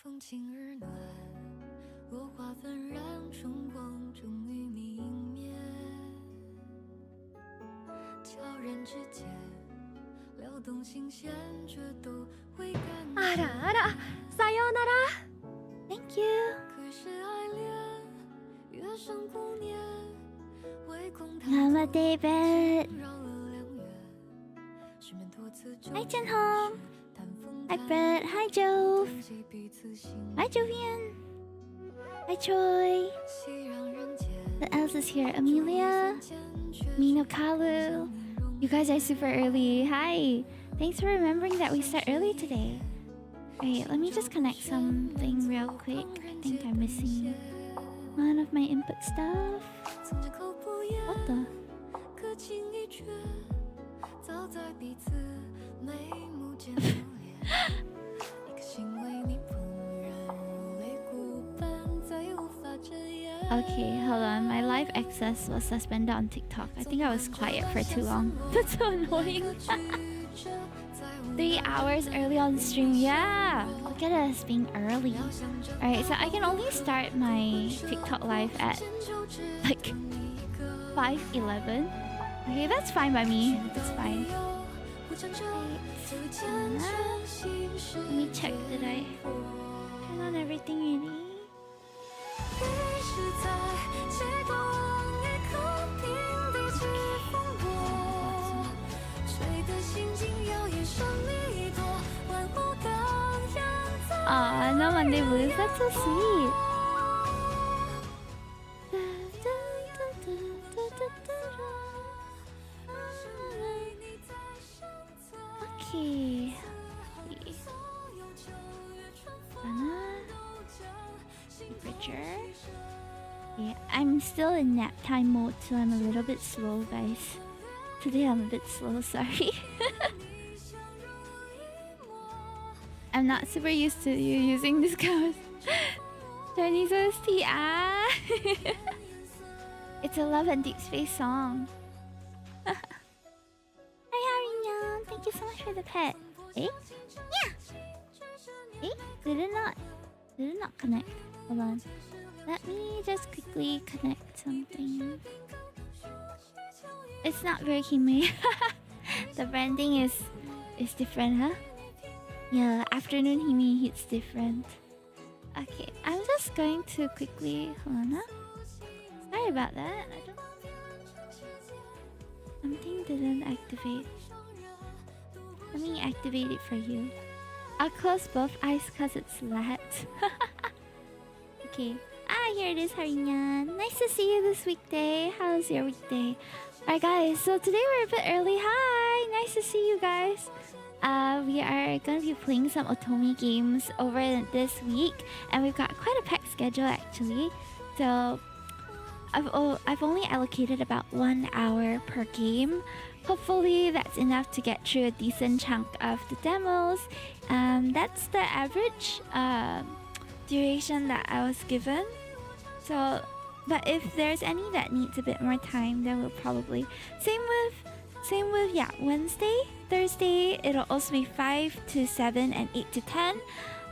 Ara, sayonara. Thank you. Mama David. Hi Jinhong. Hi Brett. Hi Jove. Hi Jovian. Hi Troy. What else is here? Amelia. Mino Kalu. You guys are super early. Hi. Thanks for remembering that we start early today. Wait, let me just connect something real quick. I think I'm missing one of my input stuff. What the? Okay, hold on. My live access was suspended on TikTok. I think I was quiet for too long. That's so annoying. 3 hours early on stream. Yeah, look at us being early. Alright, so I can only start my TikTok live at like 5:11. Okay, that's fine by me. That's fine. Let me check. Did I turn on everything ready? Aw, no Monday blues. That's so sweet. Okay. Temperature. Yeah, I'm still in nap time mode, so I'm a little bit slow, guys. Today I'm a bit slow, sorry. I'm not super used to you using this code. Chinese OST, ah! It's a Love and Deep Space song. Hi, Harina! Thank you so much for the pet. Eh? Yeah! Eh? Did it not connect? Hold on. Let me just quickly connect something. It's not very Hime. The branding is different, huh? Yeah, afternoon Hime hits different. Okay, I'm just going to quickly... Hold on, huh? Sorry about that. Something didn't activate. Let me activate it for you. I'll close both eyes because it's lat. Okay. Ah, here it is, Harina. Nice to see you this weekday. How's your weekday? Alright guys, so today we're a bit early. Hi! Nice to see you guys. We are gonna be playing some Otome games over this week, and we've got quite a packed schedule actually. So I've only allocated about 1 hour per game. Hopefully that's enough to get through a decent chunk of the demos. That's the average duration that I was given. So, but if there's any that needs a bit more time, then we'll probably same with yeah, Wednesday, Thursday it'll also be 5 to 7 and 8 to 10.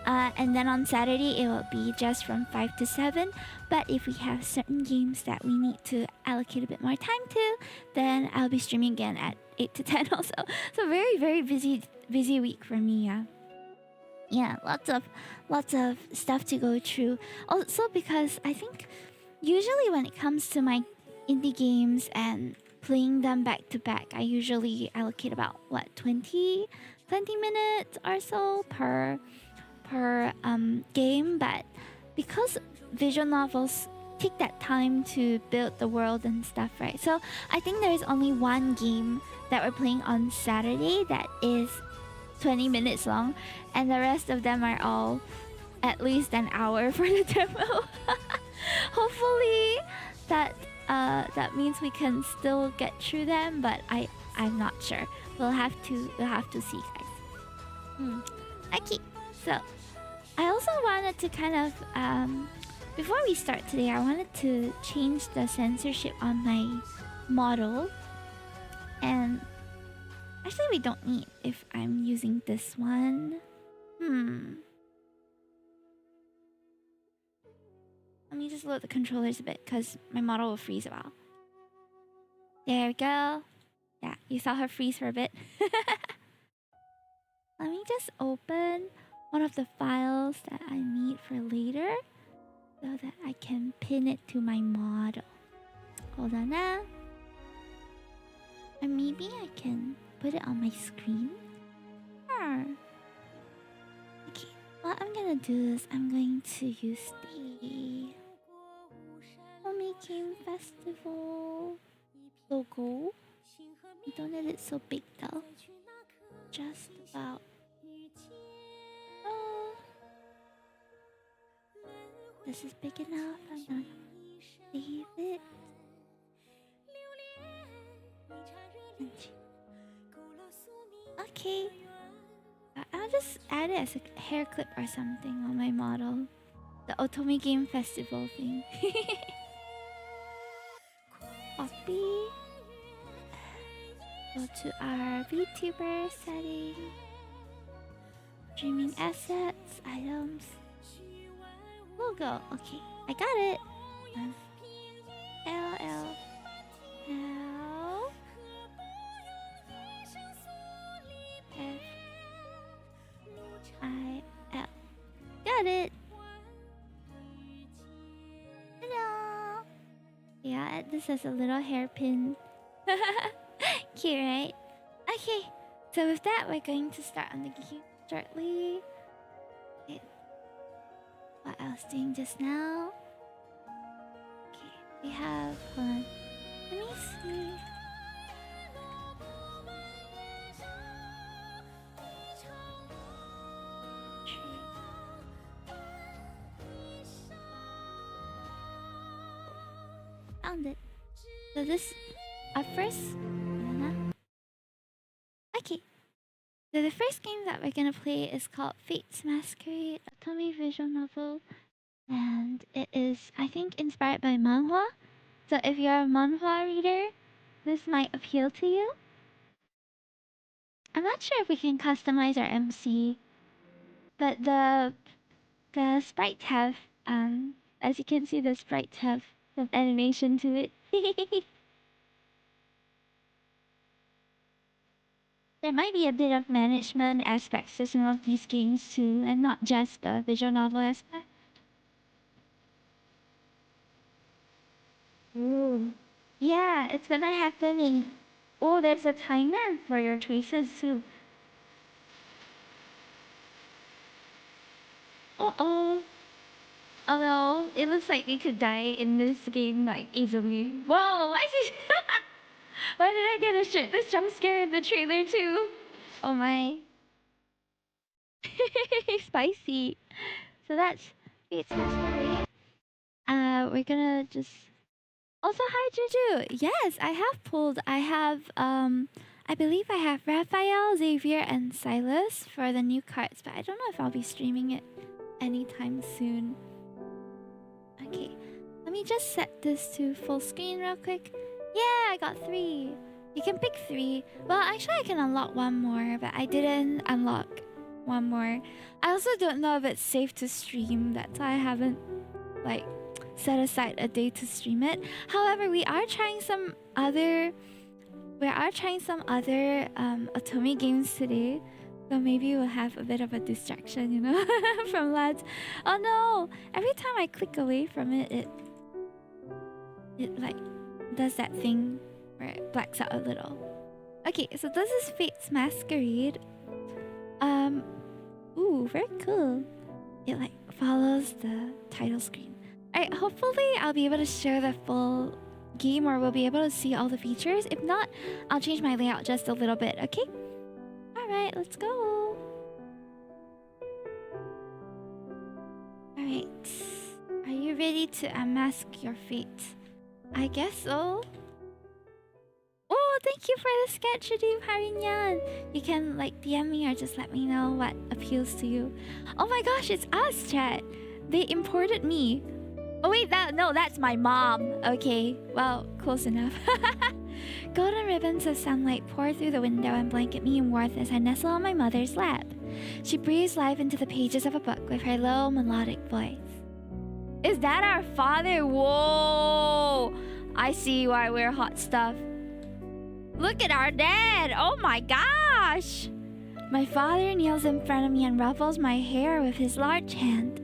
And then on Saturday it will be just from 5 to 7. But if we have certain games that we need to allocate a bit more time to, then I'll be streaming again at 8 to 10 also. So very busy week for me, yeah. Yeah, lots of stuff to go through. Also because I think usually when it comes to my indie games and playing them back to back, I usually allocate about what 20 minutes or so per game. But because visual novels take that time to build the world and stuff, right? So I think there is only one game that we're playing on Saturday that is 20 minutes long, and the rest of them are all at least an hour for the demo. Hopefully that means we can still get through them, but I'm not sure. We'll have to see, guys. Okay, so I also wanted to kind of before we start today, I wanted to change the censorship on my model. And actually we don't need if I'm using this one. Let me just load the controllers a bit because my model will freeze a while. There we go. Yeah, you saw her freeze for a bit. Let me just open one of the files that I need for later so that I can pin it to my model. Hold on now. Or maybe I can put it on my screen. Okay, what I'm gonna do is I'm going to use the Otome Game Festival logo. Don't let it so big though. Just about. Oh, this is big enough. I'm gonna leave it. Okay. I'll just add it as a hair clip or something on my model. The Otome Game Festival thing. Copy. Go to our Vtuber setting. Streaming assets, items. Logo. Okay, I got it. LL. L. F. I. L. Got it. Hello. Yeah, add this as a little hairpin. Cute, right? Okay, so with that, we're going to start on the game shortly. Okay. What I was doing just now. Okay, we have one. Let me see. Found it. So this, first. Okay, so the first game that we're gonna play is called Fate's Masquerade, a Otome visual novel, and it is, I think, inspired by manhwa. So if you're a manhwa reader, this might appeal to you. I'm not sure if we can customize our MC, but the sprites have, as you can see, the sprites have some animation to it. There might be a bit of management aspects to some of these games too, and not just the visual novel aspect. Ooh. Yeah, it's gonna happen in... Oh, there's a timer for your choices too. Uh-oh. Oh no, it looks like we could die in this game, like, easily. Whoa, why did... Why did I get this jump scare in the trailer too? Oh my. Spicy. So that's Fate's Masquerade. We're gonna just... Also, hi Juju! Yes, I have pulled. I have, I believe I have Raphael, Xavier, and Silas for the new cards, but I don't know if I'll be streaming it anytime soon. Okay, let me just set this to full screen real quick. Yeah, I got 3. You can pick 3. Well, actually I can unlock one more, but I didn't unlock one more. I also don't know if it's safe to stream. That's why I haven't, like, set aside a day to stream it. However, we are trying some other Otome games today. So maybe we'll have a bit of a distraction, you know, from lads. Oh no! Every time I click away from it, it like does that thing where it blacks out a little. Okay, so this is Fate's Masquerade. Ooh, very cool. It like follows the title screen. Alright, hopefully I'll be able to share the full game, or we'll be able to see all the features. If not, I'll change my layout just a little bit, okay? Alright, let's go. Alright. Are you ready to unmask your fate? I guess so. Oh, thank you for the sketch, Redeem Harinyan. You can like DM me or just let me know what appeals to you. Oh my gosh, it's us, chat. They imported me. Oh wait, that's my mom. Okay, well, close enough. Golden ribbons of sunlight pour through the window and blanket me in warmth as I nestle on my mother's lap. She breathes life into the pages of a book with her low, melodic voice. Is that our father? Whoa! I see why we're hot stuff. Look at our dad! Oh my gosh! My father kneels in front of me and ruffles my hair with his large hand.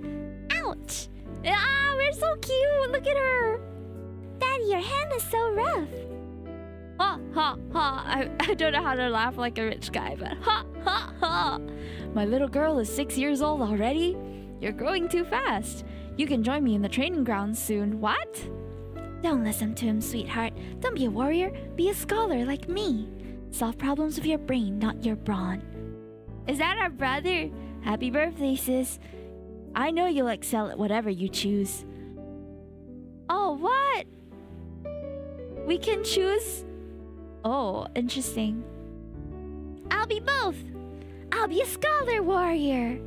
Ouch! Ah, we're so cute! Look at her! Daddy, your hand is so rough. Ha ha ha! I don't know how to laugh like a rich guy, but ha ha ha! My little girl is 6 years old already? You're growing too fast. You can join me in the training grounds soon. What? Don't listen to him, sweetheart. Don't be a warrior. Be a scholar like me. Solve problems with your brain, not your brawn. Is that our brother? Happy birthday, sis. I know you'll excel at whatever you choose. Oh, what? We can choose? Oh, interesting. I'll be both. I'll be a scholar warrior.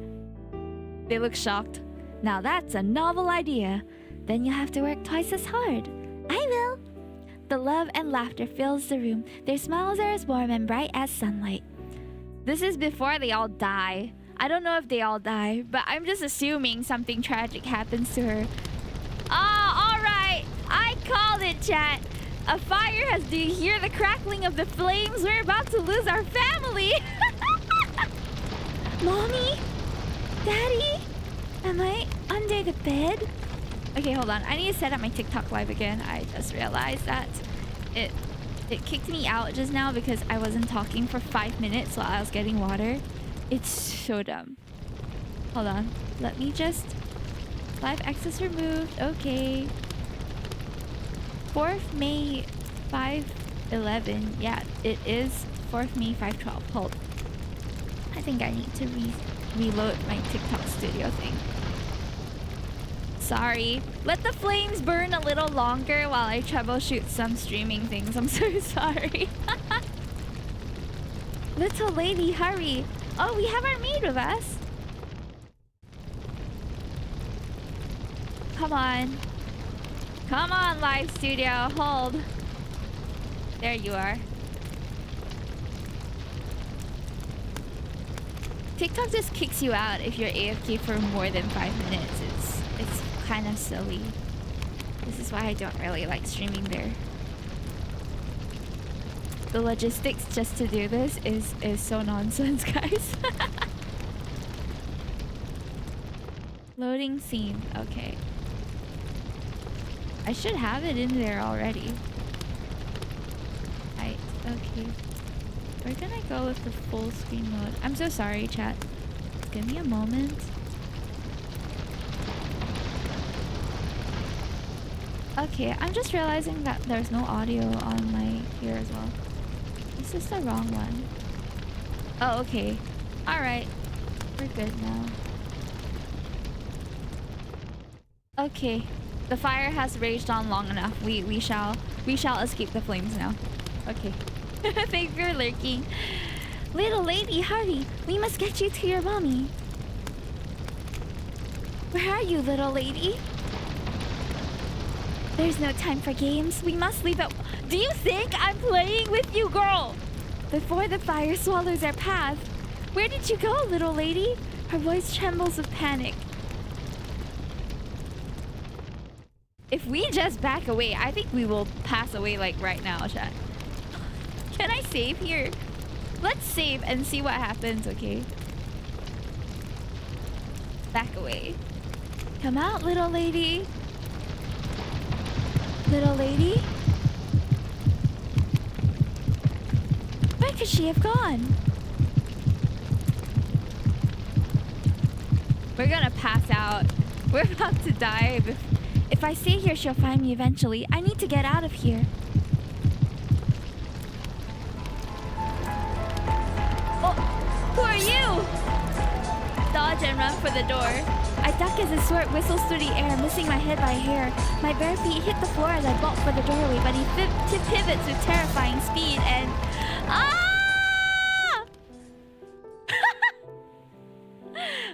They look shocked. Now that's a novel idea. Then you'll have to work twice as hard. I will. The love and laughter fills the room. Their smiles are as warm and bright as sunlight. This is before they all die. I don't know if they all die, but I'm just assuming something tragic happens to her. Ah, alright. I called it, chat. A fire has... Do you hear the crackling of the flames? We're about to lose our family. Mommy? Daddy? Am I under the bed? Okay, hold on. I need to set up my TikTok live again. I just realized that it kicked me out just now because I wasn't talking for 5 minutes while I was getting water. It's so dumb. Hold on. Let me just... Live access removed. Okay. 4th May 5/11. Yeah, it is 4th May 5/12. Hold. I think I need to reload my TikTok studio thing. Sorry. Let the flames burn a little longer while I troubleshoot some streaming things. I'm so sorry. Little lady, hurry. Oh, we have our maid with us. Come on. Come on, live studio. Hold. There you are. TikTok just kicks you out if you're AFK for more than 5 minutes. It's kind of silly. This is why I don't really like streaming there. The logistics just to do this is so nonsense, guys. Loading scene. Okay. I should have it in there already. Right. Okay. We're gonna go with the full screen mode. I'm so sorry, chat. Give me a moment. Okay, I'm just realizing that there's no audio on my here as well. This is the wrong one. Oh, okay. Alright. We're good now. Okay. The fire has raged on long enough. We shall escape the flames now. Okay. Thank you for lurking. Little lady, hurry. We must get you to your mommy. Where are you, little lady? There's no time for games. We must leave it. Do you think I'm playing with you, girl? Before the fire swallows our path. Where did you go, little lady? Her voice trembles with panic. If we just back away, I think we will pass away like right now, chat. Can I save here? Let's save and see what happens, okay? Back away. Come out, little lady. Little lady? Where could she have gone? We're gonna pass out. We're about to die. If I stay here, she'll find me eventually. I need to get out of here. Oh, who are you? Dodge and run for the door. I duck as his sword whistles through the air, missing my head by a hair. My bare feet hit the floor as I bolt for the doorway, but he pivots with terrifying speed and... Ah!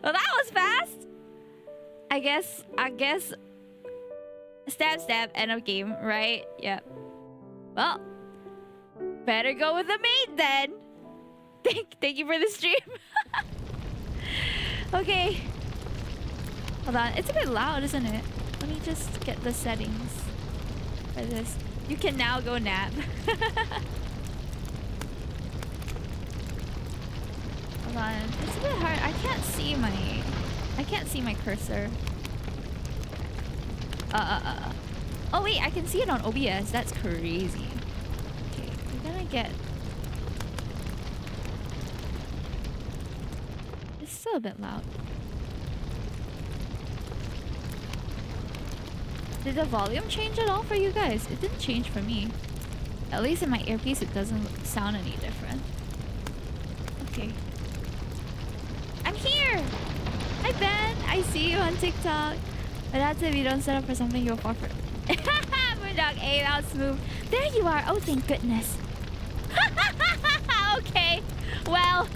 Well, that was fast. I guess... Stab, end of game, right? Yep. Well, better go with the maid then. Thank you for the stream. Okay. Hold on, it's a bit loud, isn't it? Let me just get the settings for this. You can now go nap. Hold on. It's a bit hard. I can't see my cursor. Oh wait, I can see it on OBS. That's crazy. Okay, we're gonna get... It's still a bit loud. Did the volume change at all for you guys? It didn't change for me. At least in my earpiece it doesn't sound any different. Okay. I'm here! Hi Ben! I see you on TikTok. But that's if you don't set up for something you'll fall for. Moondog, hey, that was smooth. There you are! Oh, thank goodness. Okay. Well,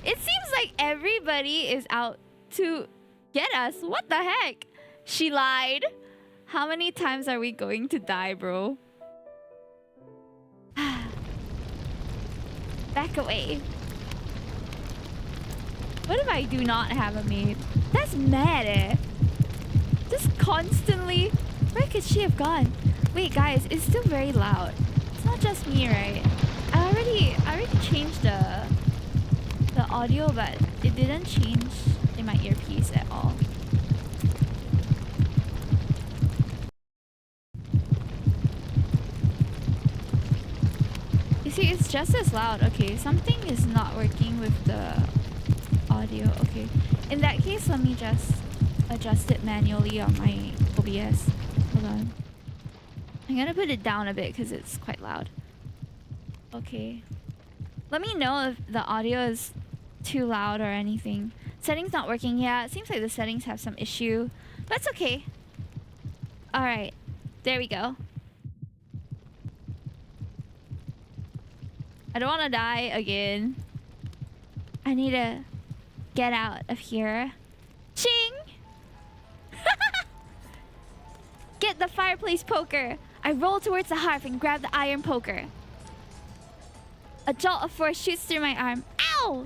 it seems like everybody is out to get us. What the heck? She lied. How many times are we going to die, bro? Back away. What if I do not have a maid? That's mad, eh? Just constantly... Where could she have gone? Wait, guys, it's still very loud. It's not just me, right? I already changed the audio, but it didn't change in my earpiece at all. You see, it's just as loud. Okay, something is not working with the audio. Okay, in that case, let me just adjust it manually on my OBS. Hold on. I'm gonna put it down a bit because it's quite loud. Okay. Let me know if the audio is too loud or anything. Settings not working. Yeah, it seems like the settings have some issue. But it's okay. Alright. There we go. I don't want to die again. I need to get out of here. Ching! Get the fireplace poker. I roll towards the hearth and grab the iron poker. A jolt of force shoots through my arm. Ow!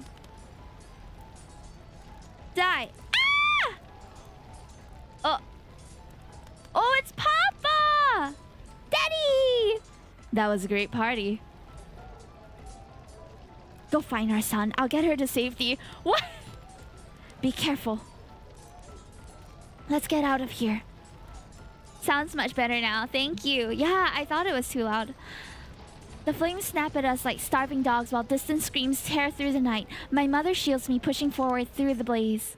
Die. Ah! Oh. Oh, it's Papa! Daddy! That was a great party. Go find our son. I'll get her to safety. What? Be careful. Let's get out of here. Sounds much better now. Thank you. Yeah, I thought it was too loud. The flames snap at us like starving dogs while distant screams tear through the night. My mother shields me, pushing forward through the blaze.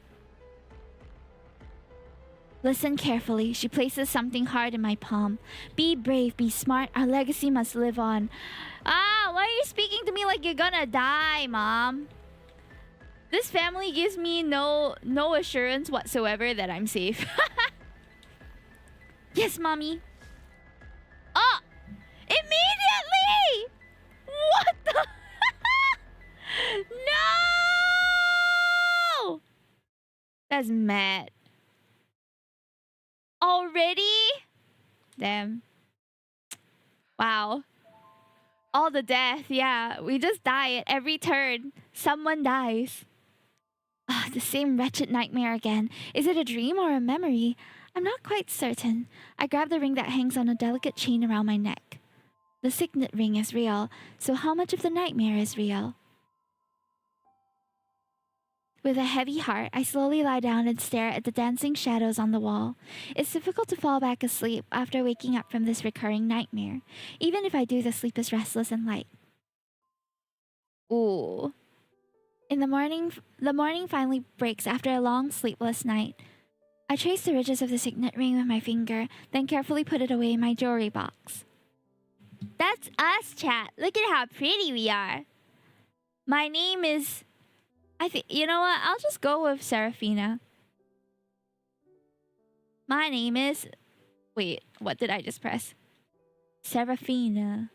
Listen carefully. She places something hard in my palm. Be brave, be smart. Our legacy must live on. Ah, why are you speaking to me like you're gonna die, Mom? This family gives me no assurance whatsoever that I'm safe. Yes, Mommy. Oh! Immediately! What the... No! That's mad. Already? Damn. Wow. All the death, yeah. We just die at every turn. Someone dies. Ah, the same wretched nightmare again. Is it a dream or a memory? I'm not quite certain. I grab the ring that hangs on a delicate chain around my neck. The signet ring is real, so how much of the nightmare is real? With a heavy heart, I slowly lie down and stare at the dancing shadows on the wall. It's difficult to fall back asleep after waking up from this recurring nightmare. Even if I do, the sleep is restless and light. Ooh. In the morning finally breaks after a long sleepless night. I trace the ridges of the signet ring with my finger, then carefully put it away in my jewelry box. That's us, chat. Look at how pretty we are. My name is... you know what? I'll just go with Seraphina. My name is... Wait, what did I just press? Seraphina.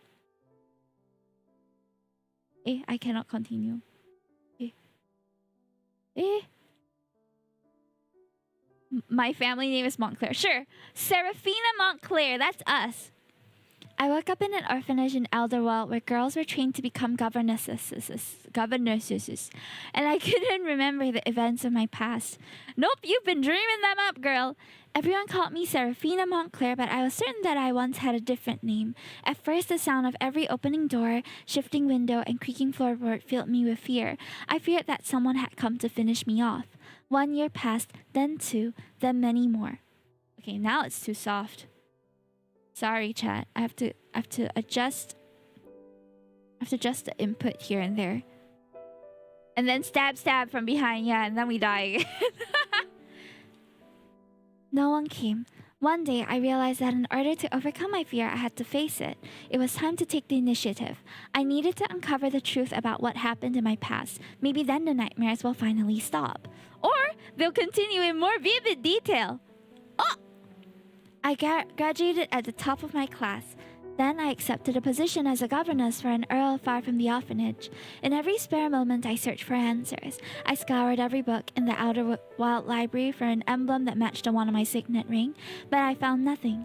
I cannot continue. My family name is Montclair. Sure. Seraphina Montclair. That's us. I woke up in an orphanage in Elderwell where girls were trained to become governesses, and I couldn't remember the events of my past. Nope, you've been dreaming them up, girl. Everyone called me Seraphina Montclair, but I was certain that I once had a different name. At first, the sound of every opening door, shifting window, and creaking floorboard filled me with fear. I feared that someone had come to finish me off. 1 year passed, then 2, then many more. Okay, now it's too soft. Sorry, chat. I have to adjust. I have to adjust the input here and there. And then stab from behind, yeah, and then we die. No one came. One day, I realized that in order to overcome my fear, I had to face it. It was time to take the initiative. I needed to uncover the truth about what happened in my past. Maybe then the nightmares will finally stop. Or they'll continue in more vivid detail. Oh! I graduated at the top of my class. Then I accepted a position as a governess for an earl far from the orphanage. In every spare moment, I searched for answers. I scoured every book in the Outer Wild library for an emblem that matched the one on my signet ring, but I found nothing.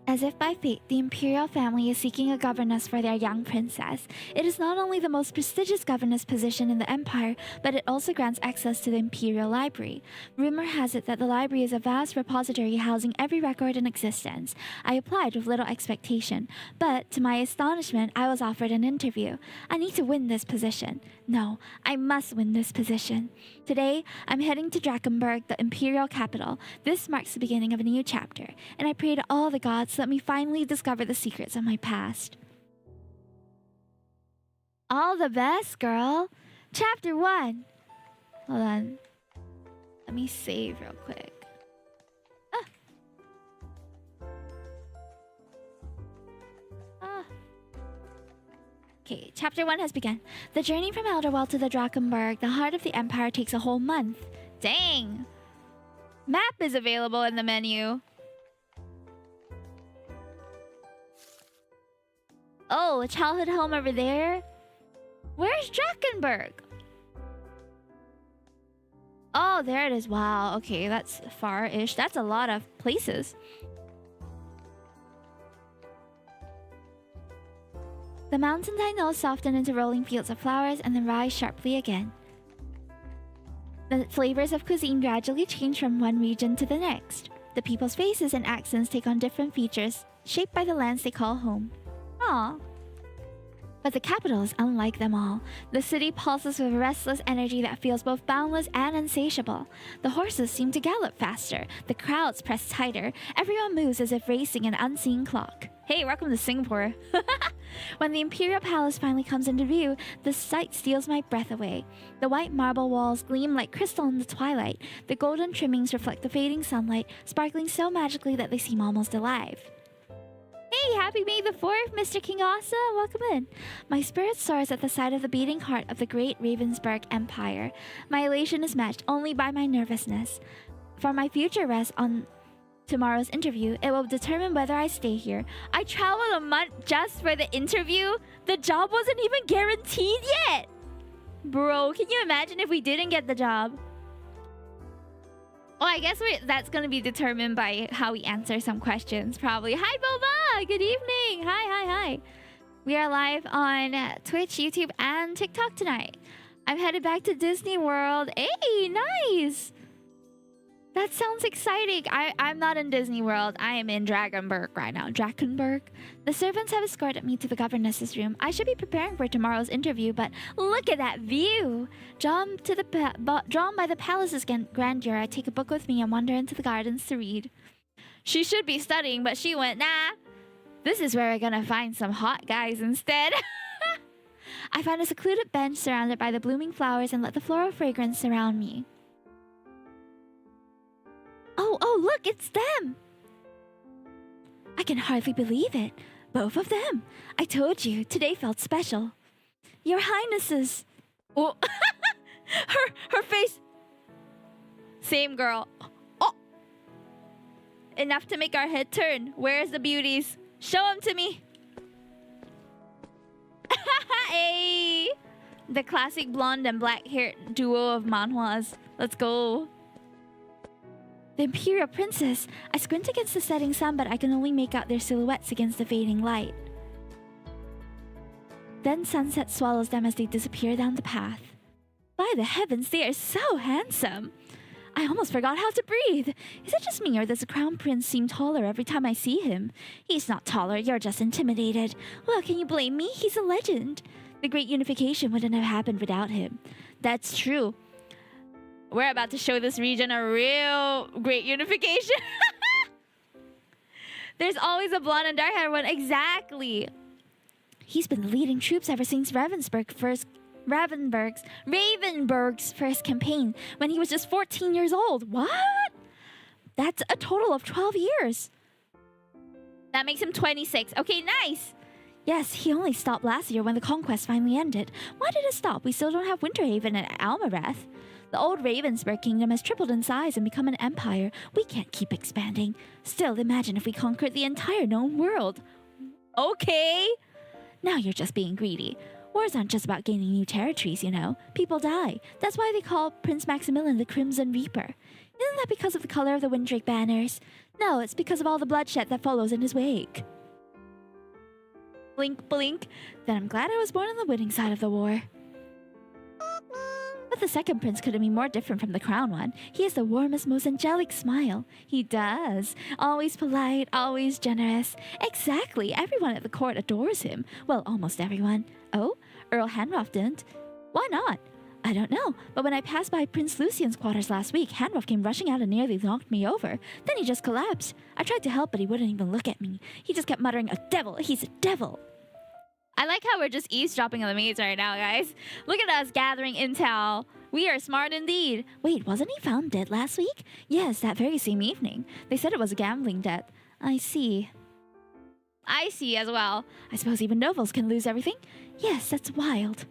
As if by fate, the imperial family is seeking a governess for their young princess. It is not only the most prestigious governess position in the empire, but it also grants access to the imperial library. Rumor has it that the library is a vast repository housing every record in existence. I applied with little expectation, but to my astonishment, I was offered an interview. I need to win this position. No, I must win this position. Today, I'm heading to Drakenberg, the imperial capital. This marks the beginning of a new chapter, and I pray to all the gods to let me finally discover the secrets of my past. All the best, girl. Chapter 1. Hold on. Let me save real quick. Okay, chapter 1 has begun. The journey from Elderwell to the Drakenberg, the heart of the empire, takes a whole month. Dang! Map is available in the menu. Oh, a childhood home over there? Where's Drakenberg? Oh, there it is. Wow, okay, that's far-ish. That's a lot of places. The mountains I know soften into rolling fields of flowers and then rise sharply again. The flavors of cuisine gradually change from one region to the next. The people's faces and accents take on different features, shaped by the lands they call home. Aww. But the capital is unlike them all. The city pulses with restless energy that feels both boundless and insatiable. The horses seem to gallop faster. The crowds press tighter. Everyone moves as if racing an unseen clock. Hey, welcome to Singapore. When the Imperial Palace finally comes into view, the sight steals my breath away. The white marble walls gleam like crystal in the twilight. The golden trimmings reflect the fading sunlight, sparkling so magically that they seem almost alive. Hey, happy May the 4th, Mr. King Asa. Welcome in. My spirit soars at the sight of the beating heart of the great Ravensburg Empire. My elation is matched only by my nervousness. For my future rest on tomorrow's interview, it will determine whether I stay here. I traveled a month just for the interview? The job wasn't even guaranteed yet! Bro, can you imagine if we didn't get the job? Oh, I guess that's going to be determined by how we answer some questions, probably. Hi, Boba! Good evening! Hi. We are live on Twitch, YouTube, and TikTok tonight. I'm headed back to Disney World. Hey, nice! That sounds exciting. I'm not in Disney World. I am in Drakenberg right now. Drakenberg. The servants have escorted me to the governess's room. I should be preparing for tomorrow's interview, but look at that view. Drawn by the palace's grandeur, I take a book with me and wander into the gardens to read. She should be studying, but she went, nah. This is where we're gonna find some hot guys instead. I find a secluded bench surrounded by the blooming flowers and let the floral fragrance surround me. Oh, look, it's them! I can hardly believe it. Both of them. I told you, today felt special. Your Highnesses. Oh, her face. Same girl. Oh! Enough to make our head turn. Where's the beauties? Show them to me. Hey! The classic blonde and black-haired duo of manhwas. Let's go. The Imperial Princess! I squint against the setting sun, but I can only make out their silhouettes against the fading light. Then sunset swallows them as they disappear down the path. By the heavens, they are so handsome! I almost forgot how to breathe. Is it just me, or does the Crown Prince seem taller every time I see him? He's not taller, you're just intimidated. Well, can you blame me? He's a legend. The Great Unification wouldn't have happened without him. That's true. We're about to show this region a real Great Unification. There's always a blonde and dark-haired one. Exactly. He's been leading troops ever since Ravenberg's first campaign, when he was just 14 years old. What? That's a total of 12 years. That makes him 26. Okay, nice. Yes, he only stopped last year when the conquest finally ended. Why did it stop? We still don't have Winterhaven and Almarath. The old Ravensburg kingdom has tripled in size and become an empire. We can't keep expanding. Still, imagine if we conquered the entire known world. Okay. Now you're just being greedy. Wars aren't just about gaining new territories, you know. People die. That's why they call Prince Maximilian the Crimson Reaper. Isn't that because of the color of the Windrake banners? No, it's because of all the bloodshed that follows in his wake. Blink, blink. Then I'm glad I was born on the winning side of the war. But the second prince couldn't be more different from the crown one. He has the warmest, most angelic smile. He does. Always polite, always generous. Exactly. Everyone at the court adores him. Well, almost everyone. Oh, Earl Hanroth didn't. Why not? I don't know. But when I passed by Prince Lucian's quarters last week, Hanroth came rushing out and nearly knocked me over. Then he just collapsed. I tried to help, but he wouldn't even look at me. He just kept muttering, "A devil! He's a devil!" I like how we're just eavesdropping on the maids right now, guys. Look at us gathering intel. We are smart indeed. Wait, wasn't he found dead last week? Yes, that very same evening. They said it was a gambling debt. I see. I see as well. I suppose even nobles can lose everything? Yes, that's wild.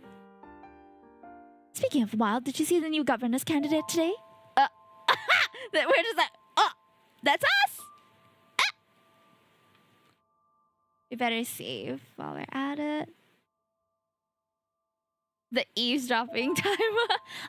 Speaking of wild, did you see the new governess candidate today? Where does that... Oh, that's us! We better save while we're at it. The eavesdropping time.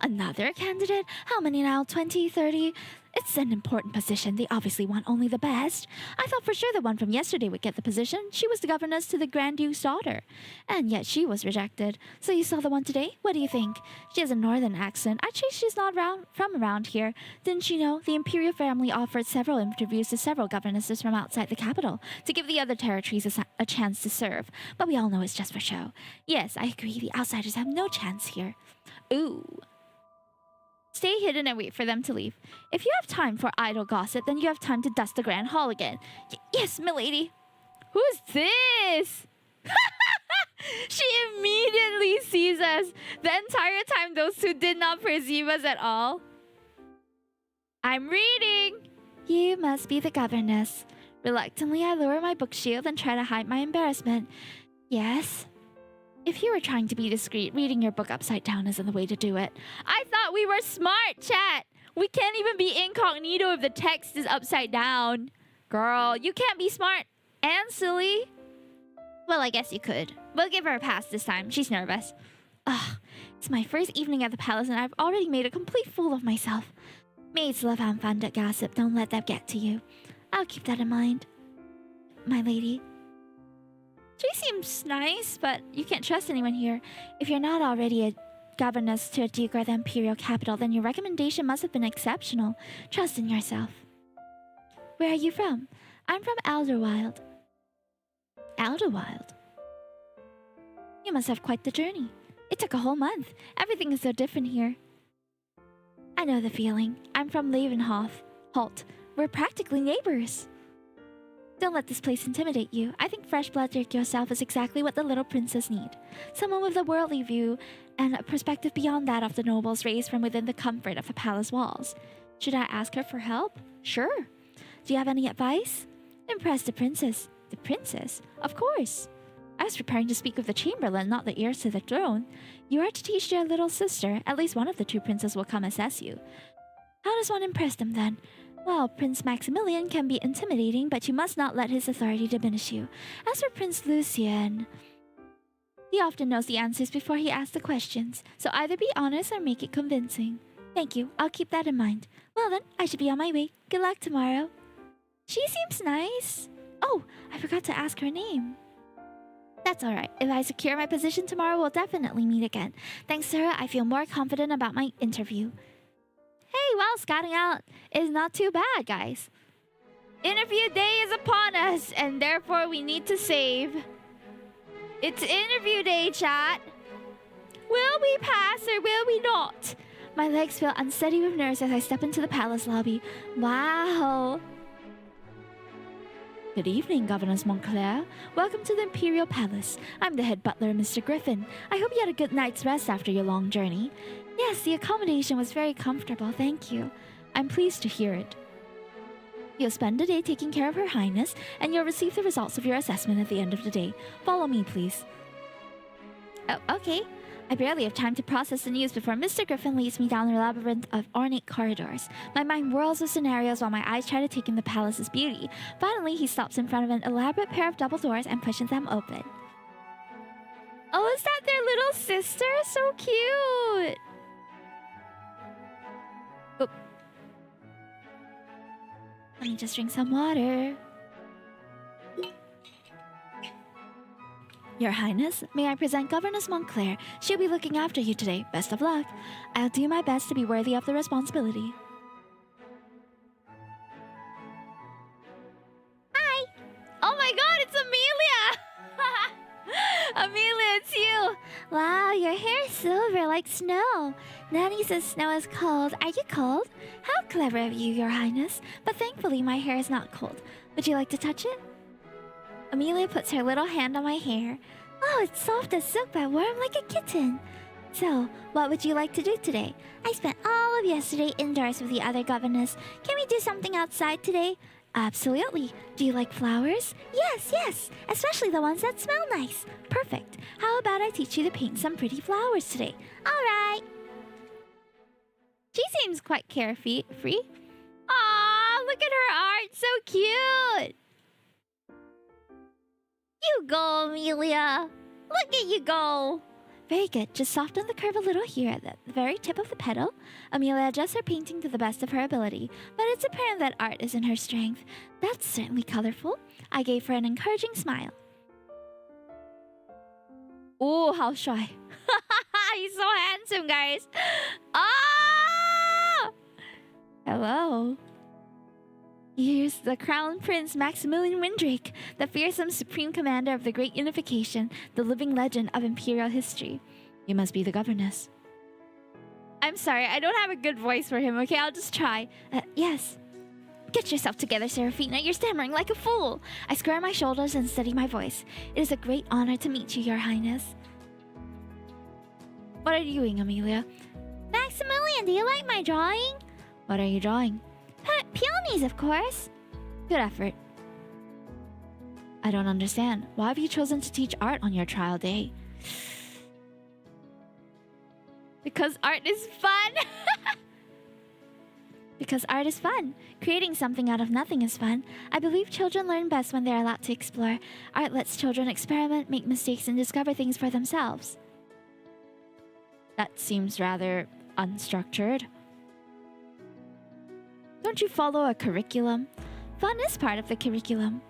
Another candidate? How many now? 20, 30? It's an important position. They obviously want only the best. I thought for sure the one from yesterday would get the position. She was the governess to the Grand Duke's daughter. And yet she was rejected. So you saw the one today? What do you think? She has a northern accent. Actually, she's not from around here. Didn't you know? The imperial family offered several interviews to several governesses from outside the capital to give the other territories a chance to serve. But we all know it's just for show. Yes, I agree. The outsiders have no chance here. Ooh. Stay hidden and wait for them to leave. If you have time for idle gossip, then you have time to dust the Grand Hall again. Yes, milady. Who's this? She immediately sees us. The entire time, those two did not perceive us at all. I'm reading. You must be the governess. Reluctantly, I lower my book shield and try to hide my embarrassment. Yes. If you were trying to be discreet, reading your book upside down isn't the way to do it. I thought we were smart, chat. We can't even be incognito if the text is upside down. Girl, you can't be smart and silly. Well, I guess you could. We'll give her a pass this time. She's nervous. Ugh, it's my first evening at the palace and I've already made a complete fool of myself. Maids love unfounded gossip. Don't let that get to you. I'll keep that in mind, my lady. She seems nice, but you can't trust anyone here. If you're not already a governess to a duke or the imperial capital, then your recommendation must have been exceptional. Trust in yourself. Where are you from? I'm from Alderwild. Alderwild? You must have quite the journey. It took a whole month. Everything is so different here. I know the feeling. I'm from Levenhof. Halt. We're practically neighbors. Don't let this place intimidate you. I think fresh blood like yourself is exactly what the little princess need. Someone with a worldly view and a perspective beyond that of the nobles raised from within the comfort of the palace walls. Should I ask her for help? Sure. Do you have any advice? Impress the princess. The princess? Of course. I was preparing to speak of the chamberlain, not the heirs to the throne. You are to teach your little sister. At least one of the two princes will come assess you. How does one impress them then? Well, Prince Maximilian can be intimidating, but you must not let his authority diminish you. As for Prince Lucian, he often knows the answers before he asks the questions, so either be honest or make it convincing. Thank you. I'll keep that in mind. Well then, I should be on my way. Good luck tomorrow. She seems nice. Oh, I forgot to ask her name. That's alright. If I secure my position tomorrow, we'll definitely meet again. Thanks to her, I feel more confident about my interview. Hey, well, scouting out is not too bad, guys. Interview day is upon us, and therefore we need to save. It's interview day, chat. Will we pass or will we not? My legs feel unsteady with nerves as I step into the palace lobby. Wow. Good evening, Governess Montclair. Welcome to the Imperial Palace. I'm the head butler, Mr. Griffin. I hope you had a good night's rest after your long journey. Yes, the accommodation was very comfortable, thank you. I'm pleased to hear it. You'll spend the day taking care of Her Highness, and you'll receive the results of your assessment at the end of the day. Follow me, please. Oh, okay. I barely have time to process the news before Mr. Griffin leads me down a labyrinth of ornate corridors. My mind whirls with scenarios while my eyes try to take in the palace's beauty. Finally, he stops in front of an elaborate pair of double doors and pushes them open. Oh, is that their little sister? So cute! Oh. Let me just drink some water. Your Highness, may I present Governess Montclair. She'll be looking after you today. Best of luck. I'll do my best to be worthy of the responsibility. Hi! Oh my god, it's Amelia! Amelia, it's you! Wow, your hair is silver like snow. Nanny says snow is cold. Are you cold? How clever of you, Your Highness. But thankfully, my hair is not cold. Would you like to touch it? Amelia puts her little hand on my hair. Oh, it's soft as silk but warm like a kitten. So, what would you like to do today? I spent all of yesterday indoors with the other governess. Can we do something outside today? Absolutely. Do you like flowers? Yes, yes. Especially the ones that smell nice. Perfect. How about I teach you to paint some pretty flowers today? All right. She seems quite carefree. Aw, look at her art. So cute. You go, Amelia. Look at you go. Very good. Just soften the curve a little here at the very tip of the petal. Amelia adjusts her painting to the best of her ability, but it's apparent that art isn't her strength. That's certainly colorful. I gave her an encouraging smile. Oh, how shy. He's so handsome, guys. Ah! Hello. Here's the Crown Prince Maximilian Windrake, the fearsome supreme commander of the Great Unification, the living legend of Imperial history. You must be the governess. I'm sorry, I don't have a good voice for him, okay? I'll just try. Yes. Get yourself together, Seraphina. You're stammering like a fool. I square my shoulders and steady my voice. It is a great honor to meet you, Your Highness. What are you doing, Amelia? Maximilian, do you like my drawing? What are you drawing? Peonies, of course. Good effort. I don't understand. Why have you chosen to teach art on your trial day? Because art is fun. Because art is fun. Creating something out of nothing is fun. I believe children learn best when they're allowed to explore. Art lets children experiment, make mistakes, and discover things for themselves. That seems rather unstructured. Don't you follow a curriculum? Fun is part of the curriculum.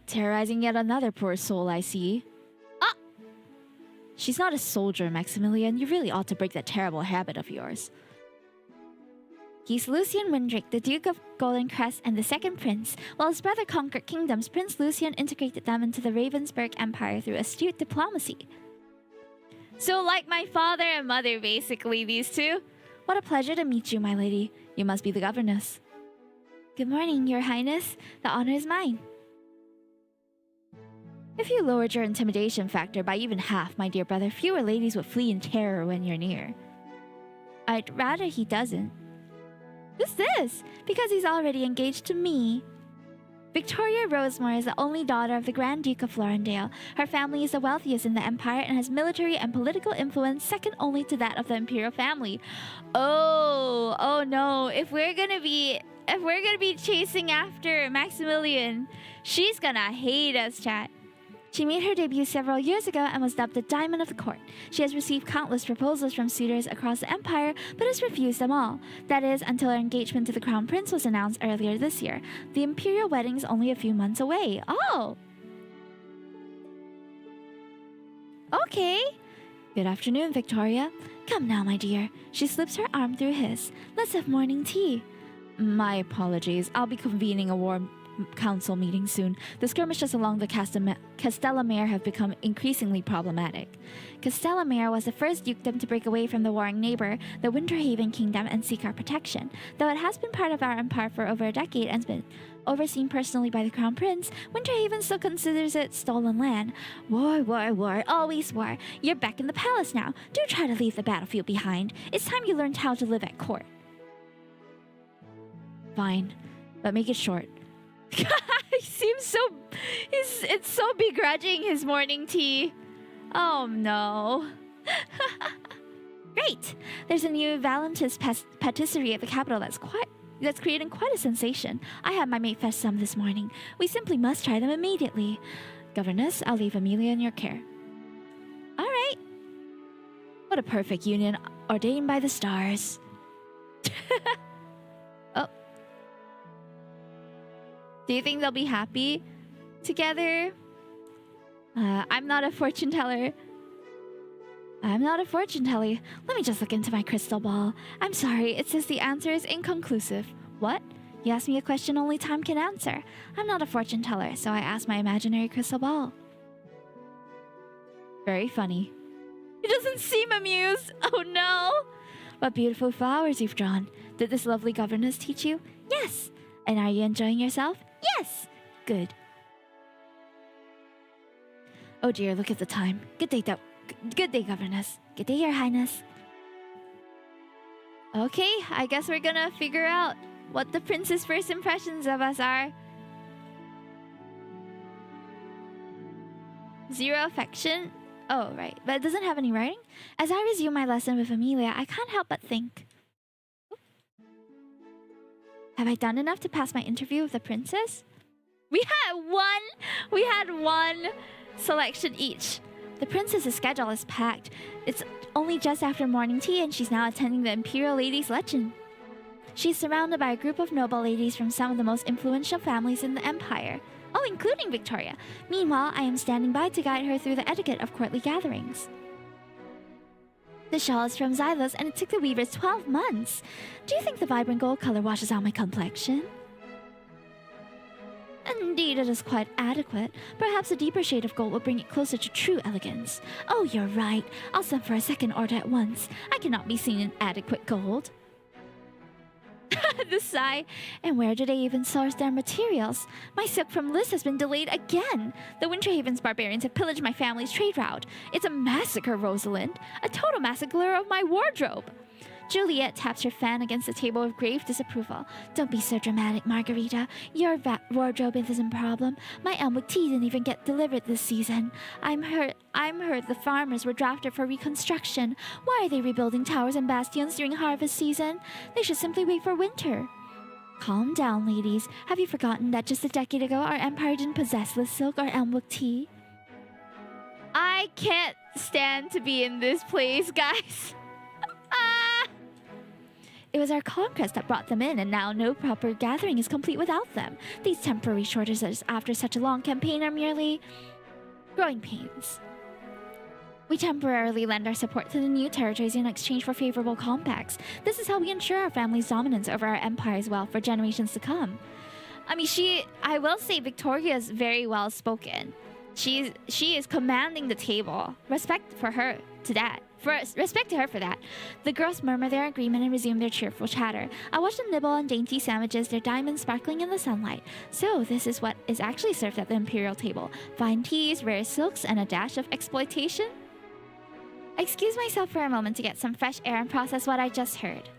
Terrorizing yet another poor soul, I see. Ah! She's not a soldier, Maximilian. You really ought to break that terrible habit of yours. He's Lucian Windrake, the Duke of Golden Crest and the second prince. While his brother conquered kingdoms, Prince Lucian integrated them into the Ravensburg Empire through astute diplomacy. So like my father and mother, basically, these two. What a pleasure to meet you, my lady. You must be the governess. Good morning, Your Highness. The honor is mine. If you lowered your intimidation factor by even half, my dear brother, fewer ladies would flee in terror when you're near. I'd rather he doesn't. Who's this? Because he's already engaged to me. Victoria Rosemore is the only daughter of the Grand Duke of Florendale. Her family is the wealthiest in the Empire and has military and political influence second only to that of the Imperial family. Oh no. If we're gonna be chasing after Maximilian, she's gonna hate us, chat. She made her debut several years ago and was dubbed the Diamond of the Court. She has received countless proposals from suitors across the Empire, but has refused them all. That is, until her engagement to the Crown Prince was announced earlier this year. The Imperial wedding is only a few months away. Oh! Okay. Good afternoon, Victoria. Come now, my dear. She slips her arm through his. Let's have morning tea. My apologies. I'll be convening a war council meeting soon. The skirmishes along the Castellamare have become increasingly problematic. Castellamare was the first dukedom to break away from the warring neighbor, the Winterhaven Kingdom, and seek our protection. Though it has been part of our empire for over a decade and has been overseen personally by the Crown Prince, Winterhaven still considers it stolen land. War, war, war, always war. You're back in the palace now. Do try to leave the battlefield behind. It's time you learned how to live at court. Fine, but make it short. He seems so... It's so begrudging, his morning tea. Oh no. Great! There's a new Valentine's patisserie at the capital that's creating quite a sensation. I had my maid fetch some this morning. We simply must try them immediately. Governess, I'll leave Amelia in your care. Alright. What a perfect union, ordained by the stars. Oh. Do you think they'll be happy together? I'm not a fortune teller. I'm not a fortune teller. Let me just look into my crystal ball. I'm sorry, it says the answer is inconclusive. What? You asked me a question only time can answer. I'm not a fortune teller, so I asked my imaginary crystal ball. Very funny. He doesn't seem amused. Oh no! What beautiful flowers you've drawn. Did this lovely governess teach you? Yes. And are you enjoying yourself? Yes! Good. Oh dear, look at the time. Good day, governess. Good day, your highness. Okay, I guess we're gonna figure out what the prince's first impressions of us are. Zero affection. Oh, right. But it doesn't have any writing? As I resume my lesson with Amelia, I can't help but think. Have I done enough to pass my interview with the princess? We had one selection each. The princess's schedule is packed. It's only just after morning tea and she's now attending the Imperial Ladies' Luncheon. She's surrounded by a group of noble ladies from some of the most influential families in the Empire. Oh, including Victoria. Meanwhile, I am standing by to guide her through the etiquette of courtly gatherings. The shawl is from Xylos and it took the weavers 12 months. Do you think the vibrant gold color washes out my complexion? Indeed, it is quite adequate. Perhaps a deeper shade of gold will bring it closer to true elegance. Oh, you're right. I'll send for a second order at once. I cannot be seen in adequate gold. The sigh. And where do they even source their materials? My silk from Liz has been delayed again. The Winterhaven's barbarians have pillaged my family's trade route. It's a massacre, Rosalind. A total massacre of my wardrobe. Juliet taps her fan against the table with grave disapproval. Don't be so dramatic, Margarita. Your wardrobe isn't a problem. My Elmwood tea didn't even get delivered this season. I'm heard the farmers were drafted for reconstruction. Why are they rebuilding towers and bastions during harvest season? They should simply wait for winter. Calm down, ladies. Have you forgotten that just a decade ago our empire didn't possess this silk or Elmwood tea? I can't stand to be in this place, guys. It was our conquest that brought them in, and now no proper gathering is complete without them. These temporary shortages after such a long campaign are merely growing pains. We temporarily lend our support to the new territories in exchange for favorable compacts. This is how we ensure our family's dominance over our empire as well for generations to come. I mean, I will say Victoria is very well spoken. She is commanding the table. Respect for her to that. Respect to her for that. The girls murmur their agreement and resume their cheerful chatter. I watch them nibble on dainty sandwiches, their diamonds sparkling in the sunlight. So this is what is actually served at the imperial table. Fine teas, rare silks, and a dash of exploitation. I excuse myself for a moment to get some fresh air and process what I just heard.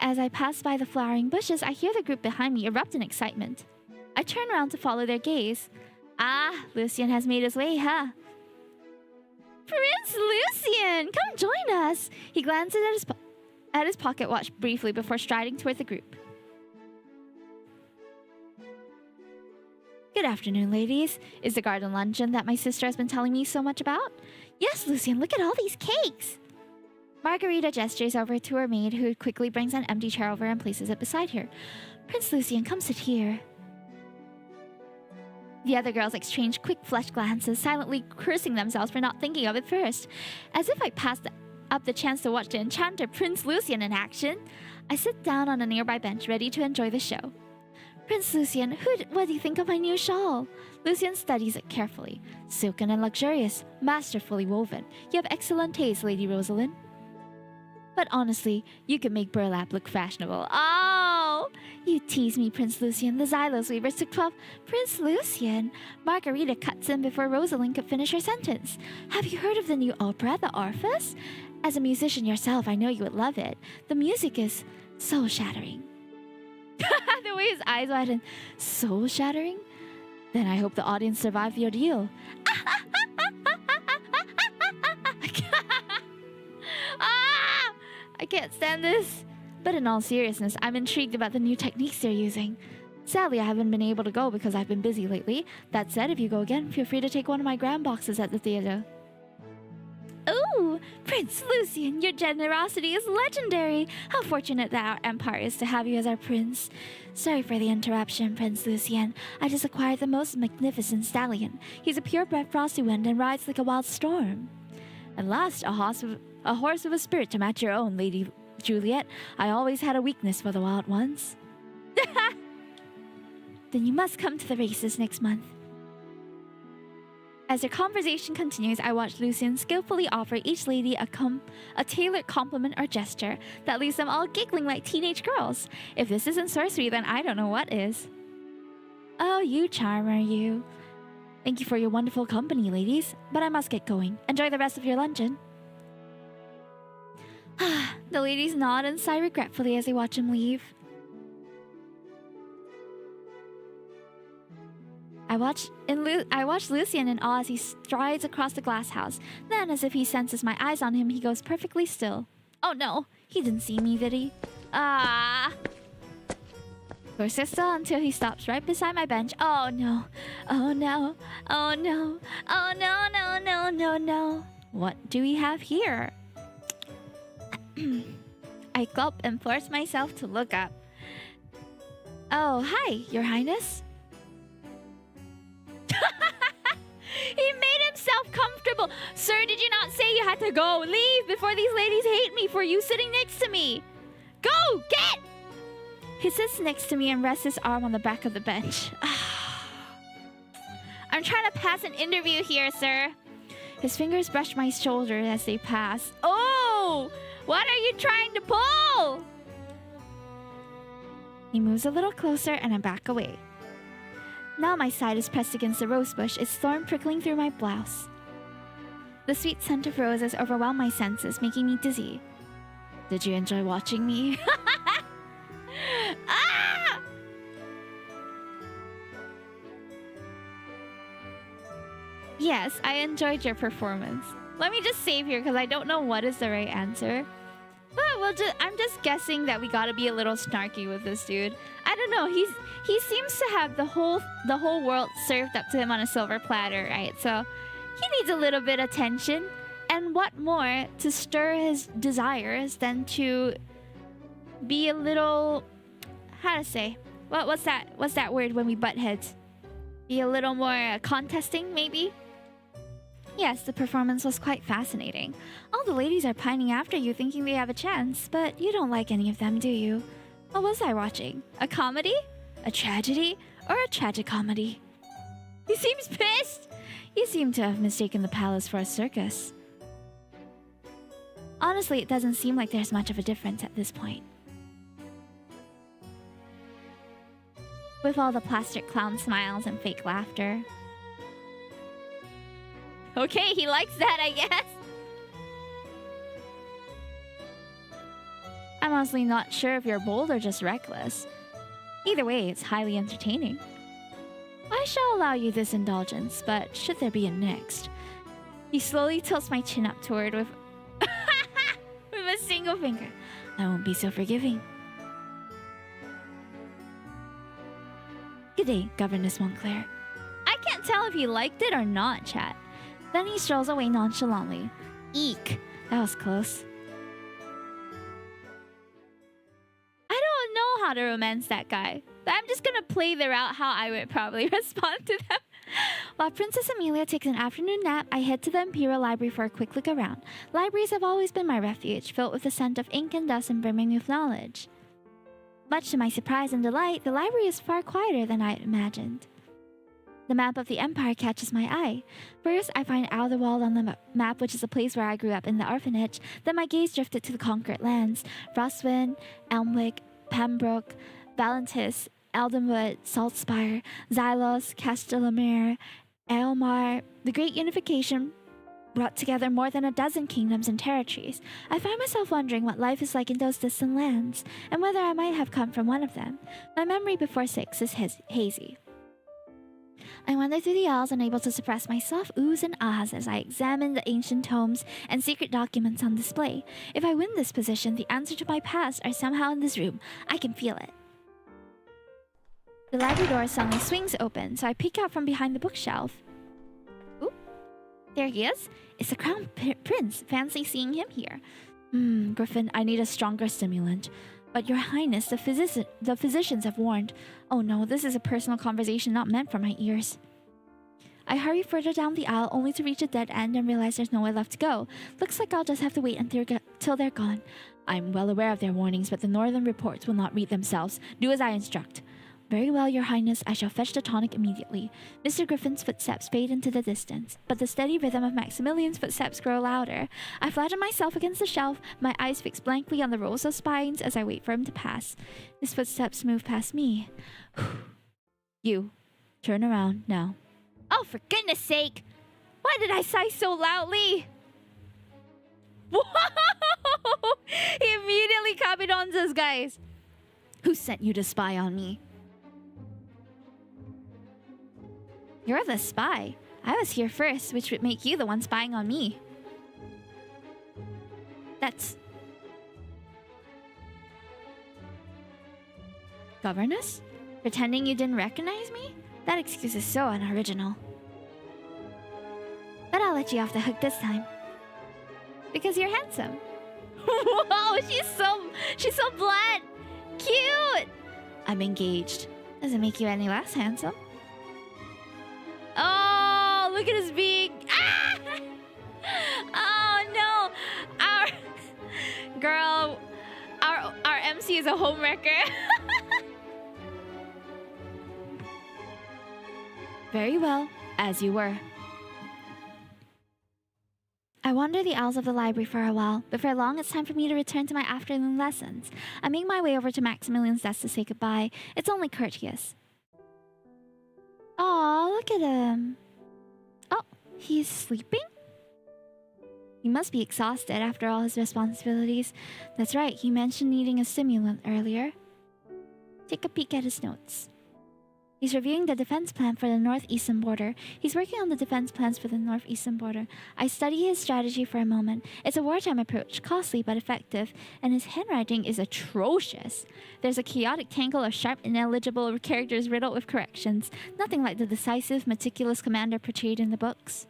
As I pass by the flowering bushes, I hear the group behind me erupt in excitement. I turn around to follow their gaze. Ah, Lucian has made his way, huh? Prince Lucian, come join us. He glances at his pocket watch briefly before striding toward the group. Good afternoon, ladies. Is the garden luncheon that my sister has been telling me so much about? Yes, Lucian, look at all these cakes! Margarita gestures over to her maid, who quickly brings an empty chair over and places it beside her. Prince Lucian, come sit here. The other girls exchange quick flushed glances, silently cursing themselves for not thinking of it first. As if I passed up the chance to watch the enchanter Prince Lucian in action, I sit down on a nearby bench, ready to enjoy the show. Prince Lucian, what do you think of my new shawl? Lucian studies it carefully. Silken and luxurious, masterfully woven. You have excellent taste, Lady Rosalind. But honestly, you could make burlap look fashionable. Oh! You tease me, Prince Lucian. The Xylos weavers took 12... Prince Lucian! Margarita cuts in before Rosalind could finish her sentence. Have you heard of the new opera, The Orpheus? As a musician yourself, I know you would love it. The music is soul-shattering. The way his eyes widen. Soul-shattering? Then I hope the audience survived the ordeal. I can't stand this. But in all seriousness, I'm intrigued about the new techniques they're using. Sadly, I haven't been able to go because I've been busy lately. That said, if you go again, feel free to take one of my grand boxes at the theater. Ooh, Prince Lucian, your generosity is legendary. How fortunate that our empire is to have you as our prince. Sorry for the interruption, Prince Lucian. I just acquired the most magnificent stallion. He's a purebred frosty wind and rides like a wild storm. At last, a horse with a spirit to match your own, Lady Juliet. I always had a weakness for the wild ones. Then you must come to the races next month. As their conversation continues, I watch Lucian skillfully offer each lady a tailored compliment or gesture that leaves them all giggling like teenage girls. If this isn't sorcery, then I don't know what is. Oh, you charmer, you. Thank you for your wonderful company, ladies, but I must get going. Enjoy the rest of your luncheon. The ladies nod and sigh regretfully as they watch him leave. I watch Lucian in awe as he strides across the glass house. Then, as if he senses my eyes on him, he goes perfectly still. Oh no, he didn't see me, did he? Goes still until he stops right beside my bench. Oh no, oh no, oh no, oh no, no, no, no, no. What do we have here? I gulp and force myself to look up. Oh, hi, Your Highness. He made himself comfortable. Sir, did you not say you had to go? Leave before these ladies hate me for you sitting next to me. Go, get! He sits next to me and rests his arm on the back of the bench. I'm trying to pass an interview here, sir. His fingers brush my shoulder as they pass. Oh! What are you trying to pull? He moves a little closer and I back away. Now my side is pressed against the rose bush, its thorn prickling through my blouse. The sweet scent of roses overwhelmed my senses, making me dizzy. Did you enjoy watching me? Ah! Yes, I enjoyed your performance. Let me just save here because I don't know what is the right answer. But I'm just guessing that we gotta be a little snarky with this dude. I don't know. He seems to have the whole world served up to him on a silver platter, right? So he needs a little bit of attention. And what more to stir his desires than to be a little, how to say? What's that word when we butt heads? Be a little more contesting, maybe? Yes, the performance was quite fascinating. All the ladies are pining after you, thinking they have a chance, but you don't like any of them, do you? What was I watching? A comedy? A tragedy? Or a tragicomedy? He seems pissed! You seem to have mistaken the palace for a circus. Honestly, it doesn't seem like there's much of a difference at this point. With all the plastic clown smiles and fake laughter. Okay, he likes that, I guess. I'm honestly not sure if you're bold or just reckless. Either way, it's highly entertaining. I shall allow you this indulgence, but should there be a next? He slowly tilts my chin up toward with a single finger. I won't be so forgiving. Good day, Governess Montclair. tell if he liked it or not, chat. Then he strolls away nonchalantly. Eek. That was close. I don't know how to romance that guy, but I'm just gonna play the route how I would probably respond to them. While Princess Amelia takes an afternoon nap, I head to the Imperial Library for a quick look around. Libraries have always been my refuge, filled with the scent of ink and dust and brimming with knowledge. Much to my surprise and delight, the library is far quieter than I imagined. The map of the Empire catches my eye. First, I find Alderwald on the map, which is a place where I grew up in the orphanage. Then my gaze drifted to the conquered lands. Frostwind, Elmwick, Pembroke, Valentis, Eldenwood, Saltspire, Xylos, Castellamere, Aelmar. The Great Unification brought together more than a dozen kingdoms and territories. I find myself wondering what life is like in those distant lands, and whether I might have come from one of them. My memory before 6 is hazy. I wander through the aisles, unable to suppress my soft oohs and ahs as I examine the ancient tomes and secret documents on display. If I win this position, the answer to my past are somehow in this room. I can feel it. The library door suddenly swings open, so I peek out from behind the bookshelf. Ooh, there he is. It's the Crown Prince. Fancy seeing him here. Griffin, I need a stronger stimulant. But Your Highness, the physicians have warned. Oh no, this is a personal conversation not meant for my ears. I hurry further down the aisle, only to reach a dead end and realize there's nowhere left to go. Looks like I'll just have to wait until they're gone. I'm well aware of their warnings, but the northern reports will not read themselves. Do as I instruct. Very well, Your Highness. I shall fetch the tonic immediately. Mr. Griffin's footsteps fade into the distance, but the steady rhythm of Maximilian's footsteps grow louder. I flatten myself against the shelf, my eyes fixed blankly on the rows of spines as I wait for him to pass. His footsteps move past me. You. Turn around, now. Oh, for goodness sake! Why did I sigh so loudly? Whoa! He immediately copied on us, guys. Who sent you to spy on me? You're the spy. I was here first, which would make you the one spying on me. That's... Governess? Pretending you didn't recognize me? That excuse is so unoriginal. But I'll let you off the hook this time. Because you're handsome. Whoa, she's so blunt. Cute. I'm engaged. Doesn't make you any less handsome. Oh, look at his beak. Ah! Oh no. Our MC is a homewrecker. Very well, as you were. I wander the aisles of the library for a while. Before long, it's time for me to return to my afternoon lessons. I make my way over to Maximilian's desk to say goodbye. It's only courteous. Aw, look at him. Oh, he's sleeping? He must be exhausted after all his responsibilities. That's right, he mentioned needing a stimulant earlier. Take a peek at his notes. He's reviewing the defense plan for the northeastern border. He's working on the defense plans for the northeastern border. I study his strategy for a moment. It's a wartime approach, costly but effective, and his handwriting is atrocious. There's a chaotic tangle of sharp, ineligible characters riddled with corrections. Nothing like the decisive, meticulous commander portrayed in the books.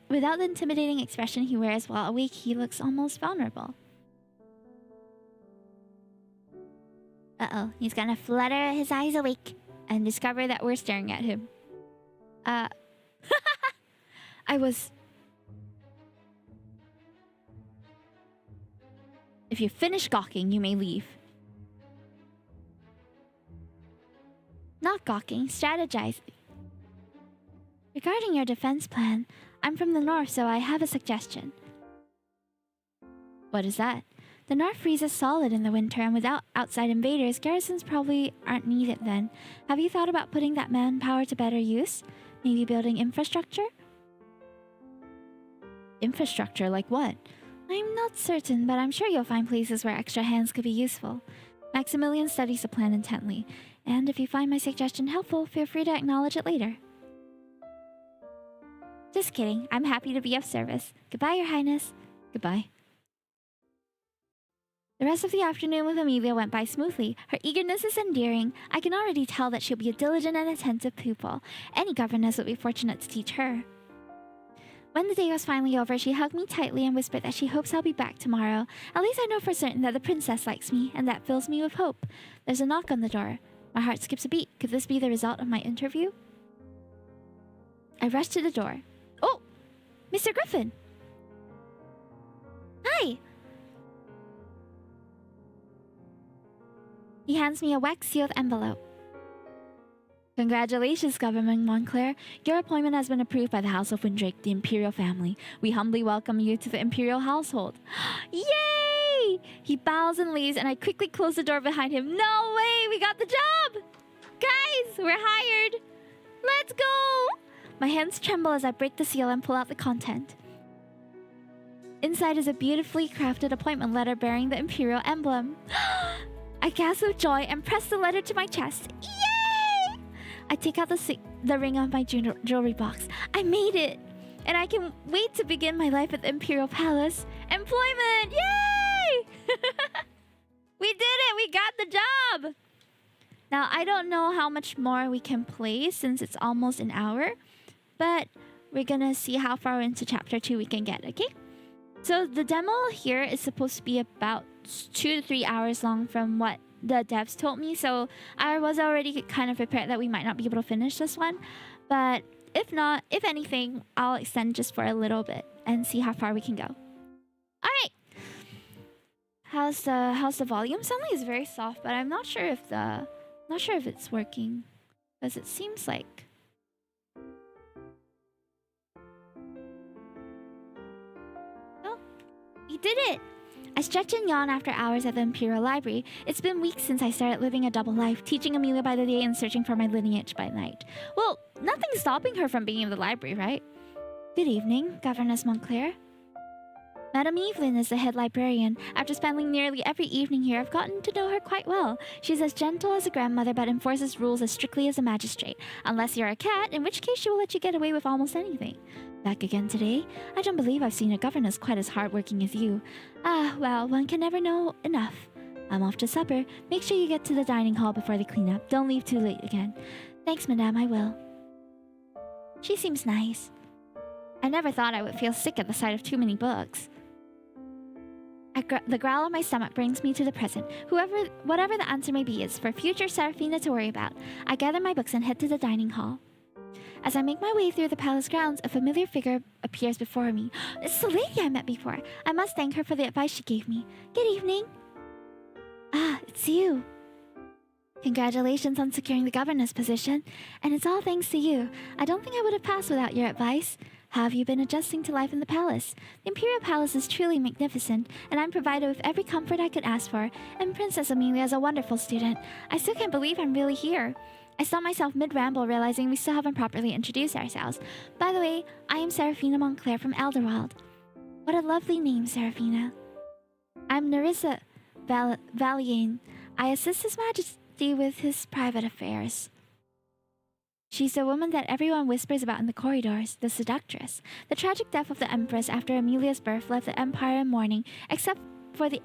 Without the intimidating expression he wears while awake, he looks almost vulnerable. Uh-oh, he's gonna flutter his eyes awake and discover that we're staring at him. If you finish gawking, you may leave. Not gawking, strategizing. Regarding your defense plan, I'm from the north, so I have a suggestion. What is that? The north freezes solid in the winter, and without outside invaders, garrisons probably aren't needed then. Have you thought about putting that manpower to better use? Maybe building infrastructure? Infrastructure like what? I'm not certain, but I'm sure you'll find places where extra hands could be useful. Maximilian studies the plan intently, and if you find my suggestion helpful, feel free to acknowledge it later. Just kidding. I'm happy to be of service. Goodbye, Your Highness. Goodbye. The rest of the afternoon with Amelia went by smoothly. Her eagerness is endearing. I can already tell that she'll be a diligent and attentive pupil. Any governess would be fortunate to teach her. When the day was finally over, she hugged me tightly and whispered that she hopes I'll be back tomorrow. At least I know for certain that the princess likes me, and that fills me with hope. There's a knock on the door. My heart skips a beat. Could this be the result of my interview? I rushed to the door. Oh! Mr. Griffin! Hi! He hands me a wax-sealed envelope. Congratulations, Governor Montclair. Your appointment has been approved by the House of Windrake, the Imperial family. We humbly welcome you to the Imperial household. Yay! He bows and leaves, and I quickly close the door behind him. No way! We got the job! Guys, we're hired! Let's go! My hands tremble as I break the seal and pull out the content. Inside is a beautifully crafted appointment letter bearing the Imperial emblem. I gasp with joy and press the letter to my chest. Yay! I take out the ring of my jewelry box. I made it! And I can wait to begin my life at the Imperial Palace. Employment! Yay! We did it! We got the job! Now, I don't know how much more we can play since it's almost an hour. But we're gonna see how far into Chapter 2 we can get, okay? So the demo here is supposed to be about 2 to 3 hours long from what the devs told me. So I was already kind of prepared that we might not be able to finish this one. But if not, if anything, I'll extend just for a little bit and see how far we can go. Alright! How's the volume? Suddenly it's very soft, but I'm not sure if it's working. Because it seems like... Oh, we did it! I stretch and yawn after hours at the Imperial Library. It's been weeks since I started living a double life, teaching Amelia by the day and searching for my lineage by night. Well, nothing's stopping her from being in the library, right? Good evening, Governess Montclair. Madame Evelyn is the head librarian. After spending nearly every evening here, I've gotten to know her quite well. She's as gentle as a grandmother, but enforces rules as strictly as a magistrate. Unless you're a cat, in which case she will let you get away with almost anything. Back again today? I don't believe I've seen a governess quite as hardworking as you. Ah, well, one can never know enough. I'm off to supper. Make sure you get to the dining hall before they clean up. Don't leave too late again. Thanks, madame, I will. She seems nice. I never thought I would feel sick at the sight of too many books. The growl of my stomach brings me to the present. Whatever the answer may be is for future Seraphina to worry about. I gather my books and head to the dining hall. As I make my way through the palace grounds, a familiar figure appears before me. It's the lady I met before. I must thank her for the advice she gave me. Good evening. Ah, it's you. Congratulations on securing the governess position. And it's all thanks to you. I don't think I would have passed without your advice. How have you been adjusting to life in the palace? The Imperial Palace is truly magnificent, and I'm provided with every comfort I could ask for. And Princess Amelia is a wonderful student. I still can't believe I'm really here. I saw myself mid-ramble, realizing we still haven't properly introduced ourselves. By the way, I am Seraphina Montclair from Elderwald. What a lovely name, Seraphina. I'm Nerissa Valiane. I assist His Majesty with his private affairs. She's the woman that everyone whispers about in the corridors, the seductress. The tragic death of the Empress after Amelia's birth left the Empire in mourning, except for the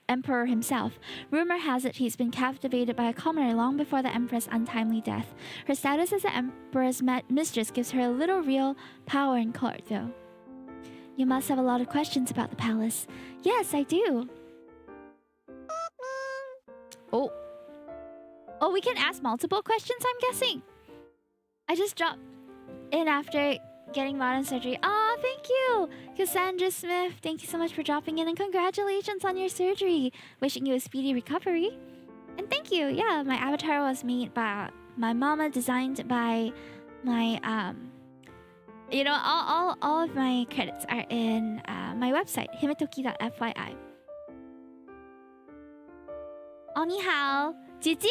Emperor himself. Rumor has it he's been captivated by a commoner long before the Empress' untimely death. Her status as the Emperor's mistress gives her a little real power in court, though. You must have a lot of questions about the palace. Yes, I do. Oh, we can ask multiple questions, I'm guessing. I just dropped in after getting modern surgery. Aw, thank you! Cassandra Smith, thank you so much for dropping in, and congratulations on your surgery. Wishing you a speedy recovery. And thank you, yeah, my avatar was made by my mama, designed by my, you know, all of my credits are in my website, himetokki.fyi. 哦，你好，姐姐。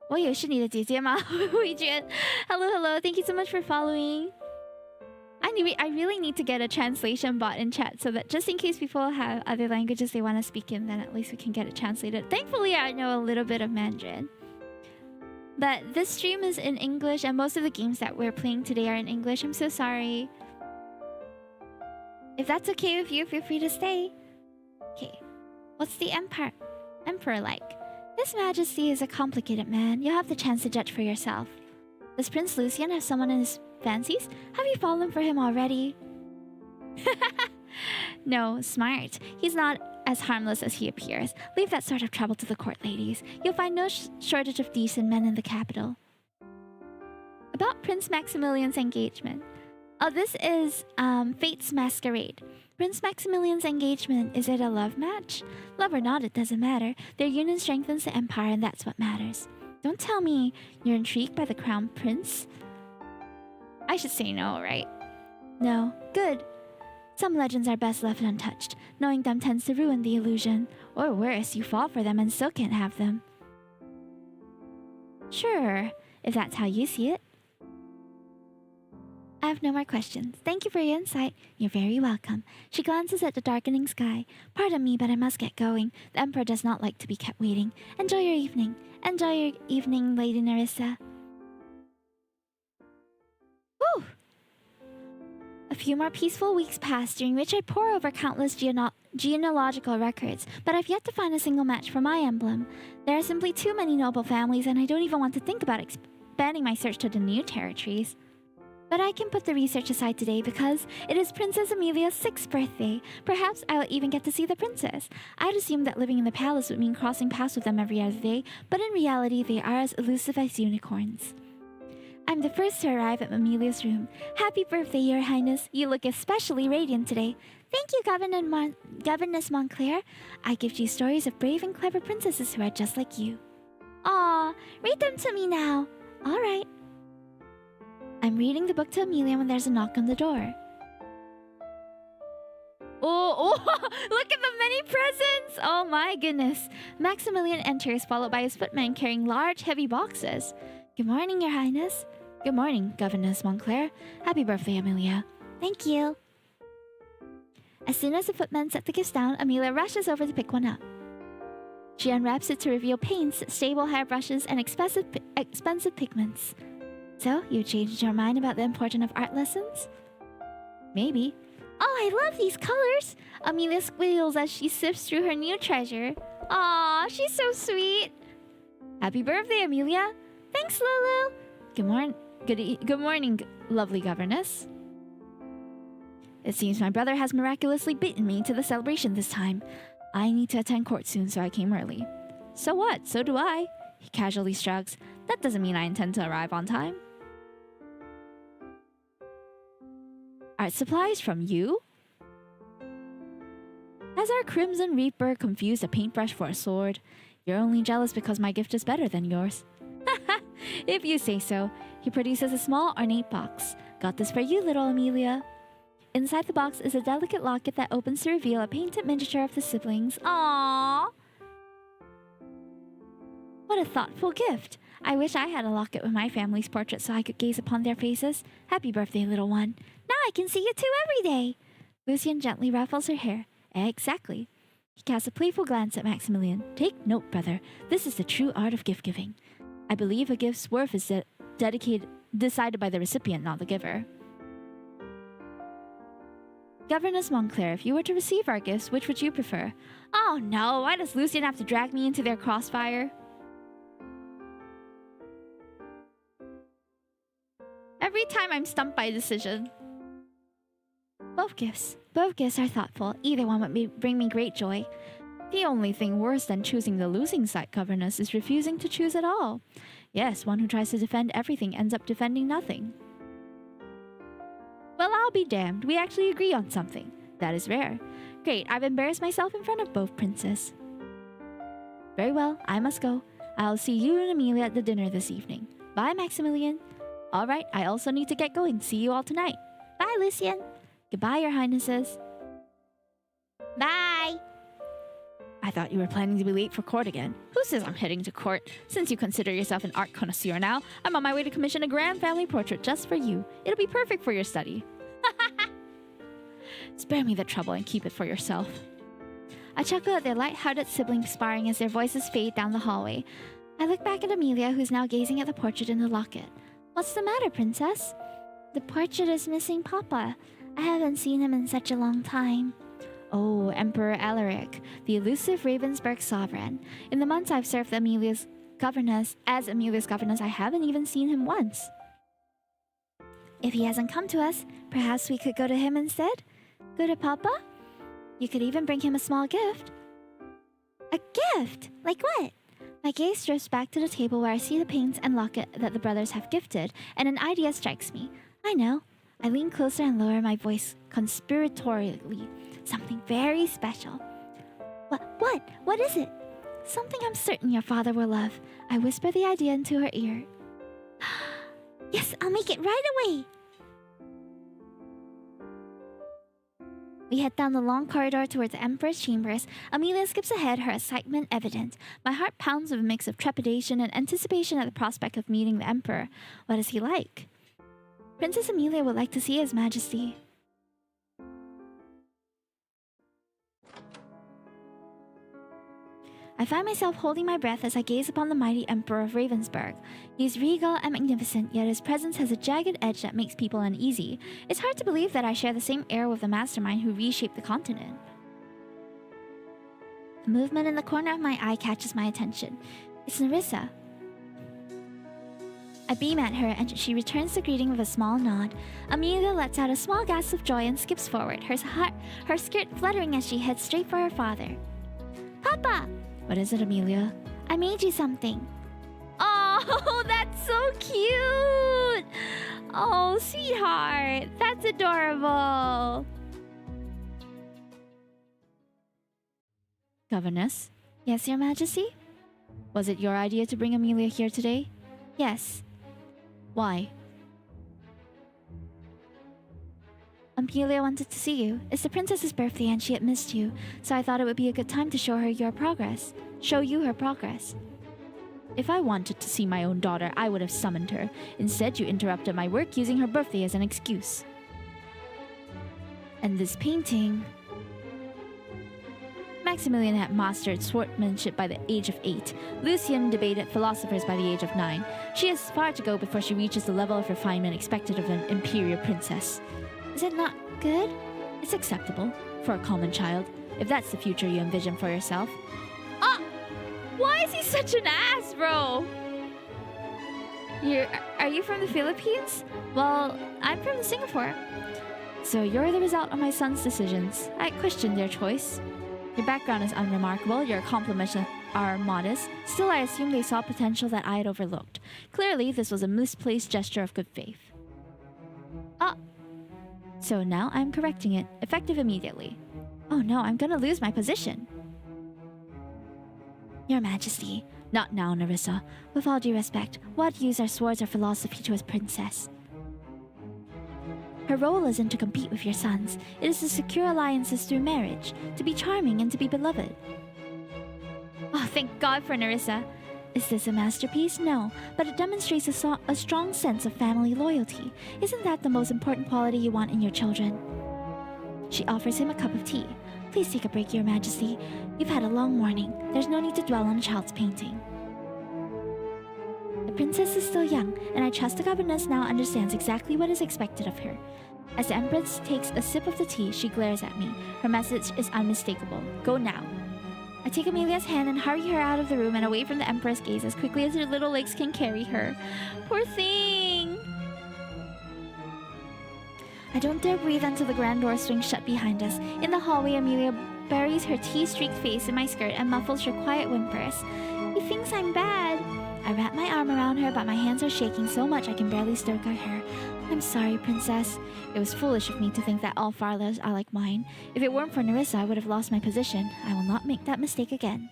我以为是你的姐姐吗？慧娟 hello, thank you so much for following. I really need to get a translation bot in chat so that just in case people have other languages they want to speak in, then at least we can get it translated. Thankfully, I know a little bit of Mandarin. But this stream is in English, and most of the games that we're playing today are in English. I'm so sorry. If that's okay with you, feel free to stay. Okay. What's the Emperor like? His Majesty is a complicated man. You'll have the chance to judge for yourself. Does Prince Lucian have someone in his fancies? Have you fallen for him already? No, smart. He's not as harmless as he appears. Leave that sort of trouble to the court ladies. You'll find no shortage of decent men in the capital. About Prince Maximilian's engagement. Oh, this is Fate's Masquerade. Prince Maximilian's engagement, is it a love match? Love or not, it doesn't matter. Their union strengthens the empire and that's what matters. Don't tell me you're intrigued by the crown prince. I should say no, right? No. Good. Some legends are best left untouched. Knowing them tends to ruin the illusion. Or worse, you fall for them and still can't have them. Sure, if that's how you see it. I have no more questions. Thank you for your insight. You're very welcome. She glances at the darkening sky. Pardon me, but I must get going. The Emperor does not like to be kept waiting. Enjoy your evening. Enjoy your evening, Lady Nerissa. Whew! A few more peaceful weeks pass, during which I pore over countless genealogical records, but I've yet to find a single match for my emblem. There are simply too many noble families, and I don't even want to think about expanding my search to the new territories. But I can put the research aside today because it is Princess Amelia's 6th birthday. Perhaps I will even get to see the princess. I'd assumed that living in the palace would mean crossing paths with them every other day, but in reality they are as elusive as unicorns. I'm the first to arrive at Amelia's room. Happy birthday, Your Highness. You look especially radiant today. Thank you, Governess Montclair. I give you stories of brave and clever princesses who are just like you. Aw, read them to me now. All right. I'm reading the book to Amelia when there's a knock on the door. Oh, look at the many presents! Oh my goodness. Maximilian enters, followed by his footman carrying large, heavy boxes. Good morning, Your Highness. Good morning, Governess Montclair. Happy birthday, Amelia. Thank you. As soon as the footman set the gifts down, Amelia rushes over to pick one up. She unwraps it to reveal paints, stable hairbrushes, and expensive pigments. So, you changed your mind about the importance of art lessons? Maybe. Oh, I love these colors! Amelia squeals as she sifts through her new treasure. Aw, she's so sweet! Happy birthday, Amelia! Thanks, Lulu! Good morning, lovely governess. It seems my brother has miraculously beaten me to the celebration this time. I need to attend court soon, so I came early. So what? So do I. He casually shrugs. That doesn't mean I intend to arrive on time. Art supplies from you? Has our Crimson Reaper confused a paintbrush for a sword? You're only jealous because my gift is better than yours. If you say so. He produces a small ornate box. Got this for you, little Amelia. Inside the box is a delicate locket that opens to reveal a painted miniature of the siblings. Aww! What a thoughtful gift. I wish I had a locket with my family's portrait so I could gaze upon their faces. Happy birthday, little one. Now I can see you two every day. Lucian gently ruffles her hair. Exactly. He casts a playful glance at Maximilian. Take note, brother. This is the true art of gift-giving. I believe a gift's worth is decided by the recipient, not the giver. Governess Montclair, if you were to receive our gifts, which would you prefer? Oh no, why does Lucian have to drag me into their crossfire? Every time I'm stumped by a decision. Both gifts are thoughtful. Either one would bring me great joy. The only thing worse than choosing the losing side, governess, is refusing to choose at all. Yes, one who tries to defend everything ends up defending nothing. Well, I'll be damned. We actually agree on something. That is rare. Great, I've embarrassed myself in front of both princes. Very well, I must go. I'll see you and Amelia at the dinner this evening. Bye, Maximilian. All right, I also need to get going. See you all tonight. Bye, Lucian. Goodbye, Your Highnesses. Bye. I thought you were planning to be late for court again. Who says I'm heading to court? Since you consider yourself an art connoisseur now, I'm on my way to commission a grand family portrait just for you. It'll be perfect for your study. Spare me the trouble and keep it for yourself. I chuckle at their light-hearted siblings sparring as their voices fade down the hallway. I look back at Amelia, who's now gazing at the portrait in the locket. What's the matter, princess? The portrait is missing Papa. I haven't seen him in such a long time. Oh, Emperor Alaric, the elusive Ravensburg sovereign. In the months I've served Amelia's governess, I haven't even seen him once. If he hasn't come to us, perhaps we could go to him instead? Go to Papa? You could even bring him a small gift. A gift? Like what? My gaze drifts back to the table where I see the paints and locket that the brothers have gifted, and an idea strikes me. I know. I lean closer and lower my voice conspiratorially. Something very special. What? What is it? Something I'm certain your father will love. I whisper the idea into her ear. Yes, I'll make it right away. We head down the long corridor towards the Emperor's chambers. Amelia skips ahead, her excitement evident. My heart pounds with a mix of trepidation and anticipation at the prospect of meeting the Emperor. What is he like? Princess Amelia would like to see His Majesty. I find myself holding my breath as I gaze upon the mighty Emperor of Ravensburg. He is regal and magnificent, yet his presence has a jagged edge that makes people uneasy. It's hard to believe that I share the same air with the mastermind who reshaped the continent. A movement in the corner of my eye catches my attention. It's Nerissa. I beam at her and she returns the greeting with a small nod. Amelia lets out a small gasp of joy and skips forward, her skirt fluttering as she heads straight for her father. Papa! What is it, Amelia? I made you something. Oh, that's so cute! Oh, sweetheart, that's adorable. Governess? Yes, Your Majesty? Was it your idea to bring Amelia here today? Yes. Why? Amelia wanted to see you. It's the princess's birthday and she had missed you, so I thought it would be a good time to show you her progress. If I wanted to see my own daughter, I would have summoned her. Instead, you interrupted my work using her birthday as an excuse. And this painting... Maximilian had mastered swordsmanship by the age of 8. Lucian debated philosophers by the age of 9. She has far to go before she reaches the level of refinement expected of an imperial princess. Is it not good? It's acceptable for a common child, if that's the future you envision for yourself. Ah! Why is he such an ass, bro? Are you from the Philippines? Well, I'm from Singapore. So you're the result of my son's decisions. I questioned their choice. Your background is unremarkable, your accomplishments are modest. Still, I assume they saw potential that I had overlooked. Clearly, this was a misplaced gesture of good faith. Ah! So now I'm correcting it, effective immediately. Oh no, I'm gonna lose my position. Your Majesty, not now, Nerissa. With all due respect, what use are swords or philosophy to a princess? Her role isn't to compete with your sons. It is to secure alliances through marriage, to be charming and to be beloved. Oh, thank God for Nerissa. Is this a masterpiece? No, but it demonstrates a strong sense of family loyalty. Isn't that the most important quality you want in your children? She offers him a cup of tea. Please take a break, Your Majesty. You've had a long morning. There's no need to dwell on a child's painting. The princess is still young, and I trust the governess now understands exactly what is expected of her. As the Empress takes a sip of the tea, she glares at me. Her message is unmistakable. Go now. I take Amelia's hand and hurry her out of the room and away from the Emperor's gaze as quickly as her little legs can carry her. Poor thing! I don't dare breathe until the grand door swings shut behind us. In the hallway, Amelia buries her tea-streaked face in my skirt and muffles her quiet whimpers. He thinks I'm bad. I wrap my arm around her, but my hands are shaking so much I can barely stir her hair. I'm sorry, Princess. It was foolish of me to think that all fathers are like mine. If it weren't for Nerissa, I would have lost my position. I will not make that mistake again.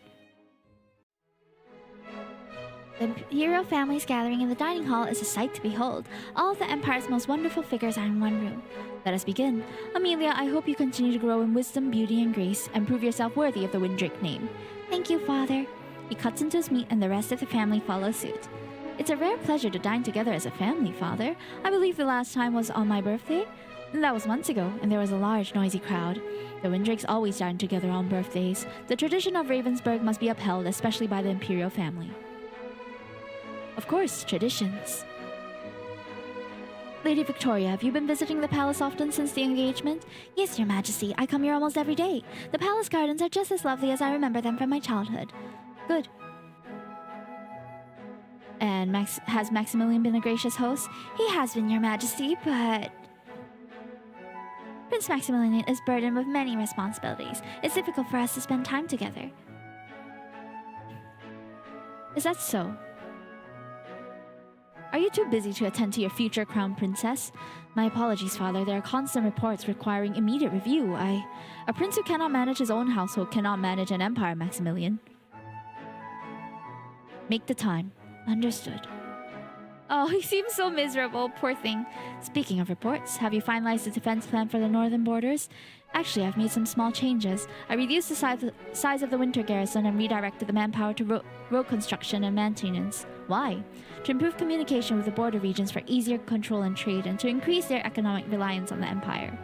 The imperial family's gathering in the dining hall is a sight to behold. All of the Empire's most wonderful figures are in one room. Let us begin. Amelia, I hope you continue to grow in wisdom, beauty, and grace, and prove yourself worthy of the Windrake name. Thank you, Father. He cuts into his meat and the rest of the family follow suit. It's a rare pleasure to dine together as a family, Father. I believe the last time was on my birthday. That was months ago, and there was a large, noisy crowd. The Windrakes always dine together on birthdays. The tradition of Ravensburg must be upheld, especially by the imperial family. Of course, traditions. Lady Victoria, have you been visiting the palace often since the engagement? Yes, Your Majesty. I come here almost every day. The palace gardens are just as lovely as I remember them from my childhood. Good. And has Maximilian been a gracious host? He has been, Your Majesty, but... Prince Maximilian is burdened with many responsibilities. It's difficult for us to spend time together. Is that so? Are you too busy to attend to your future crown princess? My apologies, Father. There are constant reports requiring immediate review. A prince who cannot manage his own household cannot manage an empire, Maximilian. Make the time. Understood. Oh, he seems so miserable. Poor thing. Speaking of reports, have you finalized the defense plan for the northern borders? Actually, I've made some small changes. I reduced the size of the winter garrison and redirected the manpower to road construction and maintenance. Why? To improve communication with the border regions for easier control and trade, and to increase their economic reliance on the empire.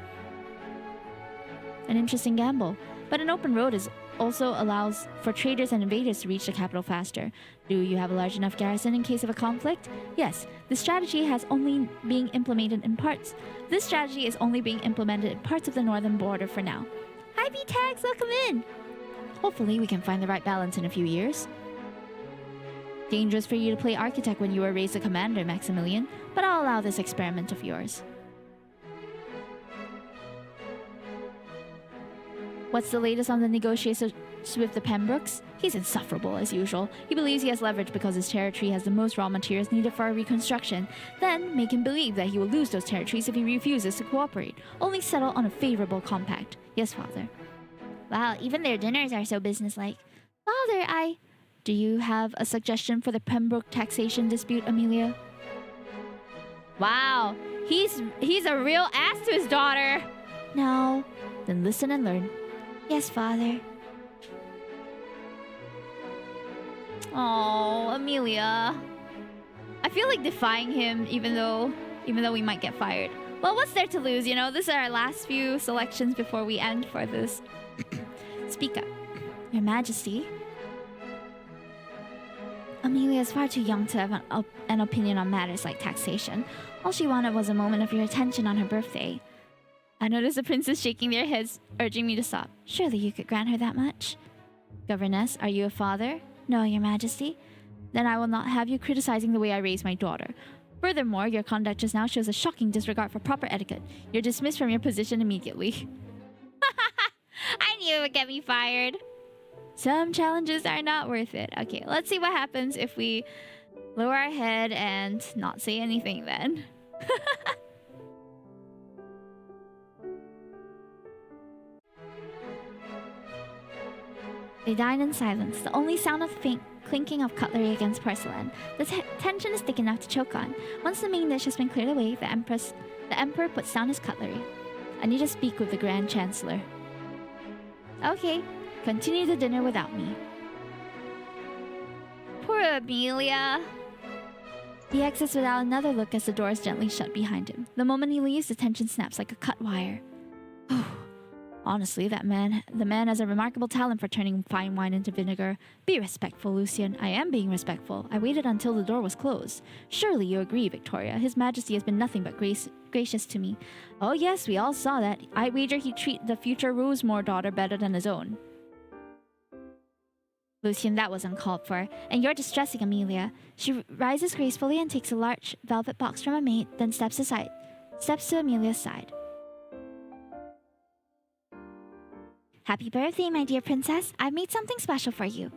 An interesting gamble, but an open road also allows for traders and invaders to reach the capital faster. Do you have a large enough garrison in case of a conflict? Yes, this strategy is only being implemented in parts of the northern border for now. Hi, B-Tags, welcome in! Hopefully we can find the right balance in a few years. Dangerous for you to play architect when you were raised a commander, Maximilian, but I'll allow this experiment of yours. What's the latest on the negotiations with the Pembrokes? He's insufferable as usual. He believes he has leverage because his territory has the most raw materials needed for our reconstruction. Then make him believe that he will lose those territories if he refuses to cooperate. Only settle on a favorable compact. Yes, Father. Wow, even their dinners are so businesslike. Father, Do you have a suggestion for the Pembroke taxation dispute, Amelia? Wow, he's a real ass to his daughter. No. Then listen and learn. Yes, Father. Oh, Amelia. I feel like defying him even though we might get fired. Well, what's there to lose, you know? These are our last few selections before we end for this. Speak up. Your Majesty. Amelia is far too young to have an opinion on matters like taxation. All she wanted was a moment of your attention on her birthday. I noticed the princes shaking their heads, urging me to stop. Surely you could grant her that much. Governess, are you a father? No, Your Majesty. Then I will not have you criticizing the way I raise my daughter. Furthermore, your conduct just now shows a shocking disregard for proper etiquette. You're dismissed from your position immediately. I knew it would get me fired. Some challenges are not worth it. Okay, let's see what happens if we lower our head and not say anything then. They dine in silence, the only sound of the faint clinking of cutlery against porcelain. The tension is thick enough to choke on. Once the main dish has been cleared away, the Emperor puts down his cutlery. I need to speak with the Grand Chancellor. Okay, continue the dinner without me. Poor Amelia. He exits without another look as the door is gently shut behind him. The moment he leaves, the tension snaps like a cut wire. Honestly, the man has a remarkable talent for turning fine wine into vinegar. Be respectful, Lucien. I am being respectful. I waited until the door was closed. Surely you agree, Victoria. His Majesty has been nothing but gracious to me. Oh yes, we all saw that. I wager he'd treat the future Rosemore daughter better than his own. Lucien, that was uncalled for. And you're distressing Amelia. She rises gracefully and takes a large velvet box from a maid, then steps to Amelia's side. Happy birthday, my dear princess. I've made something special for you.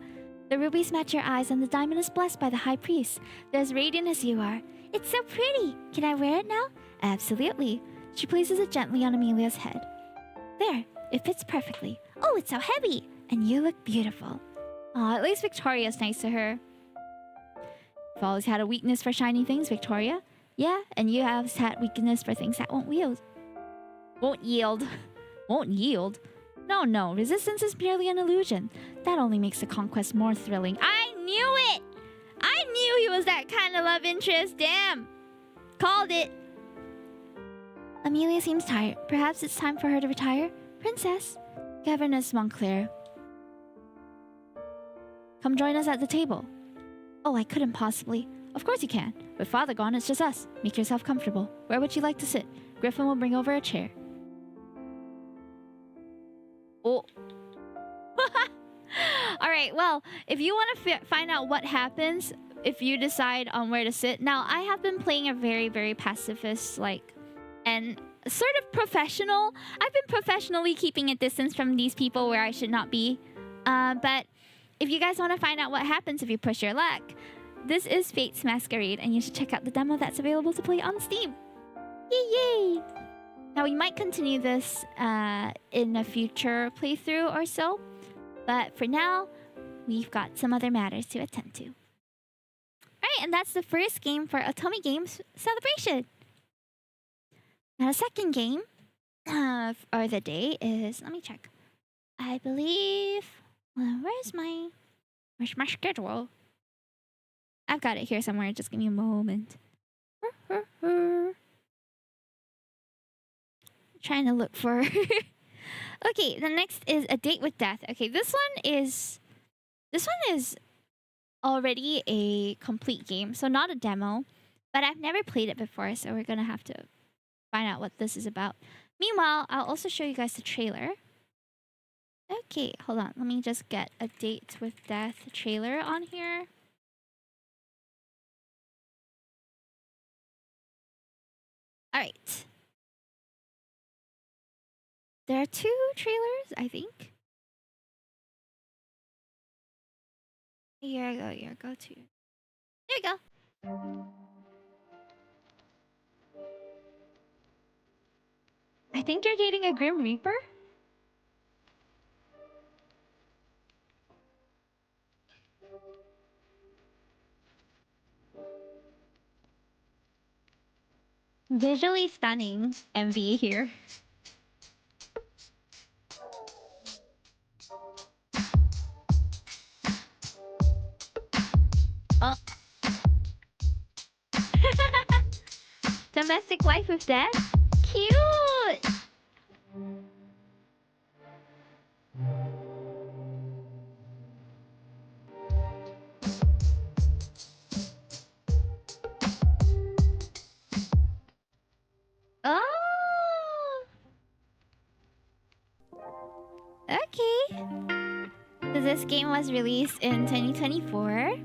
The rubies match your eyes and the diamond is blessed by the high priest. They're as radiant as you are. It's so pretty. Can I wear it now? Absolutely. She places it gently on Amelia's head. There, it fits perfectly. Oh, it's so heavy. And you look beautiful. Aw, at least Victoria's nice to her. You've always had a weakness for shiny things, Victoria. Yeah, and you have had weakness for things that won't yield. Won't yield. Won't yield. No, resistance is merely an illusion. That only makes the conquest more thrilling. I knew it! I knew he was that kind of love interest. Damn! Called it! Amelia seems tired. Perhaps it's time for her to retire? Princess? Governess Montclair. Come join us at the table. Oh, I couldn't possibly. Of course you can. With Father gone, it's just us. Make yourself comfortable. Where would you like to sit? Griffin will bring over a chair. Oh. Alright, well, if you want to find out what happens if you decide on where to sit. Now, I have been playing a very, very pacifist, like, and sort of professional. I've been professionally keeping a distance from these people where I should not be. But if you guys want to find out what happens if you push your luck, this is Fate's Masquerade, and you should check out the demo that's available to play on Steam. Yay! Now, we might continue this in a future playthrough or so, but for now, we've got some other matters to attend to. Alright, and that's the first game for Otome Games Celebration. Now, the second game for the day is... Let me check. I believe... where's my schedule? I've got it here somewhere. Just give me a moment. Trying to look for... Okay, the next is A Date with Death. Okay, this one is already a complete game, so not a demo. But I've never played it before, so we're gonna have to find out what this is about. Meanwhile, I'll also show you guys the trailer. Okay, hold on. Let me just get A Date with Death trailer on here. Alright. There are 2 trailers, I think. Here you go to. There you go. I think you're dating a Grim Reaper? Visually stunning MV here. Oh. Domestic life with death? Cute! Oh! Okay. So this game was released in 2024.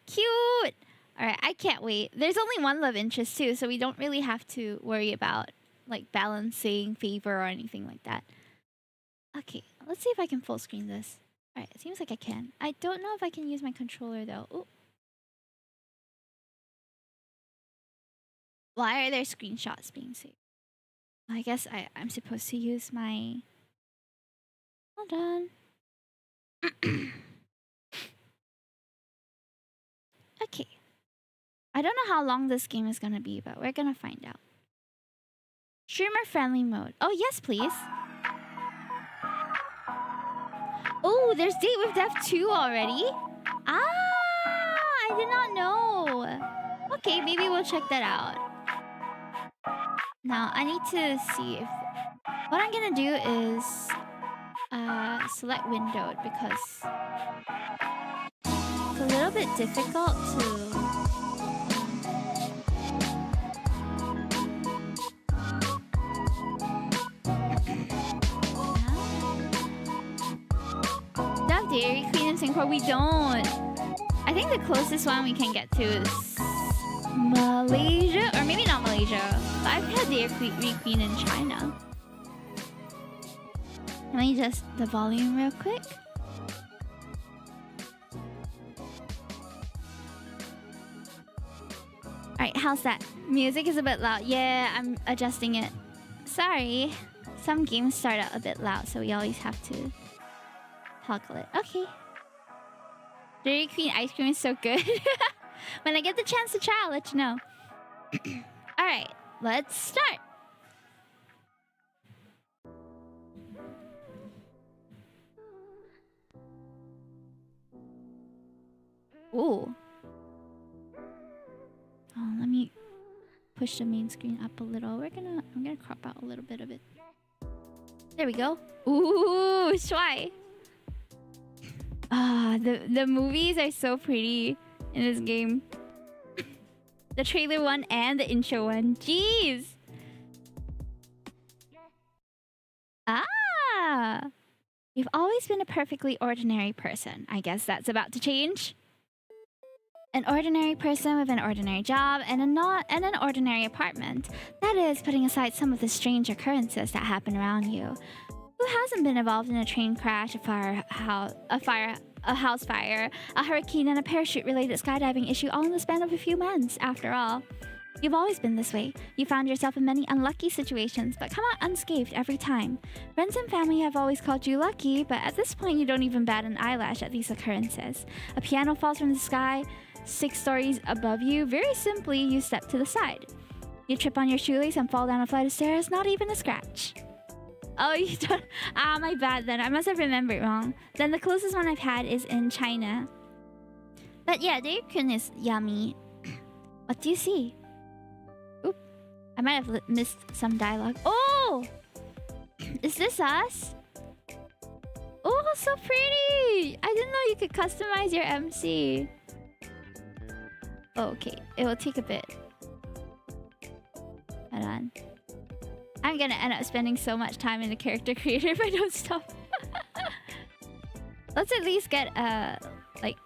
Cute! Alright, I can't wait. There's only one love interest too, so we don't really have to worry about like balancing favor or anything like that. Okay, let's see if I can full screen this. Alright, it seems like I can. I don't know if I can use my controller though. Ooh. Why are there screenshots being saved? I guess I'm supposed to use my... Hold on. Okay. I don't know how long this game is gonna be, but we're gonna find out. Streamer friendly mode. Oh, yes, please. Oh, there's Date with Death 2 already? Ah, I did not know. Okay, maybe we'll check that out. Now, I need to see if... What I'm gonna do is... select windowed, because... it's a little bit difficult to... Dairy Queen in Singapore, we don't. I think the closest one we can get to is Malaysia, or maybe not Malaysia. But I've had Dairy Queen in China. Let me just the volume real quick. Alright, how's that? Music is a bit loud. Yeah, I'm adjusting it. Sorry. Some games start out a bit loud, so we always have to toggle it. Okay. Dairy Queen ice cream is so good. When I get the chance to try, I'll let you know. Alright, let's start. Ooh. Oh, let me push the main screen up a little. I'm gonna crop out a little bit of it. There we go. Ooh, shy. Ah, the movies are so pretty in this game. The trailer one and the intro one. Jeez. Ah. You've always been a perfectly ordinary person. I guess that's about to change. An ordinary person with an ordinary job and an ordinary apartment. That is, putting aside some of the strange occurrences that happen around you. Who hasn't been involved in a train crash, a house fire, a hurricane, and a parachute-related skydiving issue all in the span of a few months, after all? You've always been this way. You found yourself in many unlucky situations, but come out unscathed every time. Friends and family have always called you lucky, but at this point you don't even bat an eyelash at these occurrences. A piano falls from the sky 6 stories above you. Very simply, you step to the side. You trip on your shoelace and fall down a flight of stairs, not even a scratch. Oh, you don't... Ah, my bad then. I must have remembered wrong. Then the closest one I've had is in China. But yeah, Telluricene is yummy. What do you see? Oop. I might have missed some dialogue. Oh! Is this us? Oh, so pretty! I didn't know you could customize your MC. Oh, okay. It will take a bit. Hold on. I'm gonna end up spending so much time in the character creator if I don't stop. Let's at least get a, like,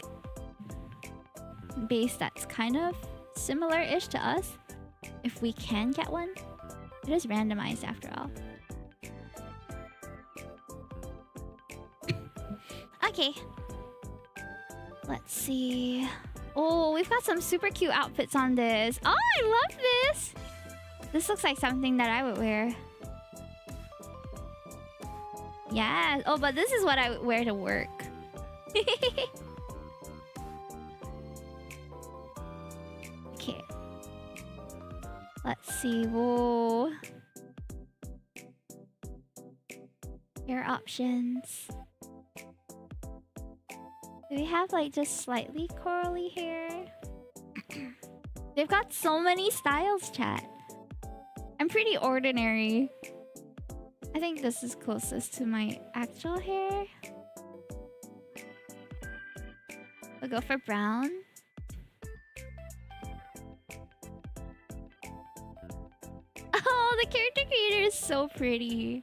base that's kind of similar-ish to us. If we can get one. It is randomized after all. Okay. Let's see. Oh, we've got some super cute outfits on this. Oh, I love this! This looks like something that I would wear. Yeah. Oh, but this is what I would wear to work. Okay. Let's see. Whoa. Hair options. Do we have like just slightly corally hair? They've got so many styles, chat. I'm pretty ordinary. I think this is closest to my actual hair. We'll go for brown. Oh, the character creator is so pretty.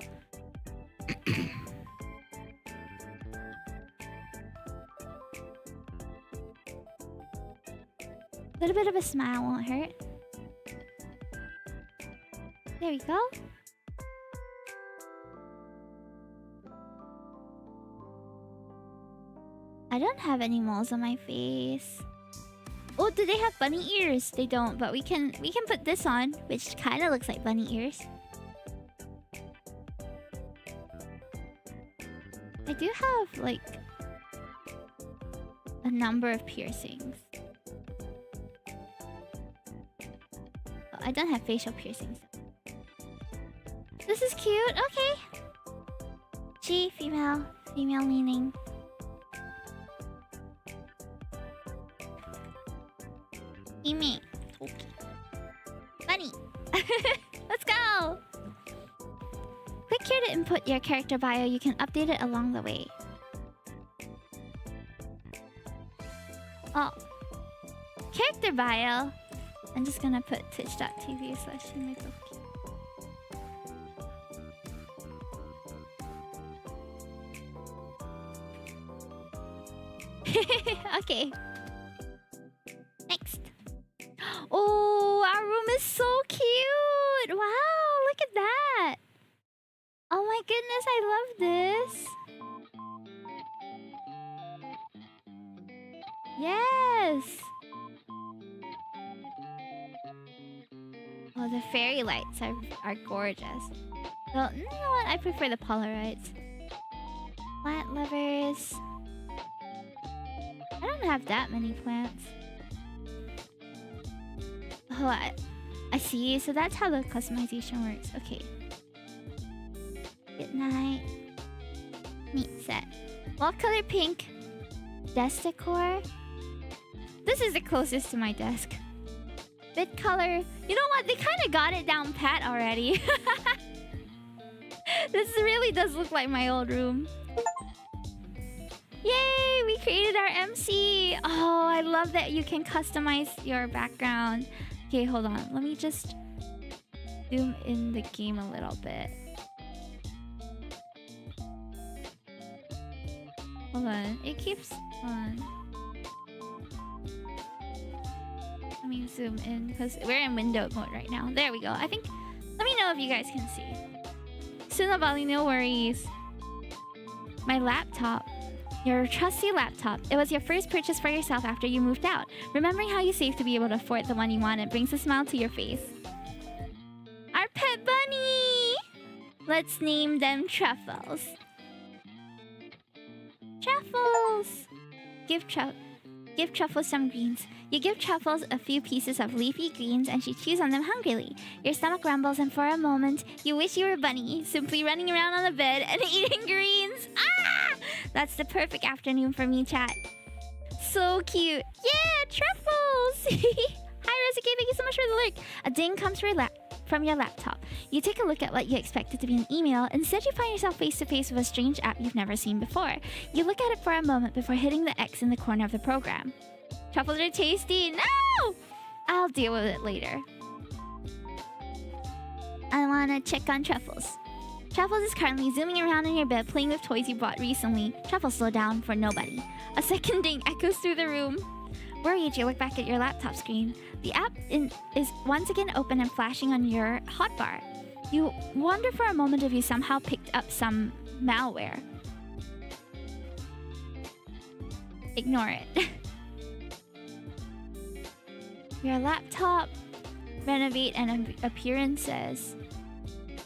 A little bit of a smile won't hurt. There we go. I don't have any moles on my face. Oh, do they have bunny ears? They don't, but we can put this on, which kind of looks like bunny ears. I do have like a number of piercings. Oh, I don't have facial piercings. This is cute. Okay. She, female leaning. Hime. Okay. Bunny. Let's go. Click here to input your character bio. You can update it along the way. Oh. Character bio. I'm just gonna put twitch.tv/Himetokki. Okay. Next. Oh, our room is so cute! Wow, look at that! Oh my goodness, I love this! Yes! Oh, the fairy lights are gorgeous. Well, you know what? I prefer the Polaroids. Plant lovers. I don't have that many plants. Oh, I see. So that's how the customization works. Okay. Good night. Neat set. Wall color pink. Desk decor. This is the closest to my desk. Bit color. You know what? They kind of got it down pat already. This really does look like my old room. Yay! We created our MC! Oh, I love that you can customize your background. Okay, hold on. Let me just zoom in the game a little bit. Hold on. It keeps on. Let me zoom in because we're in window mode right now. There we go. I think... Let me know if you guys can see. Sunabali, no worries. My laptop. Your trusty laptop. It was your first purchase for yourself after you moved out. Remembering how you saved to be able to afford the one you wanted brings a smile to your face. Our pet bunny! Let's name them Truffles. Truffles! Give Truffles some greens. You give Truffles a few pieces of leafy greens and she chews on them hungrily. Your stomach rumbles and for a moment, you wish you were a bunny, simply running around on the bed and eating greens. Ah! That's the perfect afternoon for me, chat. So cute. Yeah, Truffles! Hi, Rosy, thank you so much for the lurk. A ding comes from your laptop. You take a look at what you expected to be an email. Instead, you find yourself face to face with a strange app you've never seen before. You look at it for a moment before hitting the X in the corner of the program. Truffles are tasty. No! I'll deal with it later. I wanna check on Truffles. Truffles is currently zooming around in your bed playing with toys you bought recently. Truffles slow down for nobody. A second ding echoes through the room. Worried, you look back at your laptop screen. The app is once again open and flashing on your hotbar. You wonder for a moment if you somehow picked up some malware. Ignore it. Your laptop. Renovate and appearances.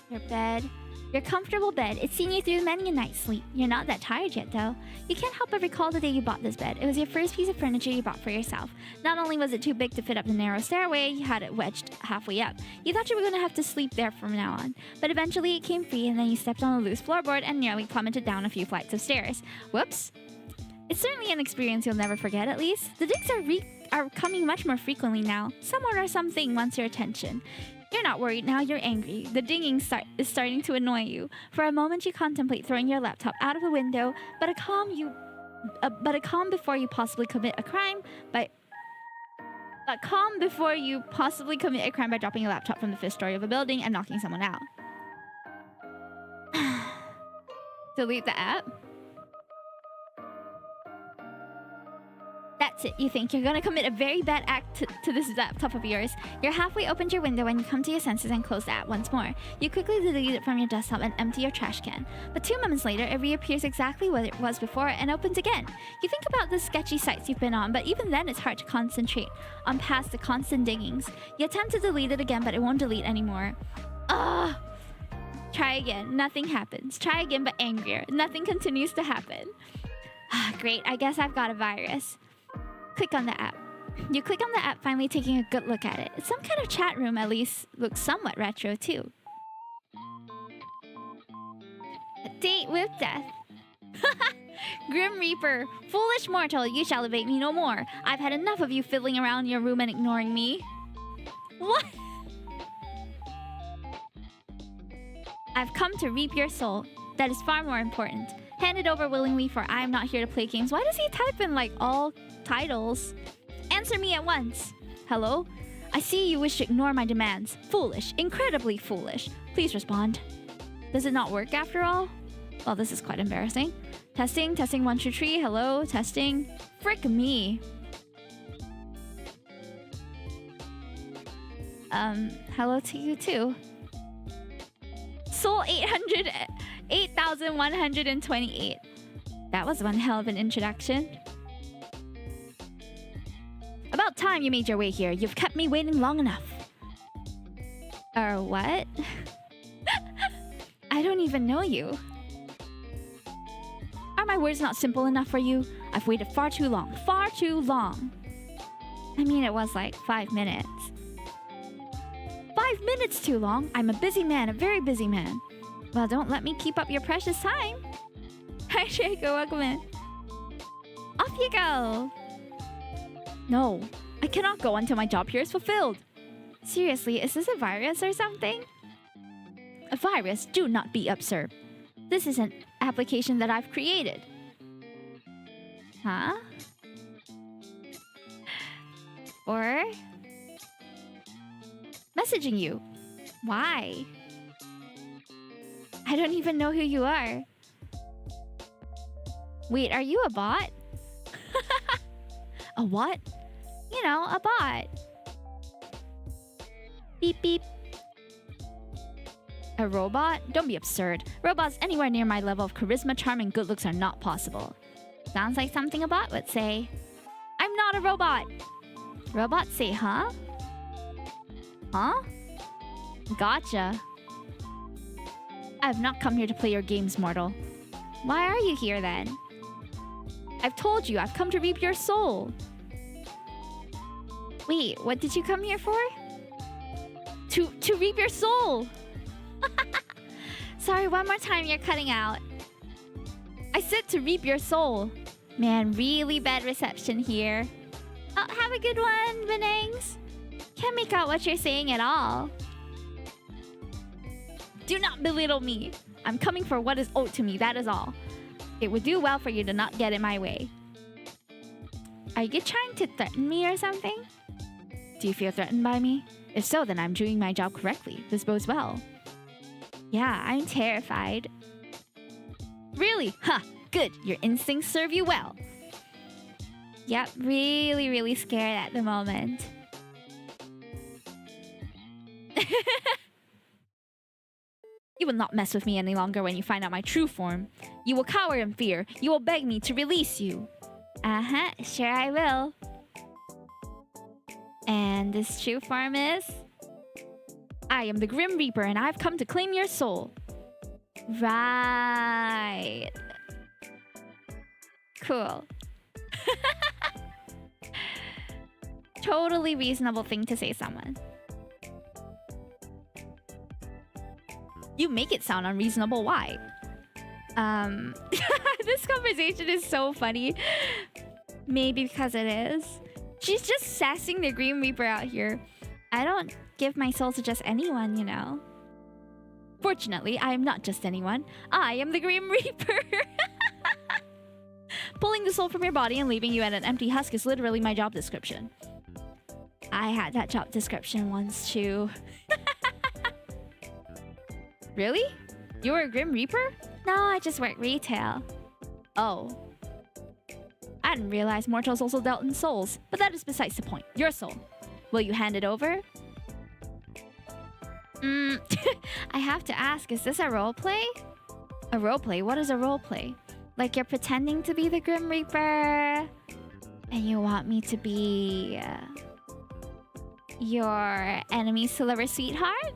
Your bed. Your comfortable bed. It's seen you through many a night's sleep. You're not that tired yet, though. You can't help but recall the day you bought this bed. It was your first piece of furniture you bought for yourself. Not only was it too big to fit up the narrow stairway, you had it wedged halfway up. You thought you were going to have to sleep there from now on. But eventually it came free, and then you stepped on a loose floorboard and nearly plummeted down a few flights of stairs. Whoops. It's certainly an experience you'll never forget, at least. The digs are coming much more frequently now. Someone or something wants your attention. You're not worried now, you're angry. The dinging is starting to annoy you. For a moment you contemplate throwing your laptop out of the window, but a calm before you possibly commit a crime by dropping a laptop from the fifth story of a building and knocking someone out. Delete the app. That's it. You think you're gonna commit a very bad act to this laptop of yours. You're halfway opened your window when you come to your senses and close the app once more. You quickly delete it from your desktop and empty your trash can. But 2 moments later, it reappears exactly what it was before and opens again. You think about the sketchy sites you've been on, but even then it's hard to concentrate on past the constant dingings. You attempt to delete it again, but it won't delete anymore. Ugh! Try again. Nothing happens. Try again, but angrier. Nothing continues to happen. Great. I guess I've got a virus. Click on the app. You click on the app, finally taking a good look at it. It's some kind of chat room, at least looks somewhat retro too. A date with death. Grim Reaper, foolish mortal, you shall evade me no more. I've had enough of you fiddling around your room and ignoring me. What? I've come to reap your soul. That is far more important. Hand it over willingly, for I am not here to play games. Why does he type in like all titles? Answer me at once. Hello? I see you wish to ignore my demands. Foolish. Incredibly foolish. Please respond. Does it not work after all? Well, this is quite embarrassing. Testing, 1, 2, 3. Hello, testing. Frick me. Hello to you too. Soul 8,128. That was one hell of an introduction. About time you made your way here. You've kept me waiting long enough. What? I don't even know you. Are my words not simple enough for you? I've waited far too long. Far too long. I mean, it was like 5 minutes. 5 minutes too long? I'm a busy man, a very busy man. Well, don't let me keep up your precious time. Hi, Shaco, welcome in. Off you go. No, I cannot go until my job here is fulfilled. Seriously, is this a virus or something? A virus? Do not be absurd. This is an application that I've created. Huh? Or messaging you. Why? I don't even know who you are. Wait, are you a bot? A what? You know, a bot. Beep beep. A robot? Don't be absurd. Robots anywhere near my level of charisma, charm, and good looks are not possible. Sounds like something a bot would say. I'm not a robot! Robots say, huh? Huh? Gotcha. I've not come here to play your games, mortal. Why are you here then? I've told you, I've come to reap your soul. Wait, what did you come here for? To reap your soul! Sorry, one more time, you're cutting out. I said to reap your soul. Man, really bad reception here. Oh, have a good one, Benangs. Can't make out what you're saying at all. Do not belittle me. I'm coming for what is owed to me, that is all. It would do well for you to not get in my way. Are you trying to threaten me or something? Do you feel threatened by me? If so, then I'm doing my job correctly. This bodes well. Yeah, I'm terrified. Really? Huh. Good. Your instincts serve you well. Yep, really, really scared at the moment. You will not mess with me any longer when you find out my true form. You will cower in fear. You will beg me to release you. Uh-huh, sure I will. And this true form is... I am the Grim Reaper and I've come to claim your soul. Right. Cool. Totally reasonable thing to say, someone. You make it sound unreasonable. Why? This conversation is so funny. Maybe because it is. She's just sassing the Grim Reaper out here. I don't give my soul to just anyone, you know. Fortunately, I am not just anyone. I am the Grim Reaper. Pulling the soul from your body and leaving you at an empty husk is literally my job description. I had that job description once too. Really? You were a Grim Reaper? No, I just work retail. Oh. I didn't realize mortals also dealt in souls, but that is besides the point. Your soul. Will you hand it over? I have to ask, is this a roleplay? A roleplay? What is a roleplay? Like you're pretending to be the Grim Reaper and you want me to be your enemy's silver sweetheart?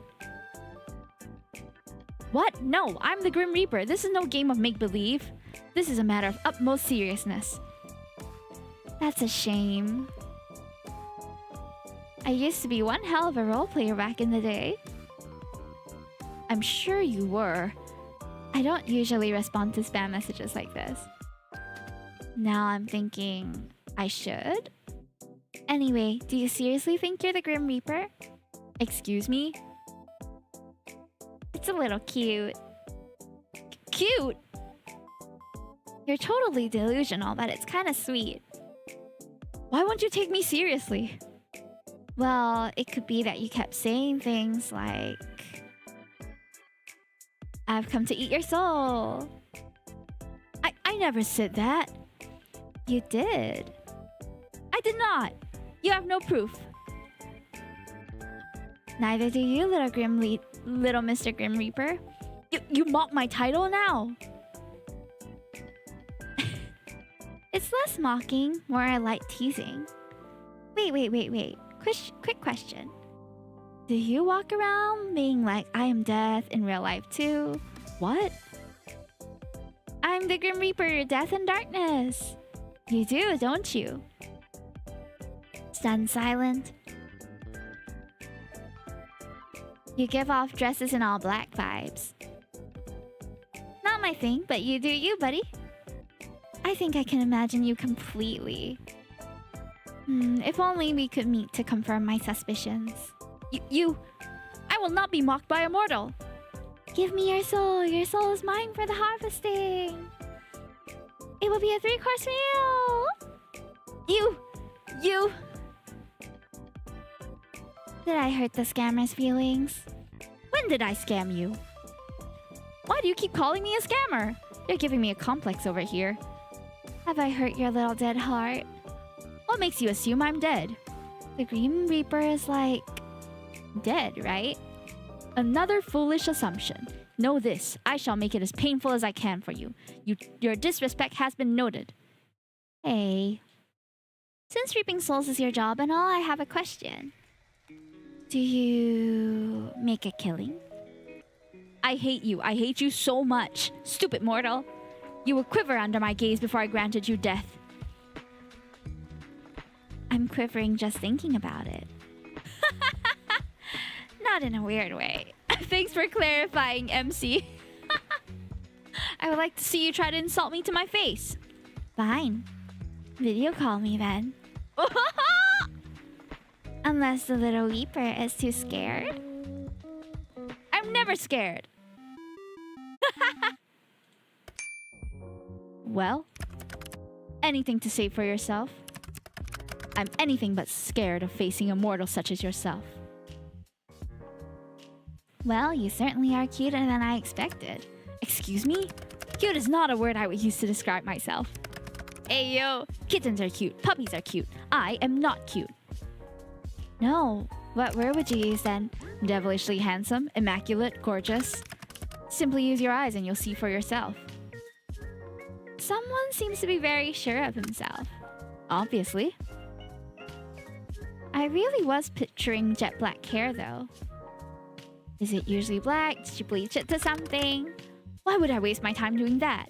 What? No, I'm the Grim Reaper. This is no game of make-believe. This is a matter of utmost seriousness. That's a shame. I used to be one hell of a roleplayer back in the day. I'm sure you were. I don't usually respond to spam messages like this. Now I'm thinking I should. Anyway, do you seriously think you're the Grim Reaper? Excuse me? It's a little cute. Cute? You're totally delusional, but it's kind of sweet. Why won't you take me seriously? Well, it could be that you kept saying things like... I've come to eat your soul. I never said that. You did. I did not. You have no proof. Neither do you, little Mr. Grim Reaper. You mock my title now. It's less mocking, more light teasing. Wait. Quick question. Do you walk around being like, I am death in real life too? What? I'm the Grim Reaper, death and darkness. You do, don't you? Stand silent. You give off dresses in all black vibes. Not my thing, but you do you, buddy. I think I can imagine you completely. If only we could meet to confirm my suspicions. I will not be mocked by a mortal. Give me your soul. Your soul is mine for the harvesting. It will be a 3-course meal. You! Did I hurt the scammer's feelings? When did I scam you? Why do you keep calling me a scammer? You're giving me a complex over here. Have I hurt your little dead heart? What makes you assume I'm dead? The Grim Reaper is like... dead, right? Another foolish assumption. Know this, I shall make it as painful as I can for you. Your disrespect has been noted. Hey. Since reaping souls is your job and all, I have a question. Do you make a killing? I hate you. I hate you so much. Stupid mortal. You would quiver under my gaze before I granted you death. I'm quivering just thinking about it. Not in a weird way. Thanks for clarifying, MC. I would like to see you try to insult me to my face. Fine. Video call me then. Unless the little weeper is too scared. I'm never scared. Well, anything to say for yourself? I'm anything but scared of facing a mortal such as yourself. Well, you certainly are cuter than I expected. Excuse me? Cute is not a word I would use to describe myself. Hey yo, kittens are cute, puppies are cute. I am not cute. No, what word would you use then? Devilishly handsome, immaculate, gorgeous? Simply use your eyes and you'll see for yourself. Someone seems to be very sure of himself. Obviously. I really was picturing jet black hair though. Is it usually black? Did you bleach it to something? Why would I waste my time doing that?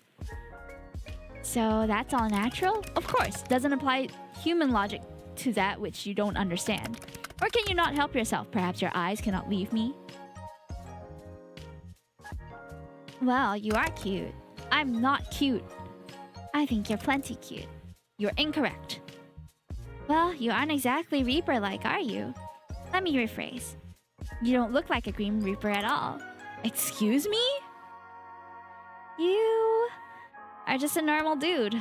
So that's all natural? Of course, doesn't apply human logic to that which you don't understand. Or can you not help yourself? Perhaps your eyes cannot leave me? Well, you are cute. I'm not cute. I think you're plenty cute. You're incorrect. Well, you aren't exactly Reaper-like, are you? Let me rephrase. You don't look like a Grim Reaper at all. Excuse me? You are just a normal dude.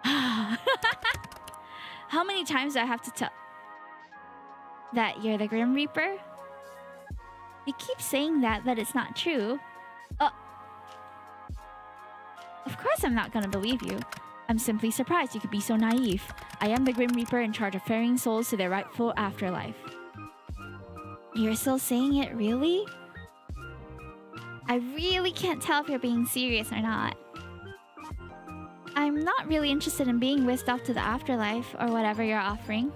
How many times do I have to tell that you're the Grim Reaper? You keep saying that, but it's not true. Of course I'm not gonna believe you. I'm simply surprised you could be so naive. I am the Grim Reaper in charge of ferrying souls to their rightful afterlife. You're still saying it, really? I really can't tell if you're being serious or not. I'm not really interested in being whisked off to the afterlife or whatever you're offering.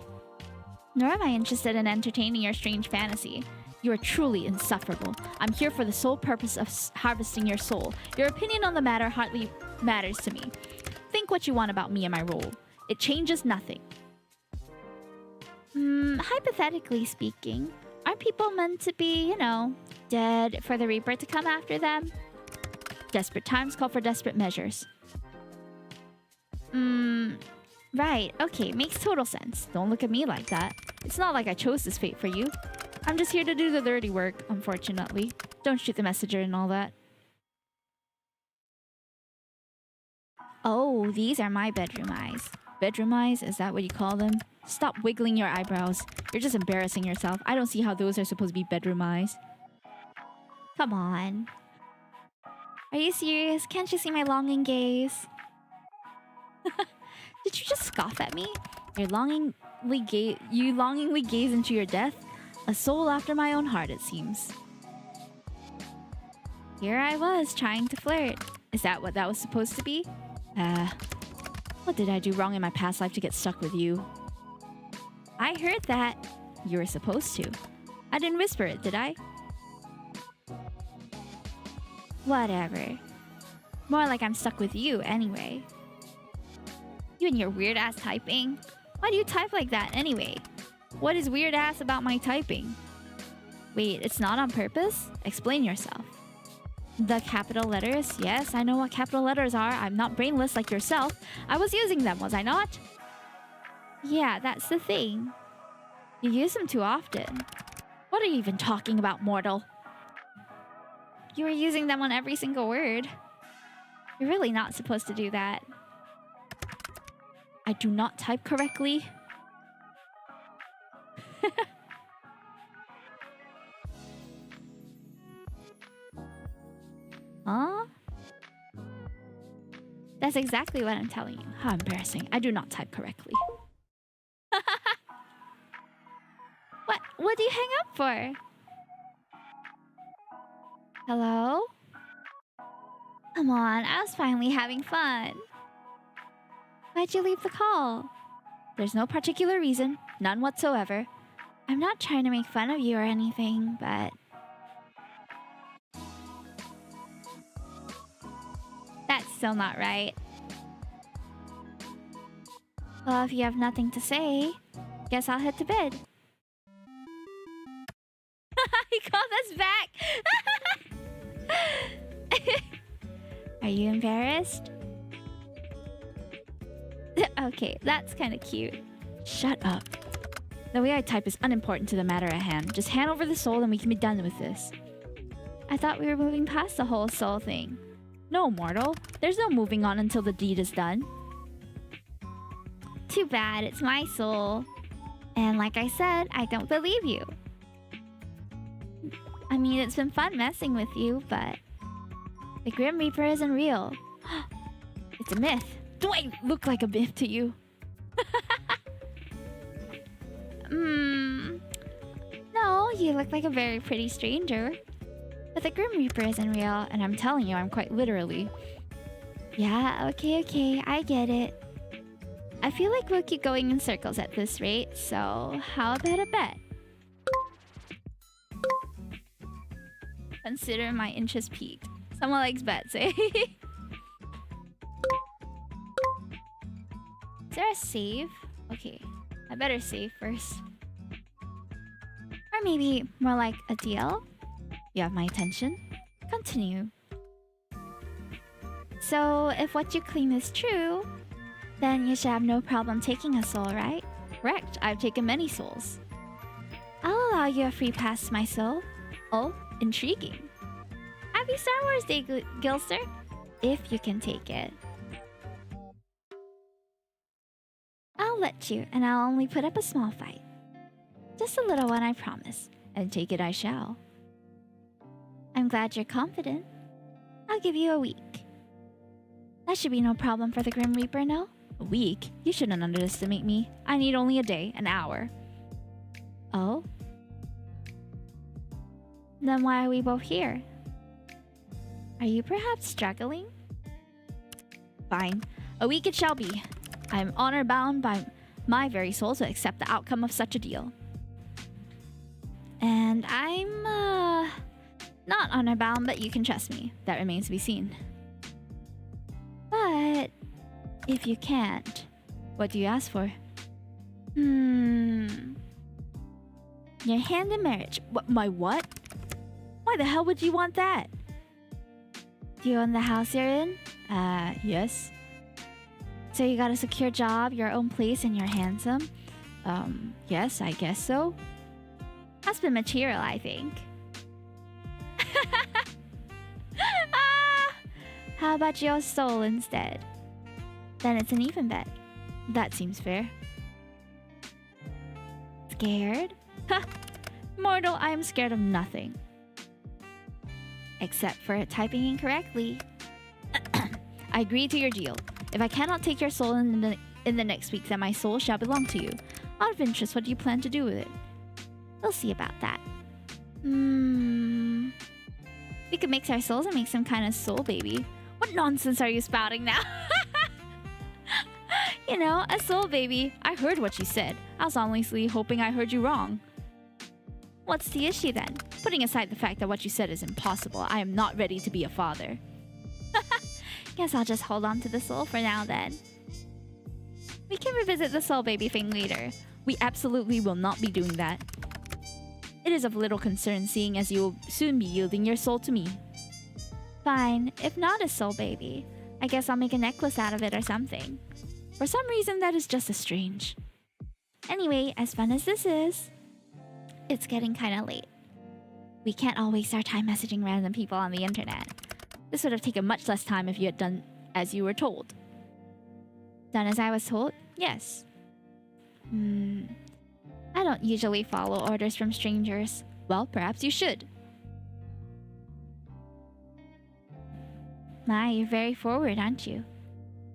Nor am I interested in entertaining your strange fantasy. You are truly insufferable. I'm here for the sole purpose of harvesting your soul. Your opinion on the matter hardly matters to me. Think what you want about me and my role. It changes nothing. Hypothetically speaking, are people meant to be, you know, dead for the Reaper to come after them? Desperate times call for desperate measures. Right, okay, makes total sense. Don't look at me like that. It's not like I chose this fate for you. I'm just here to do the dirty work, unfortunately. Don't shoot the messenger and all that. Oh, these are my bedroom eyes. Bedroom eyes? Is that what you call them? Stop wiggling your eyebrows. You're just embarrassing yourself. I don't see how those are supposed to be bedroom eyes. Come on. Are you serious? Can't you see my longing gaze? Did you just scoff at me? You longingly gaze into your death? A soul after my own heart, it seems. Here I was, trying to flirt. Is that what that was supposed to be? What did I do wrong in my past life to get stuck with you? I heard that. You were supposed to. I didn't whisper it, did I? Whatever. More like I'm stuck with you, anyway. You and your weird-ass typing. Why do you type like that, anyway? What is weird-ass about my typing? Wait, it's not on purpose? Explain yourself. The capital letters? Yes, I know what capital letters are. I'm not brainless like yourself. I was using them, was I not? Yeah, that's the thing. You use them too often. What are you even talking about, mortal? You were using them on every single word. You're really not supposed to do that. I do not type correctly. Huh? That's exactly what I'm telling you. How embarrassing. I do not type correctly. What? What do you hang up for? Hello? Come on, I was finally having fun. Why'd you leave the call? There's no particular reason. None whatsoever. I'm not trying to make fun of you or anything, but... That's still not right. Well, if you have nothing to say, guess I'll head to bed. He called us back! Are you embarrassed? Okay, that's kind of cute. Shut up. The way I type is unimportant to the matter at hand. Just hand over the soul and we can be done with this. I thought we were moving past the whole soul thing. No, mortal. There's no moving on until the deed is done. Too bad, it's my soul. And like I said, I don't believe you. I mean, it's been fun messing with you, but... the Grim Reaper isn't real. It's a myth. Do I look like a myth to you? No, you look like a very pretty stranger. But the Grim Reaper isn't real, and I'm telling you, I'm quite literally. Yeah, okay, I get it. I feel like we'll keep going in circles at this rate, so how about a bet? Consider my interest peaked. Someone likes bets, eh? Is there a save? Okay, I better save first. Or maybe more like a deal? You have my attention. Continue. So, if what you claim is true, then you should have no problem taking a soul, right? Correct, I've taken many souls. I'll allow you a free pass to my soul. Oh, intriguing. Happy Star Wars Day, Gilster! If you can take it. I'll let you, and I'll only put up a small fight. Just a little one, I promise. And take it I shall. I'm glad you're confident. I'll give you a week. That should be no problem for the Grim Reaper, no? A week? You shouldn't underestimate me. I need only a day, an hour. Oh? Then why are we both here? Are you perhaps struggling? Fine. A week it shall be. I am honor-bound by my very soul to accept the outcome of such a deal. And I'm, not honor-bound, but you can trust me. That remains to be seen. But... if you can't, what do you ask for? Your hand in marriage. What, my what? Why the hell would you want that? Do you own the house you're in? Yes. So you got a secure job, your own place, and you're handsome? Yes, I guess so. Husband material, I think. How about your soul instead? Then it's an even bet. That seems fair. Scared? Ha! Mortal, I am scared of nothing. Except for typing incorrectly. I agree to your deal. If I cannot take your soul in the next week, then my soul shall belong to you. Out of interest, what do you plan to do with it? We'll see about that. We could mix our souls and make some kind of soul baby. What nonsense are you spouting now? You know, a soul baby. I heard what you said. I was honestly hoping I heard you wrong. What's the issue then? Putting aside the fact that what you said is impossible, I am not ready to be a father. Guess I'll just hold on to the soul for now then. We can revisit the soul baby thing later. We absolutely will not be doing that. It is of little concern seeing as you will soon be yielding your soul to me. Fine, if not a soul baby, I guess I'll make a necklace out of it or something. For some reason that is just as strange. Anyway, as fun as this is, it's getting kinda late. We can't all waste our time messaging random people on the internet. This would have taken much less time if you had done as you were told. Done as I was told? Yes. I don't usually follow orders from strangers. Well, perhaps you should. My, you're very forward, aren't you?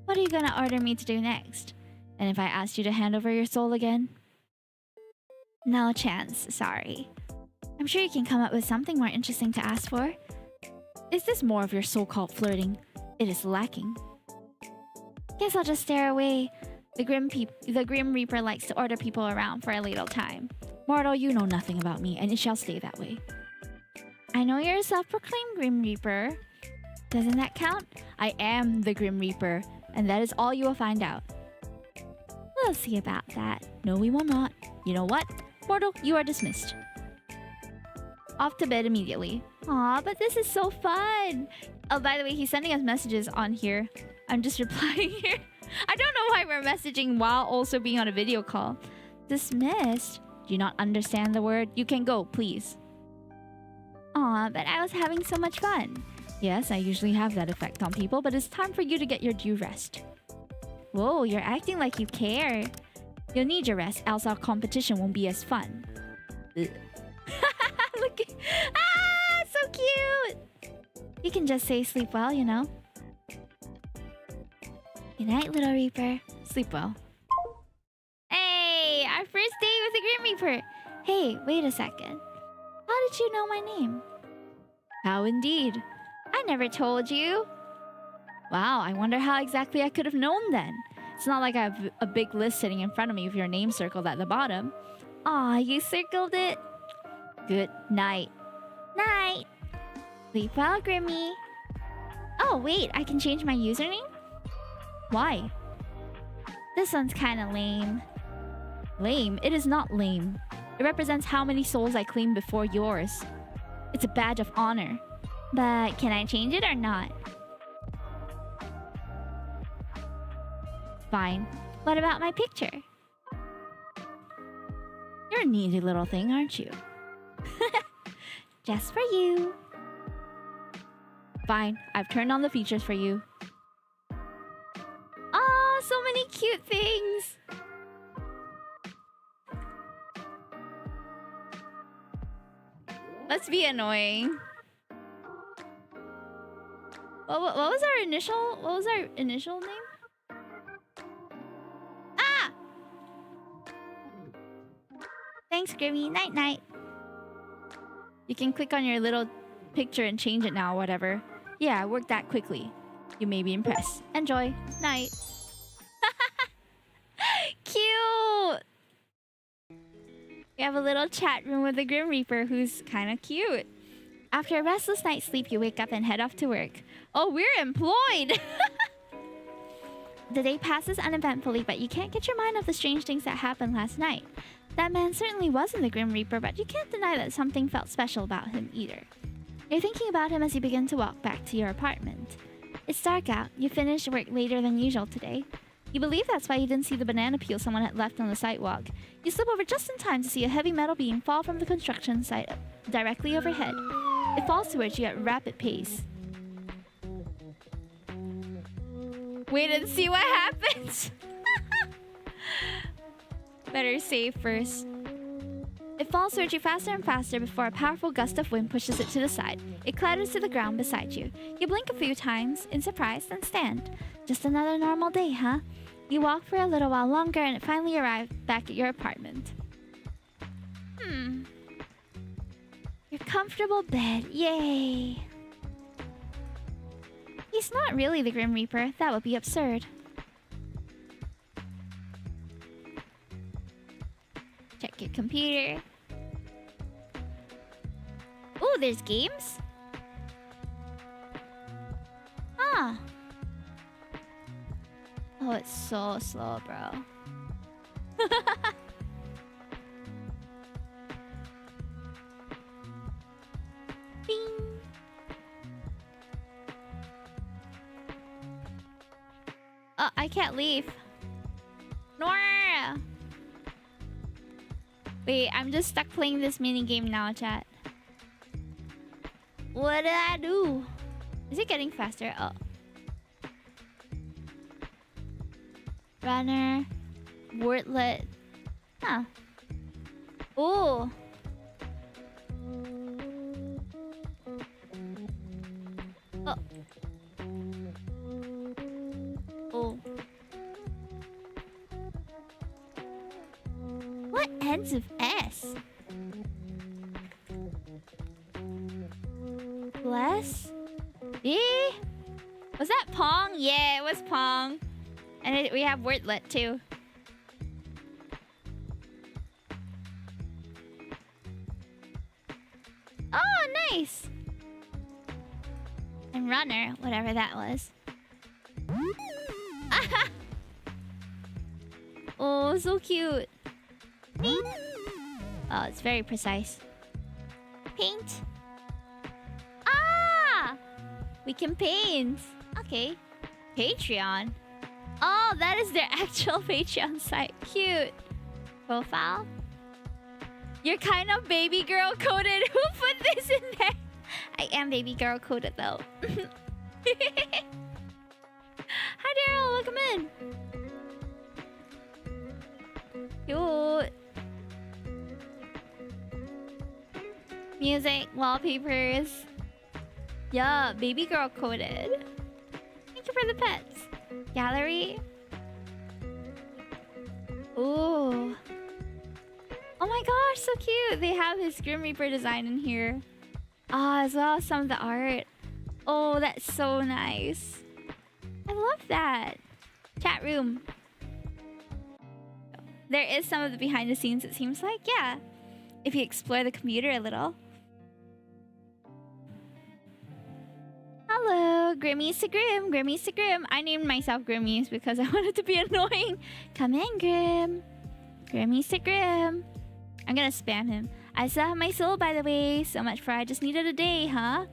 What are you gonna order me to do next? And if I asked you to hand over your soul again? No chance, sorry. I'm sure you can come up with something more interesting to ask for. Is this more of your so-called flirting? It is lacking. Guess I'll just stare away. The Grim Reaper likes to order people around for a little time. Mortal, you know nothing about me, and it shall stay that way. I know you're a self-proclaimed Grim Reaper. Doesn't that count? I am the Grim Reaper, and that is all you will find out. We'll see about that. No, we will not. You know what? Mortal, you are dismissed. Off to bed immediately. Aw, but this is so fun! Oh, by the way, he's sending us messages on here. I'm just replying here. I don't know why we're messaging while also being on a video call. Dismissed? Do you not understand the word? You can go, please. Aw, but I was having so much fun. Yes, I usually have that effect on people, but it's time for you to get your due rest. Whoa, you're acting like you care. You'll need your rest, else our competition won't be as fun. Look at... Ah, so cute! You can just say sleep well, you know. Good night, little Reaper. Sleep well. Hey, our first date with the Grim Reaper. Hey, wait a second. How did you know my name? How indeed. I never told you. Wow, I wonder how exactly I could have known then. It's not like I have a big list sitting in front of me with your name circled at the bottom. Aw, you circled it. Good night. Night. Sleep well, Grimmy. Oh, wait, I can change my username? Why? This one's kinda lame. Lame? It is not lame. It represents how many souls I claim before yours. It's a badge of honor. But can I change it or not? Fine. What about my picture? You're a needy little thing, aren't you? Just for you. Fine. I've turned on the features for you. Oh, so many cute things. Let's be annoying. What was our initial? What was our initial name? Ah! Thanks, Grimmy. Night night. You can click on your little picture and change it now, whatever. Yeah, I worked that quickly. You may be impressed. Enjoy. Night. Cute! We have a little chat room with the Grim Reaper who's kind of cute. After a restless night's sleep, you wake up and head off to work. Oh, we're employed! The day passes uneventfully, but you can't get your mind off the strange things that happened last night. That man certainly wasn't the Grim Reaper, but you can't deny that something felt special about him either. You're thinking about him as you begin to walk back to your apartment. It's dark out. You finished work later than usual today. You believe that's why you didn't see the banana peel someone had left on the sidewalk. You slip over just in time to see a heavy metal beam fall from the construction site directly overhead. It falls towards you at a rapid pace. Wait and see what happens. Better save first. It falls towards you faster and faster before a powerful gust of wind pushes it to the side. It clatters to the ground beside you. You blink a few times in surprise, then stand. Just another normal day, huh? You walk for a little while longer and finally arrive back at your apartment. Your comfortable bed. Yay! He's not really the Grim Reaper. That would be absurd. Check your computer. Ooh, there's games? Ah. Oh, it's so slow, bro. Bing. Oh, I can't leave. Nora! Wait, I'm just stuck playing this mini game now, chat. What did I do? Is it getting faster? Oh. Runner. Wordlet. Huh. Ooh. Oh. Oh. What ends with S? Bless? Eh? Was that Pong? Yeah, it was Pong. And we have Wordlet too. Oh, nice! And Runner, whatever that was. Oh, so cute. Paint. Oh, it's very precise. Paint. Ah! We can paint. Okay. Patreon. Oh, that is their actual Patreon site. Cute. Profile. You're kind of baby girl coded. Who put this in there? I am baby girl coded though. Hi Daryl, welcome in. Cute. Music, wallpapers. Yeah, baby girl coded. Thank you for the pets. Gallery. Ooh. Oh my gosh, so cute. They have his Grim Reaper design in here. Ah, as well as some of the art. Oh, that's so nice. I love that. Chat room. There is some of the behind the scenes, it seems like. Yeah. If you explore the computer a little. Hello, Grimmies to Grim. Grimmies to Grim. I named myself Grimmies because I wanted to be annoying. Come in, Grim. Grimmies to Grim. I'm gonna spam him. I still have my soul, by the way. So much for I just needed a day, huh?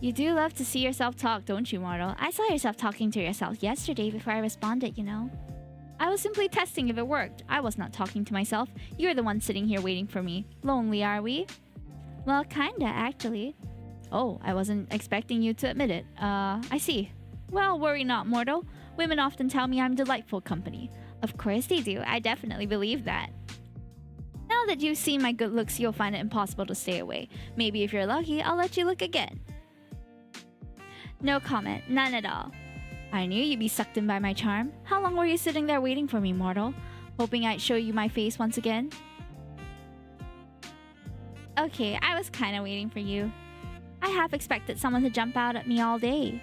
You do love to see yourself talk, don't you, mortal? I saw yourself talking to yourself yesterday before I responded, you know. I was simply testing if it worked. I was not talking to myself. You're the one sitting here waiting for me. Lonely, are we? Well, kinda, actually. Oh, I wasn't expecting you to admit it. I see. Well, worry not, mortal. Women often tell me I'm delightful company. Of course they do. I definitely believe that. Now that you've seen my good looks, you'll find it impossible to stay away. Maybe if you're lucky, I'll let you look again. No comment. None at all. I knew you'd be sucked in by my charm. How long were you sitting there waiting for me, mortal? Hoping I'd show you my face once again? Okay, I was kinda waiting for you. I half expected someone to jump out at me all day.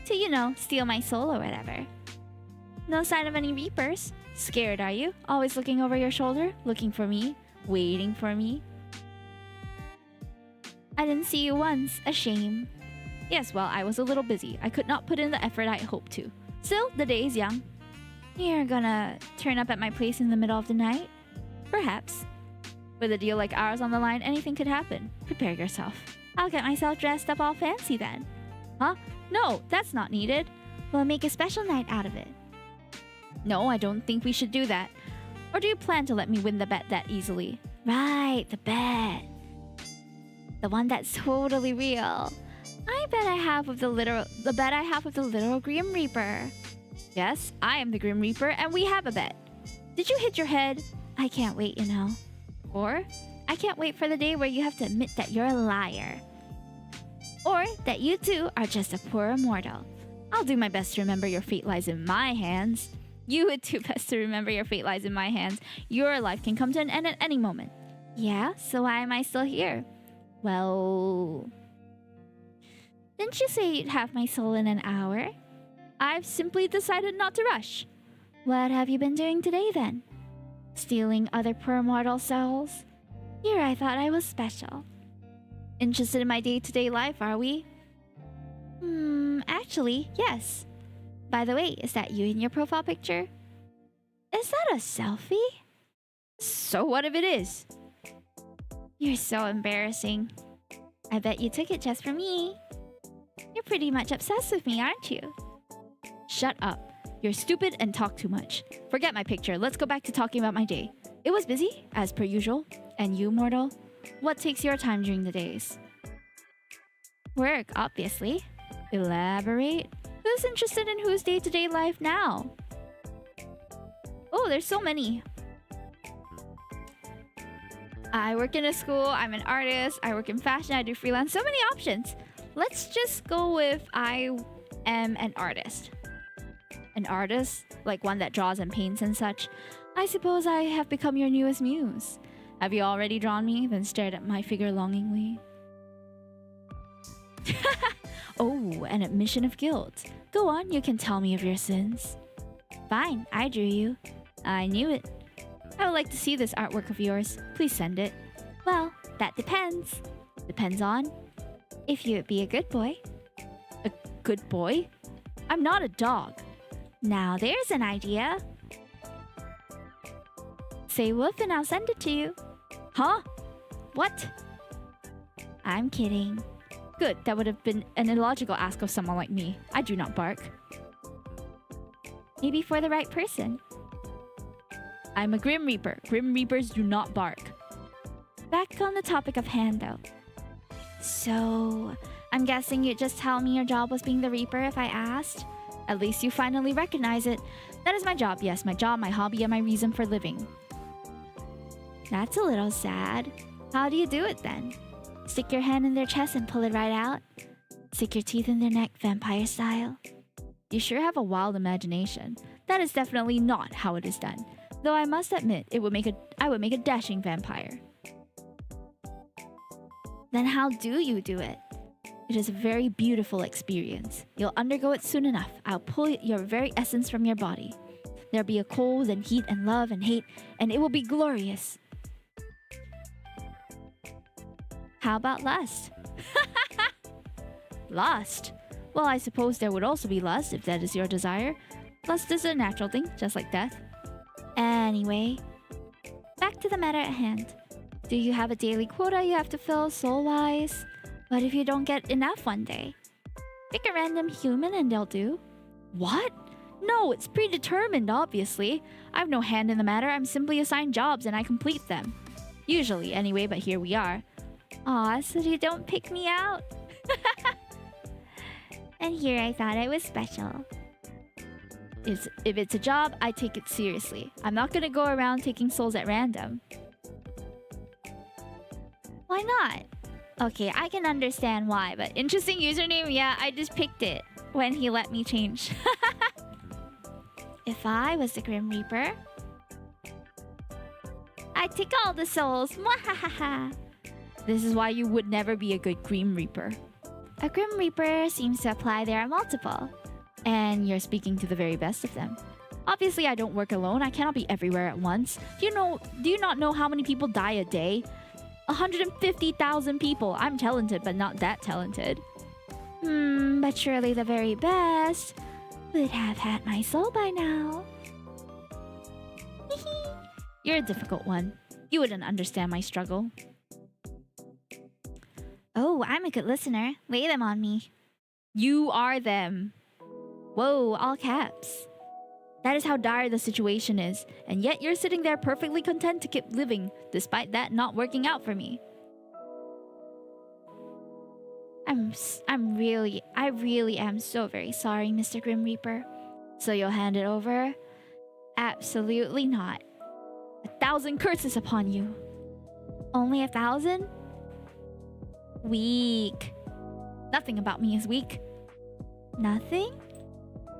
To, you know, steal my soul or whatever. No sign of any Reapers? Scared, are you? Always looking over your shoulder? Looking for me? Waiting for me? I didn't see you once. A shame. Yes, well, I was a little busy. I could not put in the effort I hoped to. Still, the day is young. You're gonna turn up at my place in the middle of the night? Perhaps. With a deal like ours on the line, anything could happen. Prepare yourself. I'll get myself dressed up all fancy then. Huh? No, that's not needed. We'll make a special night out of it. No, I don't think we should do that. Or do you plan to let me win the bet that easily? Right, the bet. The one that's totally real. I bet I have with the literal Grim Reaper. Yes, I am the Grim Reaper and we have a bet. Did you hit your head? I can't wait, you know. Or, I can't wait for the day where you have to admit that you're a liar. Or that you too are just a poor mortal. I'll do my best to remember your fate lies in my hands. You would do best to remember your fate lies in my hands. Your life can come to an end at any moment. Yeah, so why am I still here? Well... Didn't you say you'd have my soul in an hour? I've simply decided not to rush. What have you been doing today then? Stealing other poor mortal souls? Here I thought I was special. Interested in my day-to-day life, are we? Actually, yes. By the way, is that you in your profile picture? Is that a selfie? So what if it is? You're so embarrassing. I bet you took it just for me. You're pretty much obsessed with me, aren't you? Shut up. You're stupid and talk too much. Forget my picture. Let's go back to talking about my day. It was busy, as per usual. And you, mortal? What takes your time during the days? Work, obviously. Elaborate. Who's interested in whose day-to-day life now? Oh, there's so many. I work in a school, I'm an artist, I work in fashion, I do freelance. So many options. Let's just go with I am an artist. An artist? Like one that draws and paints and such. I suppose I have become your newest muse. Have you already drawn me, then stared at my figure longingly? Oh, an admission of guilt. Go on, you can tell me of your sins. Fine, I drew you. I knew it. I would like to see this artwork of yours. Please send it. Well, that depends. Depends on if you would be a good boy. A good boy? I'm not a dog. Now there's an idea. Say woof and I'll send it to you. Huh? What? I'm kidding. Good, that would have been an illogical ask of someone like me. I do not bark. Maybe for the right person. I'm a Grim Reaper. Grim Reapers do not bark. Back on the topic of hand, though. So, I'm guessing you'd just tell me your job was being the Reaper if I asked? At least you finally recognize it. That is my job, yes, my job, my hobby, and my reason for living. That's a little sad. How do you do it then? Stick your hand in their chest and pull it right out? Stick your teeth in their neck, vampire style? You sure have a wild imagination. That is definitely not how it is done. Though I must admit, I would make a dashing vampire. Then how do you do it? It is a very beautiful experience. You'll undergo it soon enough. I'll pull your very essence from your body. There'll be a cold and heat and love and hate, and it will be glorious. How about lust? Lust? Well, I suppose there would also be lust if that is your desire. Lust is a natural thing, just like death. Anyway, back to the matter at hand. Do you have a daily quota you have to fill soul-wise? What if you don't get enough one day? Pick a random human and they'll do. What? No, it's predetermined, obviously. I have no hand in the matter. I'm simply assigned jobs and I complete them. Usually, anyway, but here we are. Aw, so you don't pick me out? And here I thought I was special. If it's a job, I take it seriously. I'm not gonna go around taking souls at random. Why not? Okay, I can understand why, but interesting username, yeah, I just picked it when he let me change. If I was the Grim Reaper, I'd take all the souls. Mwahaha. This is why you would never be a good Grim Reaper. A Grim Reaper seems to apply there are multiple. And you're speaking to the very best of them. Obviously, I don't work alone. I cannot be everywhere at once. Do you not know how many people die a day? 150,000 people. I'm talented, but not that talented. But surely the very best would have had my soul by now. You're a difficult one. You wouldn't understand my struggle. Oh, I'm a good listener. Lay them on me. You are them. Whoa, all caps. That is how dire the situation is, and yet you're sitting there perfectly content to keep living, despite that not working out for me. I really am so very sorry, Mr. Grim Reaper. So you'll hand it over? Absolutely not. 1,000 curses upon you. Only 1,000? Weak. Nothing about me is weak. Nothing?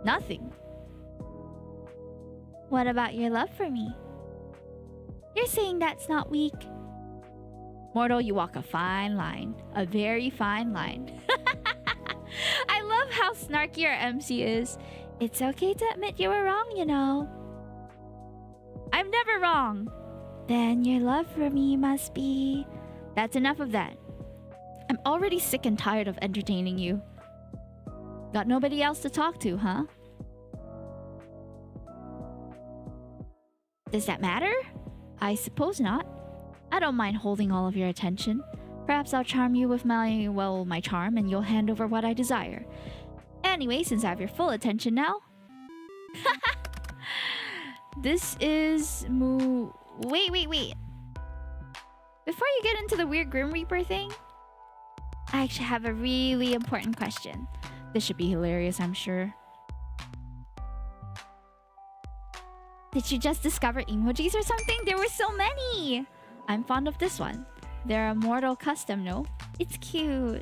Nothing. What about your love for me? You're saying that's not weak? Mortal, you walk a fine line. A very fine line. I love how snarky our MC is. It's okay to admit you were wrong, you know. I'm never wrong. Then your love for me must be... That's enough of that. I'm already sick and tired of entertaining you. Got nobody else to talk to, huh? Does that matter? I suppose not. I don't mind holding all of your attention. Perhaps I'll charm you with my charm and you'll hand over what I desire. Anyway, since I have your full attention now... This is... Wait. Before you get into the weird Grim Reaper thing, I actually have a really important question. This should be hilarious, I'm sure. Did you just discover emojis or something? There were so many! I'm fond of this one. They're a mortal custom, no? It's cute.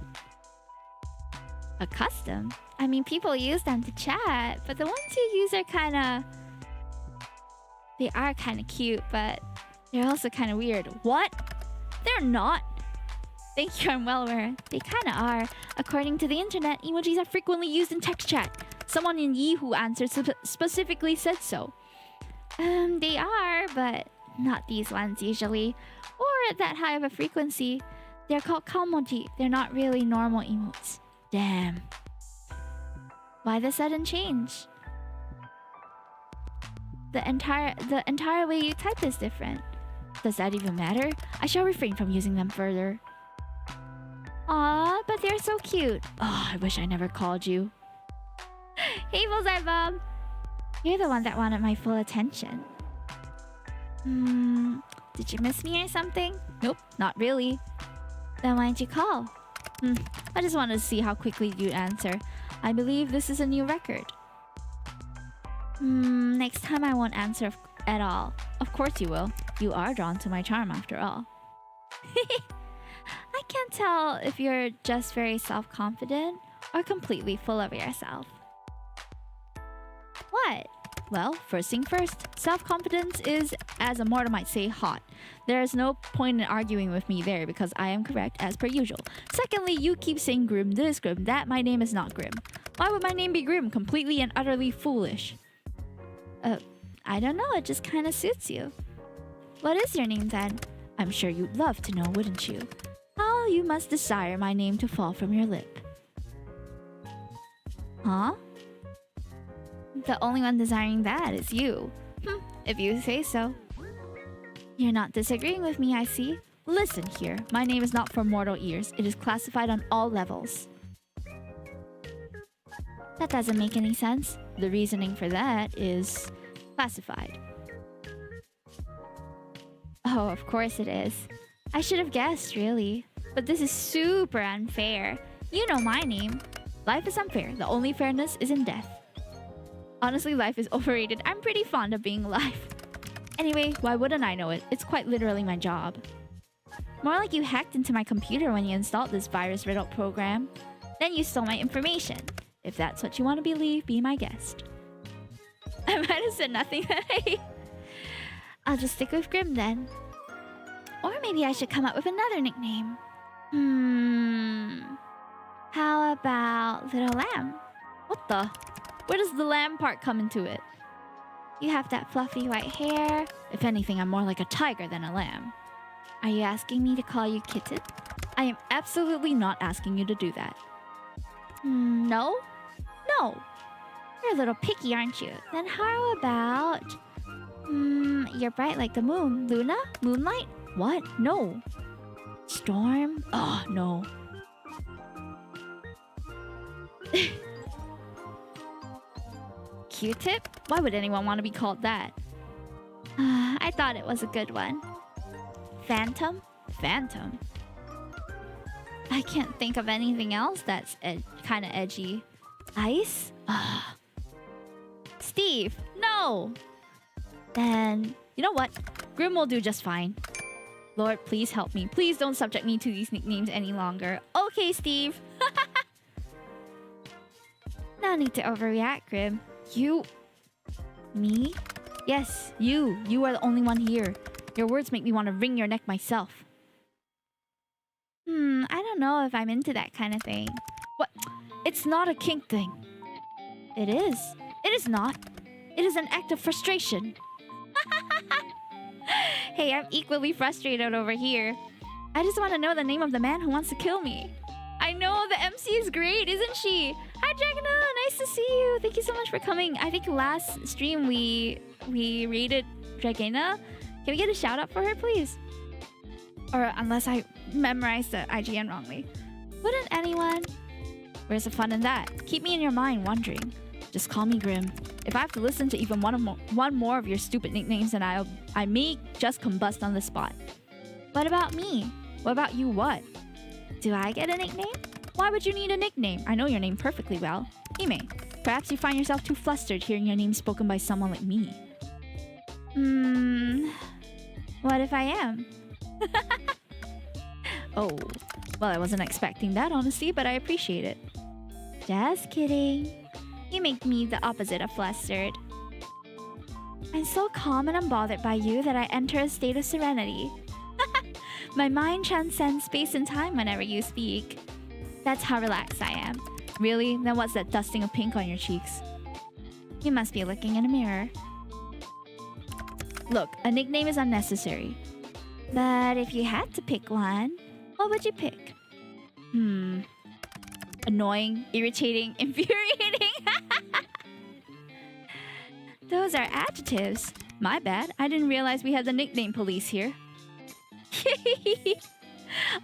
A custom? I mean, people use them to chat, but the ones you use are kinda... They are kinda cute, but they're also kinda weird. What? They're not! Thank you, I'm well aware. They kinda are. According to the internet, emojis are frequently used in text chat. Someone in Yahoo Answers specifically said so. They are, but not these ones usually. Or at that high of a frequency. They're called kamoji. They're not really normal emotes. Damn. Why the sudden change? The entire way you type is different. Does that even matter? I shall refrain from using them further. Aw, but they're so cute. Oh, I wish I never called you. Hey, Bullseye Bob. You're the one that wanted my full attention. Did you miss me or something? Nope, not really. Then why'd you call? I just wanted to see how quickly you'd answer. I believe this is a new record. Next time I won't answer at all. Of course you will. You are drawn to my charm after all. I can't tell if you're just very self-confident or completely full of yourself. What? Well, first thing first, self-confidence is, as a mortal might say, hot. There is no point in arguing with me there because I am correct as per usual. Secondly, you keep saying Grim this, Grim that. My name is not Grim. Why would my name be Grim? Completely and utterly foolish. I don't know, it just kinda suits you. What is your name then? I'm sure you'd love to know, wouldn't you? How you must desire my name to fall from your lip. Huh? The only one desiring that is you. If you say so. You're not disagreeing with me, I see. Listen here, my name is not for mortal ears. It is classified on all levels. That doesn't make any sense. The reasoning for that is classified. Oh, of course it is. I should have guessed, really. But this is super unfair. You know my name. Life is unfair. The only fairness is in death. Honestly, life is overrated. I'm pretty fond of being alive. Anyway, why wouldn't I know it? It's quite literally my job. More like you hacked into my computer when you installed this virus-riddled program. Then you stole my information. If that's what you want to believe, be my guest. I might have said nothing that I'll just stick with Grim then. Or maybe I should come up with another nickname. How about Little Lamb? What the? Where does the lamb part come into it? You have that fluffy white hair. If anything, I'm more like a tiger than a lamb. Are you asking me to call you Kitten? I am absolutely not asking you to do that. No? No. You're a little picky, aren't you? Then how about... you're bright like the moon. Luna? Moonlight? What? No. Storm? Oh, no. Q-tip? Why would anyone want to be called that? I thought it was a good one. Phantom? Phantom? I can't think of anything else that's kind of edgy. Ice? Steve? No! Then, you know what? Grim will do just fine. Lord, please help me. Please don't subject me to these nicknames any longer. Okay, Steve. No need to overreact, Grim. You... Me? Yes, you. You are the only one here. Your words make me want to wring your neck myself. I don't know if I'm into that kind of thing. What? It's not a kink thing. It is. It is not. It is an act of frustration. Hey, I'm equally frustrated over here. I just want to know the name of the man who wants to kill me. I know, the MC is great, isn't she? Hi, Dragona! Nice to see you! Thank you so much for coming. I think last stream we rated Dragona. Can we get a shout out for her, please? Or unless I memorized the IGN wrongly. Wouldn't anyone? Where's the fun in that? Keep me in your mind wondering. Just call me Grim. If I have to listen to even one more of your stupid nicknames, then I may just combust on the spot. What about me? What about you what? Do I get a nickname? Why would you need a nickname? I know your name perfectly well. Hime, perhaps you find yourself too flustered hearing your name spoken by someone like me. What if I am? Oh, well, I wasn't expecting that, honestly, but I appreciate it. Just kidding. You make me the opposite of flustered. I'm so calm and unbothered by you that I enter a state of serenity. My mind transcends space and time whenever you speak. That's how relaxed I am. Really? Then what's that dusting of pink on your cheeks? You must be looking in a mirror. Look, a nickname is unnecessary. But if you had to pick one, what would you pick? Annoying, irritating, infuriating. Those are adjectives. My bad. I didn't realize we had the nickname police here.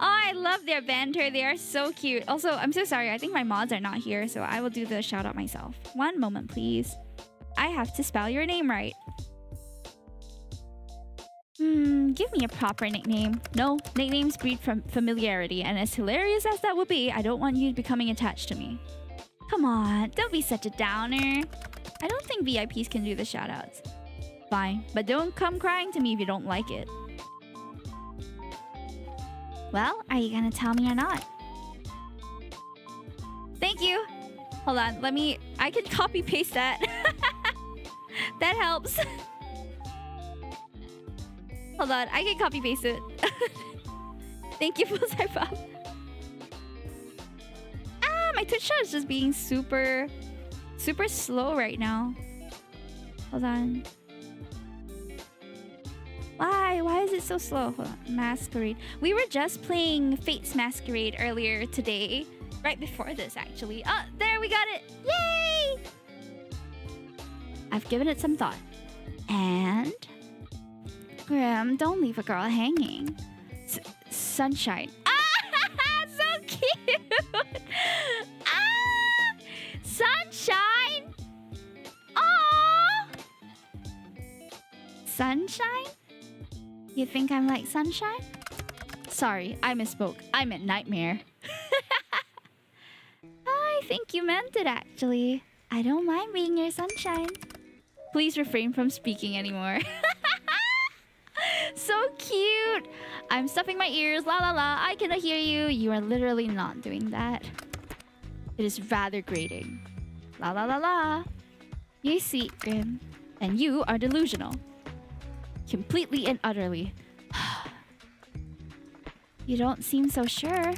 Oh, I love their banter. They are so cute. Also, I'm so sorry. I think my mods are not here, so I will do the shout out myself. One moment, please. I have to spell your name right. Give me a proper nickname. No, nicknames breed from familiarity, and as hilarious as that would be, I don't want you becoming attached to me. Come on, don't be such a downer. I don't think VIPs can do the shoutouts. Fine, but don't come crying to me if you don't like it. Well, are you gonna tell me or not? Thank you. Hold on, I can copy paste that. That helps. Hold on, I can copy paste it. Thank you, Bullseye Pop. My Twitch shot is just being super slow right now. Hold on. Why is it so slow? Hold on. Masquerade. We were just playing Fate's Masquerade earlier today. Right before this, actually. Oh, there, we got it. Yay! I've given it some thought. And... Grim, don't leave a girl hanging. Sunshine. Ah! So cute! Ah! Sunshine! Aww! Sunshine? You think I'm like sunshine? Sorry, I misspoke. I meant nightmare. I think you meant it, actually. I don't mind being your sunshine. Please refrain from speaking anymore. So cute! I'm stuffing my ears, la la la, I cannot hear you. You are literally not doing that. It is rather grating. La la la la. You see, Grim, and you are delusional. Completely and utterly. You don't seem so sure.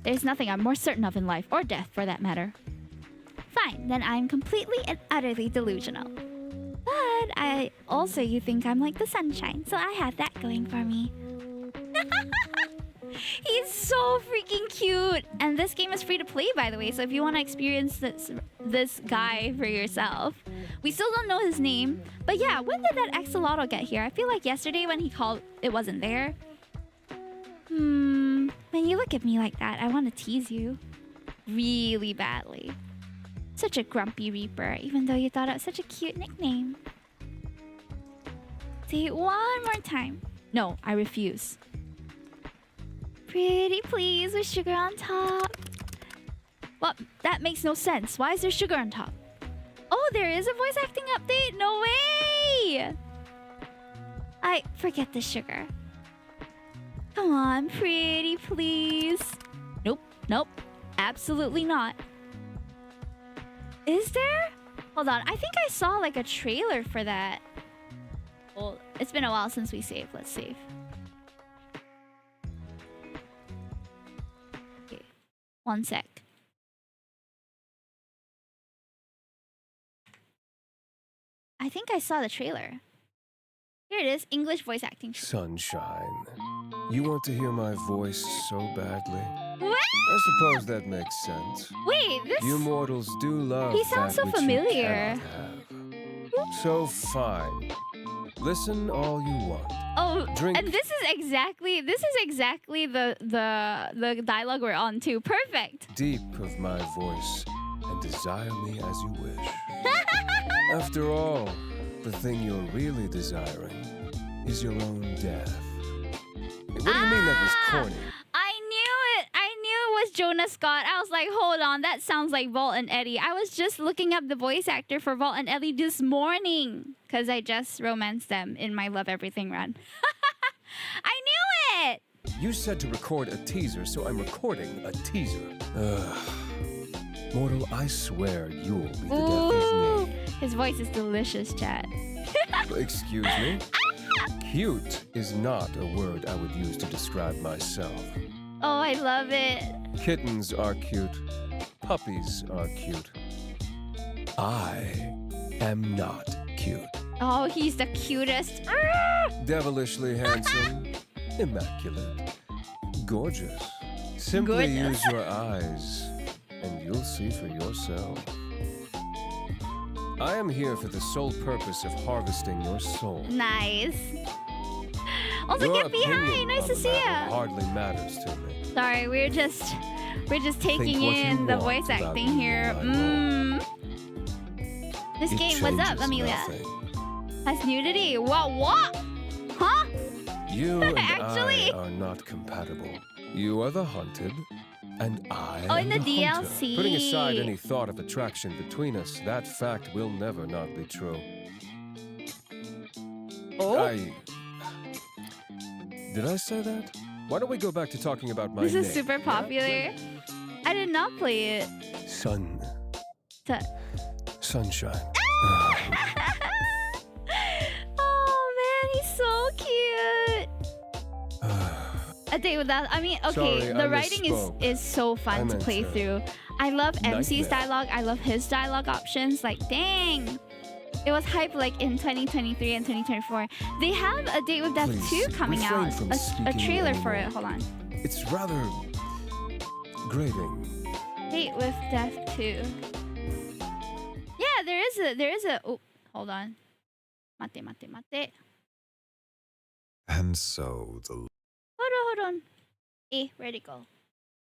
There's nothing I'm more certain of in life, or death for that matter. Fine, then I'm completely and utterly delusional. But you think I'm like the sunshine, so I have that going for me. He's so freaking cute! And this game is free to play, by the way, so if you want to experience this guy for yourself. We still don't know his name, but yeah, when did that axolotl get here? I feel like yesterday when he called, it wasn't there. When you look at me like that, I want to tease you. Really badly. Such a grumpy reaper, even though you thought it was such a cute nickname. Say it one more time. No, I refuse. Pretty please with sugar on top. What? That makes no sense. Why is there sugar on top? Oh, there is a voice acting update? No way! I forget the sugar. Come on, pretty please. Nope, nope. Absolutely not. Is there? Hold on, I think I saw like a trailer for that. Well, it's been a while since we saved. Let's save. Okay, one sec. I think I saw the trailer. Here it is, English voice acting. Sunshine. You want to hear my voice so badly? What? I suppose that makes sense. Wait, this... You mortals do love he sounds that so which familiar. you cannot have. So fine. Listen all you want. Oh, Drink. and this is exactly the dialogue we're on too. Perfect. Deep of my voice and desire me as you wish. After all, the thing you're really desiring is your own death. What do you mean that was corny? I knew it. I knew it was mascot. I was like, hold on, that sounds like Volt and Eddie. I was just looking up the voice actor for Volt and Eddie this morning because I just romanced them in my Love Everything run. I knew it! You said to record a teaser, so I'm recording a teaser. Mortal, I swear you'll be the death of me. His voice is delicious, chat. Excuse me? Cute is not a word I would use to describe myself. Oh, I love it. Kittens are cute. Puppies are cute. I am not cute. Oh, he's the cutest. Devilishly handsome. Immaculate. Gorgeous. Simply use your eyes, and you'll see for yourself. I am here for the sole purpose of harvesting your soul. Nice. Also, Your get behind. Nice to see ya. Hardly matters to me. Sorry, we're just taking in the voice acting here. This game, what's up, Amelia? Nothing. Has nudity. What? Huh? You and Actually. I are not compatible. You are the hunted, and I am in the hunter. DLC. Putting aside any thought of attraction between us, that fact will never not be true. Oh? Did I say that? Why don't we go back to talking about my This name? is super popular. I did not play it. Sun. Sunshine. Oh man, he's so cute. A Date Without. I mean, okay, Sorry, the I writing misspoke. is so fun to play through. I love MC's Nightmare. dialogue. I love his dialogue options. Like, dang. It was hype like in 2023 and 2024. They have A Date with Death Please, 2 coming refrain out. from A speaking trailer for anymore. it. Hold on. It's rather grating. Date with Death 2. Yeah, there is a oh, hold on. Mate. And so the Hold on. Where'd it go?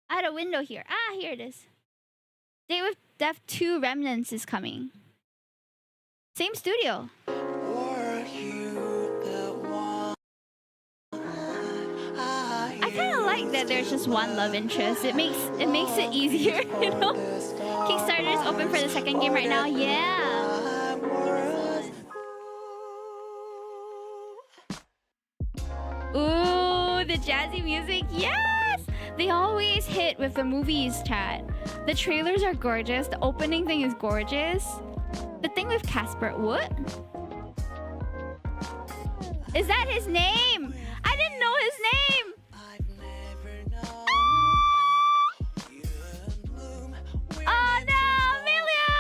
I had a window here. Here it is. Date with Death 2 Remnants is coming. Same studio. I kind of like that there's just one love interest. It makes it easier, you know? Kickstarter is open for the second game right now. Yeah. Ooh, the jazzy music. Yes! They always hit with the movies, chat. The trailers are gorgeous. The opening thing is gorgeous. The thing with Casper, what? Is that his name? I didn't know his name. Oh no, Amelia!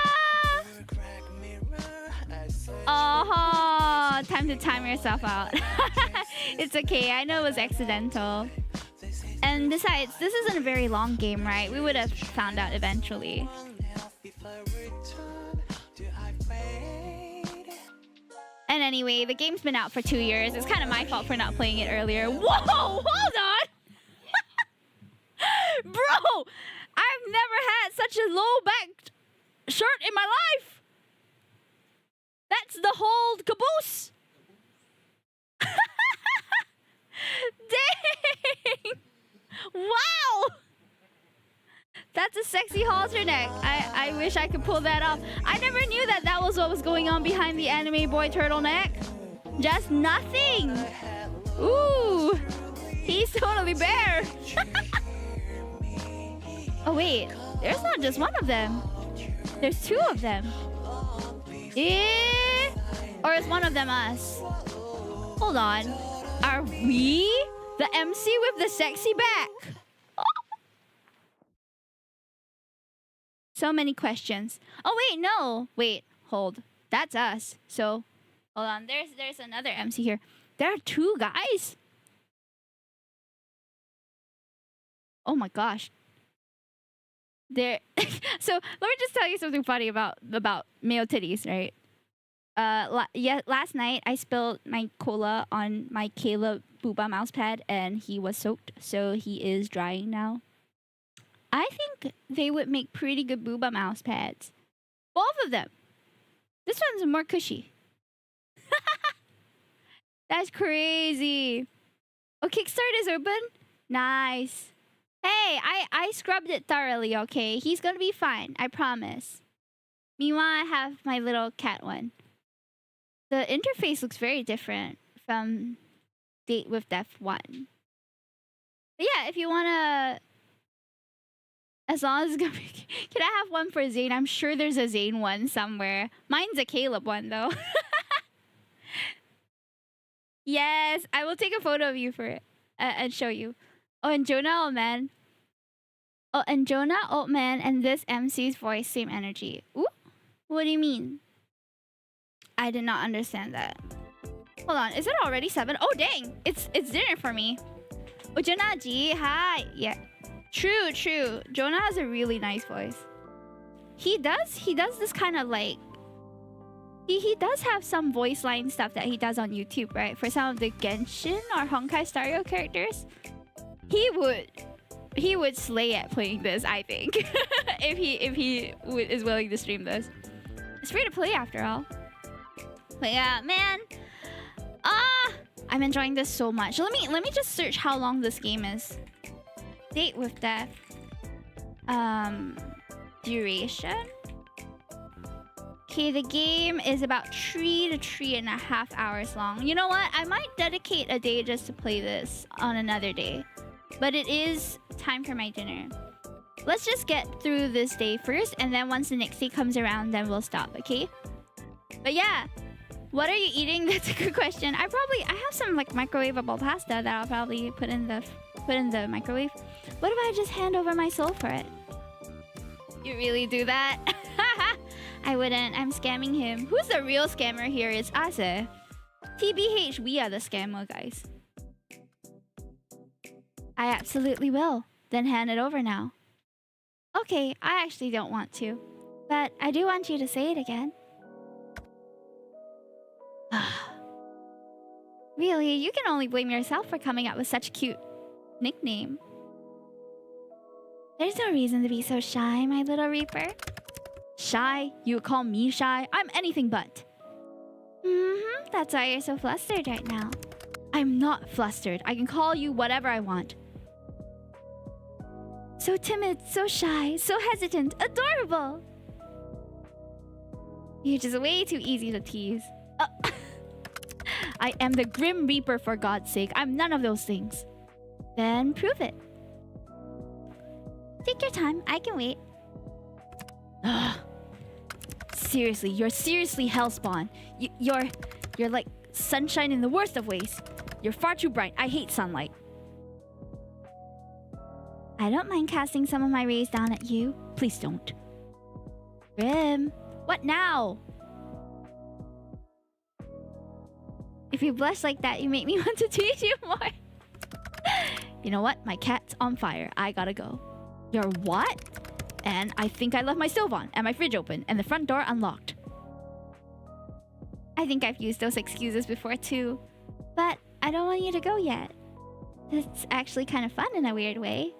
Oh, time to time yourself out. It's okay, I know it was accidental. And besides, this isn't a very long game, right? We would have found out eventually. And anyway, the game's been out for 2 years. It's kind of my fault for not playing it earlier. Whoa, hold on! Bro! I've never had such a low-backed shirt in my life! That's the whole caboose! Dang! Wow! That's a sexy halter neck. I wish I could pull that off. I never knew that that was what was going on behind the anime boy turtleneck. Just nothing. Ooh, he's totally bare. Oh wait, there's not just one of them. There's two of them. Or is one of them us? Hold on. Are we the MC with the sexy back? So many questions. Oh wait, no. Wait, hold. That's us. So, hold on. There's another MC here. There are two guys. Oh my gosh. There. So let me just tell you something funny about male titties, right? Last night I spilled my cola on my Caleb Booba mouse pad and he was soaked, so he is drying now. I think they would make pretty good booba mouse pads. Both of them. This one's more cushy. That's crazy. Oh, Kickstarter is open? Nice. Hey, I scrubbed it thoroughly, okay? He's gonna be fine, I promise. Meanwhile, I have my little cat one. The interface looks very different from Date with Death 1. But yeah, if you wanna... As long as it's gonna be... Can I have one for Zane? I'm sure there's a Zane one somewhere. Mine's a Caleb one, though. Yes, I will take a photo of you for it and show you. Oh, and Jonah Altman. Oh, and Jonah Altman and this MC's voice, same energy. Ooh, what do you mean? I did not understand that. Hold on, is it already 7? Oh, dang, it's dinner for me. Oh, Jonah Ji, hi. Yeah, true. Jonah has a really nice voice. He does this kind of like... He does have some voice line stuff that he does on YouTube, right? For some of the Genshin or Honkai Star Rail characters. He would slay at playing this, I think. if he is willing to stream this. It's free to play after all. But yeah, man. I'm enjoying this so much. Let me just search how long this game is. Date with Death. Duration. Okay, the game is about 3 to 3.5 hours long. You know what? I might dedicate a day just to play this on another day. But it is time for my dinner. Let's just get through this day first, and then once the next day comes around, then we'll stop, okay? But yeah, what are you eating? That's a good question. I have some like microwavable pasta that I'll probably put in the microwave. What if I just hand over my soul for it? You really do that? I wouldn't. I'm scamming him. Who's the real scammer here? It's Ase. TBH, we are the scammer, guys. I absolutely will. Then hand it over now. Okay, I actually don't want to. But I do want you to say it again. Really, you can only blame yourself for coming up with such a cute nickname. There's no reason to be so shy, my little Reaper. Shy? You call me shy? I'm anything but. That's why you're so flustered right now. I'm not flustered. I can call you whatever I want. So timid, so shy, so hesitant, adorable. You're just way too easy to tease. I am the Grim Reaper, for God's sake. I'm none of those things. Then prove it. Take your time. I can wait. Seriously, you're seriously hellspawn. You're like sunshine in the worst of ways. You're far too bright. I hate sunlight. I don't mind casting some of my rays down at you. Please don't. Grim. What now? If you blush like that, you make me want to tease you more. You know what? My cat's on fire. I gotta go. Your what? And I think I left my stove on, and my fridge open, and the front door unlocked. I think I've used those excuses before too. But I don't want you to go yet. It's actually kind of fun in a weird way.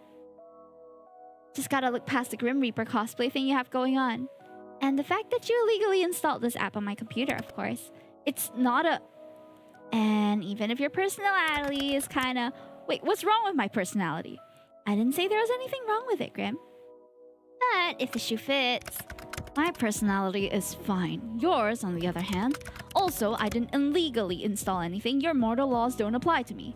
Just gotta look past the Grim Reaper cosplay thing you have going on. And the fact that you illegally installed this app on my computer, of course. It's not a... And even if your personality is kinda... Wait, what's wrong with my personality? I didn't say there was anything wrong with it, Grim. But if the shoe fits... My personality is fine. Yours, on the other hand. Also, I didn't illegally install anything. Your mortal laws don't apply to me.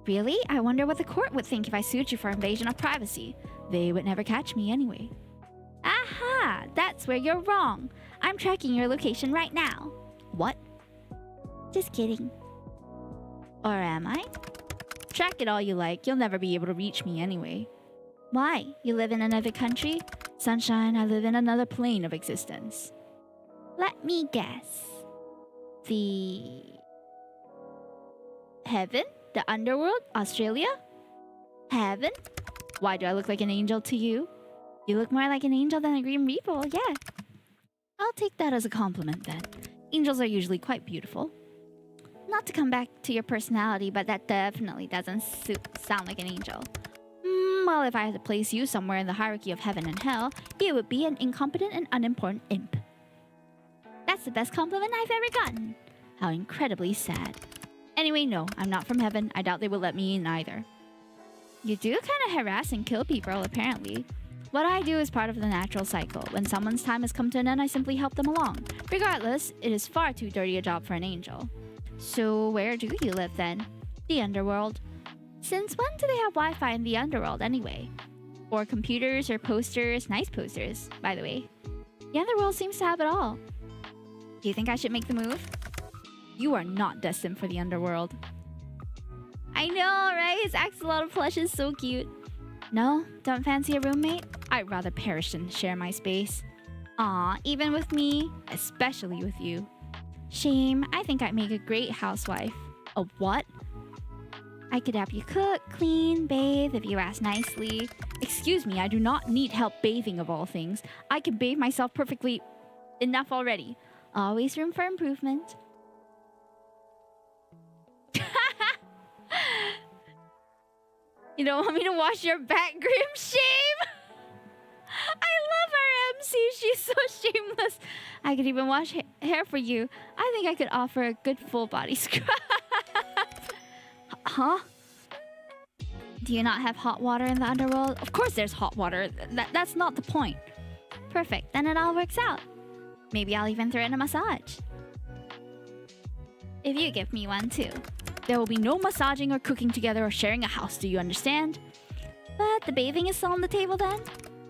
Really? I wonder what the court would think if I sued you for invasion of privacy. They would never catch me anyway. Aha! That's where you're wrong. I'm tracking your location right now. What? Just kidding. Or am I? Track it all you like. You'll never be able to reach me anyway. Why? You live in another country? Sunshine, I live in another plane of existence. Let me guess. The... Heaven? The underworld? Australia? Heaven? Why do I look like an angel to you? You look more like an angel than a Grim Reaper, yeah. I'll take that as a compliment then. Angels are usually quite beautiful. Not to come back to your personality, but that definitely doesn't sound like an angel. Well, if I had to place you somewhere in the hierarchy of heaven and hell, it would be an incompetent and unimportant imp. That's the best compliment I've ever gotten. How incredibly sad. Anyway, no, I'm not from heaven. I doubt they will let me in either. You do kind of harass and kill people, apparently. What I do is part of the natural cycle. When someone's time has come to an end, I simply help them along. Regardless, it is far too dirty a job for an angel. So where do you live then? The underworld. Since when do they have Wi-Fi in the underworld anyway? Or computers or posters? Nice posters, by the way. The underworld seems to have it all. Do you think I should make the move? You are not destined for the underworld. I know, right? His axolotl plush is so cute. No? Don't fancy a roommate? I'd rather perish than share my space. Aw, even with me? Especially with you. Shame, I think I'd make a great housewife. A what? I could help you cook, clean, bathe, if you ask nicely. Excuse me, I do not need help bathing of all things. I can bathe myself perfectly enough already. Always room for improvement. You don't want me to wash your back, Grim? Shame! I love our MC. She's so shameless. I could even wash hair for you. I think I could offer a good full body scrub. Huh? Do you not have hot water in the underworld? Of course there's hot water. That's not the point. Perfect. Then it all works out. Maybe I'll even throw in a massage. If you give me one too. There will be no massaging or cooking together or sharing a house, do you understand? But the bathing is still on the table then?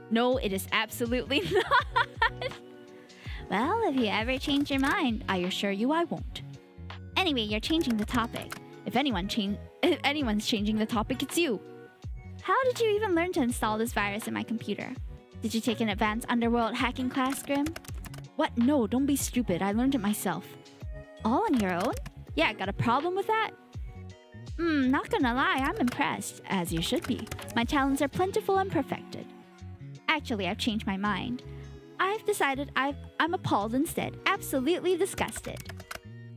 No, it is absolutely not. Well, if you ever change your mind, I assure you I won't. Anyway, you're changing the topic. If anyone's changing the topic, it's you. How did you even learn to install this virus in my computer? Did you take an advanced underworld hacking class, Grim? What? No, don't be stupid. I learned it myself. All on your own? Yeah, got a problem with that? Not gonna lie, I'm impressed, as you should be. My talents are plentiful and perfected. Actually, I've changed my mind. I've decided I'm appalled instead. Absolutely disgusted.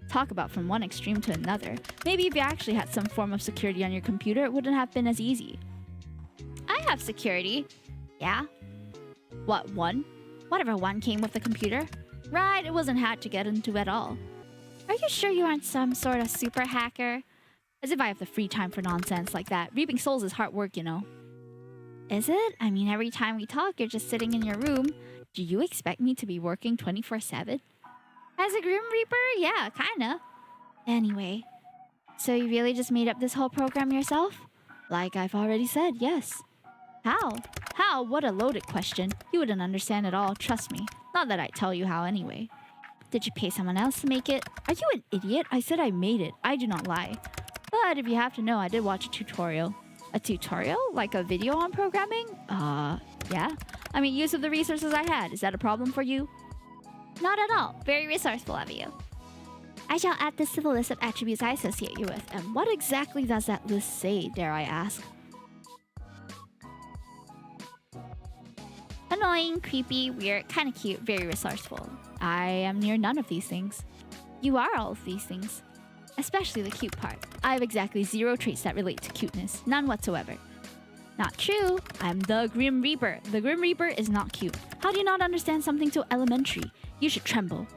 Talk about from one extreme to another. Maybe if you actually had some form of security on your computer, it wouldn't have been as easy. I have security. Yeah? What, one? Whatever one came with the computer. Right, it wasn't hacked to get into at all. Are you sure you aren't some sort of super hacker? As if I have the free time for nonsense like that. Reaping souls is hard work, you know. Is it? I mean, every time we talk, you're just sitting in your room. Do you expect me to be working 24/7? As a Grim Reaper? Yeah, kinda. Anyway, so you really just made up this whole program yourself? Like I've already said, yes. How? How? What a loaded question. You wouldn't understand at all, trust me. Not that I'd tell you how anyway. Did you pay someone else to make it? Are you an idiot? I said I made it. I do not lie. But if you have to know, I did watch a tutorial. A tutorial? Like a video on programming? Yeah. I mean, use of the resources I had. Is that a problem for you? Not at all. Very resourceful of you. I shall add this to the list of attributes I associate you with. And what exactly does that list say, dare I ask? Annoying, creepy, weird, kinda cute, very resourceful. I am near none of these things. You are all of these things. Especially the cute part. I have exactly 0 traits that relate to cuteness. None whatsoever. Not true. I'm the Grim Reaper. The Grim Reaper is not cute. How do you not understand something so elementary? You should tremble.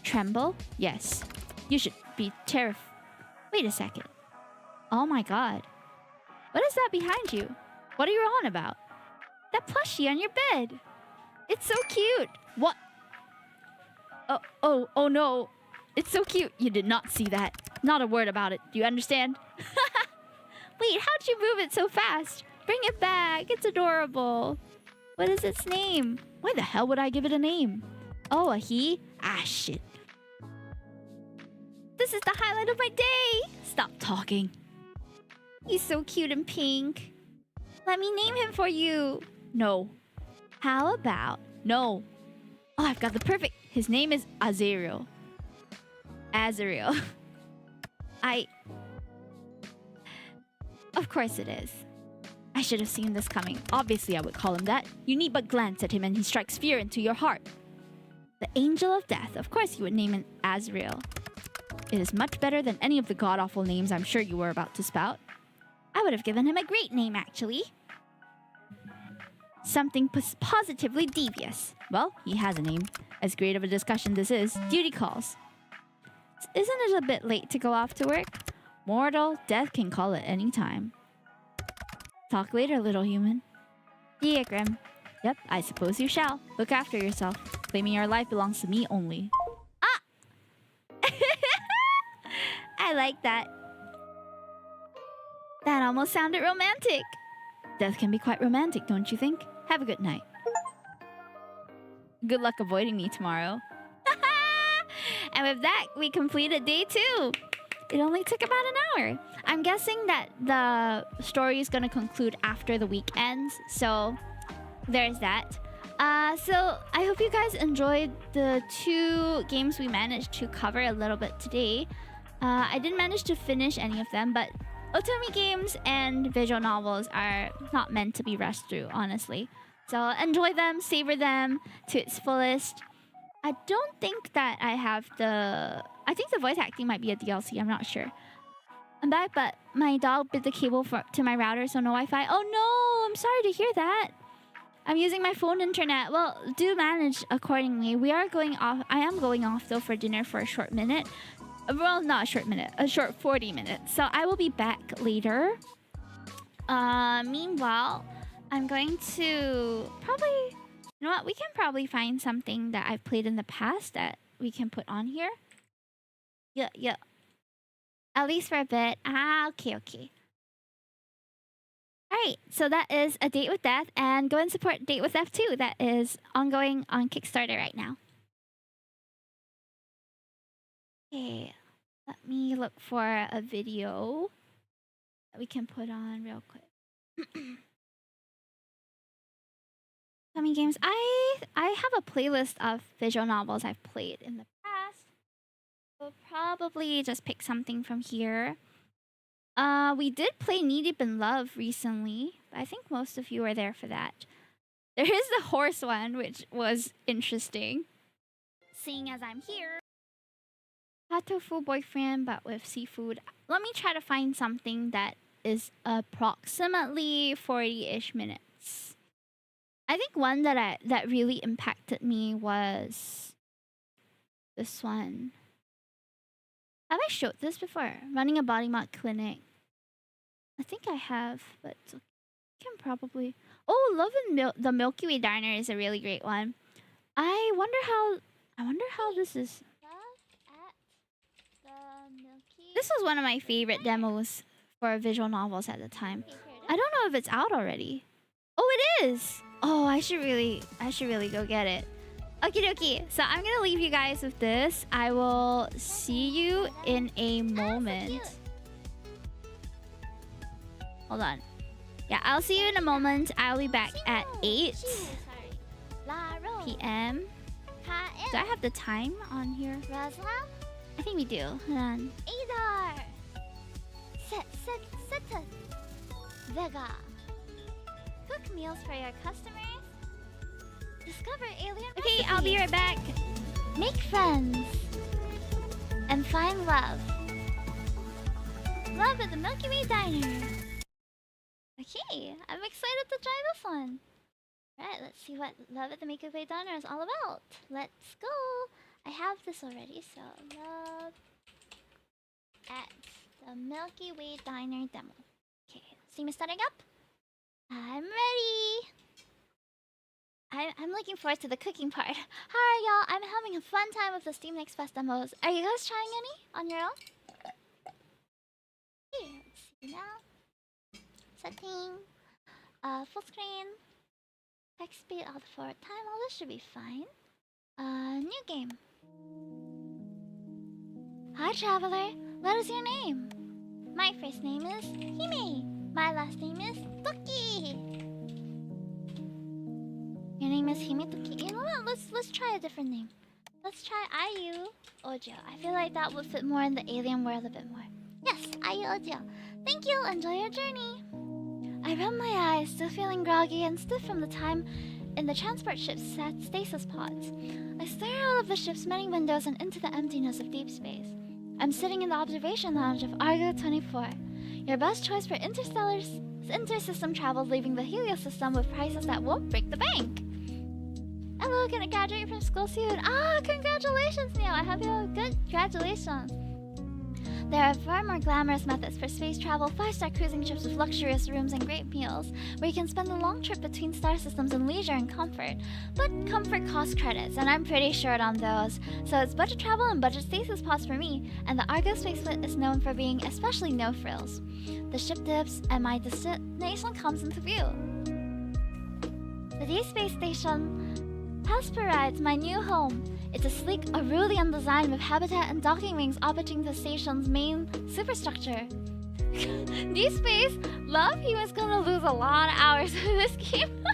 Tremble? Yes. You should be terrified. Wait a second. Oh my god. What is that behind you? What are you on about? That plushie on your bed. It's so cute. What? Oh no. It's so cute. You did not see that. Not a word about it. Do you understand? Wait, how'd you move it so fast? Bring it back. It's adorable. What is its name? Why the hell would I give it a name? Oh, a he? Ah, shit. This is the highlight of my day. Stop talking. He's so cute and pink. Let me name him for you. No. How about? No. Oh, I've got the perfect. His name is Azariel. Azariel. Of course it is. I should have seen this coming. Obviously I would call him that. You need but glance at him and he strikes fear into your heart. The Angel of Death. Of course you would name him Azrael. It is much better than any of the god-awful names I'm sure you were about to spout. I would have given him a great name, actually. Something positively devious. Well, he has a name. As great of a discussion this is, duty calls. Isn't it a bit late to go off to work? Mortal, death can call at any time. Talk later, little human. Yeah, Grim. Yep, I suppose you shall. Look after yourself. Claiming your life belongs to me only. Ah! I like that. That almost sounded romantic. Death can be quite romantic, don't you think? Have a good night. Good luck avoiding me tomorrow. And with that, we completed day 2. It only took about an hour. I'm guessing that the story is going to conclude after the week ends. So there's that. So I hope you guys enjoyed the 2 games we managed to cover a little bit today. I didn't manage to finish any of them, but Otome games and visual novels are not meant to be rushed through, honestly. So enjoy them, savor them to its fullest. I don't think that I have the... I think the voice acting might be a DLC, I'm not sure. I'm back, but my dog bit the cable to my router, so no Wi-Fi. Oh no, I'm sorry to hear that. I'm using my phone internet. Well, do manage accordingly. We are going off. I am going off though for dinner for a short minute. Well, not a short minute, a short 40 minutes. So I will be back later. Meanwhile, I'm going to probably... You know what? We can probably find something that I've played in the past that we can put on here. Yeah. At least for a bit. Okay. Alright, so that is A Date with Death, and go and support Date with Death 2. That is ongoing on Kickstarter right now. Okay, let me look for a video that we can put on real quick. Coming games. I have a playlist of visual novels I've played in the past. We'll probably just pick something from here. We did play Knee Deep in Love recently. I think most of you were there for that. There is the horse one, which was interesting. Seeing as I'm here. Hot tofu boyfriend, but with seafood. Let me try to find something that is approximately 40-ish minutes. I think one that really impacted me was this one. Have I showed this before? Running a body mod clinic. I think I have, but I can probably... Oh, Love and the Milky Way Diner is a really great one. I wonder how this is... This was one of my favorite demos for visual novels at the time. I don't know if it's out already. Oh, it is! Oh, I should really go get it. Okie dokie. So I'm gonna leave you guys with this. I will see you in a moment. Hold on. Yeah, I'll see you in a moment. I'll be back at 8 p.m. Do I have the time on here? I think we do. Hold on. Vega. Cook meals for your customers. Discover alien recipes. I'll be right back. Make friends. And find love. Love at the Milky Way Diner. Okay, I'm excited to try this one. Alright, let's see what Love at the Milky Way Diner is all about. Let's go. I have this already, so Love at the Milky Way Diner demo. Okay, steam is starting up. I'm ready. I'm looking forward to the cooking part. Hi y'all, I'm having a fun time with the Steam Next Fest demos. Are you guys trying any on your own? Okay, let's see now. Setting. Full screen. Text speed, alt forward time. All this should be fine. New game. Hi traveler, what is your name? My first name is Hime. My last name is Toki. Your name is Himetokki. You know what? Let's try a different name. Let's try Ayu Ojo. I feel like that would fit more in the alien world a bit more. Yes, Ayu Ojo. Thank you. Enjoy your journey. I rub my eyes, still feeling groggy and stiff from the time in the transport ship's stasis pods. I stare out of the ship's many windows and into the emptiness of deep space. I'm sitting in the observation lounge of Argo 24. Your best choice for inter-system travel, leaving the Helios system with prices that won't break the bank. Hello, can I graduate from school soon? Ah, congratulations, Neil. I hope you have good graduations. There are far more glamorous methods for space travel, 5-star cruising ships with luxurious rooms and great meals, where you can spend a long trip between star systems in leisure and comfort. But comfort costs credits, and I'm pretty short on those. So it's budget travel and budget stasis pods for me, and the Argo spacelet is known for being especially no frills. The ship dips, and my destination comes into view. The D Space Station Hesperide's my new home. It's a sleek Aurelian design with habitat and docking wings orbiting the station's main superstructure. D-Space, love, he was gonna lose a lot of hours in this game.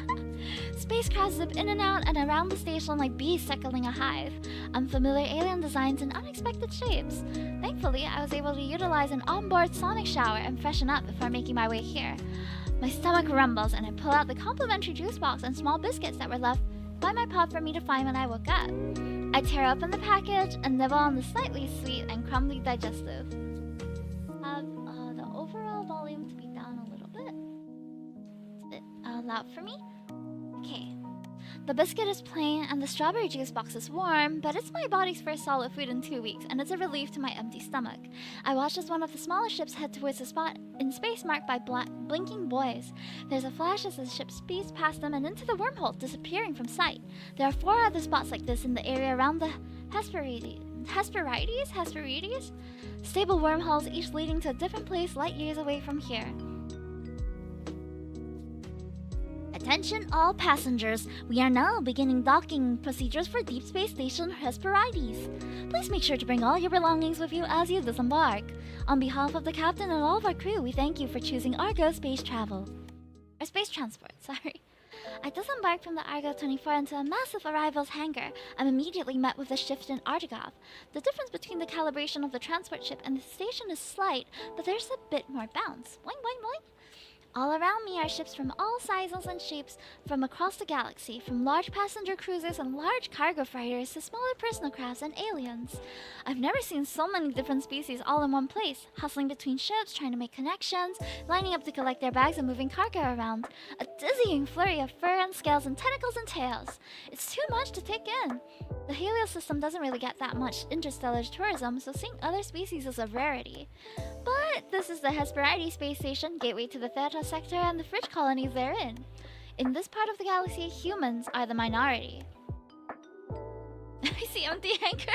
Spacecraft zip in and out and around the station like bees circling a hive. Unfamiliar alien designs and unexpected shapes. Thankfully, I was able to utilize an onboard sonic shower and freshen up before making my way here. My stomach rumbles and I pull out the complimentary juice box and small biscuits that were left by my pod for me to find when I woke up. I tear open the package and nibble on the slightly sweet and crumbly digestive. Have the overall volume to be down a little bit. It's a bit loud for me. Okay. The biscuit is plain and the strawberry juice box is warm, but it's my body's first solid food in 2 weeks, and it's a relief to my empty stomach. I watch as one of the smaller ships head towards a spot in space marked by blinking buoys. There's a flash as the ship speeds past them and into the wormhole, disappearing from sight. There are 4 other spots like this in the area around the Hesperides? Stable wormholes, each leading to a different place light years away from here. Attention all passengers, we are now beginning docking procedures for Deep Space Station Hesperides. Please make sure to bring all your belongings with you as you disembark. On behalf of the captain and all of our crew, we thank you for choosing Argo Space Travel. Or Space Transport, sorry. I disembarked from the Argo 24 into a massive arrivals hangar. I'm immediately met with a shift in Artigoth. The difference between the calibration of the transport ship and the station is slight, but there's a bit more bounce. Boing, boing, boing. All around me are ships from all sizes and shapes from across the galaxy, from large passenger cruisers and large cargo freighters to smaller personal crafts and aliens. I've never seen so many different species all in one place, hustling between ships, trying to make connections, lining up to collect their bags and moving cargo around. A dizzying flurry of fur and scales and tentacles and tails. It's too much to take in. The Helio system doesn't really get that much interstellar tourism, so seeing other species is a rarity. But this is the Hesperides space station, gateway to the Theta sector and the fridge colonies therein. In this part of the galaxy, humans are the minority. I see empty anchor.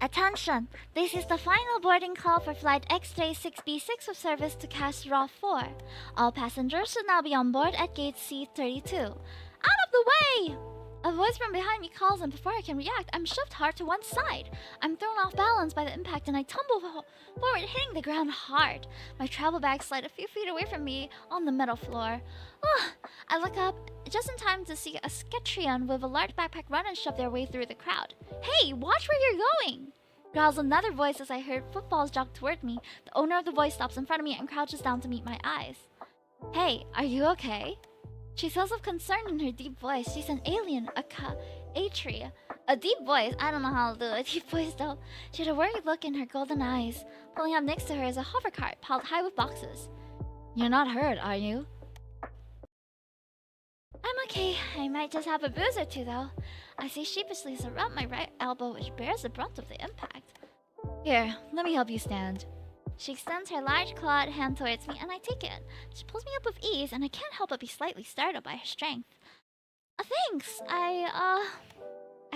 Attention! This is the final boarding call for flight X-Ray 6B6 with service to Cache Raw 4. All passengers should now be on board at gate C32. Out of the way! A voice from behind me calls, and before I can react, I'm shoved hard to one side. I'm thrown off balance by the impact and I tumble forward, hitting the ground hard. My travel bags slide a few feet away from me on the metal floor. I look up just in time to see a Sketrion with a large backpack run and shove their way through the crowd. Hey, watch where you're going! Growls another voice as I heard footfalls jog toward me. The owner of the voice stops in front of me and crouches down to meet my eyes. Hey, are you okay? She says with concern in her deep voice. She's an alien, Atria. A deep voice? I don't know how to do a deep voice though. She had a worried look in her golden eyes. Pulling up next to her is a hover cart piled high with boxes. You're not hurt, are you? I'm okay. I might just have a bruise or two though. I say sheepishly as I rub my right elbow, which bears the brunt of the impact. Here, let me help you stand. She extends her large clawed hand towards me, and I take it. She pulls me up with ease, and I can't help but be slightly startled by her strength. Thanks. I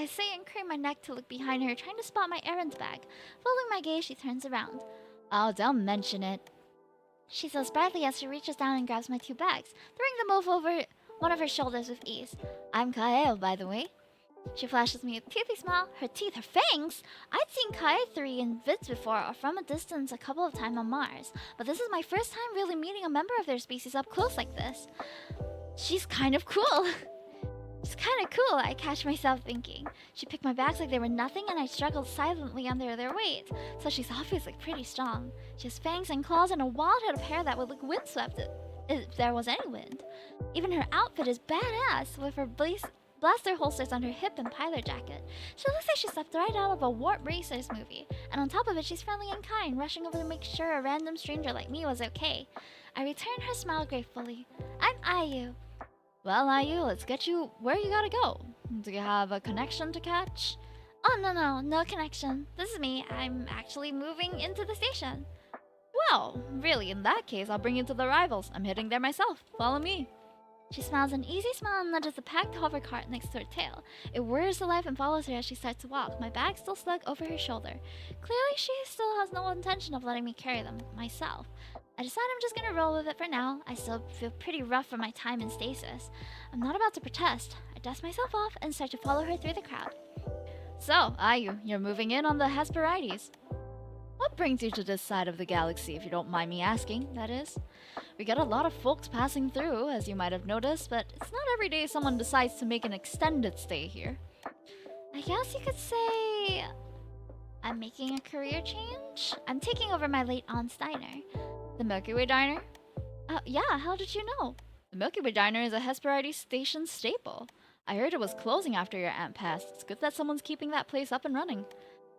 say and crane my neck to look behind her, trying to spot my errand bag. Following my gaze, she turns around. Oh, don't mention it. She says brightly as she reaches down and grabs my 2 bags, throwing them both over one of her shoulders with ease. I'm Kaeo, by the way. She flashes me a toothy smile, her teeth, her fangs! I'd seen Kai 3 in vids before or from a distance a couple of times on Mars, but this is my first time really meeting a member of their species up close like this. She's kind of cool. She's kind of cool, I catch myself thinking. She picked my bags like they were nothing and I struggled silently under their weight, so she's obviously pretty strong. She has fangs and claws and a wild head of hair that would look windswept if there was any wind. Even her outfit is badass, with her blaster holsters on her hip and pilot jacket. She looks like she stepped right out of a Warp Racers movie. And on top of it, she's friendly and kind, rushing over to make sure a random stranger like me was okay. I return her smile gratefully. I'm Ayu. Well, Ayu, let's get you where you gotta go. Do you have a connection to catch? Oh, no connection. This is me. I'm actually moving into the station. Well, really, in that case, I'll bring you to the arrivals. I'm heading there myself. Follow me. She smiles an easy smile and nudges the packed hover cart next to her tail. It whirs to life and follows her as she starts to walk, my bag still slung over her shoulder. Clearly, she still has no intention of letting me carry them myself. I decide I'm just gonna roll with it for now. I still feel pretty rough from my time in stasis. I'm not about to protest. I dust myself off and start to follow her through the crowd. So, you're moving in on the Hesperides. What brings you to this side of the galaxy, if you don't mind me asking, that is? We get a lot of folks passing through, as you might have noticed, but it's not every day someone decides to make an extended stay here. I guess you could say I'm making a career change. I'm taking over my late aunt's diner. The Milky Way Diner? Yeah, how did you know? The Milky Way Diner is a Hesperides station staple. I heard it was closing after your aunt passed. It's good that someone's keeping that place up and running.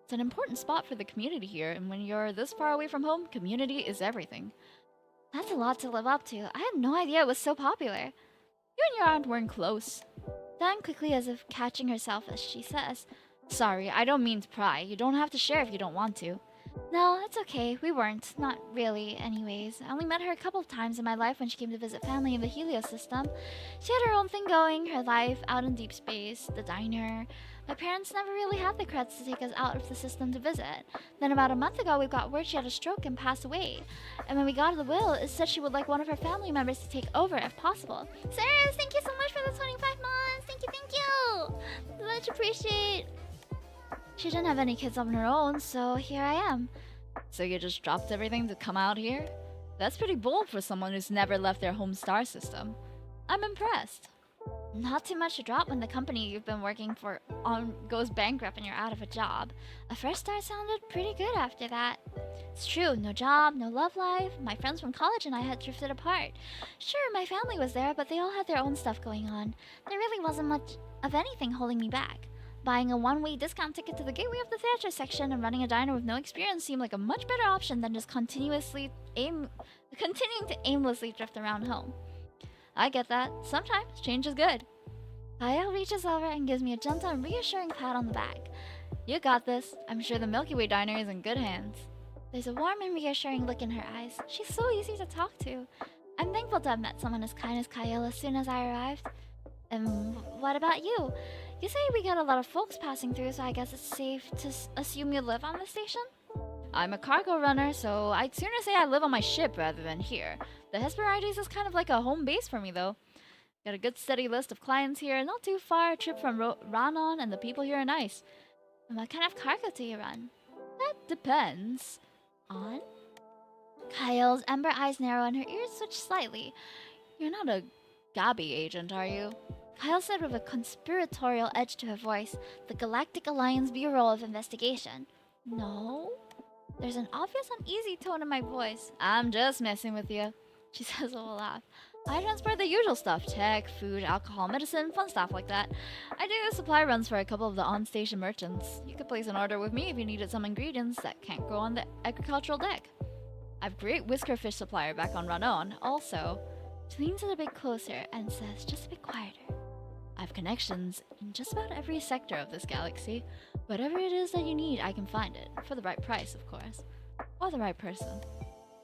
It's an important spot for the community here, and when you're this far away from home, community is everything. That's a lot to live up to. I had no idea it was so popular. You and your aunt weren't close. Then quickly, as if catching herself as she says, Sorry, I don't mean to pry. You don't have to share if you don't want to. No, it's okay. We weren't. Not really, anyways. I only met her a couple of times in my life when she came to visit family in the Helios system. She had her own thing going, her life out in deep space, the diner. My parents never really had the creds to take us out of the system to visit. Then about a month ago, we got word she had a stroke and passed away. And when we got the will, it said she would like one of her family members to take over if possible. Sarah, thank you so much for the 25 months! Thank you! Much appreciate. She didn't have any kids of her own, so here I am. So you just dropped everything to come out here? That's pretty bold for someone who's never left their home star system. I'm impressed. Not too much to drop when the company you've been working for goes bankrupt and you're out of a job. A fresh start sounded pretty good after that. It's true, no job, no love life. My friends from college and I had drifted apart. Sure, my family was there, but they all had their own stuff going on. There really wasn't much of anything holding me back. Buying a one-way discount ticket to the gateway of the theater section and running a diner with no experience seemed like a much better option than just continuing to aimlessly drift around home. I get that. Sometimes change is good. Kyle reaches over and gives me a gentle and reassuring pat on the back. You got this. I'm sure the Milky Way Diner is in good hands. There's a warm and reassuring look in her eyes. She's so easy to talk to. I'm thankful to have met someone as kind as Kyle as soon as I arrived. And what about you? You say we get a lot of folks passing through, so I guess it's safe to assume you live on the station? I'm a cargo runner, so I'd sooner say I live on my ship rather than here. The Hesperides is kind of like a home base for me, though. Got a good steady list of clients here, not too far a trip from Ranon, and the people here are nice. And what kind of cargo do you run? That depends. On? Kyle's amber eyes narrow and her ears switch slightly. You're not a Gabi agent, are you? Kyle said with a conspiratorial edge to her voice, the Galactic Alliance Bureau of Investigation. No? There's an obvious uneasy tone in my voice. I'm just messing with you, she says with a laugh. I transport the usual stuff, tech, food, alcohol, medicine, fun stuff like that. I do supply runs for a couple of the on-station merchants. You could place an order with me if you needed some ingredients that can't grow on the agricultural deck. I've great whiskerfish supplier back on Ranon, also. She leans it a bit closer and says, just a bit quieter. I've connections in just about every sector of this galaxy. Whatever it is that you need, I can find it. For the right price, of course. Or the right person.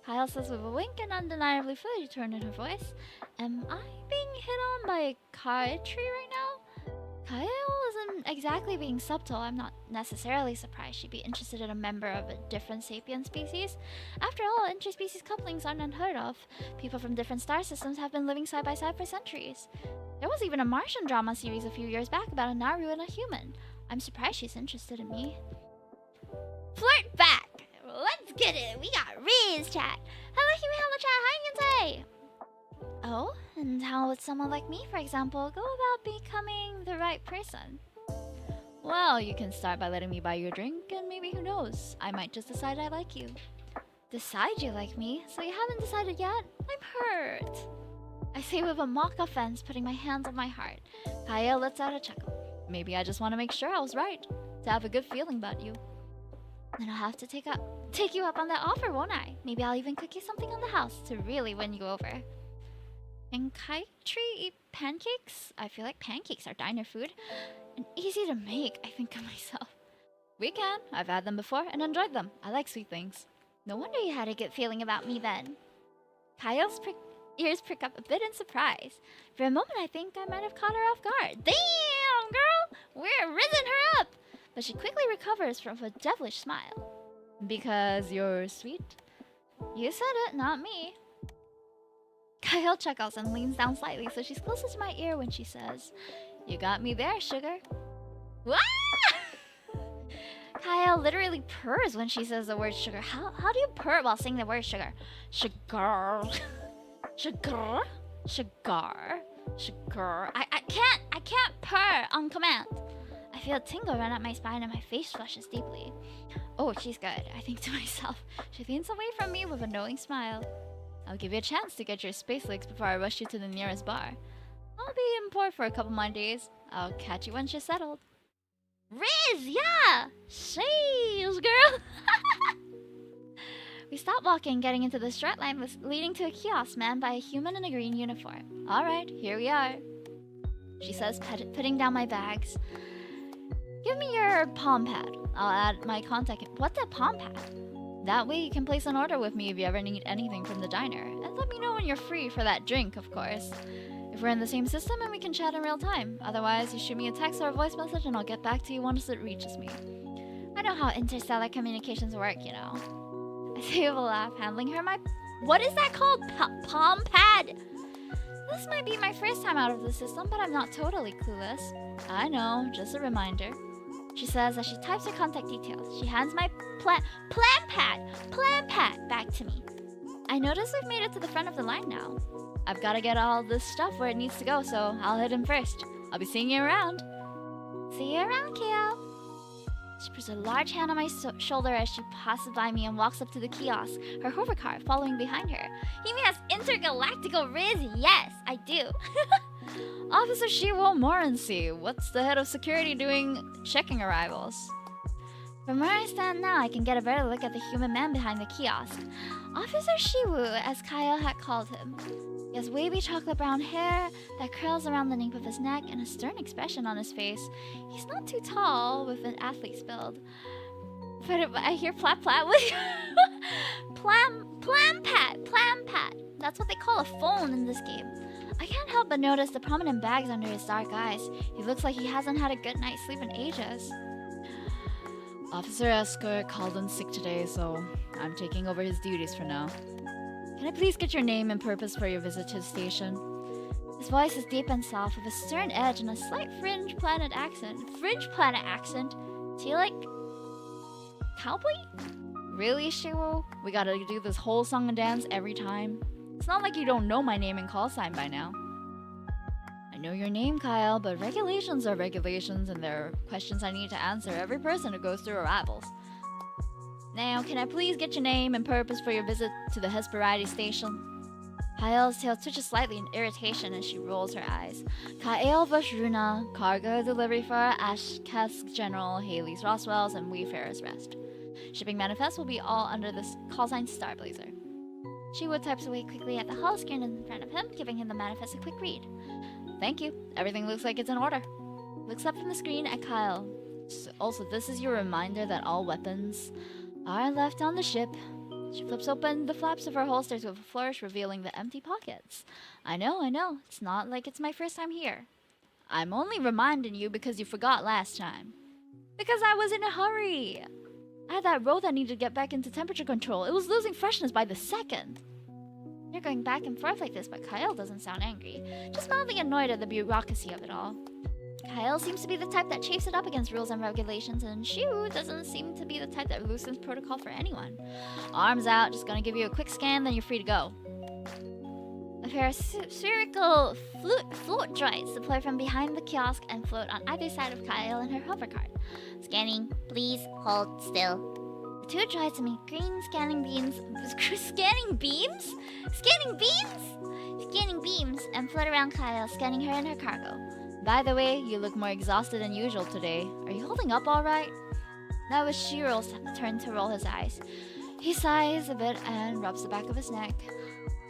Kyle says with a wink and undeniably fully turned in her voice. Am I being hit on by a Chocolatier right now? Kyle isn't exactly being subtle. I'm not necessarily surprised she'd be interested in a member of a different sapient species. After all, interspecies couplings aren't unheard of. People from different star systems have been living side by side for centuries. There was even a Martian drama series a few years back about a Naru and a human. I'm surprised she's interested in me. Flirt back! Let's get it! We got Riz chat! Hello, human, hello chat, how you gonna say? Oh, and how would someone like me, for example, go about becoming the right person? Well, you can start by letting me buy you a drink, and maybe who knows, I might just decide I like you. Decide you like me? So you haven't decided yet? I'm hurt. I say with a mock offense, putting my hands on my heart. Kaya lets out a chuckle. Maybe I just want to make sure I was right, to have a good feeling about you. Then I'll have to take you up on that offer, won't I? Maybe I'll even cook you something on the house to really win you over. Can Chocolatier eat pancakes? I feel like pancakes are diner food. And easy to make, I think of myself. We can. I've had them before and enjoyed them. I like sweet things. No wonder you had a good feeling about me then. Kyle's ears prick up a bit in surprise. For a moment, I think I might have caught her off guard. Damn, girl! We're risen her up! But she quickly recovers from a devilish smile. Because you're sweet? You said it, not me. Kyle chuckles and leans down slightly so she's closer to my ear when she says, You got me there, sugar. Wah! Kyle literally purrs when she says the word sugar. How do you purr while saying the word sugar? Sugar. Sugar. Sugar. Sugar. I can't purr on command. I feel a tingle run up my spine and my face flushes deeply. Oh, she's good, I think to myself. She leans away from me with a knowing smile. I'll give you a chance to get your space legs before I rush you to the nearest bar. I'll be in port for a couple more days. I'll catch you when she's settled. Riz, yeah! Sheesh, girl! We stop walking, getting into the straight line leading to a kiosk manned by a human in a green uniform. Alright, here we are, she says, putting down my bags. Give me your palm pad. I'll add my contact. What's a palm pad? That way you can place an order with me if you ever need anything from the diner. And let me know when you're free for that drink, of course. If we're in the same system and we can chat in real time. Otherwise, you shoot me a text or a voice message and I'll get back to you once it reaches me. I know how interstellar communications work, you know. I say with a laugh, handling her my... What is that called? Palm pad? This might be my first time out of the system, but I'm not totally clueless. I know, just a reminder. She says as she types her contact details. She hands my plan pad back to me. I notice we've made it to the front of the line now. I've got to get all this stuff where it needs to go, so I'll hit him first. I'll be seeing you around. See you around, Kale. She puts a large hand on my shoulder as she passes by me and walks up to the kiosk, her hovercar following behind her. Hime has intergalactical Riz. Yes, I do. Officer Shiwo Morency, what's the head of security doing checking arrivals? From where I stand now, I can get a better look at the human man behind the kiosk. Officer Shiwu, as Kyle had called him. He has wavy chocolate brown hair that curls around the nape of his neck and a stern expression on his face. He's not too tall, with an athlete's build. But if I hear plat plat with plam pad. That's what they call a phone in this game. I can't help but notice the prominent bags under his dark eyes. He looks like he hasn't had a good night's sleep in ages. Officer Escort called in sick today, so I'm taking over his duties for now. Can I please get your name and purpose for your visit to the station? His voice is deep and soft, with a stern edge and a slight fringe planet accent. Fringe planet accent? Do you like... cowboy? Really, Shiwo? We gotta do this whole song and dance every time? It's not like you don't know my name and call sign by now. I know your name, Kyle, but regulations are regulations, and there are questions I need to answer every person who goes through arrivals. Now, can I please get your name and purpose for your visit to the Hesperide station? Kyle's tail twitches slightly in irritation as she rolls her eyes. Kyle Vashruna, cargo delivery for Ashkesk General, Haley's Roswell's, and Wayfarer's Rest. Shipping manifest will be all under this call sign Starblazer. Shiwo types away quickly at the hull screen in front of him, giving him the manifest a quick read. Thank you. Everything looks like it's in order. Looks up from the screen at Kyle. Also, this is your reminder that all weapons are left on the ship. She flips open the flaps of her holsters with a flourish, revealing the empty pockets. I know. It's not like it's my first time here. I'm only reminding you because you forgot last time. Because I was in a hurry. I had that row that needed to get back into temperature control. It was losing freshness by the second. You're going back and forth like this, but Kyle doesn't sound angry. Just mildly annoyed at the bureaucracy of it all. Kyle seems to be the type that chafes it up against rules and regulations, and Shu doesn't seem to be the type that loosens protocol for anyone. Arms out, just gonna give you a quick scan, then you're free to go. A pair of spherical float droids deploy from behind the kiosk and float on either side of Kyle and her hovercart. Scanning, please hold still. The two droids emit green scanning beams. Scanning beams? Scanning beams and float around Kyle, scanning her and her cargo. By the way, you look more exhausted than usual today. Are you holding up all right? That was Shiro's turn to roll his eyes. He sighs a bit and rubs the back of his neck.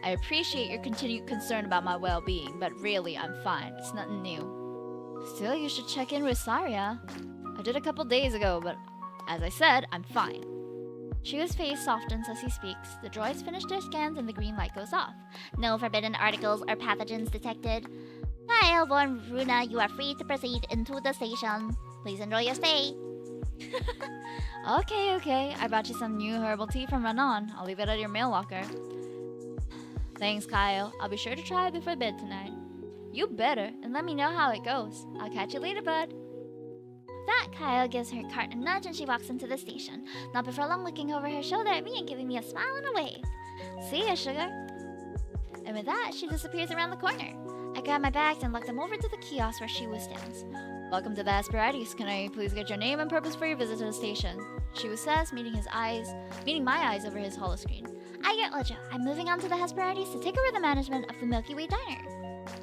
I appreciate your continued concern about my well-being, but really, I'm fine. It's nothing new. Still, you should check in with Saria. I did a couple days ago, but As I said, I'm fine. Shiwa's face softens as he speaks. The droids finish their scans and the green light goes off. No forbidden articles or pathogens detected. Airborne Runa, you are free to proceed into the station. Please enjoy your stay. Okay. I brought you some new herbal tea from Ranon. I'll leave it at your mail locker. Thanks, Kyle. I'll be sure to try it before bed tonight. You better, and let me know how it goes. I'll catch you later, bud. That Kyle gives her cart a nudge and she walks into the station, not before long looking over her shoulder at me and giving me a smile and a wave. See ya, sugar. And with that, she disappears around the corner. I grab my bags and lug them over to the kiosk where Shiwa stands. Welcome to the Masquerade. Can I please get your name and purpose for your visit to the station? Shiwa says, meeting my eyes over his holoscreen. I get Ojo. I'm moving on to the Hesperides to take over the management of the Milky Way Diner.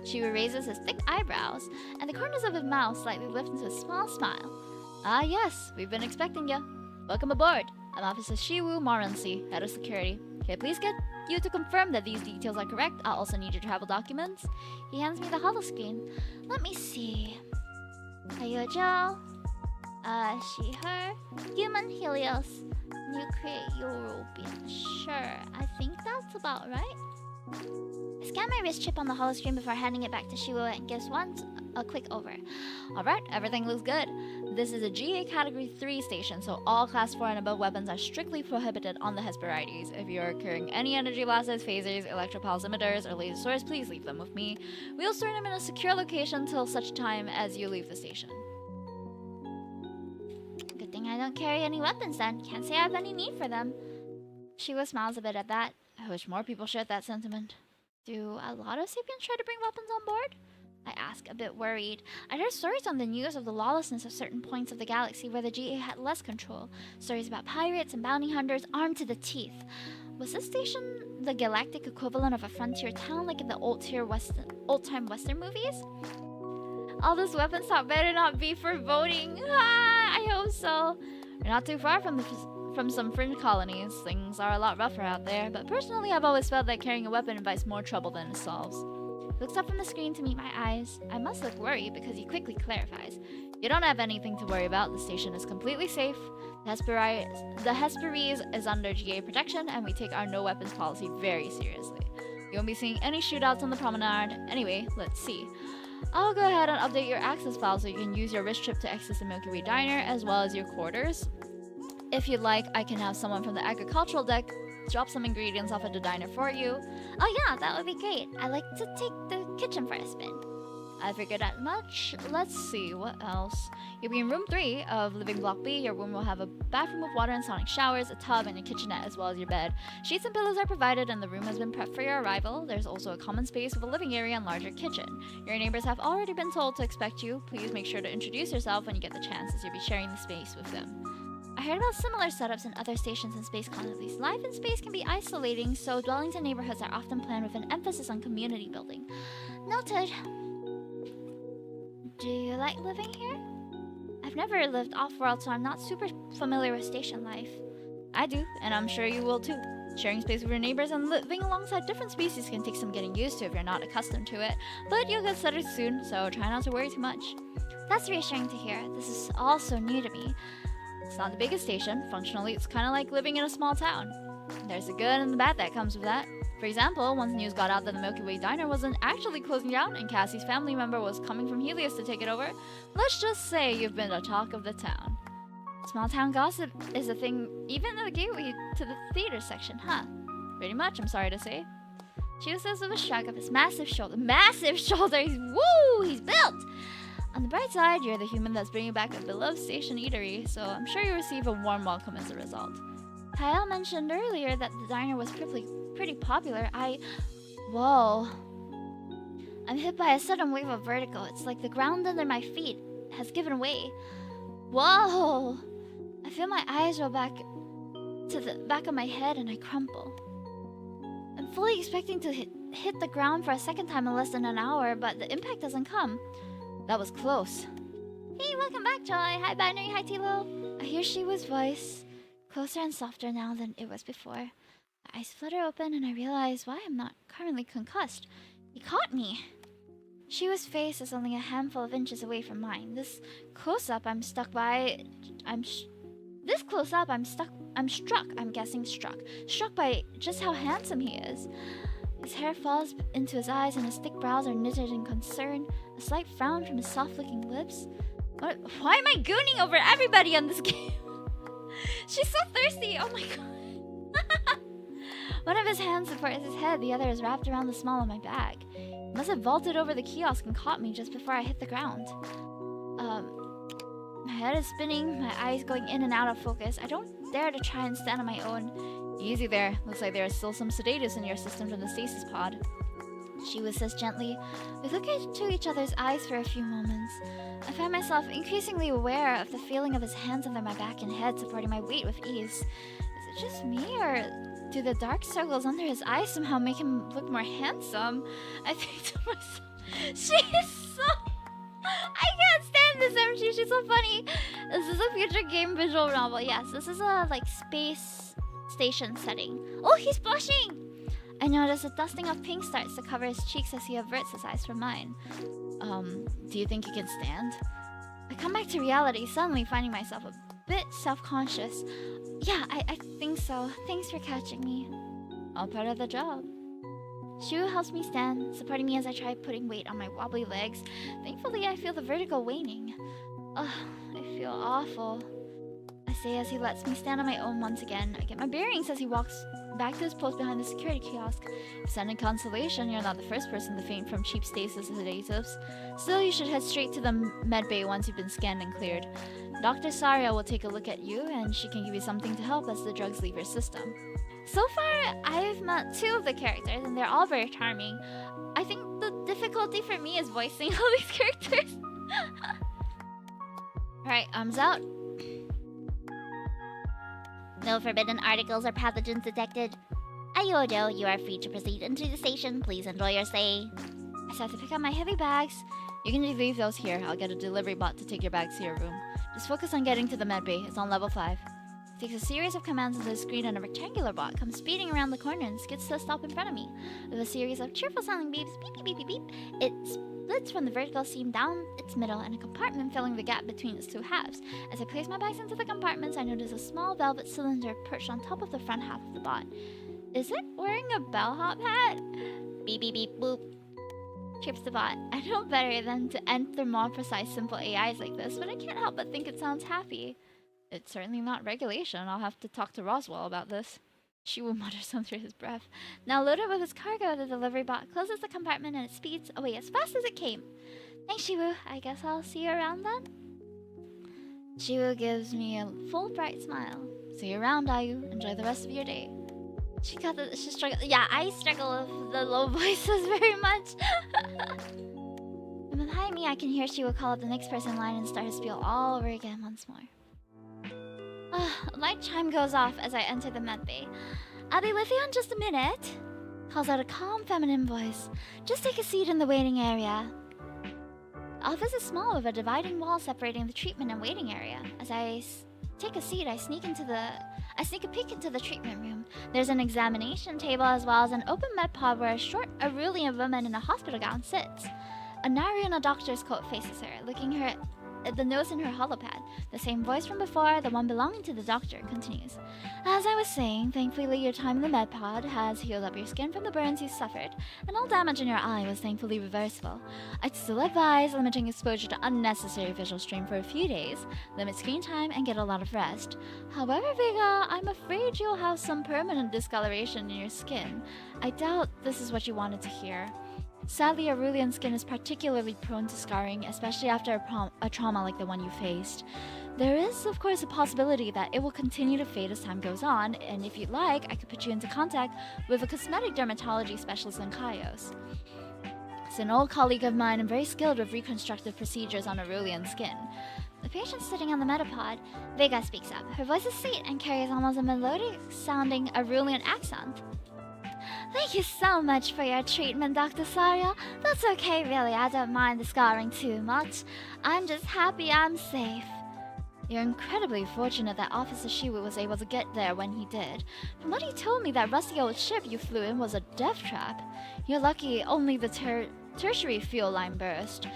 Shiwa raises his thick eyebrows, and the corners of his mouth slightly lift into a small smile. Ah yes, we've been expecting you. Welcome aboard. I'm Officer Shiwu Morency, Head of Security. Can I please get you to confirm that these details are correct? I'll also need your travel documents. He hands me the holoscreen. Let me see. Ayojo. She, her. Human Helios. Nuclear European. Sure, I think that's about right. I scan my wrist chip on the holoscreen before handing it back to Shiwa and gives one a quick over. Alright, everything looks good. This is a GA Category 3 station, so all Class 4 and above weapons are strictly prohibited on the Hesperides. If you are carrying any energy blasters, phasers, electropulse emitters, or laser swords, please leave them with me. We'll store them in a secure location till such time as you leave the station. Good thing I don't carry any weapons then. Can't say I have any need for them. Shiwa smiles a bit at that. I wish more people shared that sentiment. Do a lot of Sapiens try to bring weapons on board? I ask, a bit worried. I heard stories on the news of the lawlessness of certain points of the galaxy where the GA had less control. Stories about pirates and bounty hunters armed to the teeth. Was this station the galactic equivalent of a frontier town like in the old-time Western movies? All this weapon talk better not be for voting. I hope so. We're not too far from some fringe colonies. Things are a lot rougher out there, but personally I've always felt that carrying a weapon invites more trouble than it solves. He looks up from the screen to meet my eyes. I must look worried because he quickly clarifies. You don't have anything to worry about. The station is completely safe. The Hesperides is under GA protection, and we take our no weapons policy very seriously. You won't be seeing any shootouts on the promenade. Anyway, let's see. I'll go ahead and update your access file so you can use your wrist chip to access the Milky Way Diner as well as your quarters. If you'd like, I can have someone from the agricultural deck drop some ingredients off at the diner for you. Oh yeah, that would be great. I like to take the kitchen for a spin. I figured that much. Let's see, what else? You'll be in room 3 of Living Block B. Your room will have a bathroom with water and sonic showers, a tub, and a kitchenette as well as your bed. Sheets and pillows are provided and the room has been prepped for your arrival. There's also a common space with a living area and larger kitchen. Your neighbors have already been told to expect you. Please make sure to introduce yourself when you get the chance as you'll be sharing the space with them. I heard about similar setups in other stations and space colonies. Life in space can be isolating, so dwellings and neighborhoods are often planned with an emphasis on community building. Noted. Do you like living here? I've never lived off-world, so I'm not super familiar with station life. I do, and I'm sure you will too. Sharing space with your neighbors and living alongside different species can take some getting used to if you're not accustomed to it, but you'll get settled soon, so try not to worry too much. That's reassuring to hear. This is all so new to me. It's not the biggest station. Functionally, it's kind of like living in a small town. There's the good and the bad that comes with that. For example, once news got out that the Milky Way Diner wasn't actually closing down and Cassie's family member was coming from Helios to take it over, let's just say you've been the talk of the town. Small town gossip is a thing even at the gateway to the theater section, huh? Pretty much, I'm sorry to say. She says with a shrug of his massive shoulder. Massive shoulders! Woo! He's built! On the bright side, you're the human that's bringing back a beloved station eatery, so I'm sure you'll receive a warm welcome as a result. Kyle mentioned earlier that the diner was pretty popular. Whoa. I'm hit by a sudden wave of vertigo. It's like the ground under my feet has given way. Whoa! I feel my eyes roll back to the back of my head and I crumple. I'm fully expecting to hit the ground for a second time in less than an hour, but the impact doesn't come. That was close. Hey, welcome back, Joy. Hi, Binary. Hi, Tilo. I hear Shiwa's voice, closer and softer now than it was before. My eyes flutter open and I realize why I'm not currently concussed. He caught me. Shiwa's face is only a handful of inches away from mine. This close-up I'm struck by This close up, I'm struck by just how handsome he is. His hair falls into his eyes and his thick brows are knitted in concern, a slight frown from his soft-looking lips. Why am I gooning over everybody on this game? She's so thirsty, oh my god. One of his hands supports his head, the other is wrapped around the small of my bag. He must have vaulted over the kiosk and caught me just before I hit the ground. My head is spinning, my eyes going in and out of focus. I don't dare to try and stand on my own. Easy there. Looks like there is still some Saintess in your system from the stasis pod. She says gently. We look into each other's eyes for a few moments. I find myself increasingly aware of the feeling of his hands under my back and head supporting my weight with ease. Is it just me, or do the dark circles under his eyes somehow make him look more handsome? I think to myself, she is so... I can't stand this MG, she's so funny. This is a future game visual novel. Yes, this is a like space station setting. Oh, he's blushing! I notice a dusting of pink starts to cover his cheeks as he averts his eyes from mine. Do you think you can stand? I come back to reality, suddenly finding myself a bit self-conscious. Yeah, I think so. Thanks for catching me. All part of the job. Shu helps me stand, supporting me as I try putting weight on my wobbly legs. Thankfully, I feel the vertigo waning. Ugh, I feel awful. I say as he lets me stand on my own once again. I get my bearings as he walks back to his post behind the security kiosk. If sending consolation, you're not the first person to faint from cheap stasis sedatives. Still, you should head straight to the medbay once you've been scanned and cleared. Dr. Saria will take a look at you, and she can give you something to help as the drugs leave your system. So far, I've met 2 of the characters, and they're all very charming. I think the difficulty for me is voicing all these characters. Alright, arms out. No forbidden articles or pathogens detected. Ayodo, you are free to proceed into the station. Please enjoy your stay. I start to pick up my heavy bags. You can leave those here. I'll get a delivery bot to take your bags to your room. Just focus on getting to the medbay. It's on level 5. He takes a series of commands into the screen and a rectangular bot comes speeding around the corner and skids to a stop in front of me. With a series of cheerful sounding beeps, beep beep beep beep beep, it splits from the vertical seam down its middle and a compartment filling the gap between its 2 halves. As I place my bags into the compartments, I notice a small velvet cylinder perched on top of the front half of the bot. Is it wearing a bellhop hat? Beep beep beep boop. Chirps the bot. I know better than to enter more precise simple AIs like this, but I can't help but think it sounds happy. It's certainly not regulation. I'll have to talk to Roswell about this. Shiwu mutters under his breath. Now loaded with his cargo, the delivery bot closes the compartment and it speeds away as fast as it came. Thanks, Shiwu. I guess I'll see you around then? Shiwu gives me a full bright smile. See you around, Ayu. Enjoy the rest of your day. She struggled. Yeah, I struggle with the low voices very much. And behind me, I can hear Shiwu call up the next person in line and start his spiel all over again once more. A light chime goes off as I enter the medbay. I'll be with you in just a minute, calls out a calm feminine voice. Just take a seat in the waiting area. The office is small with a dividing wall separating the treatment and waiting area. As I take a seat, I sneak a peek into the treatment room. There's an examination table as well as an open med pod where a short Aurelian woman in a hospital gown sits. A Nari in a doctor's coat faces her, looking her at the nose in her holopad. The same voice from before, the one belonging to the doctor, continues. As I was saying, thankfully your time in the med pod has healed up your skin from the burns you suffered, and all damage in your eye was thankfully reversible. I'd still advise limiting exposure to unnecessary visual strain for a few days, limit screen time, and get a lot of rest. However, Vega, I'm afraid you'll have some permanent discoloration in your skin. I doubt this is what you wanted to hear. Sadly, Aurelian skin is particularly prone to scarring, especially after a trauma like the one you faced. There is, of course, a possibility that it will continue to fade as time goes on, and if you'd like, I could put you into contact with a cosmetic dermatology specialist in Kaios. It's an old colleague of mine and very skilled with reconstructive procedures on Aurelian skin. The patient sitting on the metapod, Vega speaks up. Her voice is sweet and carries almost a melodic-sounding Aurelian accent. Thank you so much for your treatment, Dr. Saria. That's okay, really. I don't mind the scarring too much. I'm just happy I'm safe. You're incredibly fortunate that Officer Shiwu was able to get there when he did. From what he told me, that rusty old ship you flew in was a death trap. You're lucky only the tertiary fuel line burst.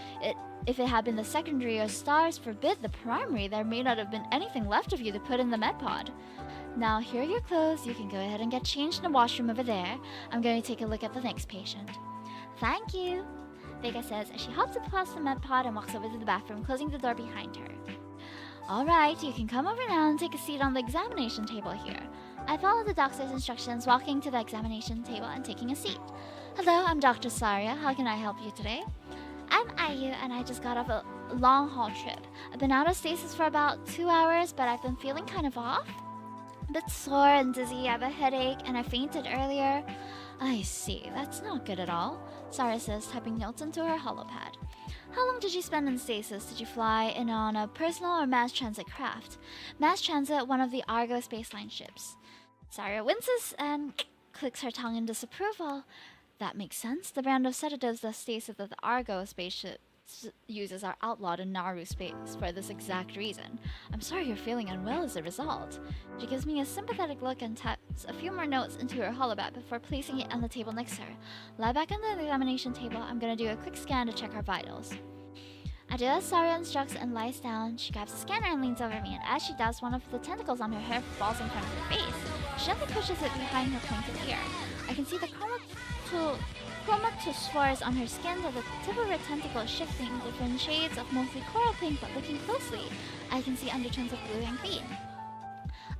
If it had been the secondary, or stars forbid the primary, there may not have been anything left of you to put in the med pod. Now, here are your clothes. You can go ahead and get changed in the washroom over there. I'm going to take a look at the next patient. Thank you, Vega says as she hops across the med pod and walks over to the bathroom, closing the door behind her. Alright, you can come over now and take a seat on the examination table here. I follow the doctor's instructions, walking to the examination table and taking a seat. Hello, I'm Dr. Saria. How can I help you today? I'm Ayu, and I just got off a long-haul trip. I've been out of stasis for about 2 hours, but I've been feeling kind of off. A bit sore and dizzy, I have a headache, and I fainted earlier. I see. That's not good at all. Saria says, typing notes into her holopad. How long did you spend in stasis? Did you fly in on a personal or mass transit craft? Mass transit, one of the Argo spaceline ships. Saria winces and clicks her tongue in disapproval. That makes sense. The brand of sedatives that stasis that the Argo spaceship uses are outlawed in Naru space for this exact reason. I'm sorry you're feeling unwell as a result. She gives me a sympathetic look and taps a few more notes into her holobat before placing it on the table next to her. Lie back on the examination table. I'm gonna do a quick scan to check her vitals. I do as Saria instructs and lies down. She grabs a scanner and leans over me, and as she does, one of the tentacles on her hair falls in front of her face. She gently pushes it behind her pointed ear. I can see the chromatophores on her skin, that the tip of her tentacle is shifting, different shades of mostly coral pink, but looking closely, I can see undertones of blue and green.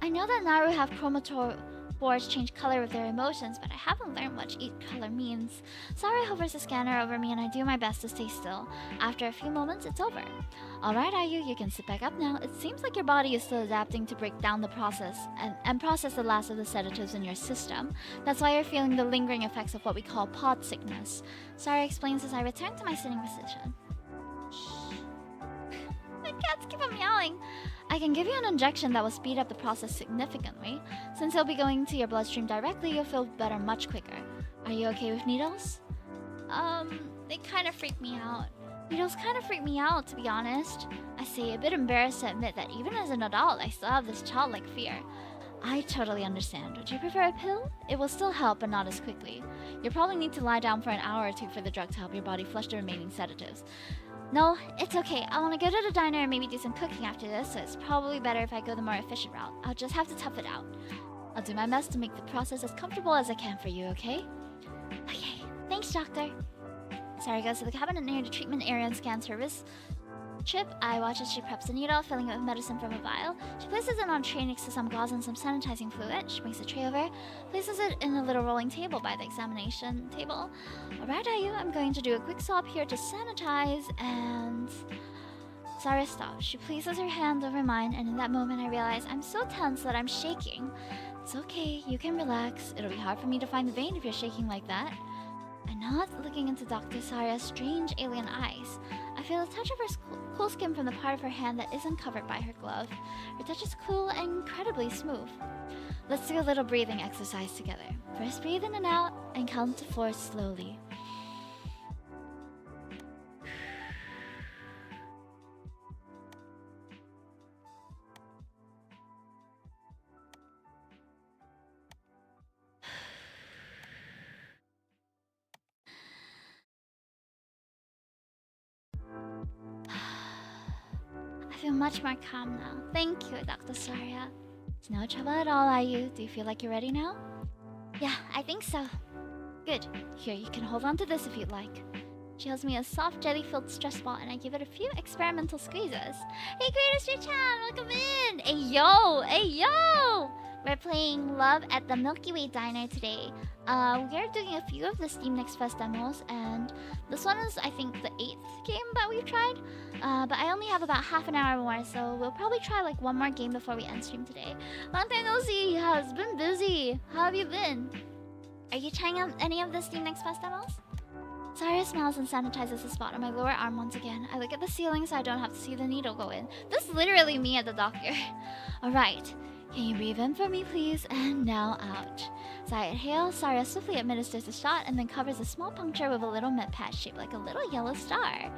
I know that Naru have chromatophores change color with their emotions, but I haven't learned what each color means. Saria hovers the scanner over me, and I do my best to stay still. After a few moments, it's over. Alright, Ayu, you can sit back up now. It seems like your body is still adapting to break down the process and process the last of the sedatives in your system. That's why you're feeling the lingering effects of what we call pod sickness. Saria explains as I return to my sitting position. My cats keep on meowing. I can give you an injection that will speed up the process significantly. Since it'll be going to your bloodstream directly, you'll feel better much quicker. Are you okay with needles? They kind of freak me out. Needles kind of freak me out, to be honest. I say, a bit embarrassed to admit that even as an adult, I still have this childlike fear. I totally understand. Would you prefer a pill? It will still help, but not as quickly. You'll probably need to lie down for an hour or two for the drug to help your body flush the remaining sedatives. No, it's okay. I want to go to the diner and maybe do some cooking after this, so it's probably better if I go the more efficient route. I'll just have to tough it out. I'll do my best to make the process as comfortable as I can for you, okay? Okay, thanks, doctor. Saria goes to the cabinet near the treatment area and scans her wrist chip. I watch as she preps the needle, filling it with medicine from a vial. She places it on a tray next to some gauze and some sanitizing fluid. She brings the tray over, places it in a little rolling table by the examination table. Alright, Ayu, I'm going to do a quick swab here to sanitize, and... Saria stops. She places her hand over mine, and in that moment I realize I'm so tense that I'm shaking. It's okay, you can relax. It'll be hard for me to find the vein if you're shaking like that. I nod, looking into Dr. Saria's strange alien eyes. I feel a touch of her cool skin from the part of her hand that isn't covered by her glove. Her touch is cool and incredibly smooth. Let's do a little breathing exercise together. First breathe in and out, and count to 4 slowly. I feel much more calm now. Thank you, Dr. Saria. It's no trouble at all, Ayu. Do you feel like you're ready now? Yeah, I think so. Good. Here, you can hold on to this if you'd like. She holds me a soft jelly-filled stress ball, and I give it a few experimental squeezes. Hey, Greatest-Chan, welcome in! Hey, yo! Hey, yo! We're playing Love at the Milky Way Diner today. We're doing a few of the Steam Next Fest demos, and this one is, I think, the 8th game that we've tried. But I only have about half an hour more, so we'll probably try like one more game before we end stream today. Long time no see! Yeah, it's been busy. How have you been? Are you trying out any of the Steam Next Fest demos? Saria smiles and sanitizes the spot on my lower arm once again. I look at the ceiling so I don't have to see the needle go in. This is literally me at the doctor. Alright. Can you breathe in for me, please? And now out. As I inhale, Saria swiftly administers a shot and then covers a small puncture with a little med patch shaped like a little yellow star.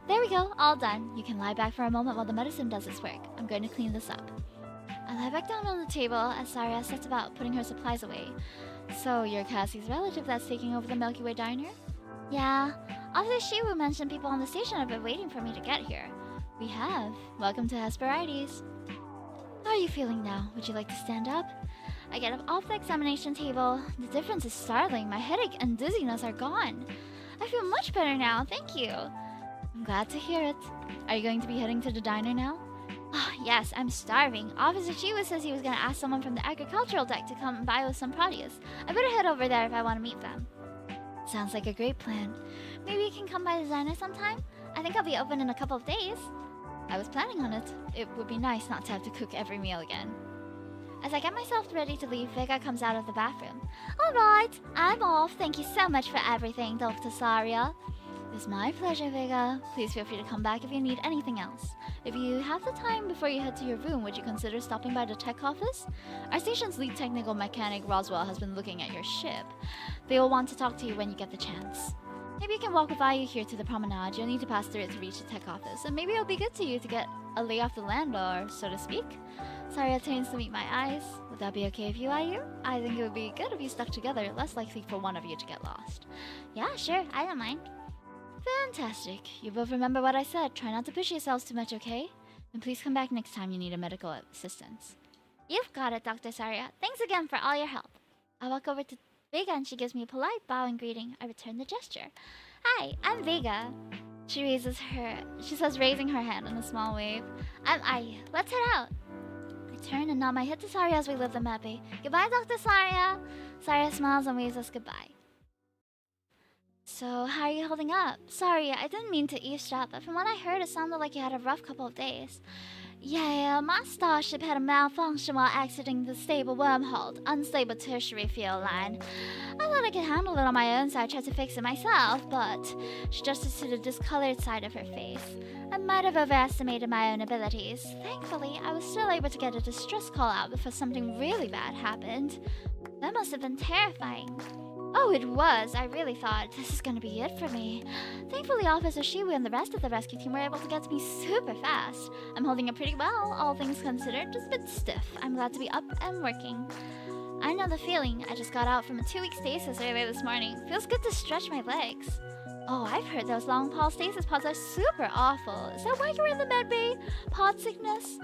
There we go, all done. You can lie back for a moment while the medicine does its work. I'm going to clean this up. I lie back down on the table as Saria sets about putting her supplies away. So, you're Cassie's relative that's taking over the Milky Way Diner? Yeah, Officer Shiwu mentioned people on the station have been waiting for me to get here. We have. Welcome to Hesperides. How are you feeling now? Would you like to stand up? I get up off the examination table. The difference is startling. My headache and dizziness are gone. I feel much better now, thank you. I'm glad to hear it. Are you going to be heading to the diner now? Oh, yes, I'm starving. Officer Chiwa says he was going to ask someone from the agricultural deck to come by with some produce. I better head over there if I want to meet them. Sounds like a great plan. Maybe you can come by the diner sometime? I think I'll be open in a couple of days. I was planning on it. It would be nice not to have to cook every meal again. As I get myself ready to leave, Vega comes out of the bathroom. Alright, I'm off. Thank you so much for everything, Dr. Saria. It's my pleasure, Vega. Please feel free to come back if you need anything else. If you have the time before you head to your room, would you consider stopping by the tech office? Our station's lead technical mechanic, Roswell, has been looking at your ship. They will want to talk to you when you get the chance. Maybe you can walk by you here to the promenade. You'll need to pass through it to reach the tech office, and maybe it'll be good to you to get a lay off the land, or so to speak. Saria turns to meet my eyes. Would that be okay if you are you? I think it would be good if you stuck together, less likely for one of you to get lost. Yeah, sure, I don't mind. Fantastic. You both remember what I said. Try not to push yourselves too much, okay? And please come back next time you need a medical assistance. You've got it, Dr. Saria. Thanks again for all your help. I walk over to Vega and she gives me a polite bow and greeting. I return the gesture. Hi, I'm Vega. She says, raising her hand in a small wave. I'm Ai. Let's head out. I turn and nod my head to Saria as we leave the Mappy. Goodbye, Dr. Saria. Saria smiles and waves us goodbye. So, how are you holding up? Sorry, I didn't mean to eavesdrop, but from what I heard, it sounded like you had a rough couple of days. Yeah, my starship had a malfunction while exiting the stable wormhole, unstable tertiary fuel line. I thought I could handle it on my own, so I tried to fix it myself, but she adjusted to the discolored side of her face. I might have overestimated my own abilities. Thankfully, I was still able to get a distress call out before something really bad happened. That must have been terrifying. Oh, it was. I really thought, this is gonna be it for me. Thankfully, Officer Shiwu and the rest of the rescue team were able to get to me super fast. I'm holding it pretty well, all things considered, just a bit stiff. I'm glad to be up and working. I know the feeling. I just got out from a 2-week stasis earlier this morning. Feels good to stretch my legs. Oh, I've heard those long haul stasis pods are super awful. Is that why you're in the med bay? Pod sickness?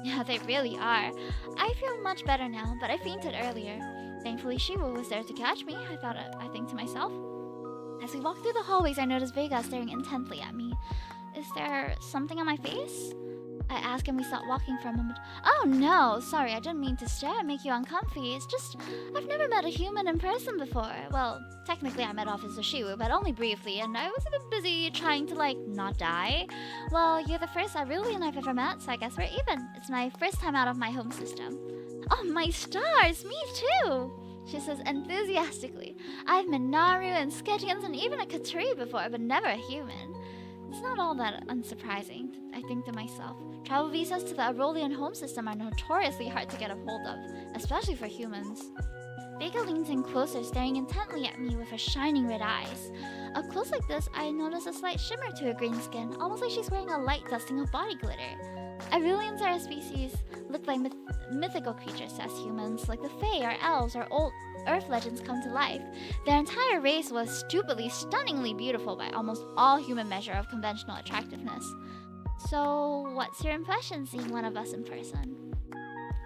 Yeah, they really are. I feel much better now, but I fainted earlier. Thankfully, Shiwu was there to catch me, I think to myself. As we walk through the hallways, I notice Vega staring intently at me. Is there something on my face? I ask and we stop walking for a moment. Oh no, sorry, I didn't mean to stare and make you uncomfy. It's just, I've never met a human in person before. Well, technically I met Officer Shiwu, but only briefly, and I was a bit busy trying to, not die. Well, you're the first Aurelian I've ever met, so I guess we're even. It's my first time out of my home system. Oh, my stars! Me too! She says enthusiastically. I've met Naru and Sketchians and even a Katuri before, but never a human. It's not all that unsurprising, I think to myself. Travel visas to the Aurelian home system are notoriously hard to get a hold of, especially for humans. Vega leans in closer, staring intently at me with her shining red eyes. Up close like this, I notice a slight shimmer to her green skin, almost like she's wearing a light dusting of body glitter. Aurelians are a species look like mythical creatures as humans, like the Fae or elves or old Earth legends come to life. Their entire race was stupidly, stunningly beautiful by almost all human measure of conventional attractiveness. So, what's your impression seeing one of us in person?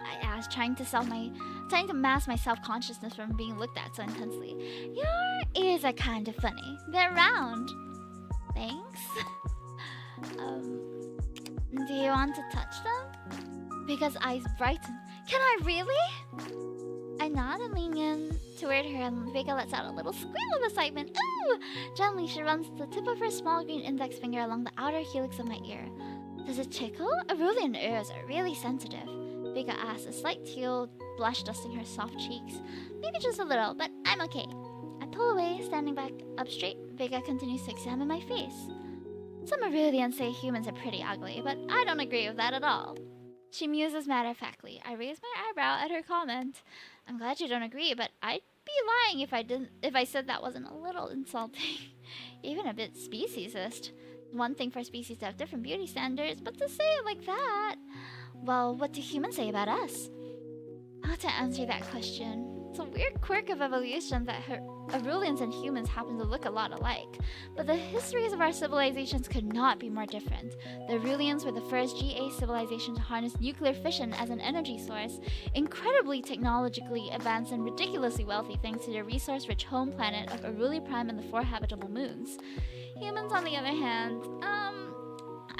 I asked, trying to mask my self-consciousness from being looked at so intensely. Your ears are kind of funny. They're round. Thanks. Do you want to touch them? Vega's eyes brighten. Can I really? I nod and lean in toward her, and Vega lets out a little squeal of excitement. Ooh! Gently, she runs the tip of her small green index finger along the outer helix of my ear. Does it tickle? Aurelian ears are really sensitive. Vega asks, a slight teal blush dusting her soft cheeks. Maybe just a little, but I'm okay. I pull away, standing back up straight. Vega continues to examine my face. Some Aurelians say humans are pretty ugly, but I don't agree with that at all. She muses matter-of-factly. I raise my eyebrow at her comment. I'm glad you don't agree, but I'd be lying if I said that wasn't a little insulting. Even a bit speciesist. One thing for species to have different beauty standards, but to say it like that... Well, what do humans say about us? How to answer that question? It's a weird quirk of evolution that Arulians and humans happen to look a lot alike, but the histories of our civilizations could not be more different. The Arulians were the first GA civilization to harness nuclear fission as an energy source, incredibly technologically advanced and ridiculously wealthy thanks to their resource-rich home planet of Aruli Prime and the 4 habitable moons. Humans, on the other hand,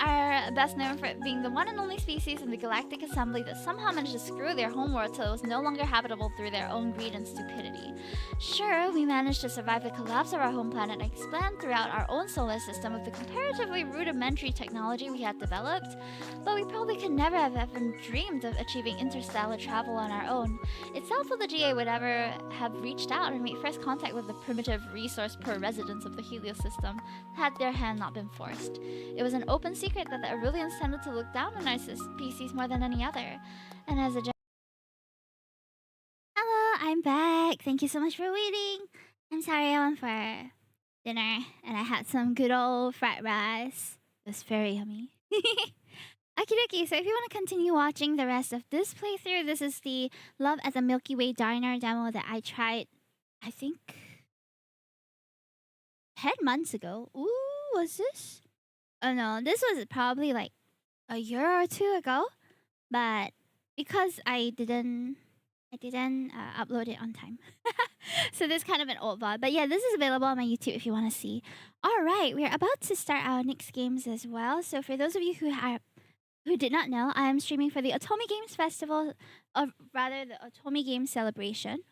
are best known for being the one and only species in the Galactic Assembly that somehow managed to screw their homeworld till it was no longer habitable through their own greed and stupidity. Sure, we managed to survive the collapse of our home planet and expand throughout our own solar system with the comparatively rudimentary technology we had developed, but we probably could never have even dreamed of achieving interstellar travel on our own. It's doubtful the GA would ever have reached out and made first contact with the primitive resource-poor residents of the Helios system had their hand not been forced. It was an open secret that the Arulians tended to look down on our species more than any other, and as a Hello, I'm back. Thank you so much for waiting. I'm sorry I went for dinner and I had some good old fried rice. It was very yummy. Okie so if you want to continue watching the rest of this playthrough, this is the Love at the Milky Way Diner demo that I tried, I think, 10 months ago. Ooh, was this? Oh no, this was probably like a year or two ago, but because I didn't upload it on time. So this is kind of an old VOD. But yeah, this is available on my YouTube if you want to see. Alright, we're about to start our next games as well. So for those of you who did not know, I am streaming for the Otome Games Festival, or rather the Otome Games Celebration.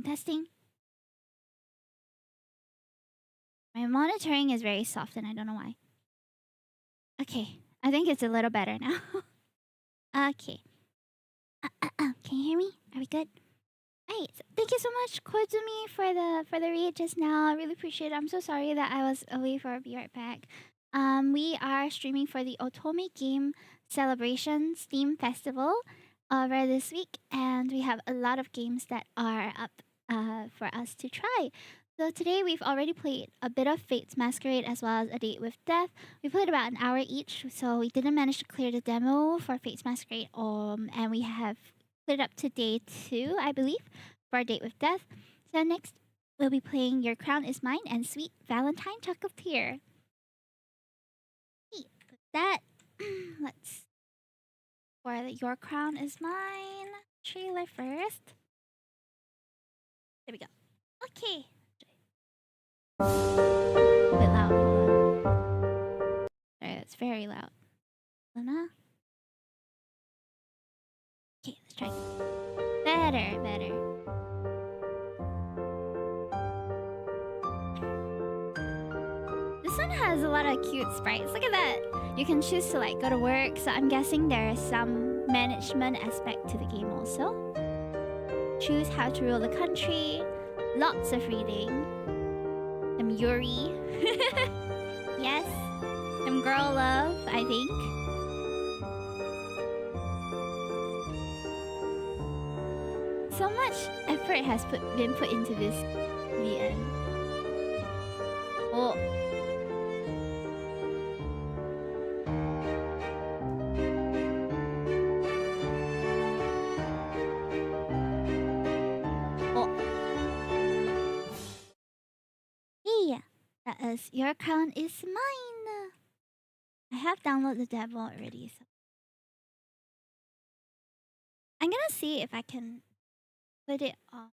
Testing. My monitoring is very soft and I don't know why. Okay, I think it's a little better now. Okay. Can you hear me? Are we good? Alright, thank you so much, Kozumi, for the read just now. I really appreciate it. I'm so sorry that I was away for a be right back. We are streaming for the Otome Game Celebration Steam Festival over this week, and we have a lot of games that are up for us to try. So today we've already played a bit of Fate's Masquerade as well as A Date with Death. We played about an hour each, so we didn't manage to clear the demo for Fate's Masquerade, and we have cleared up to day 2, I believe, for A Date with Death. So next we'll be playing Your Crown Is Mine and Sweet Valentine Chocolatier. With that, let's for the Your Crown Is Mine trailer first. There we go. Okay. A bit loud. Hold on. Sorry, that's very loud. Luna? Okay, let's try. Better. This one has a lot of cute sprites. Look at that. You can choose to like go to work, so I'm guessing there is some management aspect to the game also. Choose how to rule the country. Lots of reading. Some Yuri. Yes. Some girl love, I think. So much effort has been put into this VN. Oh. That is Your Crown Is Mine. I have downloaded the demo already. So I'm gonna see if I can put it on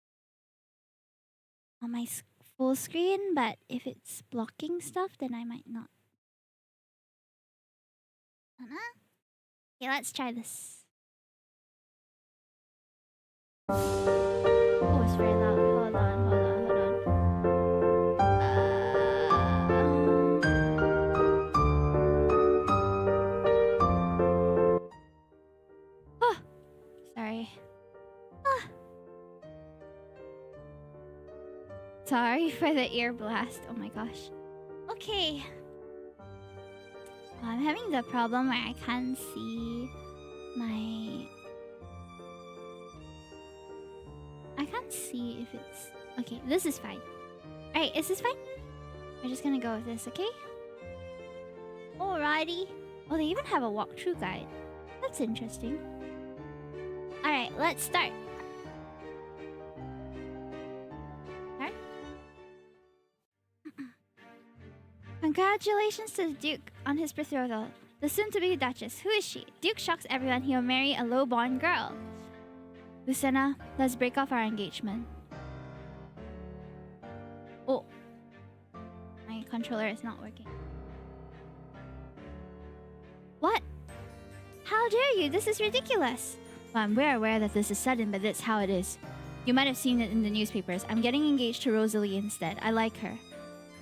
my full screen, but if it's blocking stuff, then I might not. Okay, let's try this. Oh, it's very loud. Hold on. Sorry. Sorry for the ear blast. Oh my gosh. Okay. I'm having the problem where I can't see my... I can't see if it's... Okay, this is fine. Alright, is this fine? We're just gonna go with this, okay? Alrighty. Oh, they even have a walkthrough guide. That's interesting. Alright, let's start. Congratulations to the Duke on his betrothal. The soon-to-be Duchess. Who is she? Duke shocks everyone he will marry a low-born girl. Lucena, let's break off our engagement. Oh. My controller is not working. What? How dare you? This is ridiculous. Well, I'm very aware that this is sudden, but that's how it is. You might have seen it in the newspapers. I'm getting engaged to Rosalie instead. I like her.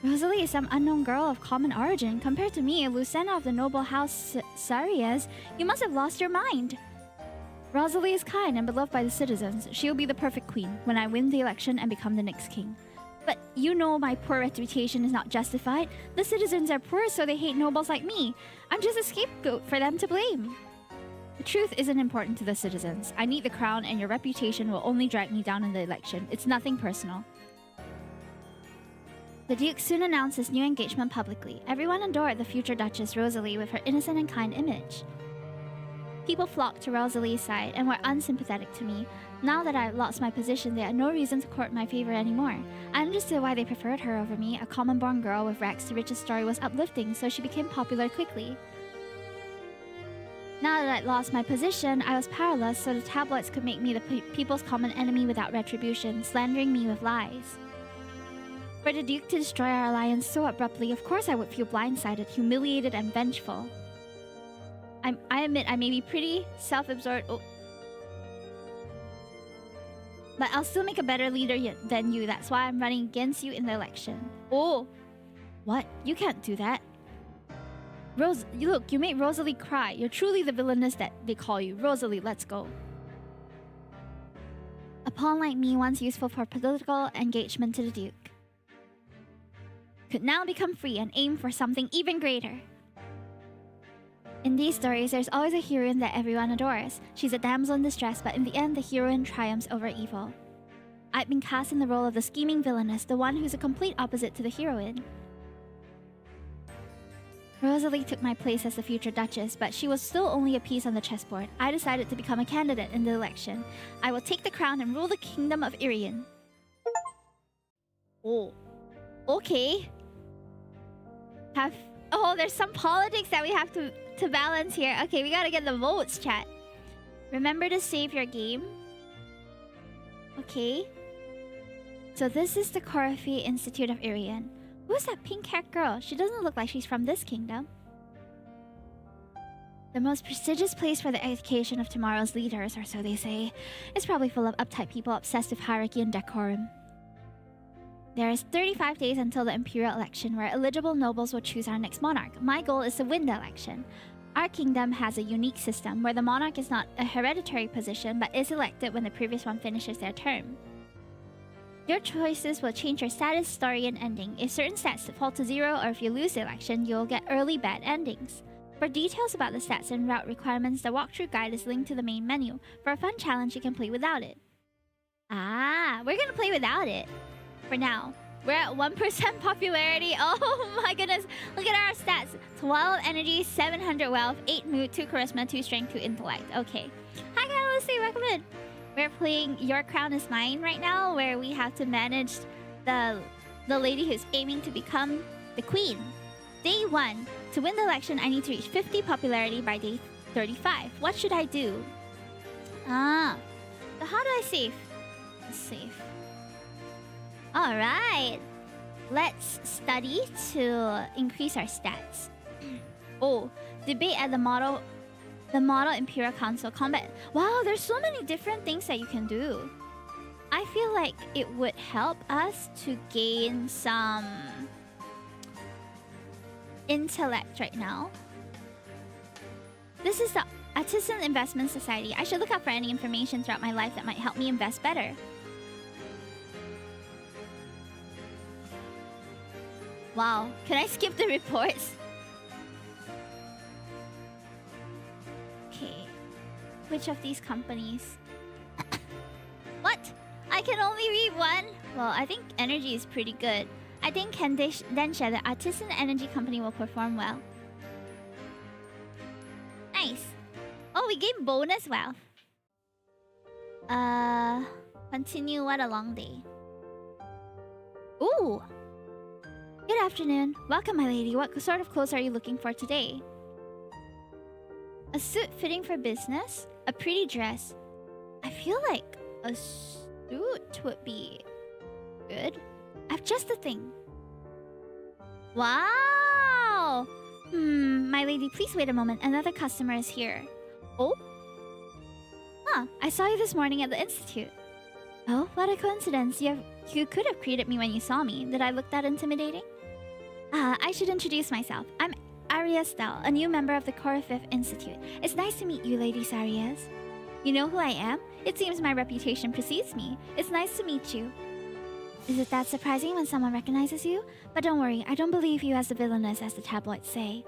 Rosalie is some unknown girl of common origin. Compared to me, a Lucena of the noble house Sarias, you must have lost your mind. Rosalie is kind and beloved by the citizens. She will be the perfect queen when I win the election and become the next king. But you know my poor reputation is not justified. The citizens are poor, so they hate nobles like me. I'm just a scapegoat for them to blame. The truth isn't important to the citizens. I need the crown, and your reputation will only drag me down in the election. It's nothing personal. The Duke soon announced his new engagement publicly. Everyone adored the future Duchess Rosalie with her innocent and kind image. People flocked to Rosalie's side and were unsympathetic to me. Now that I've lost my position, they had no reason to court my favor anymore. I understood why they preferred her over me. A common-born girl with rags to riches story was uplifting, so she became popular quickly. Now that I'd lost my position, I was powerless, so the tabloids could make me the people's common enemy without retribution, slandering me with lies. For the Duke to destroy our alliance so abruptly, of course I would feel blindsided, humiliated, and vengeful. I admit I may be pretty self-absorbed, but I'll still make a better leader than you. That's why I'm running against you in the election. Oh! What? You can't do that. Look, you made Rosalie cry. You're truly the villainess that they call you. Rosalie, let's go. A pawn like me, once useful for political engagement to the Duke, could now become free and aim for something even greater. In these stories, there's always a heroine that everyone adores. She's a damsel in distress, but in the end, the heroine triumphs over evil. I've been cast in the role of the scheming villainess, the one who's a complete opposite to the heroine. Rosalie took my place as the future Duchess, but she was still only a piece on the chessboard. I decided to become a candidate in the election. I will take the crown and rule the kingdom of Irian. Oh. Okay. Oh, there's some politics that we have to balance here. Okay, we gotta get the votes, chat. Remember to save your game. Okay. So this is the Coryphée Institute of Irian. Who's that pink-haired girl? She doesn't look like she's from this kingdom. The most prestigious place for the education of tomorrow's leaders, or so they say. It's probably full of uptight people obsessed with hierarchy and decorum. There is 35 days until the imperial election, where eligible nobles will choose our next monarch. My goal is to win the election. Our kingdom has a unique system where the monarch is not a hereditary position but is elected when the previous one finishes their term. Your choices will change your status, story, and ending. If certain stats fall to 0 or if you lose the election, you'll get early bad endings. For details about the stats and route requirements, the walkthrough guide is linked to the main menu. For a fun challenge, you can play without it. Ah, we're gonna play without it. For now, we're at 1% popularity. Oh my goodness. Look at our stats. 12 energy, 700 wealth, 8 mood, 2 charisma, 2 strength, 2 intellect. Okay. Hi guys, let's see, recommend. We're playing Your Crown is Mine right now, where we have to manage the lady who's aiming to become the queen. Day 1. To win the election, I need to reach 50 popularity by day 35. What should I do? So how do I save? Let's save. Alright, let's study to increase our stats. Oh, debate at the Model Imperial Council combat. Wow, there's so many different things that you can do. I feel like it would help us to gain some intellect right now. This is the Artisan Investment Society. I should look out for any information throughout my life that might help me invest better. Wow, can I skip the reports? Okay. Which of these companies? What? I can only read one? Well, I think energy is pretty good. I think Densha, the Artisan Energy Company, will perform well. Nice. Oh, we gain bonus wealth. Continue. What a long day. Ooh. Good afternoon. Welcome, my lady. What sort of clothes are you looking for today? A suit fitting for business? A pretty dress? I feel like a suit would be good. I've just the thing. Wow! My lady, please wait a moment. Another customer is here. Oh? Huh, I saw you this morning at the Institute. Oh, what a coincidence. You could have greeted me when you saw me. Did I look that intimidating? I should introduce myself. I'm Arias Dell, a new member of the Core 5th Institute. It's nice to meet you, Lady Arias. You know who I am? It seems my reputation precedes me. It's nice to meet you. Is it that surprising when someone recognizes you? But don't worry, I don't believe you as the villainess as the tabloids say.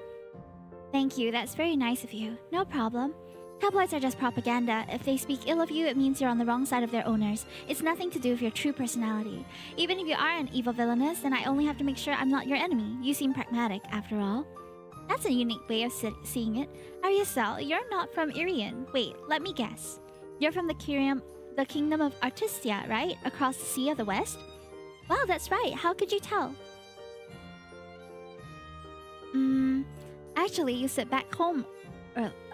Thank you, that's very nice of you. No problem. Tabloids are just propaganda. If they speak ill of you, it means you're on the wrong side of their owners. It's nothing to do with your true personality. Even if you are an evil villainess, then I only have to make sure I'm not your enemy. You seem pragmatic, after all. That's a unique way of seeing it. Ariasel, you're not from Irian. Wait, let me guess. You're from the kingdom of Artistia, right? Across the sea of the west? Wow, that's right. How could you tell? Actually, you said back home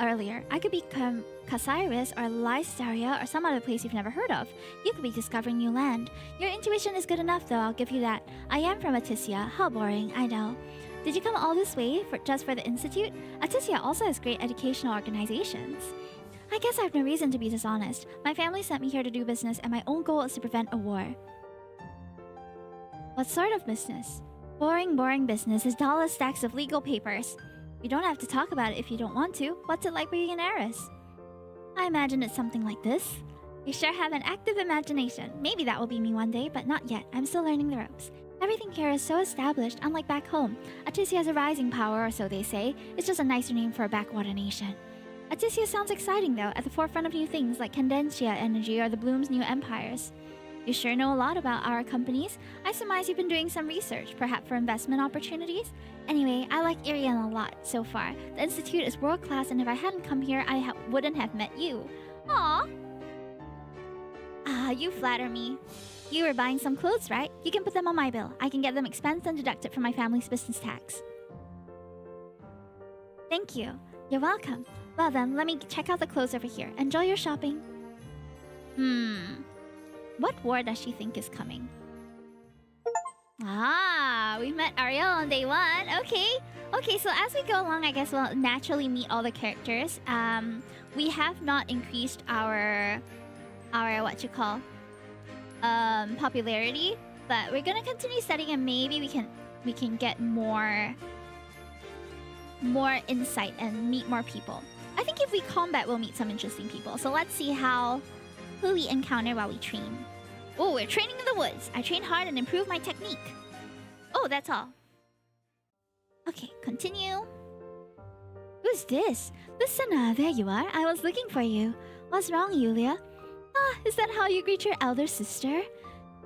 earlier. I could become Casiris or Lystaria or some other place you've never heard of. You could be discovering new land. Your intuition is good enough, though, I'll give you that. I am from Artistia. How boring, I know. Did you come all this way just for the Institute? Artistia also has great educational organizations. I guess I have no reason to be dishonest. My family sent me here to do business, and my own goal is to prevent a war. What sort of business? Boring business is dollar stacks of legal papers. You don't have to talk about it if you don't want to. What's it like being an heiress? I imagine it's something like this. You sure have an active imagination. Maybe that will be me one day, but not yet. I'm still learning the ropes. Everything here is so established, unlike back home. Artistia has a rising power, or so they say. It's just a nicer name for a backwater nation. Artistia sounds exciting, though, at the forefront of new things like Condensia Energy or the Bloom's new empires. You sure know a lot about our companies. I surmise you've been doing some research, perhaps for investment opportunities? Anyway, I like Irian a lot so far. The Institute is world-class, and if I hadn't come here, I wouldn't have met you. Aww. Ah, you flatter me. You were buying some clothes, right? You can put them on my bill. I can get them expensed and deducted from my family's business tax. Thank you. You're welcome. Well then, let me check out the clothes over here. Enjoy your shopping. What war does she think is coming? Ah, we met Ariel on day 1. Okay, so as we go along, I guess we'll naturally meet all the characters. We have not increased our popularity, but we're gonna continue studying, and maybe we can get more insight and meet more people. I think if we combat, we'll meet some interesting people. So let's see who we encounter while we train. Oh, we're training in the woods. I train hard and improve my technique. Oh, that's all. Okay, continue. Who's this? Listen, there you are. I was looking for you. What's wrong, Yulia? Ah, is that how you greet your elder sister?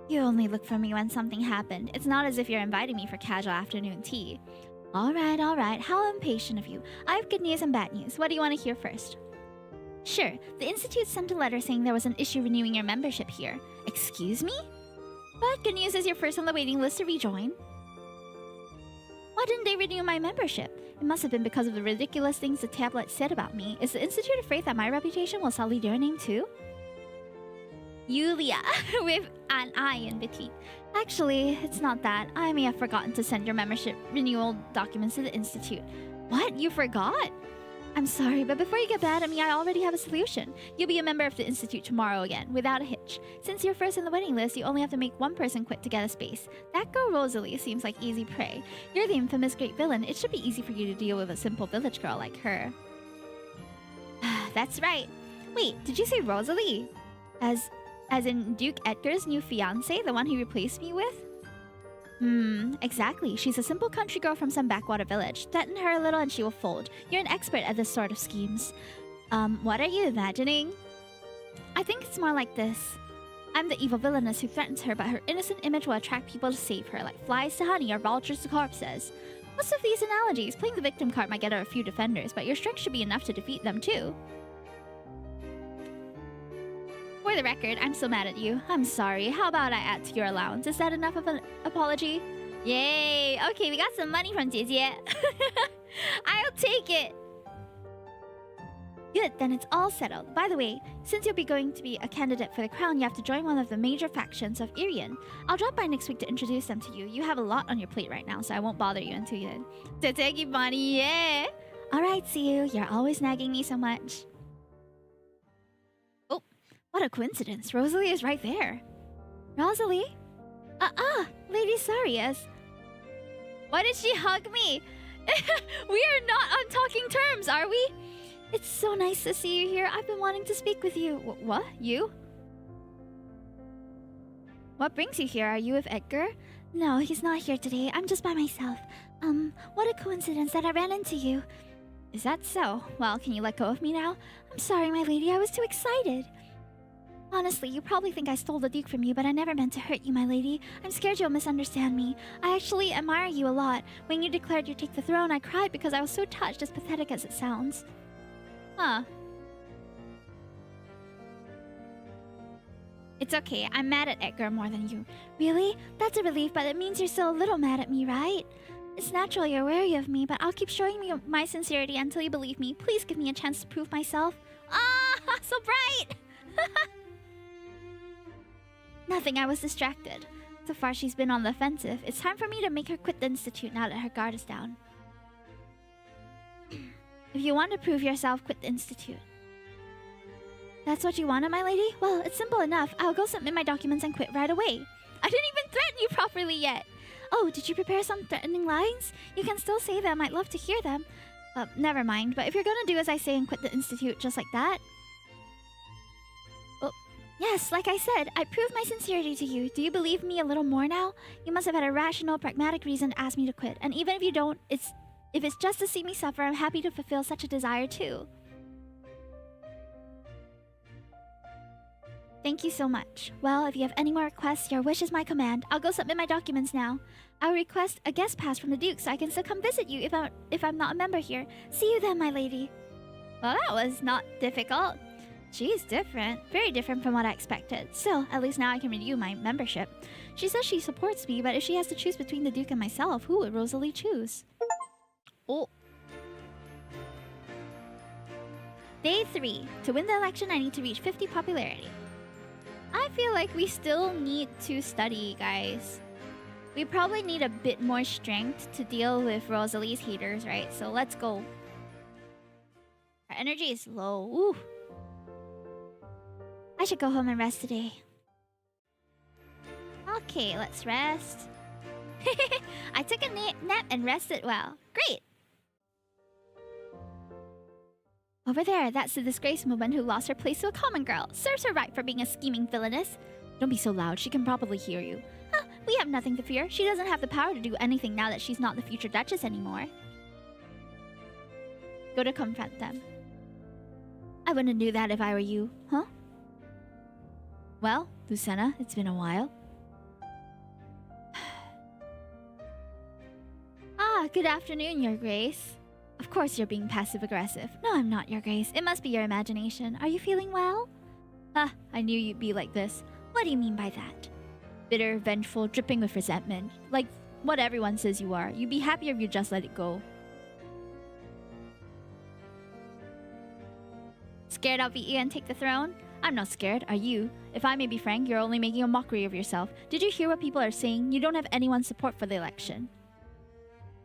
You only look for me when something happened. It's not as if you're inviting me for casual afternoon tea. All right. How impatient of you. I have good news and bad news. What do you want to hear first? Sure. The Institute sent a letter saying there was an issue renewing your membership here. Excuse me? But good news is you're first on the waiting list to rejoin. Why didn't they renew my membership? It must have been because of the ridiculous things the tablet said about me. Is the Institute afraid that my reputation will sully their name too? Yulia, with an I in between. Actually, it's not that. I may have forgotten to send your membership renewal documents to the Institute. What? You forgot? I'm sorry, but before you get mad at me, I already have a solution. You'll be a member of the Institute tomorrow again, without a hitch. Since you're first in the waiting list, you only have to make one person quit to get a space. That girl Rosalie seems like easy prey. You're the infamous great villain. It should be easy for you to deal with a simple village girl like her. That's right. Wait, did you say Rosalie? As in Duke Edgar's new fiancé, the one he replaced me with? Exactly. She's a simple country girl from some backwater village. Threaten her a little and she will fold. You're an expert at this sort of schemes. What are you imagining? I think it's more like this. I'm the evil villainess who threatens her, but her innocent image will attract people to save her, like flies to honey or vultures to corpses. What's with these analogies? Playing the victim card might get her a few defenders, but your strength should be enough to defeat them too. For the record, I'm still mad at you. I'm sorry. How about I add to your allowance? Is that enough of an apology? Yay! Okay, we got some money from Jie. I'll take it. Good, then it's all settled. By the way, since you'll be going to be a candidate for the crown, you have to join one of the major factions of Irian. I'll drop by next week to introduce them to you. You have a lot on your plate right now, so I won't bother you until then. Teteki bunny, yeah! Alright, see you. You're always nagging me so much. Oh, what a coincidence. Rosalie is right there. Rosalie? Lady Sarias. Why did she hug me? We are not on talking terms, are we? It's so nice to see you here. I've been wanting to speak with you. What? You? What brings you here? Are you with Edgar? No, he's not here today. I'm just by myself. What a coincidence that I ran into you. Is that so? Well, can you let go of me now? I'm sorry, my lady. I was too excited. Honestly, you probably think I stole the Duke from you, but I never meant to hurt you, my lady. I'm scared you'll misunderstand me. I actually admire you a lot. When you declared you'd take the throne, I cried because I was so touched, as pathetic as it sounds. Huh. It's okay. I'm mad at Edgar more than you. Really? That's a relief, but it means you're still a little mad at me, right? It's natural you're wary of me, but I'll keep showing you my sincerity until you believe me. Please give me a chance to prove myself. Ah, so bright! Nothing, I was distracted. So far she's been on the offensive. It's time for me to make her quit the Institute now that her guard is down. If you want to prove yourself, quit the Institute. That's what you wanted, my lady? Well, it's simple enough. I'll go submit my documents and quit right away. I didn't even threaten you properly yet. Oh, did you prepare some threatening lines? You can still say them. I'd love to hear them. Never mind. But if you're gonna do as I say and quit the Institute just like that... Oh, yes, like I said, I proved my sincerity to you. Do you believe me a little more now? You must have had a rational, pragmatic reason to ask me to quit. And even if you don't, if it's just to see me suffer, I'm happy to fulfill such a desire too. Thank you so much. Well, if you have any more requests, your wish is my command. I'll go submit my documents now. I'll request a guest pass from the Duke so I can still come visit you if I'm not a member here. See you then, my lady. Well, that was not difficult. She's different. Very different from what I expected. Still, at least now I can renew my membership. She says she supports me, but if she has to choose between the Duke and myself, who would Rosalie choose? Oh. Day 3. To win the election, I need to reach 50 popularity. I feel like we still need to study, guys. We probably need a bit more strength to deal with Rosalie's haters, right? So let's go. Our energy is low. Ooh. I should go home and rest today. Okay, let's rest. I took a nap and rested well. Great! Over there, that's the disgraced woman who lost her place to a common girl. Serves her right for being a scheming villainess. Don't be so loud, she can probably hear you. Huh, we have nothing to fear. She doesn't have the power to do anything now that she's not the future Duchess anymore. Go to confront them. I wouldn't do that if I were you, huh? Well, Lucena, it's been a while. Ah, good afternoon, Your Grace. Of course you're being passive-aggressive. No, I'm not, Your Grace. It must be your imagination. Are you feeling well? Ah, I knew you'd be like this. What do you mean by that? Bitter, vengeful, dripping with resentment. Like what everyone says you are. You'd be happier if you just let it go. Scared I'll beat you and take the throne? I'm not scared, are you? If I may be frank, you're only making a mockery of yourself. Did you hear what people are saying? You don't have anyone's support for the election.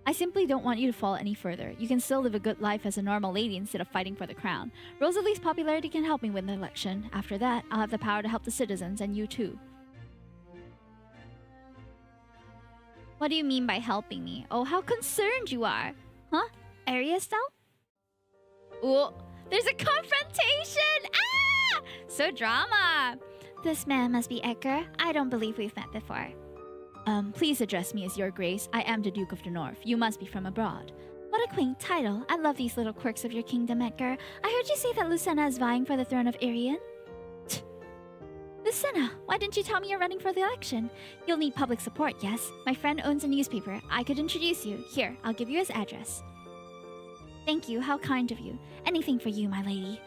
I simply don't want you to fall any further. You can still live a good life as a normal lady instead of fighting for the crown. Rosalie's popularity can help me win the election. After that, I'll have the power to help the citizens, and you too. What do you mean by helping me? Oh, how concerned you are. Huh? Area style? Oh, there's a confrontation! Ah! So drama! This man must be Edgar. I don't believe we've met before. Please address me as Your Grace. I am the Duke of the North. You must be from abroad. What a quaint title. I love these little quirks of your kingdom, Edgar. I heard you say that Lucena is vying for the throne of Irian. Lucena, why didn't you tell me you're running for the election? You'll need public support, yes? My friend owns a newspaper. I could introduce you. Here, I'll give you his address. Thank you. How kind of you. Anything for you, my lady.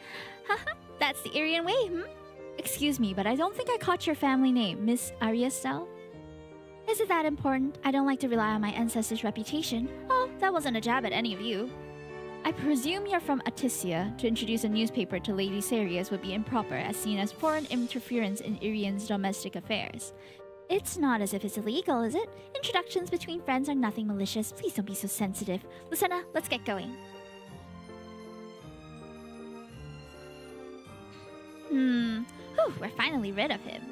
Haha, that's the Irian way, hmm? Excuse me, but I don't think I caught your family name, Miss Ariastel. Is it that important? I don't like to rely on my ancestors' reputation. Oh, that wasn't a jab at any of you. I presume you're from Atisia. To introduce a newspaper to Lady Serious would be improper, as seen as foreign interference in Irian's domestic affairs. It's not as if it's illegal, is it? Introductions between friends are nothing malicious. Please don't be so sensitive. Lucena, let's get going. Whew, we're finally rid of him.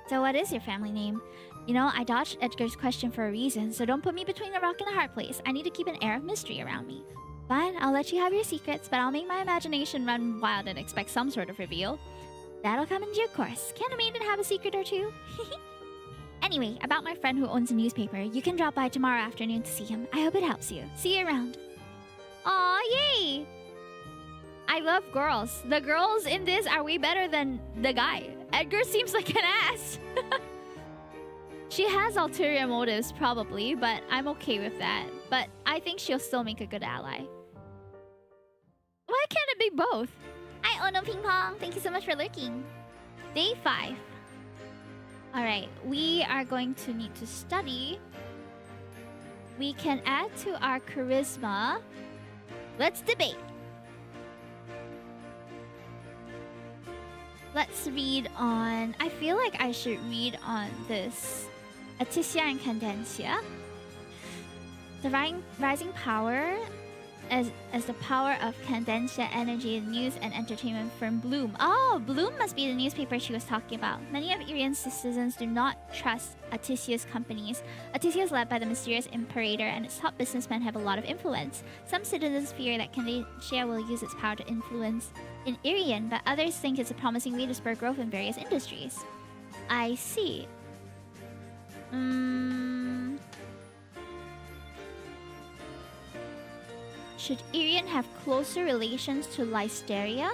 So what is your family name? You know, I dodged Edgar's question for a reason, so don't put me between a rock and a hard place. I need to keep an air of mystery around me. Fine, I'll let you have your secrets, but I'll make my imagination run wild and expect some sort of reveal. That'll come in due course. Can a maiden have a secret or two? Anyway, about my friend who owns a newspaper, you can drop by tomorrow afternoon to see him. I hope it helps you. See you around. Aw, yay! I love girls. The girls in this are way better than the guy. Edgar seems like an ass. She has ulterior motives, probably, but I'm okay with that. But I think she'll still make a good ally. Why can't it be both? Hi, Ono Ping Pong. Thank you so much for lurking. Day 5. Alright, we are going to need to study. We can add to our charisma. Let's debate. Let's read on... I feel like I should read on this. Atisia and Candencia. The rising power as the power of Candencia Energy and News and Entertainment firm Bloom. Oh, Bloom must be the newspaper she was talking about. Many of Irian's citizens do not trust Atisia's companies. Atisia is led by the mysterious Imperator, and its top businessmen have a lot of influence. Some citizens fear that Candencia will use its power to influence in Irian, but others think it's a promising way to spur growth in various industries. I see. Should Irian have closer relations to Lysteria?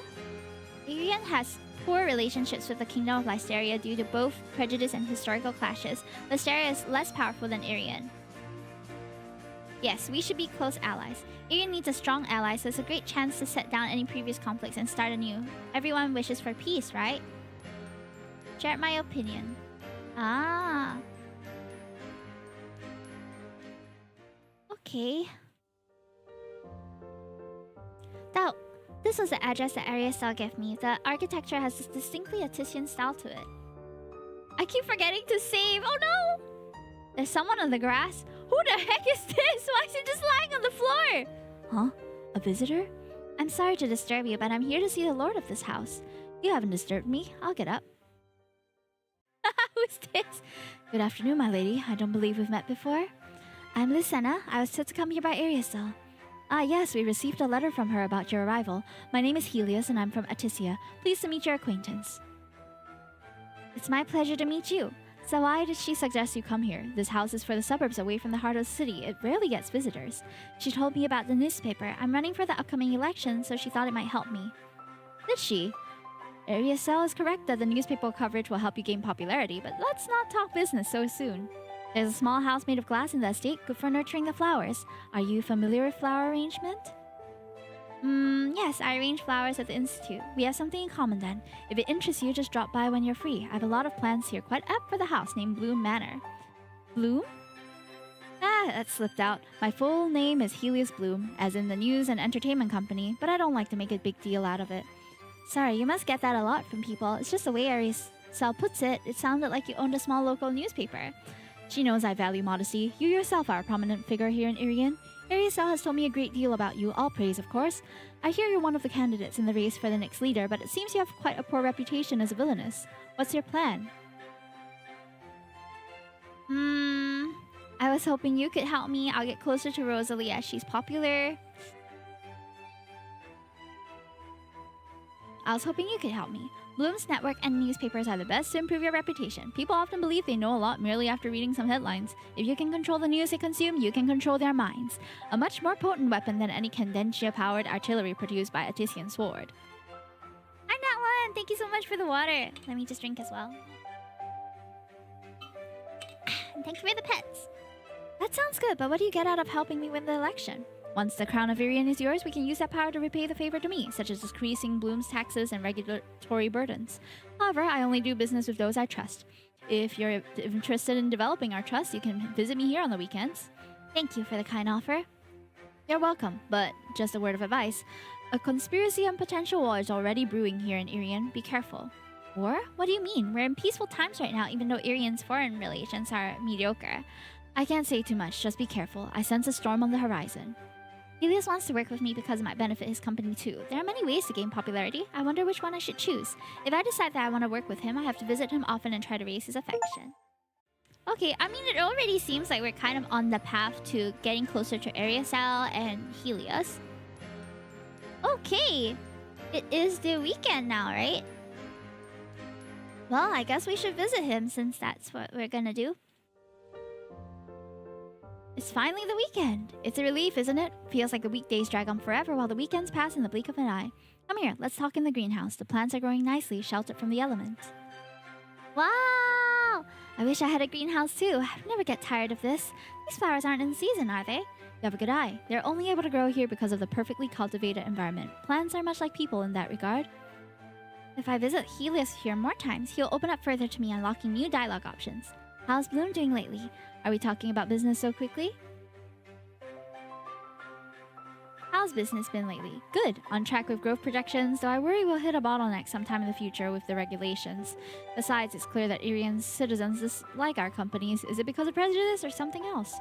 Irian has poor relationships with the Kingdom of Lysteria due to both prejudice and historical clashes. Lysteria is less powerful than Irian. Yes, we should be close allies. Irian needs a strong ally, so it's a great chance to set down any previous conflicts and start anew. Everyone wishes for peace, right? Share my opinion. Ah. Okay. Now, this was the address that Ariastel gave me. The architecture has this distinctly Atisian style to it. I keep forgetting to save. Oh no! There's someone on the grass. Who the heck is this? Why is it just lying on the floor? Huh? A visitor? I'm sorry to disturb you, but I'm here to see the lord of this house. You haven't disturbed me. I'll get up. Who's this? Good afternoon, my lady. I don't believe we've met before. I'm Lucena. I was told to come here by Ariastel. Ah, yes, we received a letter from her about your arrival. My name is Helios, and I'm from Atisia. Pleased to meet your acquaintance. It's my pleasure to meet you. So why did she suggest you come here? This house is for the suburbs away from the heart of the city. It rarely gets visitors. She told me about the newspaper. I'm running for the upcoming election, so she thought it might help me. Did she? Ariastel is correct that the newspaper coverage will help you gain popularity, but let's not talk business so soon. There's a small house made of glass in the estate, good for nurturing the flowers. Are you familiar with flower arrangement? Yes, I arrange flowers at the Institute. We have something in common then. If it interests you, just drop by when you're free. I have a lot of plants here, quite apt for the house named Bloom Manor. Bloom? Ah, that slipped out. My full name is Helios Bloom, as in the news and entertainment company, but I don't like to make a big deal out of it. Sorry, you must get that a lot from people. It's just the way Ariastel puts it. It sounded like you owned a small local newspaper. She knows I value modesty. You yourself are a prominent figure here in Irian. Ariastel has told me a great deal about you, all praise, of course. I hear you're one of the candidates in the race for the next leader, but it seems you have quite a poor reputation as a villainess. What's your plan? I was hoping you could help me. I'll get closer to Rosalie as she's popular. I was hoping you could help me. Bloom's network and newspapers are the best to improve your reputation. People often believe they know a lot merely after reading some headlines. If you can control the news they consume, you can control their minds. A much more potent weapon than any Candencia-powered artillery produced by a Tisian sword. I'm not one! Thank you so much for the water. Let me just drink as well. And thank you for the pets. That sounds good, but what do you get out of helping me win the election? Once the crown of Irian is yours, we can use that power to repay the favor to me, such as decreasing Bloom's taxes and regulatory burdens. However, I only do business with those I trust. If you're interested in developing our trust, you can visit me here on the weekends. Thank you for the kind offer. You're welcome, but just a word of advice. A conspiracy and potential war is already brewing here in Irian. Be careful. War? What do you mean? We're in peaceful times right now, even though Irian's foreign relations are mediocre. I can't say too much, just be careful. I sense a storm on the horizon. Helios wants to work with me because it might benefit his company too. There are many ways to gain popularity. I wonder which one I should choose. If I decide that I want to work with him, I have to visit him often and try to raise his affection. Okay, I mean, it already seems like we're kind of on the path to getting closer to Ariasal and Helios. Okay, it is the weekend now, right? Well, I guess we should visit him since that's what we're gonna do. It's finally the weekend. It's a relief, isn't it? Feels like the weekdays drag on forever while the weekends pass in the blink of an eye. Come here, let's talk in the greenhouse. The plants are growing nicely, sheltered from the elements. Wow! I wish I had a greenhouse too. I never get tired of this. These flowers aren't in season, are they? You have a good eye. They're only able to grow here because of the perfectly cultivated environment. Plants are much like people in that regard. If I visit Helios here more times, he'll open up further to me, unlocking new dialogue options. How's Bloom doing lately? Are we talking about business so quickly? How's business been lately? Good. On track with growth projections, though I worry we'll hit a bottleneck sometime in the future with the regulations. Besides, it's clear that Irian's citizens dislike our companies. Is it because of prejudice or something else?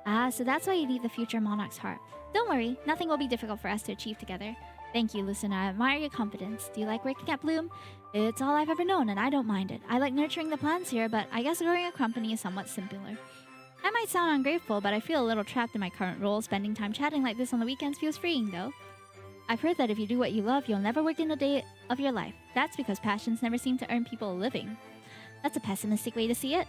Ah, so that's why you need the future monarch's heart. Don't worry, nothing will be difficult for us to achieve together. Thank you, listen, I admire your confidence. Do you like working at Bloom? It's all I've ever known, and I don't mind it. I like nurturing the plants here, but I guess growing a company is somewhat simpler. I might sound ungrateful, but I feel a little trapped in my current role. Spending time chatting like this on the weekends feels freeing, though. I've heard that if you do what you love, you'll never work in a day of your life. That's because passions never seem to earn people a living. That's a pessimistic way to see it.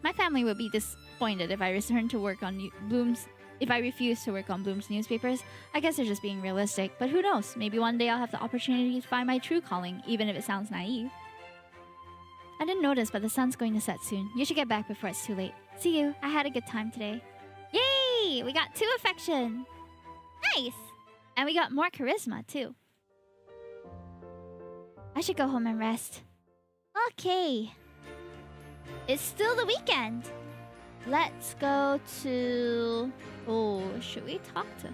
My family would be disappointed if I returned to work on Bloom's... If I refuse to work on Bloom's newspapers. I guess they're just being realistic, but who knows? Maybe one day I'll have the opportunity to find my true calling, even if it sounds naive. I didn't notice, but the sun's going to set soon. You should get back before it's too late. See you. I had a good time today. Yay! We got 2 affection. Nice! And we got more charisma, too. I should go home and rest. Okay. It's still the weekend. Let's go to... Oh, should we talk to...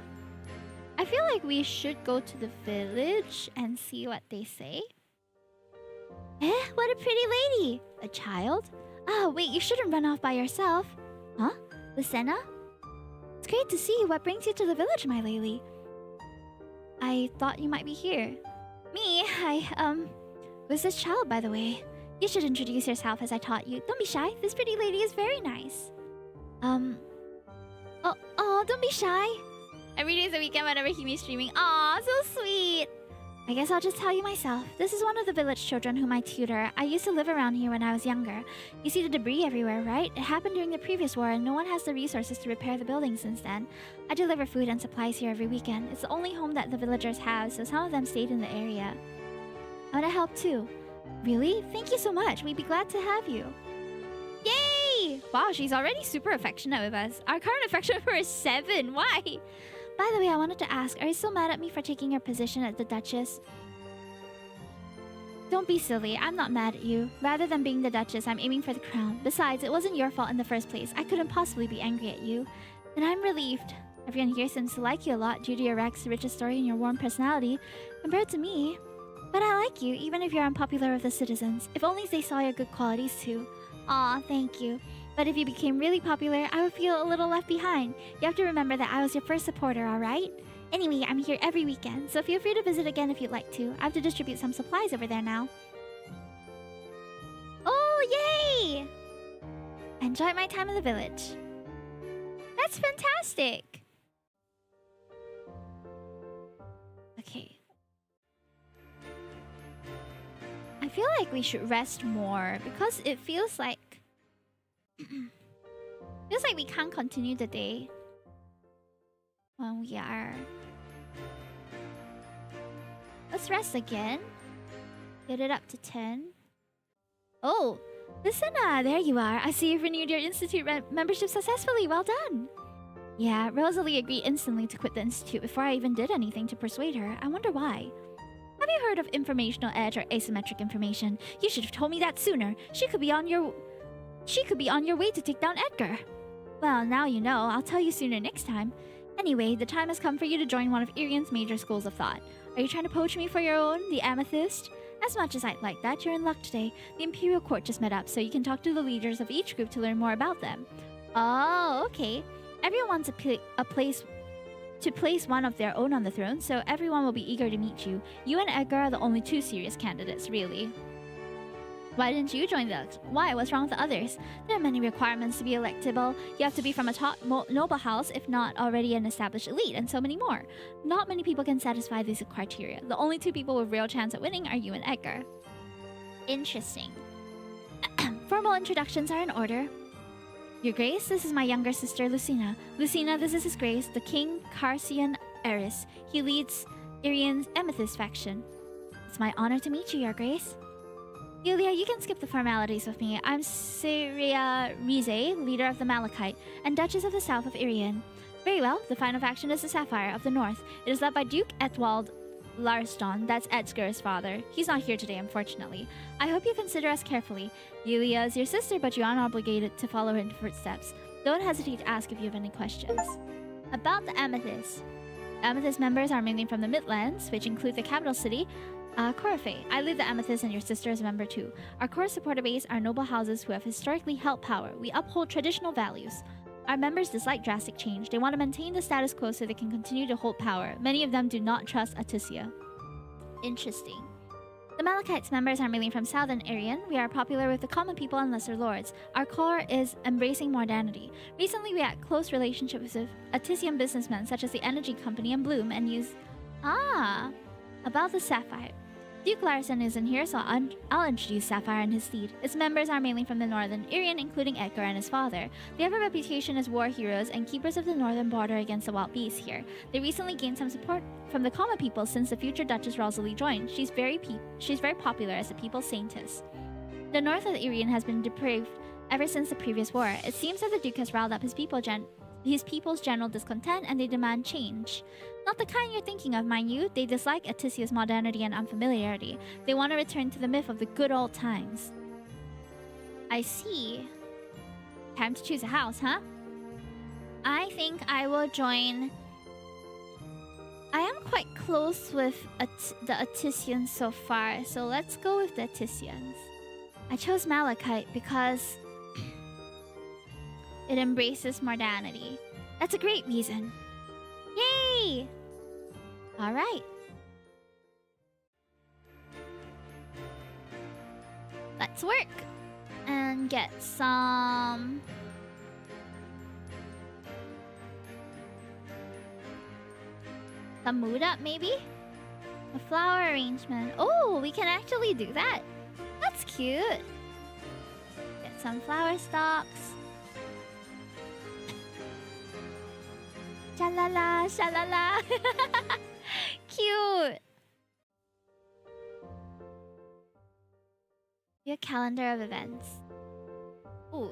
I feel like we should go to the village and see what they say. Eh? What a pretty lady! A child? Oh, wait, you shouldn't run off by yourself. Huh? Lucena? It's great to see you. What brings you to the village, my lady? I thought you might be here. Me? Who's this child, by the way? You should introduce yourself as I taught you. Don't be shy. This pretty lady is very nice. Oh, don't be shy. Every day is a weekend whenever Hime's streaming. Aw, so sweet. I guess I'll just tell you myself. This is one of the village children whom I tutor. I used to live around here when I was younger. You see the debris everywhere, right? It happened during the previous war and no one has the resources to repair the building since then. I deliver food and supplies here every weekend. It's the only home that the villagers have, so some of them stayed in the area. I want to help too. Really? Thank you so much. We'd be glad to have you. Yay! Wow, she's already super affectionate with us. Our current affection for her is 7. Why? By the way, I wanted to ask, are you still mad at me for taking your position as the Duchess? Don't be silly, I'm not mad at you. Rather than being the Duchess, I'm aiming for the crown. Besides, it wasn't your fault in the first place. I couldn't possibly be angry at you. And I'm relieved. Everyone here seems to like you a lot due to your rags to riches story and your warm personality, compared to me. But I like you, even if you're unpopular with the citizens. If only they saw your good qualities too. Aw, thank you. But if you became really popular, I would feel a little left behind. You have to remember that I was your first supporter, alright? Anyway, I'm here every weekend, so feel free to visit again if you'd like to. I have to distribute some supplies over there now. Oh, yay! I enjoyed my time in the village. That's fantastic! Okay. I feel like we should rest more because it feels like we can't continue the day when we are. Let's rest again. Get it up to 10. Oh, Lucena, there you are. I see you've renewed your institute membership successfully. Well done. Yeah, Rosalie agreed instantly to quit the institute before I even did anything to persuade her. I wonder why. Have you heard of informational edge or asymmetric information? You should have told me that sooner. She could be on your way to take down Edgar. Well, now you know. I'll tell you sooner next time. Anyway, the time has come for you to join one of Irian's major schools of thought. Are you trying to poach me for your own, the Amethyst? As much as I'd like that, you're in luck today. The Imperial Court just met up, so you can talk to the leaders of each group to learn more about them. Oh, okay. Everyone wants a place to place one of their own on the throne, so everyone will be eager to meet you. You and Edgar are the only two serious candidates, really. Why didn't you join the... Why? What's wrong with the others? There are many requirements to be electable. You have to be from a top noble house, if not already an established elite, and so many more. Not many people can satisfy these criteria. The only two people with real chance at winning are you and Edgar. Interesting. Formal introductions are in order. Your Grace, this is my younger sister, Lucina. Lucina, this is His Grace, the King Carcian Eris. He leads Irian's Amethyst faction. It's my honor to meet you, Your Grace. Yulia, you can skip the formalities with me. I'm Syria Rize, leader of the Malachite, and Duchess of the South of Irian. Very well, the final faction is the Sapphire of the North. It is led by Duke Etwald Larston, that's Edgar's father. He's not here today, unfortunately. I hope you consider us carefully. Yulia is your sister, but you aren't obligated to follow her in footsteps. Don't hesitate to ask if you have any questions. About the Amethyst. Amethyst members are mainly from the Midlands, which include the capital city, Coryphae. I lead the Amethyst and your sister is a member too. Our core supporter base are noble houses who have historically held power. We uphold traditional values. Our members dislike drastic change. They want to maintain the status quo so they can continue to hold power. Many of them do not trust Aticia. Interesting. The Malachite's members are mainly from southern Irian. We are popular with the common people and lesser lords. Our core is embracing modernity. Recently, we had close relationships with Atician businessmen such as the Energy Company and Bloom and use... About the Sapphire. Duke Larson isn't here, so I'll introduce Sapphire and his steed. Its members are mainly from the northern Irian, including Edgar and his father. They have a reputation as war heroes and keepers of the northern border against the wild beasts here. They recently gained some support from the common people since the future Duchess Rosalie joined. She's very popular as the people's Saintess. The north of Irian has been depraved ever since the previous war. It seems that the Duke has riled up his people's general discontent and they demand change. Not the kind you're thinking of, mind you. They dislike Aticia's modernity and unfamiliarity. They want to return to the myth of the good old times. I see. Time to choose a house, huh? I think I will join... I am quite close with the Aticians so far, so let's go with the Aticians. I chose Malachite because it embraces modernity. That's a great reason. Yay! Alright. Let's work and get some mood up, maybe? A flower arrangement. Oh, we can actually do that. That's cute. Get some flower stalks. Shalala, shalala. Cute. Your calendar of events. Ooh,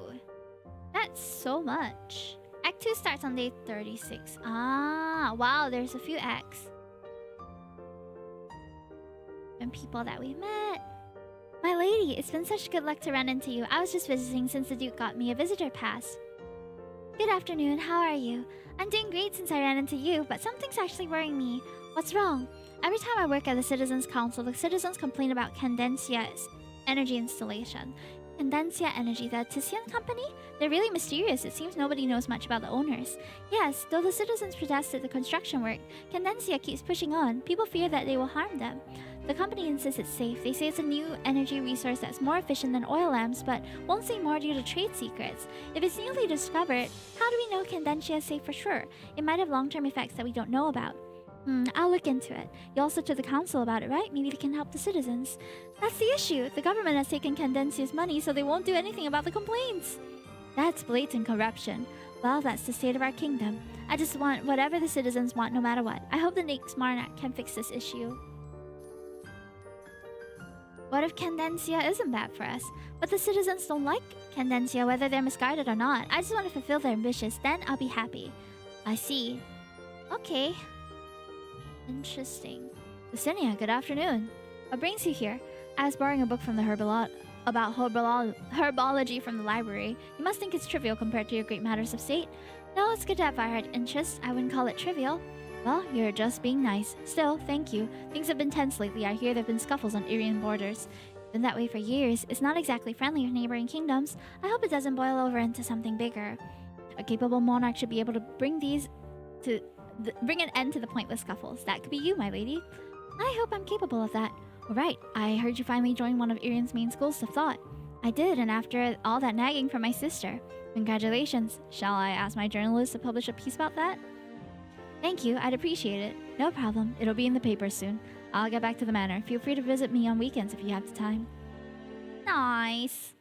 that's so much. Act 2 starts on day 36. Ah, wow, there's a few acts. And people that we met. My lady, it's been such good luck to run into you. I was just visiting since the Duke got me a visitor pass. Good afternoon, how are you? I'm doing great since I ran into you, but something's actually worrying me. What's wrong? Every time I work at the Citizens Council, the citizens complain about Candencia's energy installation. Candencia Energy, the Tician company? They're really mysterious. It seems nobody knows much about the owners. Yes, though the citizens protested the construction work, Candencia keeps pushing on. People fear that they will harm them. The company insists it's safe. They say it's a new energy resource that's more efficient than oil lamps, but won't say more due to trade secrets. If it's newly discovered, how do we know Candencia is safe for sure? It might have long-term effects that we don't know about. I'll look into it. You also to the council about it, right? Maybe they can help the citizens. That's the issue. The government has taken Candencia's money, so they won't do anything about the complaints. That's blatant corruption. Well, that's the state of our kingdom. I just want whatever the citizens want, no matter what. I hope the next monarch can fix this issue. What if Candencia isn't bad for us? But the citizens don't like Candencia, whether they're misguided or not. I just want to fulfill their wishes, then I'll be happy. I see. Okay. Interesting. Lucinia, good afternoon. What brings you here? I was borrowing a book from the herbology from the library. You must think it's trivial compared to your great matters of state. No, it's good to have varied interests. I wouldn't call it trivial. Well, you're just being nice. Still, thank you. Things have been tense lately. I hear there have been scuffles on Irian borders. Been that way for years. It's not exactly friendly with neighboring kingdoms. I hope it doesn't boil over into something bigger. A capable monarch should be able to bring an end to the pointless scuffles. That could be you, my lady. I hope I'm capable of that. All right, I heard you finally joined one of Irian's main schools of thought. I did, and after all that nagging from my sister. Congratulations. Shall I ask my journalist to publish a piece about that? Thank you, I'd appreciate it. No problem, it'll be in the papers soon. I'll get back to the manor. Feel free to visit me on weekends if you have the time. Nice.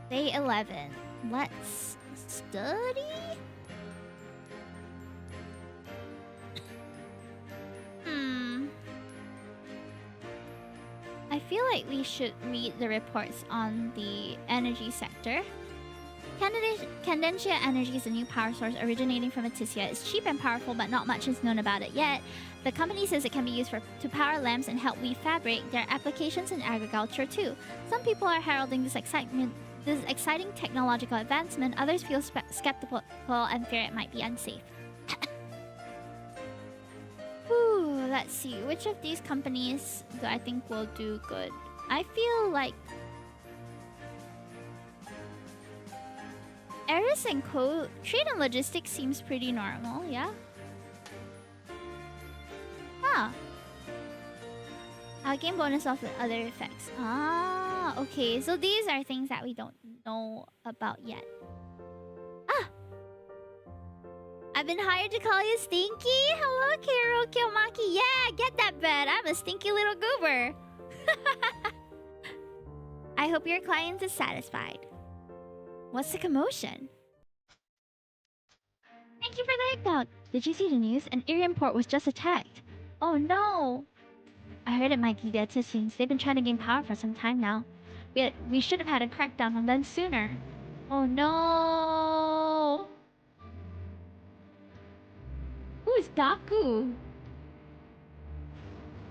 Day 11. Let's study? I feel like we should read the reports on the energy sector. Candentia Energy is a new power source originating from Etisia. It's cheap and powerful, but not much is known about it yet. The company says it can be used to power lamps and help weave fabric. There are applications in agriculture too. Some people are heralding this exciting technological advancement. Others feel skeptical and fear it might be unsafe. Ooh, let's see. Which of these companies do I think will do good? I feel like Eris and Co. Trade and logistics seems pretty normal, yeah? Huh. I'll gain bonus off the other effects. Ah, okay. So these are things that we don't know about yet. Ah! I've been hired to call you Stinky. Hello, Kiro Kilmaki. Yeah, get that bed. I'm a stinky little goober. I hope your client is satisfied. What's the commotion? Thank you for the egg. Did you see the news? An Irian port was just attacked. Oh no! I heard it might be the Etisians. They've been trying to gain power for some time now. We should have had a crackdown on them sooner. Oh no! Who's Daku?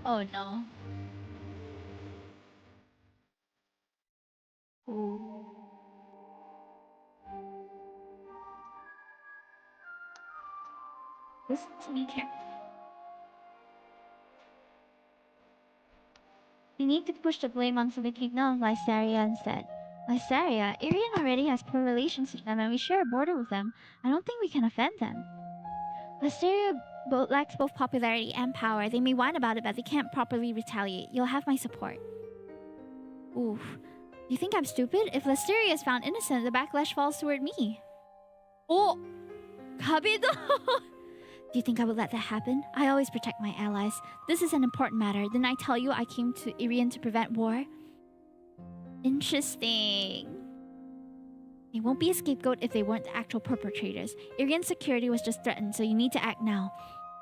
Oh no. Ooh. Listen to me carefully. We need to push the blame onto the kingdom of Lysaria instead. Lysaria? Irian already has poor relations with them and we share a border with them. I don't think we can offend them. Lysaria lacks both popularity and power. They may whine about it, but they can't properly retaliate. You'll have my support. Oof. You think I'm stupid? If Lysaria is found innocent, the backlash falls toward me. Oh! Kabido! Do you think I would let that happen? I always protect my allies. This is an important matter. Didn't I tell you I came to Irian to prevent war? Interesting. They won't be a scapegoat if they weren't the actual perpetrators. Irian's security was just threatened, so you need to act now.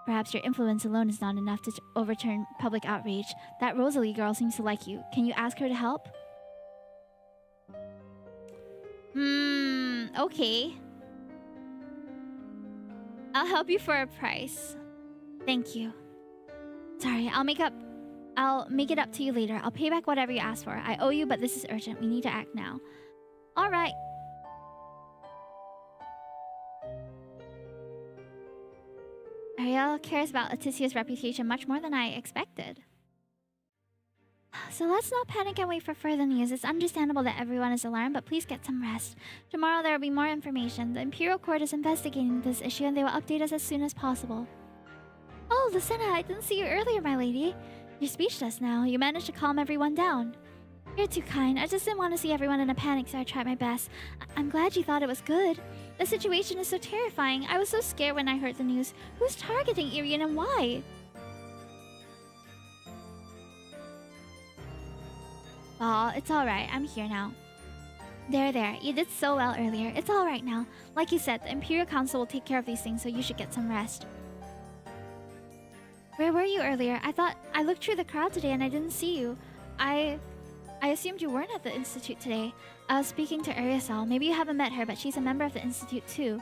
Perhaps your influence alone is not enough to overturn public outrage. That Rosalie girl seems to like you. Can you ask her to help? Okay. I'll help you for a price. Thank you. Sorry, I'll make it up to you later. I'll pay back whatever you asked for. I owe you, but this is urgent. We need to act now. Alright. Ariel cares about Leticia's reputation much more than I expected. So let's not panic and wait for further news. It's understandable that everyone is alarmed, but please get some rest. Tomorrow there will be more information. The Imperial Court is investigating this issue and they will update us as soon as possible. Oh, Lucina, I didn't see you earlier, my lady. You're speechless now. You managed to calm everyone down. You're too kind. I just didn't want to see everyone in a panic, so I tried my best. I'm glad you thought it was good. The situation is so terrifying. I was so scared when I heard the news. Who's targeting Irian and why? Oh, it's alright. I'm here now. There. You did so well earlier. It's alright now. Like you said, the Imperial Council will take care of these things, so you should get some rest. Where were you earlier? I looked through the crowd today and I didn't see you. I assumed you weren't at the Institute today. I was speaking to Ariasal. Maybe you haven't met her, but she's a member of the Institute too.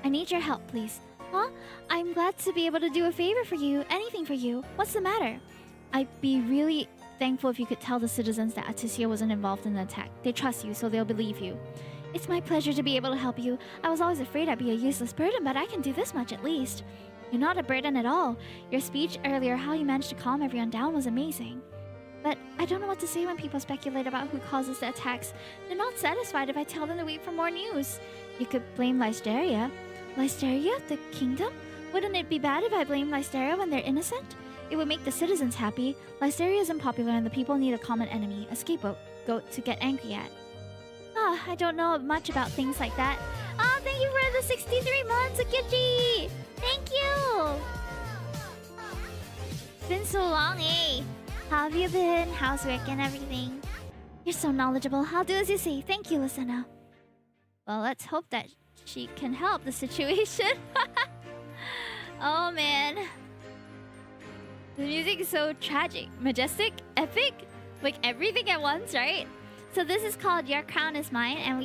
I need your help, please. Huh? I'm glad to be able to do a favor for you. Anything for you. What's the matter? I'd be really thankful if you could tell the citizens that Aticia wasn't involved in the attack. They trust you, so they'll believe you. It's my pleasure to be able to help you. I was always afraid I'd be a useless burden, but I can do this much at least. You're not a burden at all. Your speech earlier, how you managed to calm everyone down, was amazing. But I don't know what to say when people speculate about who causes the attacks. They're not satisfied if I tell them to wait for more news. You could blame Lysteria. Lysteria? The kingdom? Wouldn't it be bad if I blamed Lysteria when they're innocent? It would make the citizens happy. Lysteria is unpopular and the people need a common enemy, a scapegoat to get angry at. I don't know much about things like that. Thank you for the 63 months, Akichi! Thank you! It's been so long, eh? How have you been? How's work and everything? You're so knowledgeable. I'll do as you say. Thank you, Lucina. Well, let's hope that she can help the situation. Oh, man. The music is so tragic, majestic, epic, like everything at once, right? So this is called Your Crown Is Mine, and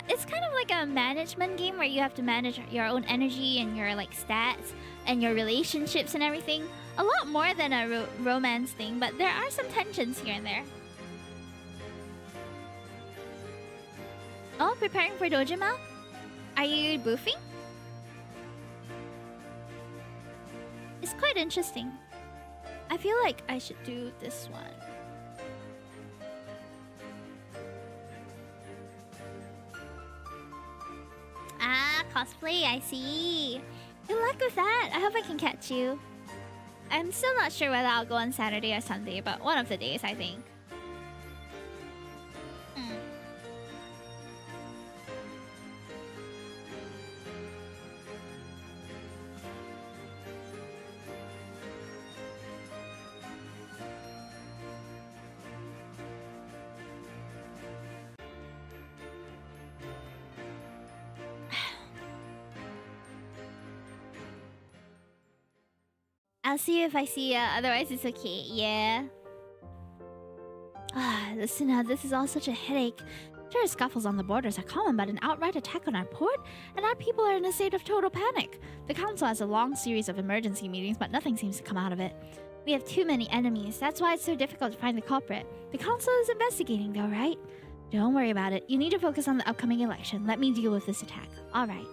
it's kind of like a management game where you have to manage your own energy and your like stats and your relationships and everything. A lot more than a romance thing, but there are some tensions here and there. Oh, preparing for Dojima? Are you boofing? It's quite interesting. I feel like I should do this one. Cosplay, I see. Good luck with that. I hope I can catch you. I'm still not sure whether I'll go on Saturday or Sunday, but one of the days, I think. I'll see you if I see ya, otherwise it's okay, yeah. Listen, this is all such a headache. Sure, scuffles on the borders are common, but an outright attack on our port? And our people are in a state of total panic. The Council has a long series of emergency meetings, but nothing seems to come out of it. We have too many enemies, that's why it's so difficult to find the culprit. The Council is investigating though, right? Don't worry about it. You need to focus on the upcoming election. Let me deal with this attack. Alright.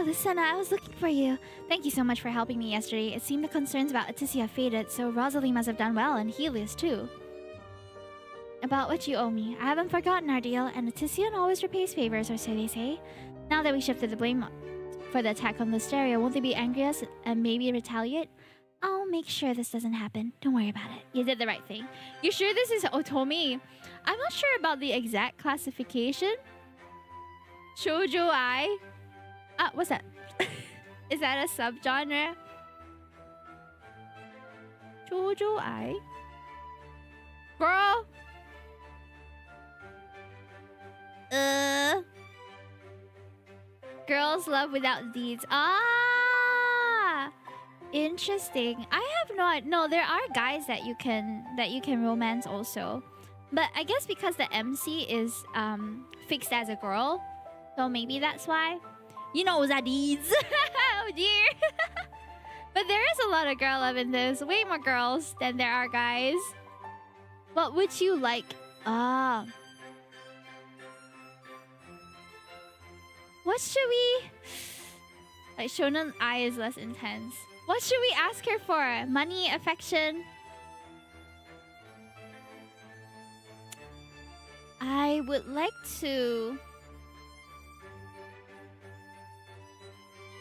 Listen, I was looking for you. Thank you so much for helping me yesterday. It seemed the concerns about Aticia faded, so Rosalie must have done well, and Helios too. About what you owe me. I haven't forgotten our deal, and Aticia always repays favors, or so they say. Now that we shifted the blame for the attack on Listeria, won't they be angry at us and maybe retaliate? I'll make sure this doesn't happen. Don't worry about it. You did the right thing. You sure this is Otome? I'm not sure about the exact classification. Shoujo ai? What's that? Is that a subgenre? Shoujo ai? Girl? Girls love without deeds. Interesting. I have no, there are guys that you can romance also. But I guess because the MC is fixed as a girl, so maybe that's why. You know that deeds. Oh dear. But there is a lot of girl love in this. Way more girls than there are guys. What would you like? What should we... Like, Shonen Ai is less intense. What should we ask her for? Money, affection? I would like to...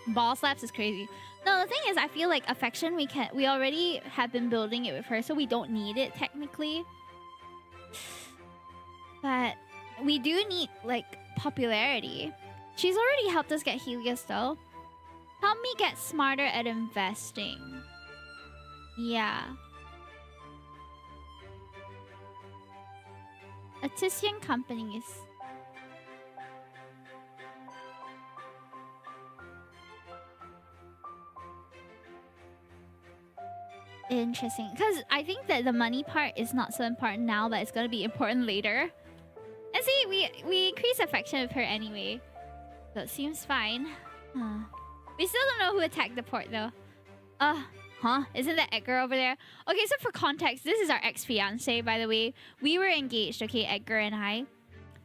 Ball slaps is crazy. No, the thing is, I feel like affection, we already have been building it with her, so we don't need it technically. But we do need, like, popularity. She's already helped us get Helios, though. Help me get smarter at investing. Yeah. Artisan companies. Interesting. Because I think that the money part is not so important now, but it's going to be important later. And see, we increase affection with her anyway. So it seems fine. Huh. We still don't know who attacked the port though. Isn't that Edgar over there? Okay, so for context, this is our ex-fiance, by the way. We were engaged, okay, Edgar and I.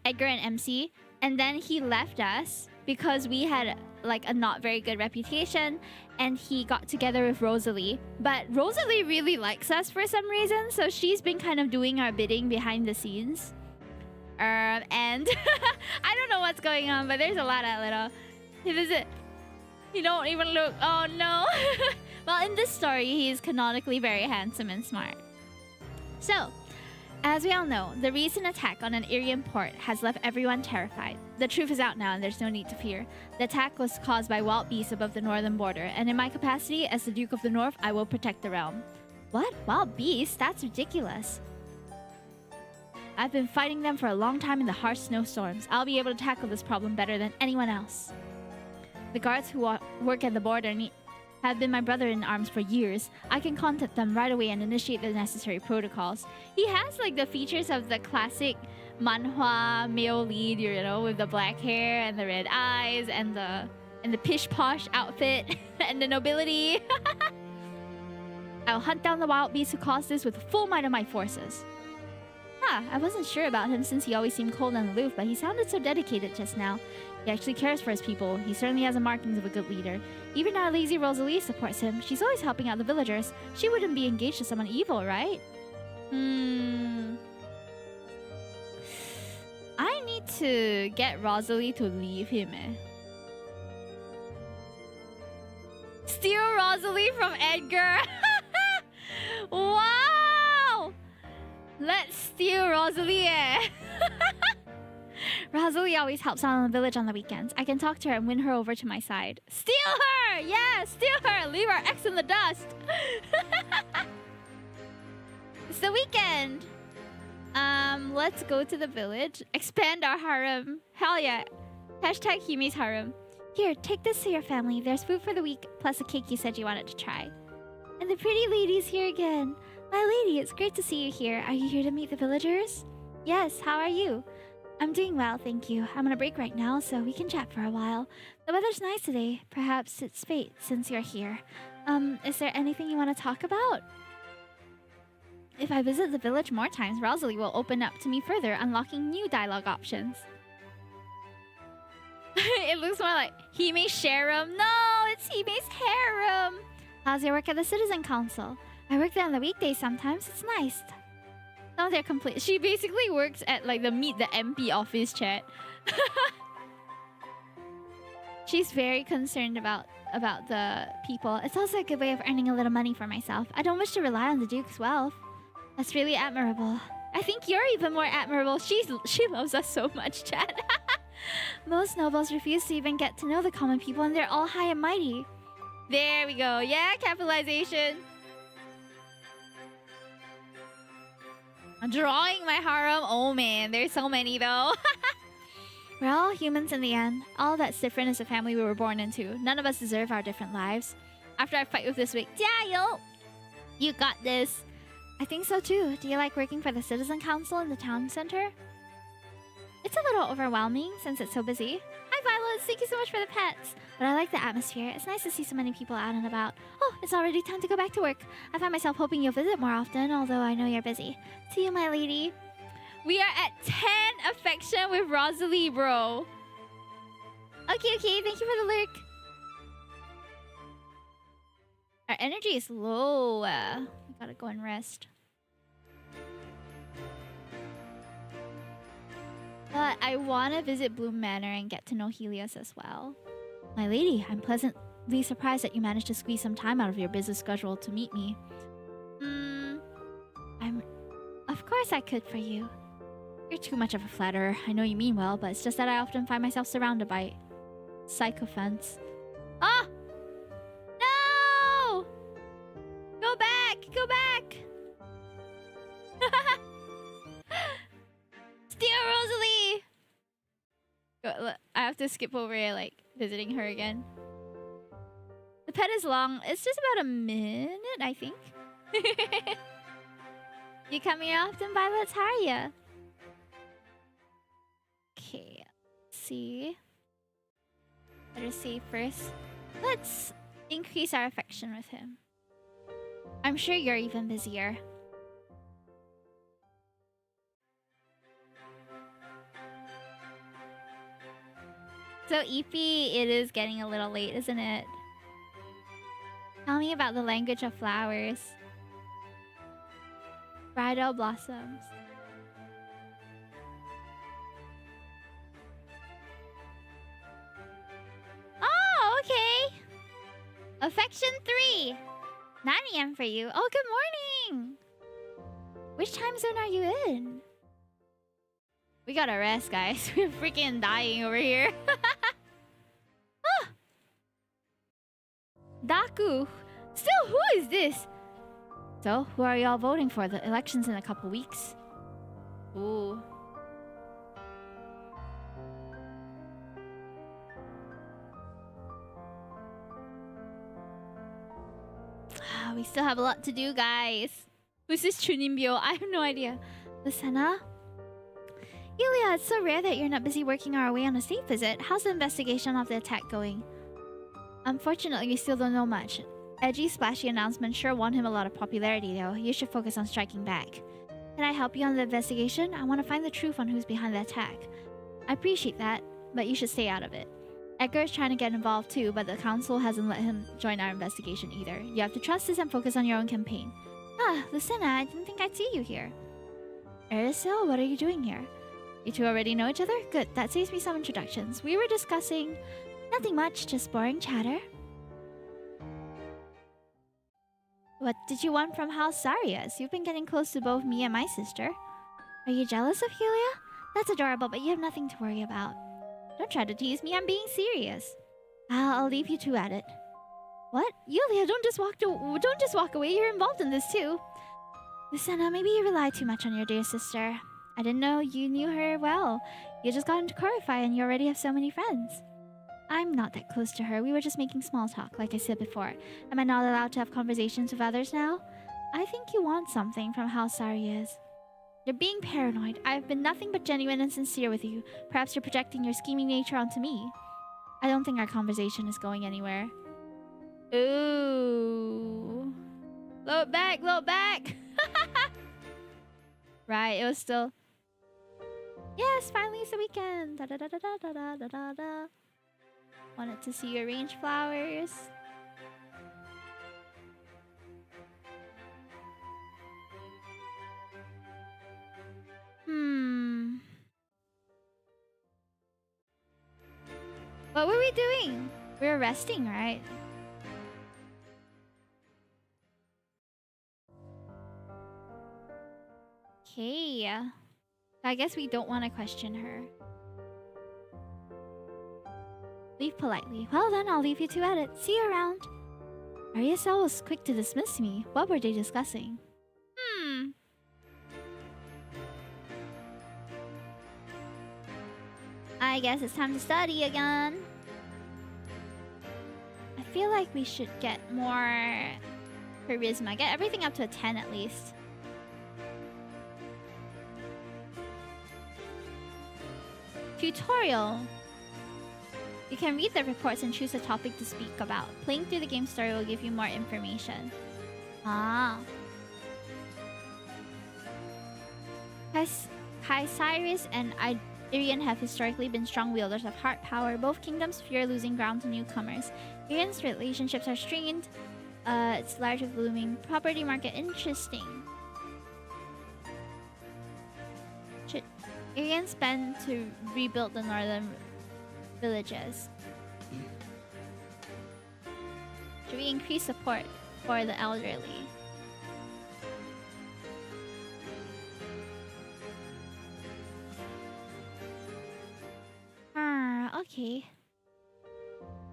Edgar and MC. And then he left us because we had like a not very good reputation, and he got together with Rosalie. But Rosalie really likes us for some reason, so she's been kind of doing our bidding behind the scenes. And I don't know what's going on, but there's a lot of little... You don't even look... Oh no! Well, in this story, he is canonically very handsome and smart. So, as we all know, the recent attack on an Irian port has left everyone terrified. The truth is out now and there's no need to fear. The attack was caused by wild beasts above the northern border, and in my capacity as the Duke of the North, I will protect the realm. What? Wild beasts? That's ridiculous. I've been fighting them for a long time in the harsh snowstorms. I'll be able to tackle this problem better than anyone else. The guards who work at the border have been my brother-in-arms for years. I can contact them right away and initiate the necessary protocols. He has like the features of the classic manhwa male lead, you know, with the black hair and the red eyes and the pish-posh outfit and the nobility. I'll hunt down the wild beasts who caused this with the full might of my forces. I wasn't sure about him since he always seemed cold and aloof, but he sounded so dedicated just now. He actually cares for his people. He certainly has the markings of a good leader. Even our lazy Rosalie supports him. She's always helping out the villagers. She wouldn't be engaged to someone evil, right? I need to get Rosalie to leave him, Steal Rosalie from Edgar! Wow! Let's steal Rosalie, Rosalie always helps out in the village on the weekends. I can talk to her and win her over to my side. Steal her! Yeah, steal her! Leave our ex in the dust! It's the weekend! Let's go to the village. Expand our harem. Hell yeah. Hashtag Hime's harem. Here, take this to your family. There's food for the week, plus a cake you said you wanted to try. And the pretty lady's here again. My lady, it's great to see you here. Are you here to meet the villagers? Yes, how are you? I'm doing well, thank you. I'm on a break right now, so we can chat for a while. The weather's nice today. Perhaps it's fate since you're here. Is there anything you want to talk about? If I visit the village more times, Rosalie will open up to me further, unlocking new dialogue options. It looks more like Hime's harem. No, it's Hime's harem. How's your work at the Citizen Council? I work there on the weekdays sometimes. It's nice. No, they're complete. She basically works at like the Meet the MP office chat. She's very concerned about the people. It's also a good way of earning a little money for myself. I don't wish to rely on the Duke's wealth. That's really admirable. I think you're even more admirable. She loves us so much, chat. Most nobles refuse to even get to know the common people, and they're all high and mighty. There we go. Yeah, capitalization. I'm drawing my harem. Oh man, there's so many though. We're all humans in the end. All that's different is the family we were born into. None of us deserve our different lives. After I fight with this week, Jayo! You got this. I think so too. Do you like working for the Citizen Council in the town center? It's a little overwhelming since it's so busy. Hi Violet, thank you so much for the pets. But I like the atmosphere. It's nice to see so many people out and about. Oh, it's already time to go back to work. I find myself hoping you'll visit more often, although I know you're busy. See you, my lady. We are at 10 affection with Rosalie, bro. Okay, thank you for the lurk. Our energy is low. We gotta go and rest. But I want to visit Bloom Manor and get to know Helios as well. My lady, I'm pleasantly surprised that you managed to squeeze some time out of your busy schedule to meet me. Of course I could for you. You're too much of a flatterer. I know you mean well, but it's just that I often find myself surrounded by sycophants. Ah! No! Go back! Go back! Steal Rosalie! I have to skip over it, like, visiting her again. The pet is long. It's just about a minute, I think. You come here often, Violet? How are ya? Okay, let's see. Better save first. Let's increase our affection with him. I'm sure you're even busier. So, Eepy, it is getting a little late, isn't it? Tell me about the language of flowers. Bridal blossoms. Oh, okay. Affection 3. 9 AM for you. Oh, good morning. Which time zone are you in? We gotta rest, guys. We're freaking dying over here. Ah! Daku. Still, who is this? So, who are y'all voting for? The election's in a couple weeks. Ooh. We still have a lot to do, guys. Who's this Chunimbyo? I have no idea. Lisena? Yulia, it's so rare that you're not busy working our way on a state visit. How's the investigation of the attack going? Unfortunately, we still don't know much. Edgy, splashy announcements sure won him a lot of popularity, though. You should focus on striking back. Can I help you on the investigation? I want to find the truth on who's behind the attack. I appreciate that, but you should stay out of it. Edgar is trying to get involved too, but the council hasn't let him join our investigation either. You have to trust us and focus on your own campaign. Ah, Lucina, I didn't think I'd see you here. Erisel, what are you doing here? You two already know each other? Good, that saves me some introductions. We were discussing... nothing much, just boring chatter. What did you want from House Sarias? You've been getting close to both me and my sister. Are you jealous of Helia? That's adorable, but you have nothing to worry about. Don't try to tease me, I'm being serious. I'll leave you two at it. What? Yulia, don't just walk away, you're involved in this too. Lucena, maybe you rely too much on your dear sister. I didn't know you knew her well. You just got into Korify and you already have so many friends. I'm not that close to her, we were just making small talk, like I said before. Am I not allowed to have conversations with others now? I think you want something from how Sari is. You're being paranoid. I've been nothing but genuine and sincere with you. Perhaps you're projecting your scheming nature onto me. I don't think our conversation is going anywhere. Ooh. Load back, load back! Right, it was still... Yes, finally it's the weekend! Da da da da da da da da da. Wanted to see you arrange flowers. What were we doing? We were resting, right? Okay. I guess we don't want to question her. Leave politely. Well then, I'll leave you two at it. See you around. Ariasel was quick to dismiss me. What were they discussing? I guess it's time to study again. I feel like we should get more charisma. Get everything up to a 10 at least. Tutorial. You can read the reports and choose a topic to speak about. Playing through the game story will give you more information. Ah. Cyrus and Irian have historically been strong wielders of heart power. Both kingdoms fear losing ground to newcomers. Irian's relationships are strained. It's largely blooming property market. Interesting. Should Irian spend to rebuild the northern villages? Should we increase support for the elderly? Okay.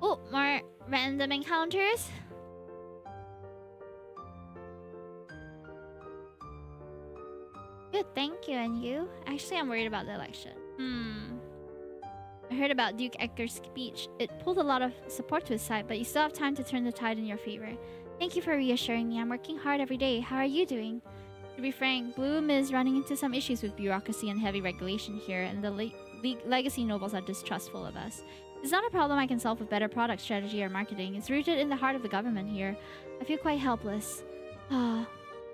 Oh, more random encounters. Good, thank you. And you? Actually, I'm worried about the election. I heard about Duke Edgar's speech. It pulled a lot of support to his side, but you still have time to turn the tide in your favor. Thank you for reassuring me. I'm working hard every day. How are you doing? To be frank, Bloom is running into some issues with bureaucracy and heavy regulation here, and the legacy nobles are distrustful of us. It's not a problem I can solve with better product strategy or marketing. It's rooted in the heart of the government here. I feel quite helpless. Ah,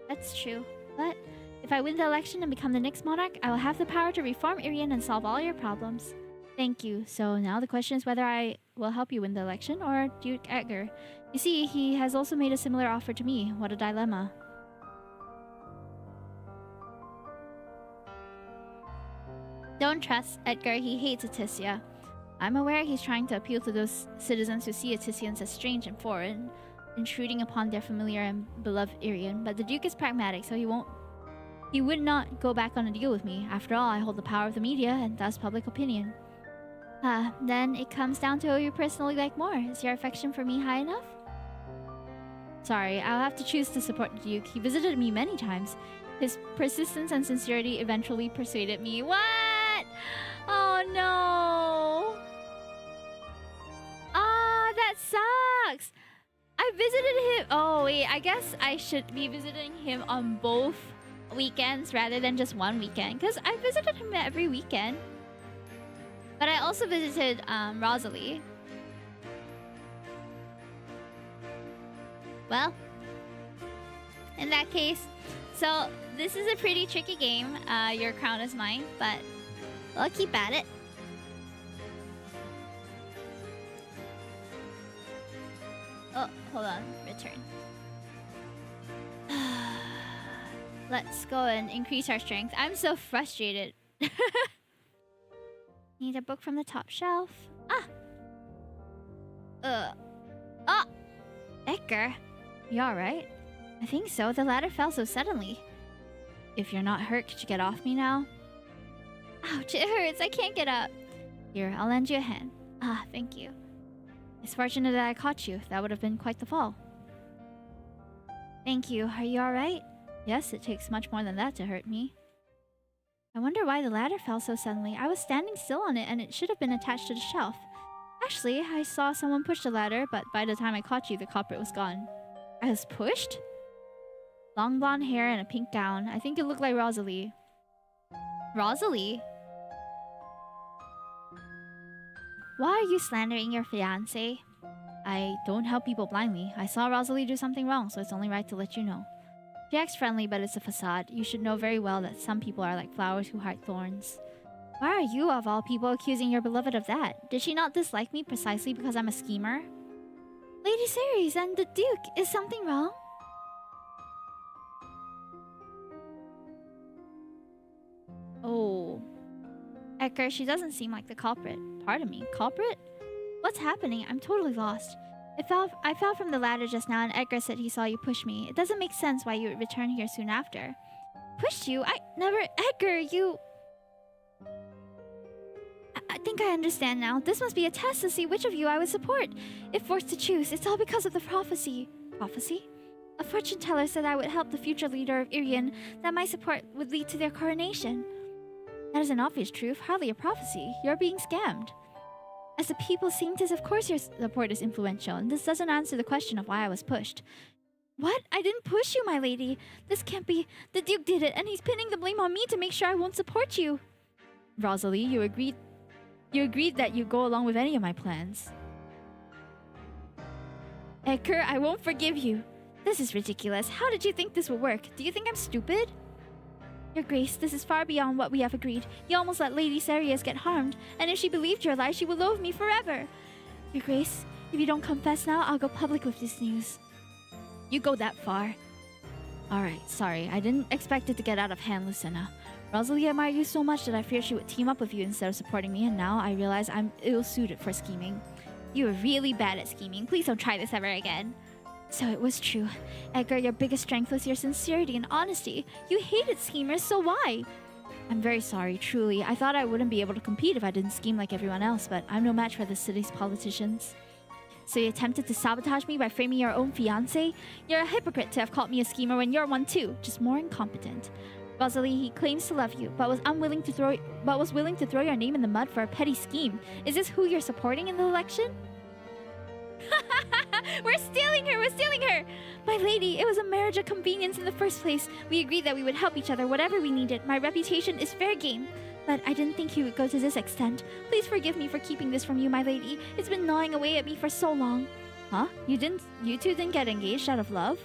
that's true. But if I win the election and become the next monarch, I will have the power to reform Irian and solve all your problems. Thank you. So now the question is whether I will help you win the election or Duke Edgar. You see, he has also made a similar offer to me. What a dilemma. Don't trust Edgar. He hates Aticia. I'm aware he's trying to appeal to those citizens who see Aticians as strange and foreign, intruding upon their familiar and beloved Irian, but the Duke is pragmatic, so he would not go back on a deal with me. After all, I hold the power of the media and thus public opinion. Then it comes down to who you personally like more. Is your affection for me high enough? Sorry, I'll have to choose to support the Duke. He visited me many times. His persistence and sincerity eventually persuaded me. What? Oh no! That sucks! I visited him. Oh wait, I guess I should be visiting him on both weekends rather than just one weekend, because I visited him every weekend. But I also visited Rosalie. Well, in that case, so this is a pretty tricky game. Your crown is mine, but I'll keep at it. Oh, hold on. Return. Let's go and increase our strength. I'm so frustrated. Need a book from the top shelf. Edgar, you alright? I think so. The ladder fell so suddenly. If you're not hurt, could you get off me now? Ouch, it hurts. I can't get up. Here, I'll lend you a hand. Thank you. It's fortunate that I caught you. That would have been quite the fall. Thank you. Are you alright? Yes, it takes much more than that to hurt me. I wonder why the ladder fell so suddenly. I was standing still on it and it should have been attached to the shelf. Actually, I saw someone push the ladder, but by the time I caught you, the culprit was gone. I was pushed? Long blonde hair and a pink gown. I think it looked like Rosalie. Rosalie? Why are you slandering your fiancé? I don't help people blindly. I saw Rosalie do something wrong, so it's only right to let you know. She acts friendly, but it's a facade. You should know very well that some people are like flowers who hide thorns. Why are you, of all people, accusing your beloved of that? Did she not dislike me precisely because I'm a schemer? Lady Ceres and the Duke, is something wrong? Oh. Edgar, she doesn't seem like the culprit. Pardon me, culprit? What's happening? I'm totally lost. I fell from the ladder just now and Edgar said he saw you push me. It doesn't make sense why you would return here soon after. Pushed you? I never... Edgar, you... I think I understand now. This must be a test to see which of you I would support. If forced to choose, it's all because of the prophecy. Prophecy? A fortune teller said I would help the future leader of Irian, that my support would lead to their coronation. That is an obvious truth, hardly a prophecy. You're being scammed. As the people's Saintess, of course your support is influential, and this doesn't answer the question of why I was pushed. What? I didn't push you, my lady. This can't be. The Duke did it, and he's pinning the blame on me to make sure I won't support you. Rosalie, you agreed that you'd go along with any of my plans. Edgar, I won't forgive you. This is ridiculous. How did you think this would work? Do you think I'm stupid? Your Grace, this is far beyond what we have agreed. You almost let Lady Ceres get harmed, and if she believed your lie, she would loathe me forever. Your Grace, if you don't confess now, I'll go public with this news. You go that far. Alright, sorry. I didn't expect it to get out of hand, Lucina. Rosalie admired you so much that I feared she would team up with you instead of supporting me, and now I realize I'm ill-suited for scheming. You were really bad at scheming. Please don't try this ever again. So it was true. Edgar, your biggest strength was your sincerity and honesty. You hated schemers, so why? I'm very sorry, truly. I thought I wouldn't be able to compete if I didn't scheme like everyone else, but I'm no match for the city's politicians. So you attempted to sabotage me by framing your own fiancé? You're a hypocrite to have called me a schemer when you're one too, just more incompetent. Rosalie, he claims to love you, but was willing to throw your name in the mud for a petty scheme. Is this who you're supporting in the election? We're stealing her! We're stealing her! My lady, it was a marriage of convenience in the first place. We agreed that we would help each other, whatever we needed. My reputation is fair game. But I didn't think you would go to this extent. Please forgive me for keeping this from you, my lady. It's been gnawing away at me for so long. Huh? You two didn't get engaged out of love?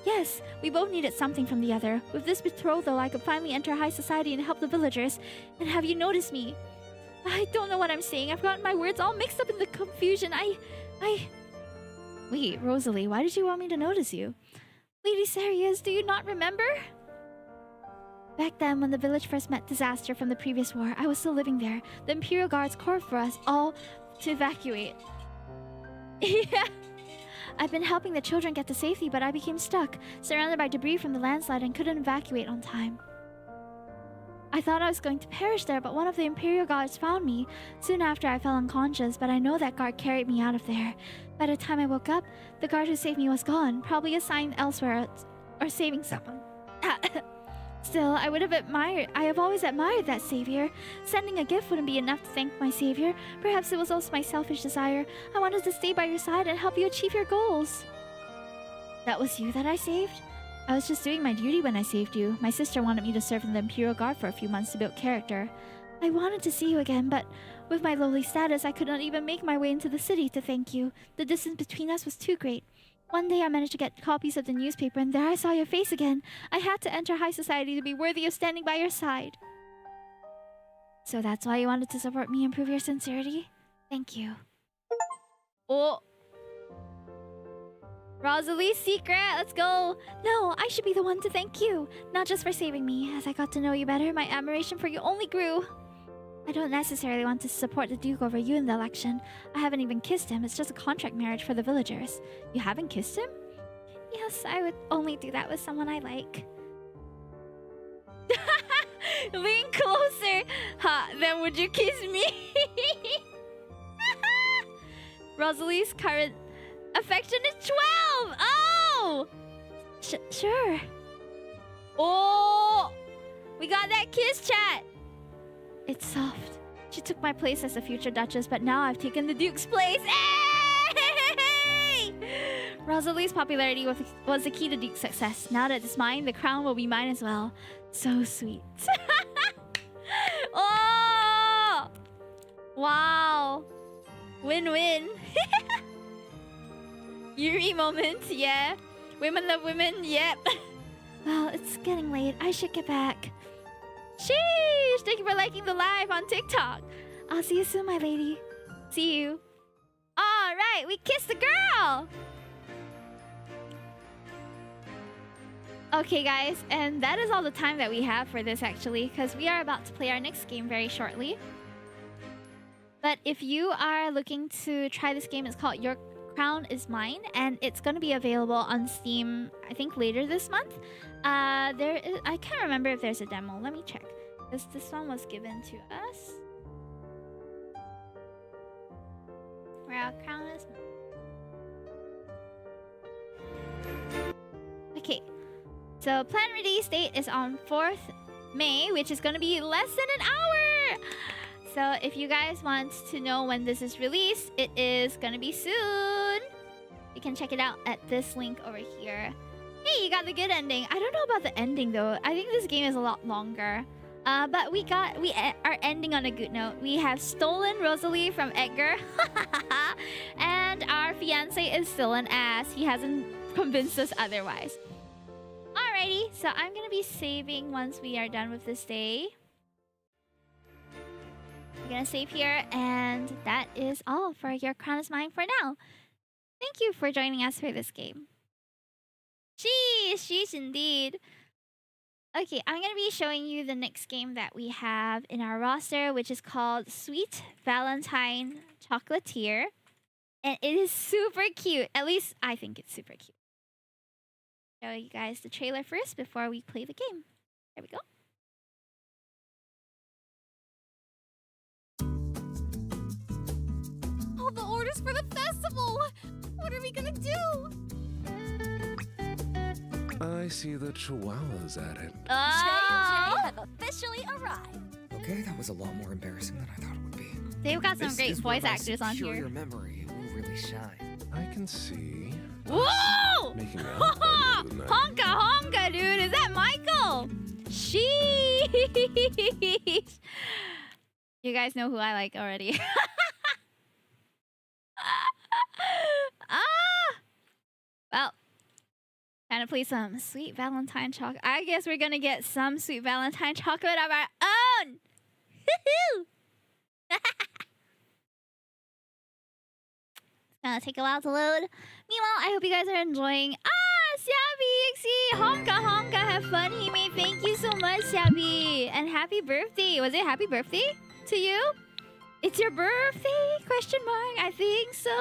Yes, we both needed something from the other. With this betrothal, I could finally enter high society and help the villagers. And have you noticed me? I don't know what I'm saying. I've gotten my words all mixed up in the confusion. Wait, Rosalie, why did you want me to notice you? Lady Serious, do you not remember? Back then, when the village first met disaster from the previous war, I was still living there. The Imperial Guards called for us all to evacuate. Yeah. I've been helping the children get to safety, but I became stuck, surrounded by debris from the landslide and couldn't evacuate on time. I thought I was going to perish there, but one of the Imperial Guards found me. Soon after, I fell unconscious, but I know that guard carried me out of there. By the time I woke up, the guard who saved me was gone, probably assigned elsewhere or saving someone. Still, I have always admired that savior. Sending a gift wouldn't be enough to thank my savior. Perhaps it was also my selfish desire. I wanted to stay by your side and help you achieve your goals. That was you that I saved? I was just doing my duty when I saved you. My sister wanted me to serve in the Imperial Guard for a few months to build character. I wanted to see you again, but with my lowly status, I could not even make my way into the city to thank you. The distance between us was too great. One day I managed to get copies of the newspaper, and there I saw your face again. I had to enter high society to be worthy of standing by your side. So that's why you wanted to support me and prove your sincerity? Thank you. Oh. Rosalie's secret, let's go. No, I should be the one to thank you. Not just for saving me. As I got to know you better, my admiration for you only grew. I don't necessarily want to support the Duke over you in the election. I haven't even kissed him. It's just a contract marriage for the villagers. You haven't kissed him? Yes, I would only do that with someone I like. Lean closer. Ha, then would you kiss me? Rosalie's current affection is 12! Oh! Sure. Oh! We got that kiss chat! It's soft. She took my place as a future Duchess, but now I've taken the Duke's place. Hey! Rosalie's popularity was the key to Duke's success. Now that it's mine, the crown will be mine as well. So sweet. Oh! Wow. Win-win. Yuri moment, yeah. Women love women, yep. Well, it's getting late. I should get back. Sheesh! Thank you for liking the live on TikTok. I'll see you soon, my lady. See you. Alright, we kissed the girl! Okay, guys, and that is all the time that we have for this, actually, because we are about to play our next game very shortly. But if you are looking to try this game, it's called Your Crown is Mine, and it's going to be available on Steam, I think, later this month. I can't remember if there's a demo. Let me check. This one was given to us. Our crown is mine. Okay. So planned release date is on 4th May, which is going to be less than an hour. So if you guys want to know when this is released, it is going to be soon. You can check it out at this link over here. Hey, you got the good ending. I don't know about the ending though. I think this game is a lot longer. But we are ending on a good note. We have stolen Rosalie from Edgar. And our fiance is still an ass. He hasn't convinced us otherwise. Alrighty, so I'm gonna be saving once we are done with this day. We're gonna save here, and that is all for Your Crown is Mine for now. Thank you for joining us for this game. Sheesh indeed. Okay, I'm going to be showing you the next game that we have in our roster, which is called Sweet Valentine Chocolatier. And it is super cute. At least I think it's super cute. Show you guys the trailer first before we play the game. There we go. All the orders for the festival! What are we gonna do? I see the Chihuahua's at it. J&J have officially arrived. Okay, that was a lot more embarrassing than I thought it would be. They've got some This great is where voice my actors on superior here. memory will really shine. I can see. Whoa! Making out by the end of the night. Honka honka, dude. Is that Michael? Sheesh. You guys know who I like already. Well, time to play some sweet Valentine chocolate. I guess we're gonna get some sweet Valentine chocolate of our own. Woohoo! It's gonna take a while to load. Meanwhile, I hope you guys are enjoying. Sabi, Ixie, honka honka, have fun, Hime. Thank you so much, Sabi, and happy birthday. Was it happy birthday to you? It's your birthday? Question mark. I think so.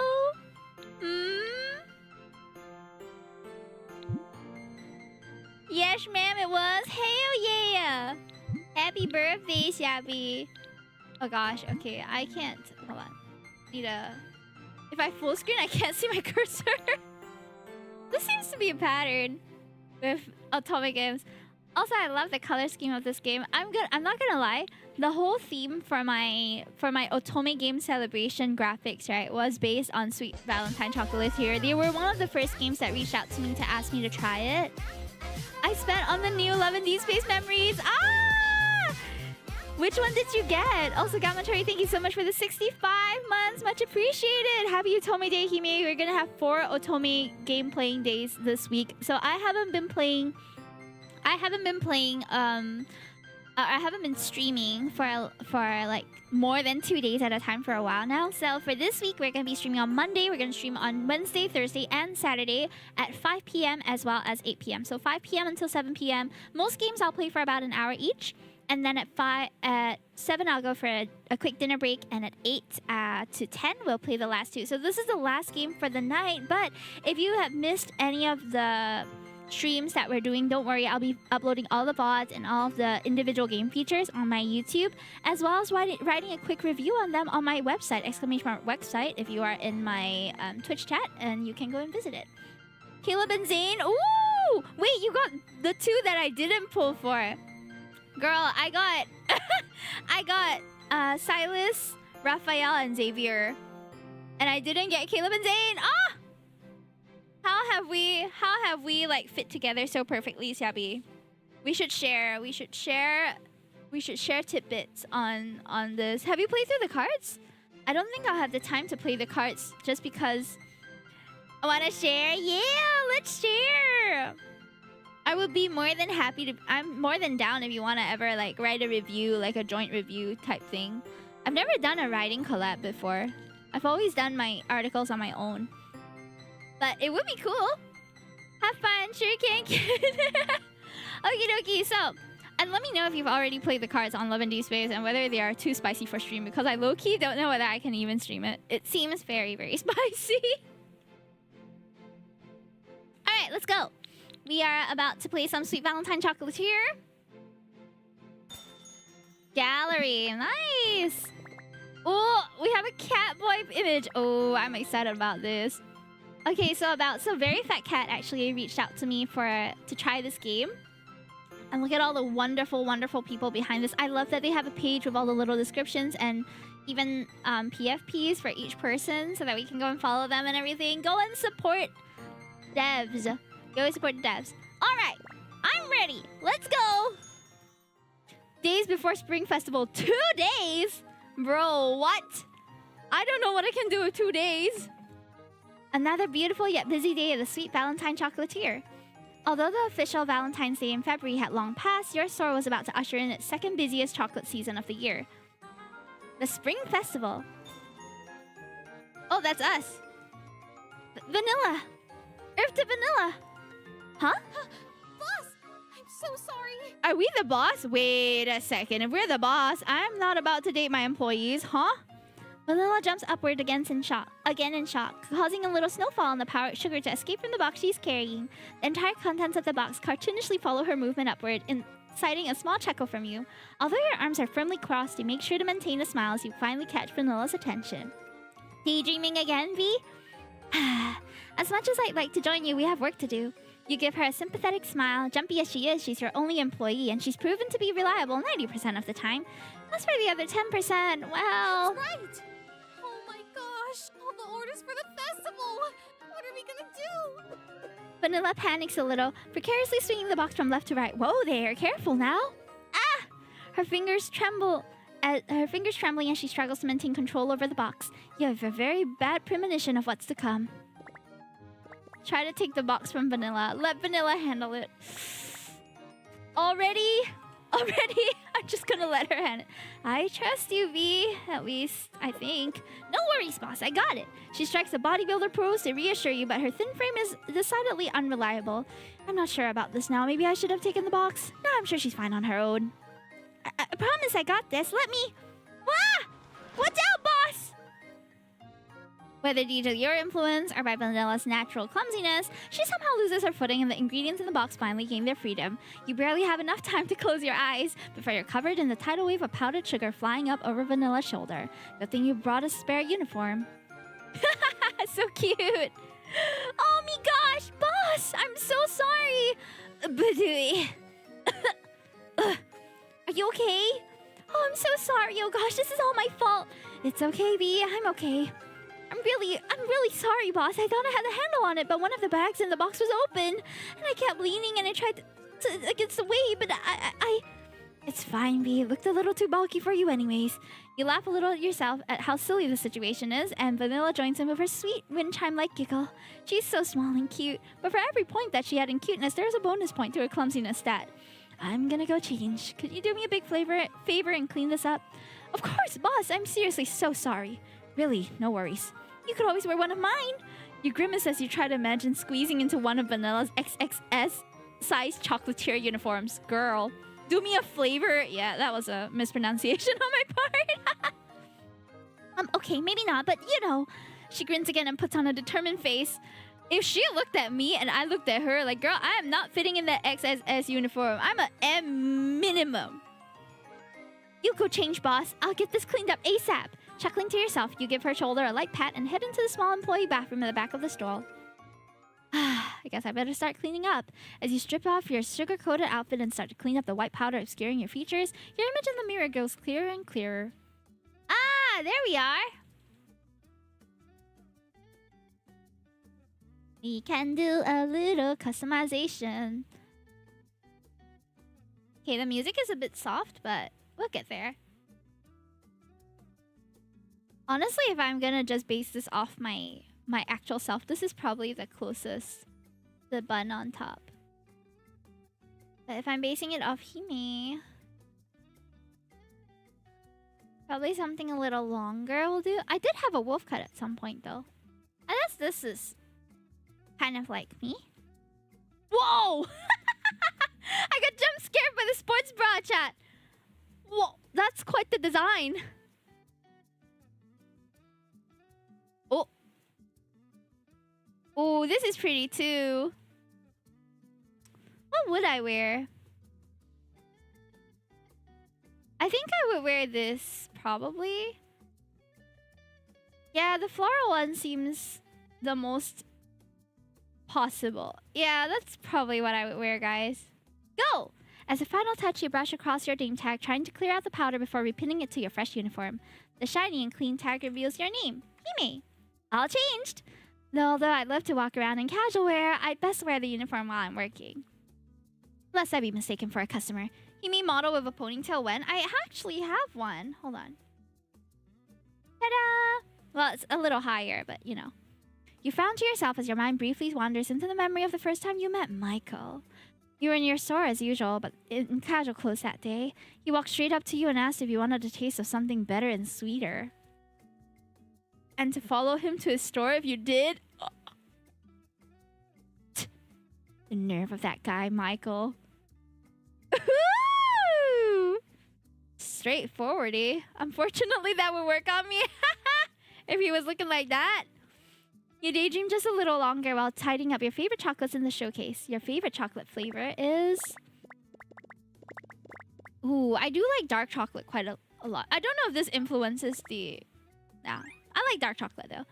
Yes, ma'am, it was. Hell yeah! Happy birthday, Sabi. Oh gosh. Okay, I can't. Hold on. Need a. If I full screen, I can't see my cursor. This seems to be a pattern with Otome Games. Also, I love the color scheme of this game. I'm not gonna lie. The whole theme for my Otome Games Celebration graphics, right, was based on Sweet Valentine Chocolatier. They were one of the first games that reached out to me to ask me to try it. I spent on the new 11D Space Memories. Which one did you get? Also, Gamatory, thank you so much for the 65 months. Much appreciated. Happy Otome Day, Hime. We're gonna have 4 Otome game playing days this week. So I haven't been streaming for like more than 2 days at a time for a while now. So for this week, we're gonna be streaming on Monday. We're gonna stream on Wednesday, Thursday, and Saturday at 5 p.m. as well as 8 p.m. So 5 p.m. until 7 p.m. Most games I'll play for about an hour each. And then at 7, I'll go for a quick dinner break. And at 8 to 10, we'll play the last 2. So this is the last game for the night. But if you have missed any of the streams that we're doing, don't worry. I'll be uploading all the VODs and all of the individual game features on my YouTube, as well as writing a quick review on them on my website, !website, if you are in my Twitch chat, and you can go and visit it. Caleb and Zane. Ooh! Wait, you got the 2 that I didn't pull for. Girl, I got Silas, Raphael, and Xavier, and I didn't get Caleb and Zane. How have we like fit together so perfectly, Sabi? We should share tidbits on this. Have you played through the cards? I don't think I'll have the time to play the cards just because I want to share. Yeah, let's share. I would be more than happy to. I'm more than down if you want to ever like write a review, like a joint review type thing. I've never done a writing collab before. I've always done my articles on my own. But it would be cool. Have fun, sure can, kid. Okie dokie, so. And let me know if you've already played the cards on 11D Space and whether they are too spicy for stream, because I low-key don't know whether I can even stream it. It seems very, very spicy. Alright, let's go. We are about to play some Sweet Valentine Chocolatier. Gallery, nice. Oh, we have a cat boy image. Oh, I'm excited about this. Okay, so Very Fat Cat actually reached out to me to try this game. And look at all the wonderful, wonderful people behind this. I love that they have a page with all the little descriptions and even PFPs for each person so that we can go and follow them and everything. Go and support devs. Go support the devs. Alright, I'm ready. Let's go. Days before Spring Festival. 2 days? Bro, what? I don't know what I can do with 2 days. Another beautiful yet busy day of the Sweet Valentine Chocolatier. Although the official Valentine's Day in February had long passed, your store was about to usher in its second busiest chocolate season of the year. The Spring Festival. Oh, that's us. Vanilla. Earth to Vanilla. Huh? Boss! I'm so sorry. Are we the boss? Wait a second. If we're the boss, I'm not about to date my employees, huh? Vanilla jumps upward again in shock, causing a little snowfall on the powdered sugar to escape from the box she's carrying. The entire contents of the box cartoonishly follow her movement upward, inciting a small chuckle from you. Although your arms are firmly crossed, you make sure to maintain a smile as you finally catch Vanilla's attention. Daydreaming again, V? As much as I'd like to join you, we have work to do. You give her a sympathetic smile. Jumpy as she is, she's your only employee, and she's proven to be reliable 90% of the time. As for the other 10%, well... That's right! Oh my gosh! gosh! All the orders for the festival! What are we gonna do? Vanilla panics a little, precariously swinging the box from left to right. Whoa there, careful now. Ah! Her fingers trembling as she struggles to maintain control over the box. You have a very bad premonition of what's to come. Try to take the box from Vanilla. Let Vanilla handle it. Already? I'm just gonna let her handle it. I trust you, V. At least, I think. No worries, boss. I got it. She strikes a bodybuilder pose to reassure you, but her thin frame is decidedly unreliable. I'm not sure about this now. Maybe I should have taken the box. No, I'm sure she's fine on her own. I promise I got this. Let me... Ah! Watch out, boss! Whether due to your influence or by Vanilla's natural clumsiness, she somehow loses her footing and the ingredients in the box finally gain their freedom. You barely have enough time to close your eyes before you're covered in the tidal wave of powdered sugar flying up over Vanilla's shoulder. Good thing you brought a spare uniform. So cute! Oh my gosh, boss! I'm so sorry! Badooey. Are you okay? Oh, I'm so sorry. Oh gosh, this is all my fault. It's okay, V. I'm okay. I'm really sorry, boss. I thought I had the handle on it, but one of the bags in the box was open, and I kept leaning and I tried to against the weight, but I... It's fine, V. It looked a little too bulky for you anyways. You laugh a little at yourself at how silly the situation is, and Vanilla joins in with her sweet wind chime-like giggle. She's so small and cute, but for every point that she had in cuteness, there's a bonus point to her clumsiness stat. I'm gonna go change. Could you do me a big favor and clean this up? Of course, boss. I'm seriously so sorry. Really, no worries. You could always wear one of mine. You grimace as you try to imagine squeezing into one of Vanilla's XXS size chocolatier uniforms. Girl, do me a flavor. Yeah, that was a mispronunciation on my part. Okay, maybe not, but you know. She grins again and puts on a determined face. If she looked at me and I looked at her, like, girl, I am not fitting in the XSS uniform. I'm a M minimum. You go change, boss. I'll get this cleaned up ASAP. Chuckling to yourself, you give her shoulder a light pat and head into the small employee bathroom in the back of the stall. I guess I better start cleaning up. As you strip off your sugar-coated outfit and start to clean up the white powder obscuring your features, your image in the mirror goes clearer and clearer. Ah, there we are. We can do a little customization. Okay, the music is a bit soft, but we'll get there. Honestly, if I'm gonna just base this off my actual self, this is probably the closest to the bun on top. But if I'm basing it off Hime, probably something a little longer will do. I did have a wolf cut at some point, though. I guess this is kind of like me. Whoa! I got jump scared by the sports bra chat. Whoa, that's quite the design. Oh. Oh, this is pretty too. What would I wear? I think I would wear this, probably. Yeah, the floral one seems the most possible. Yeah, that's probably what I would wear, guys. Go! As a final touch, you brush across your name tag, trying to clear out the powder before repinning it to your fresh uniform. The shiny and clean tag reveals your name, Hime. All changed. Although I'd love to walk around in casual wear, I'd best wear the uniform while I'm working. Lest I be mistaken for a customer. Hime model with a ponytail when? I actually have one. Hold on. Ta-da! Well, it's a little higher, but you know. You frown to yourself as your mind briefly wanders into the memory of the first time you met Michael. You were in your store as usual, but in casual clothes that day. He walked straight up to you and asked if you wanted a taste of something better and sweeter. And to follow him to his store if you did? The nerve of that guy, Michael. Straightforward-y. Unfortunately, that would work on me. If he was looking like that. You daydream just a little longer while tidying up your favorite chocolates in the showcase. Your favorite chocolate flavor is... Ooh, I do like dark chocolate quite a lot. I don't know if this influences the... Nah, I like dark chocolate though.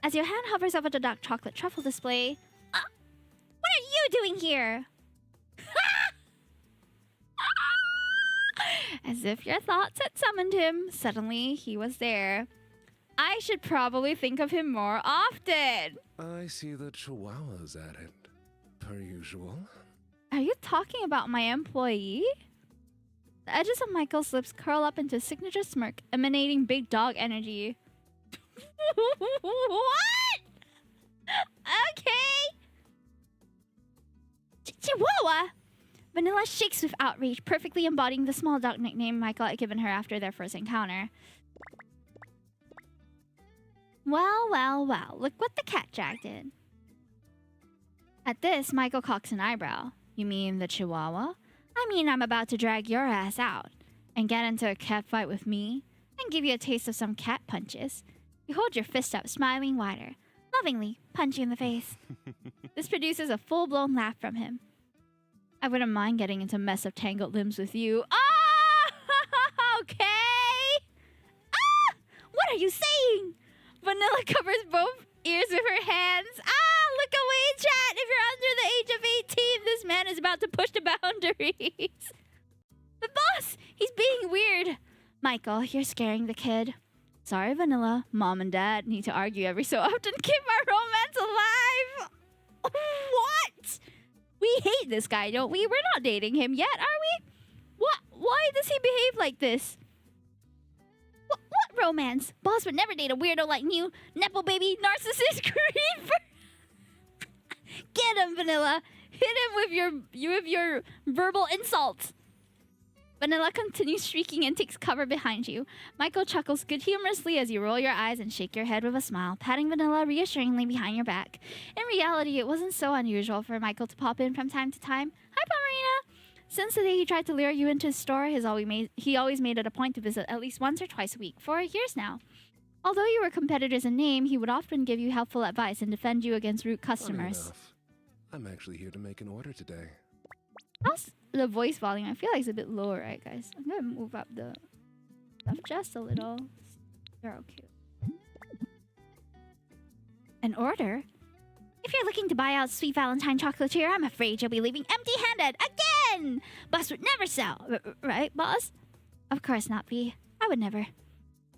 As your hand hovers over the dark chocolate truffle display... what are you doing here? As if your thoughts had summoned him, suddenly he was there. I should probably think of him more often. I see the Chihuahua's at it, per usual. Are you talking about my employee? The edges of Michael's lips curl up into a signature smirk, emanating big dog energy. What? Okay. Chihuahua! Vanilla shakes with outrage, perfectly embodying the small dog nickname Michael had given her after their first encounter. Well, well, well, look what the cat Jack did. At this, Michael cocks an eyebrow. You mean the Chihuahua? I mean, I'm about to drag your ass out and get into a cat fight with me and give you a taste of some cat punches. You hold your fist up, smiling wider, lovingly punch you in the face. This produces a full-blown laugh from him. I wouldn't mind getting into a mess of tangled limbs with you. Ah! Okay! Ah! What are you saying? Vanilla covers both ears with her hands. Ah! Look away, chat! If you're under the age of 18, this man is about to push the boundaries. But boss! He's being weird. Michael, you're scaring the kid. Sorry, Vanilla. Mom and Dad need to argue every so often. Keep our romance alive! What? We hate this guy, don't we? We're not dating him yet, are we? What? Why does he behave like this? What romance? Boss would never date a weirdo like you. Nepo baby, narcissist, creeper. Get him, Vanilla. Hit him with your verbal insults. Vanilla continues shrieking and takes cover behind you. Michael chuckles good-humorously as you roll your eyes and shake your head with a smile, patting Vanilla reassuringly behind your back. In reality, it wasn't so unusual for Michael to pop in from time to time. Hi, Pomerina! Since the day he tried to lure you into his store, he always made it a point to visit at least once or twice a week, for years now. Although you were competitors in name, he would often give you helpful advice and defend you against rude customers. Funny enough, I'm actually here to make an order today. How's the voice volume? I feel like it's a bit lower, right, guys? I'm gonna move up the stuff just a little. They're okay. An order? If you're looking to buy out sweet Valentine Chocolatier, I'm afraid you'll be leaving empty-handed again! Boss would never sell, right, boss? Of course not, V. I would never.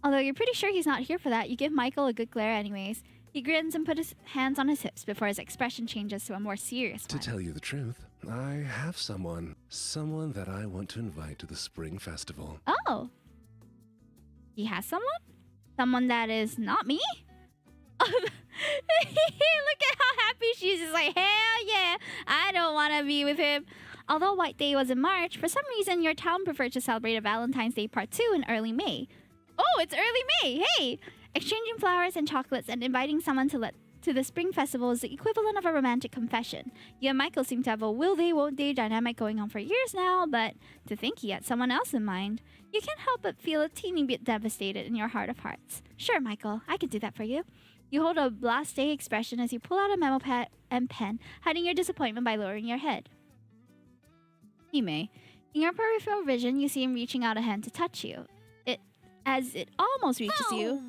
Although you're pretty sure he's not here for that, you give Michael a good glare anyways. He grins and puts his hands on his hips before his expression changes to a more serious one. To tell you the truth, I have someone that I want to invite to the Spring Festival. Oh. He has someone? Someone that is not me? Look at how happy she is. Just like, hell yeah, I don't want to be with him. Although White Day was in March, for some reason your town preferred to celebrate a Valentine's Day Part 2 in early May. Oh, it's early May, hey! Exchanging flowers and chocolates and inviting someone to the Spring Festival is the equivalent of a romantic confession. You and Michael seem to have a will-they, won't-they dynamic going on for years now, but to think he had someone else in mind, you can't help but feel a teeny bit devastated in your heart of hearts. Sure, Michael, I can do that for you. You hold a blasé expression as you pull out a memo pad and pen, hiding your disappointment by lowering your head. Hime, in your peripheral vision, you see him reaching out a hand to touch you. As it almost reaches you...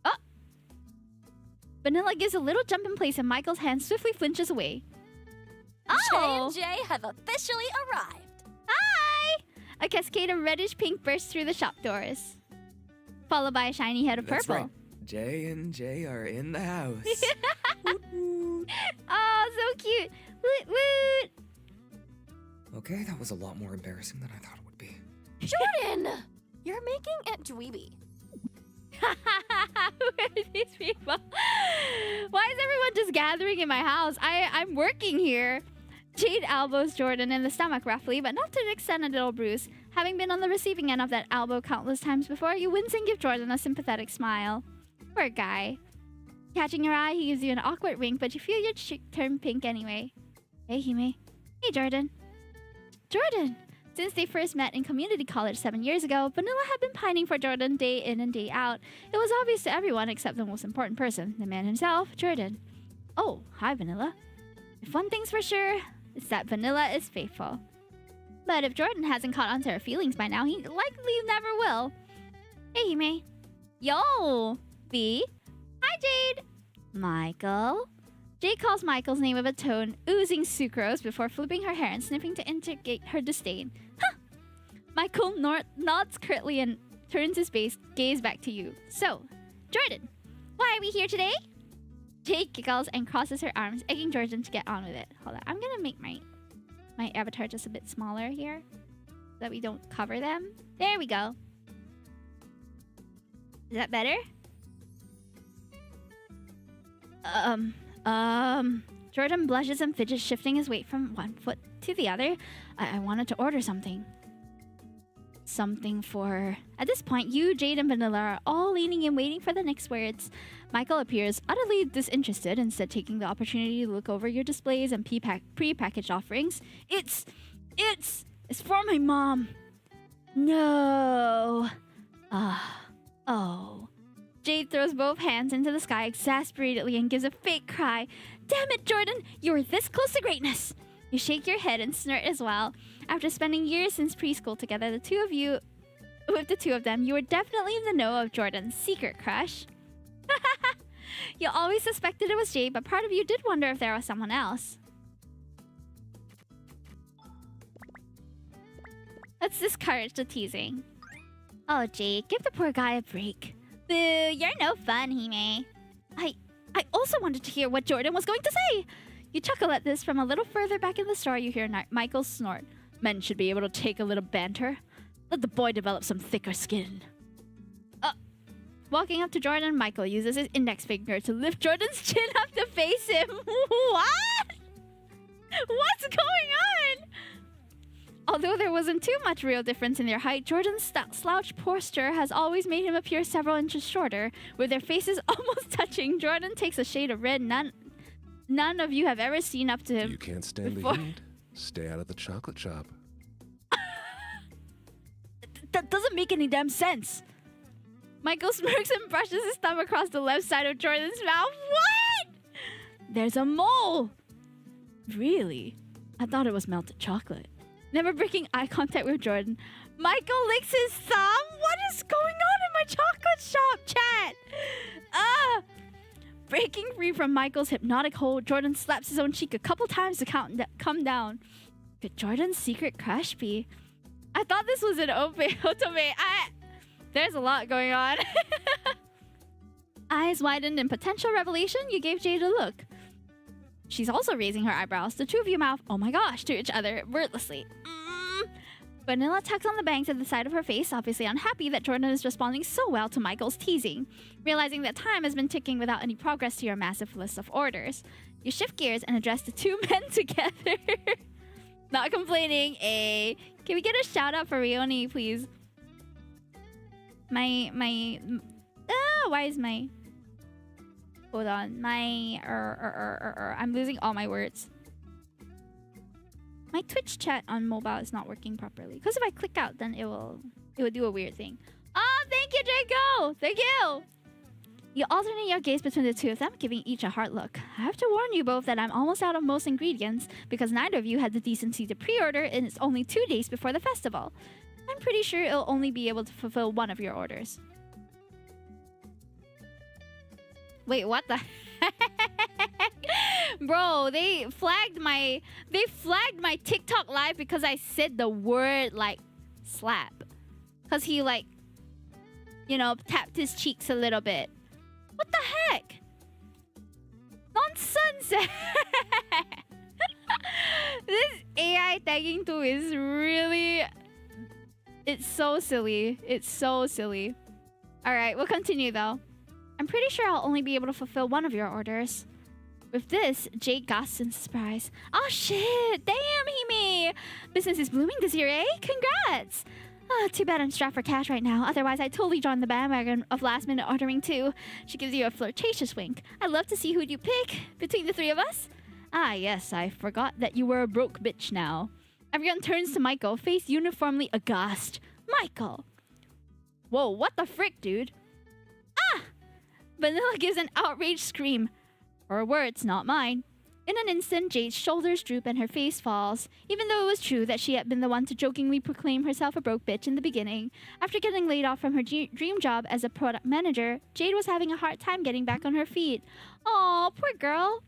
Oh! Vanilla gives a little jump in place and Michael's hand swiftly flinches away. Oh! J&J have officially arrived. Hi! A cascade of reddish-pink bursts through the shop doors, followed by a shiny head of That's purple. right. J&J are in the house. Oh, so cute! Woot woot! Okay, that was a lot more embarrassing than I thought it would be. Jordan! You're making it dweeby. Who are these people? Why is everyone just gathering in my house? I'm working here. Jade elbows Jordan in the stomach roughly, but not to the extent of little Bruce. Having been on the receiving end of that elbow countless times before, you wince and give Jordan a sympathetic smile. Poor guy. Catching your eye, he gives you an awkward wink, but you feel your cheek turn pink anyway. Hey, Hime. Hey, Jordan. Jordan! Since they first met in community college 7 years ago, Vanilla had been pining for Jordan day in and day out. It was obvious to everyone except the most important person, the man himself, Jordan. Oh, hi, Vanilla. If one thing's for sure, it's that Vanilla is faithful. But if Jordan hasn't caught on to her feelings by now, he likely never will. Hey, Hime. Yo! V. Hi, Jade! Michael. Jade calls Michael's name with a tone oozing sucrose before flipping her hair and sniffing to indicate her disdain. Huh! Michael nods curtly and turns his gaze back to you. So, Jordan, why are we here today? Jade giggles and crosses her arms, egging Jordan to get on with it. Hold on, I'm gonna make my avatar just a bit smaller here so that we don't cover them. There we go. Is that better? Jordan blushes and fidgets, shifting his weight from one foot to the other. I wanted to order something. Something for... At this point, you, Jade, and Vanilla are all leaning in, waiting for the next words. Michael appears utterly disinterested, instead taking the opportunity to look over your displays and pre-packaged offerings. It's for my mom. No. Oh. Jade throws both hands into the sky exasperatedly and gives a fake cry. Damn it, Jordan! You were this close to greatness! You shake your head and snort as well. After spending years since preschool together, with the two of them, you were definitely in the know of Jordan's secret crush. You always suspected it was Jade, but part of you did wonder if there was someone else. Let's discourage the teasing. Oh, Jade, give the poor guy a break. Boo, you're no fun, Hime. I also wanted to hear what Jordan was going to say. You chuckle at this. From a little further back in the store, you hear Michael snort. Men should be able to take a little banter. Let the boy develop some thicker skin. Walking up to Jordan, Michael uses his index finger to lift Jordan's chin up to face him. What? What's going on? Although there wasn't too much real difference in their height, Jordan's slouched posture has always made him appear several inches shorter. With their faces almost touching, Jordan takes a shade of red none of you have ever seen up to him. You can't stand before. the heat? Stay out of the chocolate shop. That doesn't make any damn sense. Michael smirks and brushes his thumb across the left side of Jordan's mouth. What? There's a mole. Really? I thought it was melted chocolate. Never breaking eye contact with Jordan, Michael licks his thumb. What is going on in my chocolate shop, chat? Breaking free from Michael's hypnotic hold, Jordan slaps his own cheek a couple times to come down. Could Jordan's secret crush be? I thought this was an Otome. There's a lot going on. Eyes widened in potential revelation, you gave Jade a look. She's also raising her eyebrows. The two of you mouth, oh my gosh, to each other wordlessly. Vanilla tucks on the bangs at the side of her face, obviously unhappy that Jordan is responding so well to Michael's teasing. Realizing that time has been ticking without any progress to your massive list of orders. You shift gears and address the two men together. Not complaining, eh? Can we get a shout out for Rioni, please? Why is my... Hold on, I'm losing all my words. My Twitch chat on mobile is not working properly. Because if I click out, then it would do a weird thing. Oh, thank you, Draco! Thank you! You alternate your gaze between the two of them, giving each a hard look. I have to warn you both that I'm almost out of most ingredients, because neither of you had the decency to pre-order, and it's only 2 days before the festival. I'm pretty sure it'll only be able to fulfill one of your orders. Wait, what the heck? Bro, they flagged my TikTok live because I said the word like slap. Cause he like, you know, tapped his cheeks a little bit. What the heck? Nonsense. This AI tagging tool is really... It's so silly. It's so silly. Alright, we'll continue though. I'm pretty sure I'll only be able to fulfill one of your orders. With this, Jade gasps in surprise. Oh shit! Damn, Hime! Business is blooming this year, eh? Congrats! Too bad I'm strapped for cash right now. Otherwise, I'd totally join the bandwagon of last-minute ordering too. She gives you a flirtatious wink. I'd love to see who'd you pick between the three of us. Ah, yes, I forgot that you were a broke bitch now. Everyone turns to Michael, face uniformly aghast. Michael! Whoa, what the frick, dude? Ah! Vanilla gives an outraged scream. Her words, not mine. In an instant, Jade's shoulders droop and her face falls, even though it was true that she had been the one to jokingly proclaim herself a broke bitch in the beginning. After getting laid off from her dream job as a product manager, Jade was having a hard time getting back on her feet. Aw, poor girl.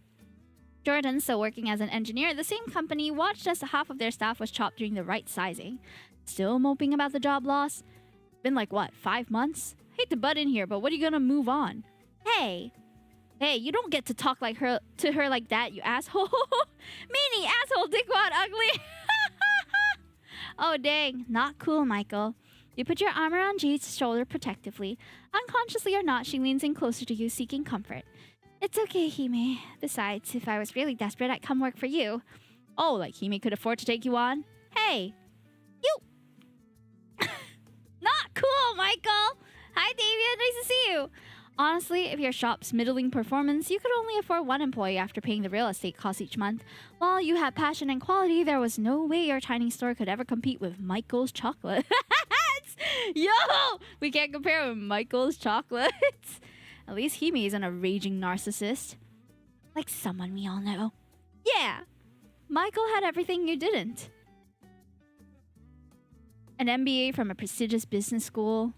Jordan, still working as an engineer at the same company, watched as half of their staff was chopped during the right sizing. Still moping about the job loss? Been like, what, 5 months? Hate to butt in here, but what are you gonna move on? Hey, you don't get to talk like her to her like that, you asshole. Meanie, asshole, dickwad, ugly. Oh dang, not cool, Michael. You put your arm around Jade's shoulder protectively. Unconsciously or not, she leans in closer to you, seeking comfort. It's okay, Hime. Besides, if I was really desperate, I'd come work for you. Oh, like Hime could afford to take you on? Hey, you. Not cool, Michael. Hi, Davia. Nice to see you. Honestly, if your shop's middling performance, you could only afford one employee after paying the real estate costs each month. While you had passion and quality, there was no way your tiny store could ever compete with Michael's Chocolate. Yo! We can't compare with Michael's Chocolates. At least Hime isn't a raging narcissist. Like someone we all know. Yeah! Michael had everything you didn't. An MBA from a prestigious business school.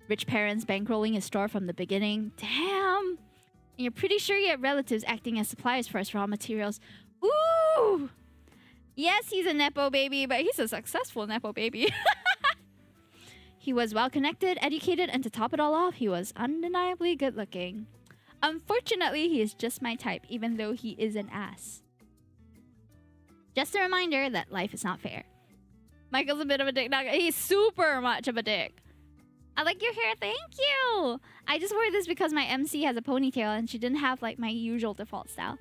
Rich parents bankrolling his store from the beginning. Damn! And you're pretty sure you have relatives acting as suppliers for his raw materials. Ooh! Yes, he's a Nepo baby, but he's a successful Nepo baby. He was well-connected, educated, and to top it all off, he was undeniably good-looking. Unfortunately, he is just my type, even though he is an ass. Just a reminder that life is not fair. Michael's a bit of a dick. He's super much of a dick. I like your hair, thank you! I just wore this because my MC has a ponytail and she didn't have like my usual default style.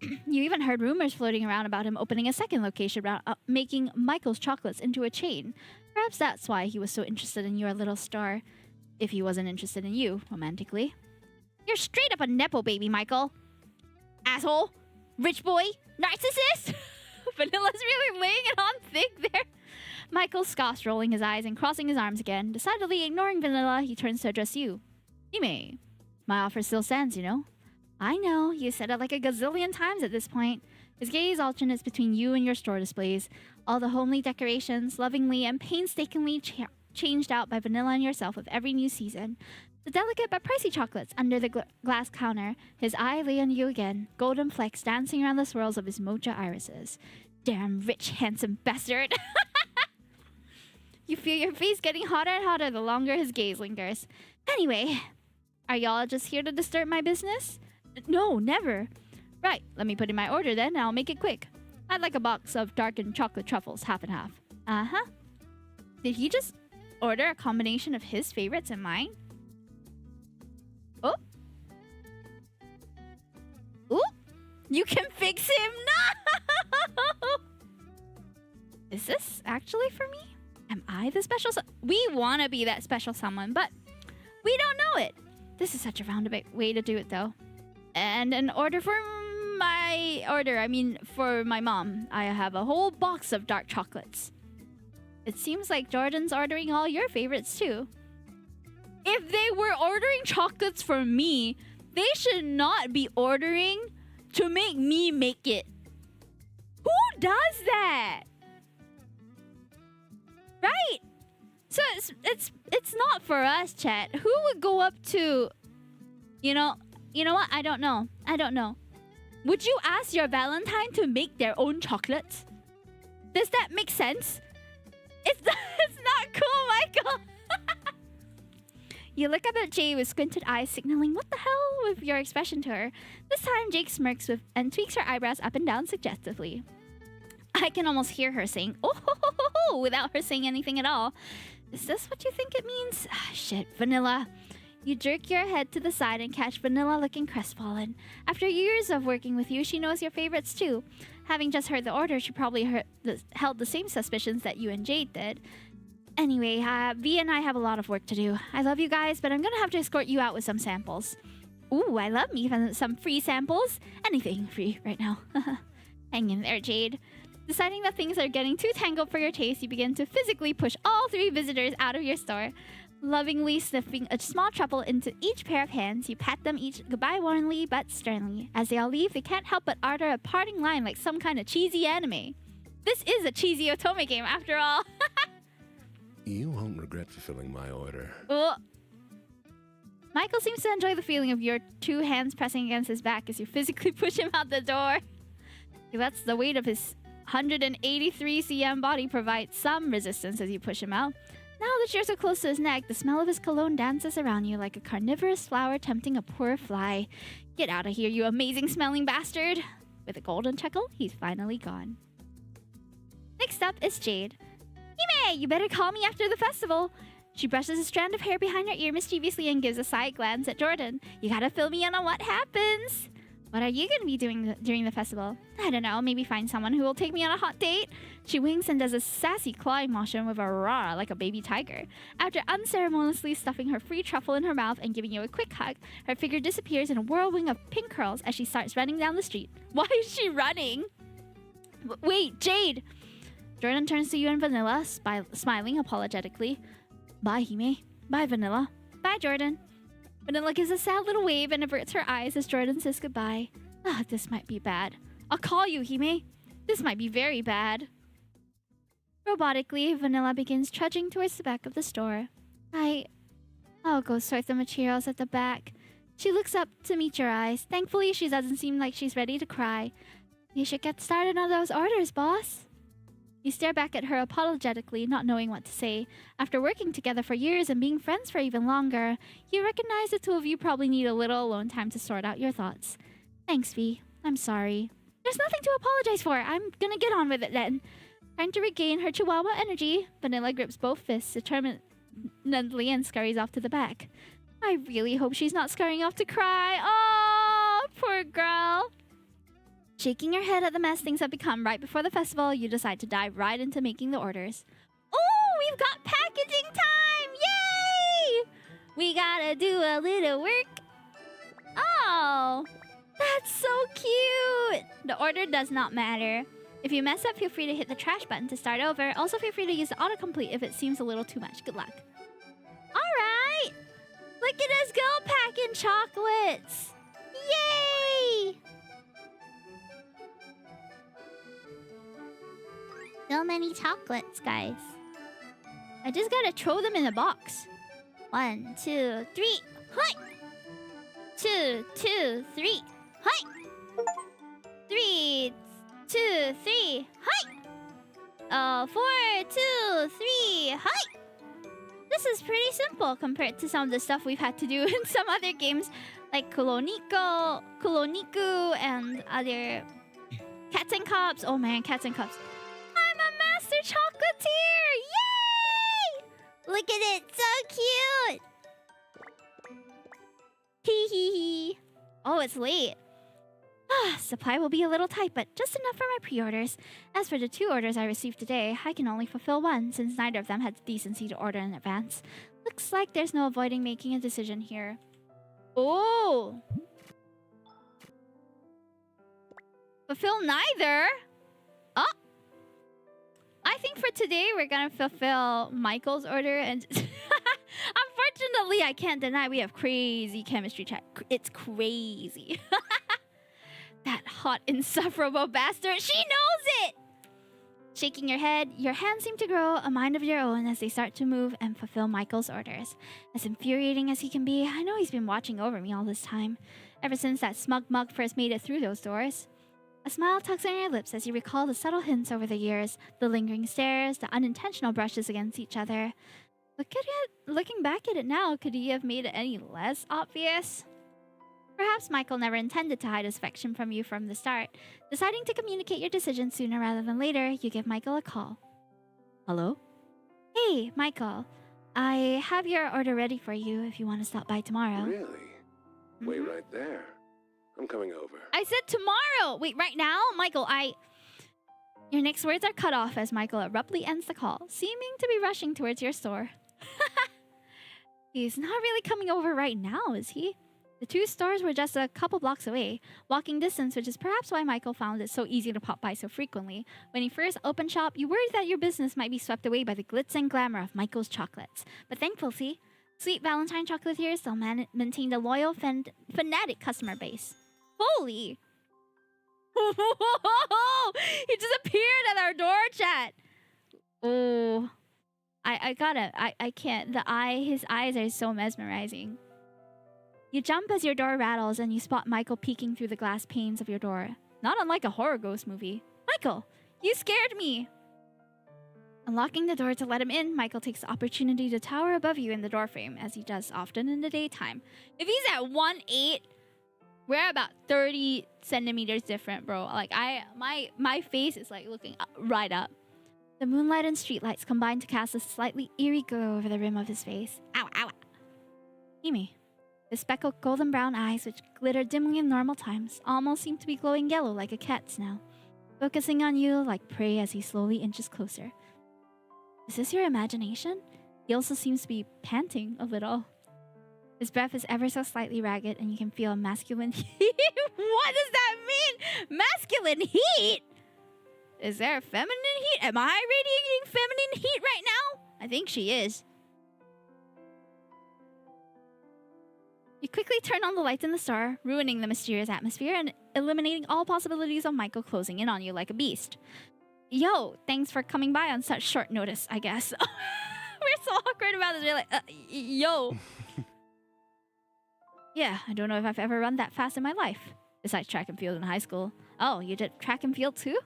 You even heard rumors floating around about him opening a second location, making Michael's Chocolates into a chain. Perhaps that's why he was so interested in your little star, if he wasn't interested in you, romantically. You're straight up a Nepo baby, Michael. Asshole. Rich boy. Narcissist. Vanilla's really laying it on thick there. Michael scoffs, rolling his eyes and crossing his arms again. Decidedly ignoring Vanilla, he turns to address you. Hime. My offer still stands, you know. I know, you said it like a gazillion times at this point. His gaze alternates between you and your store displays. All the homely decorations, lovingly and painstakingly changed out by Vanilla and yourself with every new season. The delicate but pricey chocolates under the glass counter. His eye lay on you again, golden flecks dancing around the swirls of his mocha irises. Damn rich, handsome bastard. You feel your face getting hotter and hotter the longer his gaze lingers. Anyway, are y'all just here to disturb my business? No, never. Right, let me put in my order then, and I'll make it quick. I'd like a box of darkened chocolate truffles, half and half. Uh-huh. Did he just order a combination of his favorites and mine? Oh. Ooh. You can fix him. No! Is this actually for me? Am I the special we want to be that special someone, but we don't know it. This is such a roundabout way to do it, though. And an order for for my mom. I have a whole box of dark chocolates. It seems like Jordan's ordering all your favorites, too. If they were ordering chocolates for me, they should not be ordering to make me make it. Who does that? Right? So it's not for us, chat. Who would go up to, you know what? I don't know. Would you ask your Valentine to make their own chocolates? Does that make sense? It's not cool, Michael. You look up at Jay with squinted eyes, signaling what the hell with your expression to her. This time, Jake smirks and tweaks her eyebrows up and down suggestively. I can almost hear her saying, oh, ho, ho, ho, ho, without her saying anything at all. Is this what you think it means? Ah, shit, Vanilla. You jerk your head to the side and catch Vanilla looking crestfallen. After years of working with you, she knows your favorites too. Having just heard the order, she probably held the same suspicions that you and Jade did. Anyway, V and I have a lot of work to do. I love you guys, but I'm gonna have to escort you out with some samples. Ooh, I love me some free samples. Anything free right now. Hang in there, Jade. Deciding that things are getting too tangled for your taste, you begin to physically push all three visitors out of your store. Lovingly sniffing a small truffle into each pair of hands, you pat them each goodbye warmly but sternly. As they all leave, they can't help but utter a parting line like some kind of cheesy anime. This is a cheesy Otome game after all. You won't regret fulfilling my order. Michael seems to enjoy the feeling of your two hands pressing against his back as you physically push him out the door. He lets the weight of his 183 cm body provide some resistance as you push him out. Now that you're so close to his neck, the smell of his cologne dances around you like a carnivorous flower tempting a poor fly. Get out of here, you amazing smelling bastard! With a golden chuckle, he's finally gone. Next up is Jade. Hime, you better call me after the festival. She brushes a strand of hair behind her ear mischievously and gives a side glance at Jordan. You gotta fill me in on what happens. What are you gonna be doing during the festival? I don't know, maybe find someone who will take me on a hot date? She winks and does a sassy clawing motion with a roar like a baby tiger. After unceremoniously stuffing her free truffle in her mouth and giving you a quick hug, her figure disappears in a whirlwind of pink curls as she starts running down the street. Why is she running? Wait, Jade! Jordan turns to you and Vanilla, smiling apologetically. Bye, Hime. Bye, Vanilla. Bye, Jordan. Vanilla gives a sad little wave and averts her eyes as Jordan says goodbye. Ah, this might be bad. I'll call you, Hime. This might be very bad. Robotically, Vanilla begins trudging towards the back of the store. I'll go sort the materials at the back. She looks up to meet your eyes. Thankfully, she doesn't seem like she's ready to cry. You should get started on those orders, boss. You stare back at her apologetically, not knowing what to say. After working together for years and being friends for even longer, you recognize the two of you probably need a little alone time to sort out your thoughts. Thanks, V. I'm sorry. There's nothing to apologize for. I'm gonna get on with it then. Trying to regain her chihuahua energy, Vanilla grips both fists determinedly and scurries off to the back. I really hope she's not scurrying off to cry. Oh, poor girl. Shaking your head at the mess things have become right before the festival, you decide to dive right into making the orders. Oh, we've got packaging time! Yay! We gotta do a little work. Oh, that's so cute! The order does not matter. If you mess up, feel free to hit the trash button to start over. Also, feel free to use the autocomplete if it seems a little too much. Good luck. Alright! Look at us go packing chocolates! Yay! So many chocolates, guys. I just gotta throw them in the box. 1, 2, 3, hi! 2, 2, 3, hi! 3, 2, 3, hi! 4, 2, 3, hi! This is pretty simple compared to some of the stuff we've had to do in some other games like Kuloniku, and other Cats and Cups. Oh man, Cats and Cups. I'm a master chocolatier! Yay! Look at it, so cute! Hee hee hee. Oh, it's late. Supply will be a little tight, but just enough for my pre-orders. As for the 2 orders I received today, I can only fulfill one, since neither of them had the decency to order in advance. Looks like there's no avoiding making a decision here. Oh! Fulfill neither? Oh! I think for today, we're gonna fulfill Michael's order, and unfortunately, I can't deny we have crazy chemistry chat. It's crazy. That hot, insufferable bastard. She knows it! Shaking your head, your hands seem to grow a mind of your own as they start to move and fulfill Michael's orders. As infuriating as he can be, I know he's been watching over me all this time, ever since that smug mug first made it through those doors. A smile tugs on your lips as you recall the subtle hints over the years, the lingering stares, the unintentional brushes against each other. Looking back at it now, could he have made it any less obvious? Perhaps Michael never intended to hide his affection from you from the start. Deciding to communicate your decision sooner rather than later, you give Michael a call. Hello? Hey, Michael. I have your order ready for you if you want to stop by tomorrow. Really? Wait right there. I'm coming over. I said tomorrow! Wait, right now? Michael, Your next words are cut off as Michael abruptly ends the call, seeming to be rushing towards your store. He's not really coming over right now, is he? The 2 stores were just a couple blocks away, walking distance, which is perhaps why Michael found it so easy to pop by so frequently. When he first opened shop, you worried that your business might be swept away by the glitz and glamour of Michael's chocolates. But thankfully, sweet Valentine Chocolatier still maintained a loyal, fanatic customer base. Holy! He just appeared at our door, chat! Oh. I can't. His eyes are so mesmerizing. You jump as your door rattles and you spot Michael peeking through the glass panes of your door. Not unlike a horror ghost movie. Michael, you scared me! Unlocking the door to let him in, Michael takes the opportunity to tower above you in the doorframe, as he does often in the daytime. If he's at 1'8", we're about 30 centimeters different, bro. Like, my face is like looking right up. The moonlight and streetlights combine to cast a slightly eerie glow over the rim of his face. Ow, ow. Hime. His speckled golden brown eyes, which glitter dimly in normal times, almost seem to be glowing yellow like a cat's now, focusing on you like prey as he slowly inches closer. Is this your imagination? He also seems to be panting a little. His breath is ever so slightly ragged, and you can feel a masculine heat. What does that mean? Masculine heat? Is there a feminine heat? Am I radiating feminine heat right now? I think she is. You quickly turn on the lights in the store, ruining the mysterious atmosphere and eliminating all possibilities of Michael closing in on you like a beast. Yo, thanks for coming by on such short notice, I guess. We're so awkward about this. We're like, yo. Yeah, I don't know if I've ever run that fast in my life. Besides track and field in high school. Oh, you did track and field too?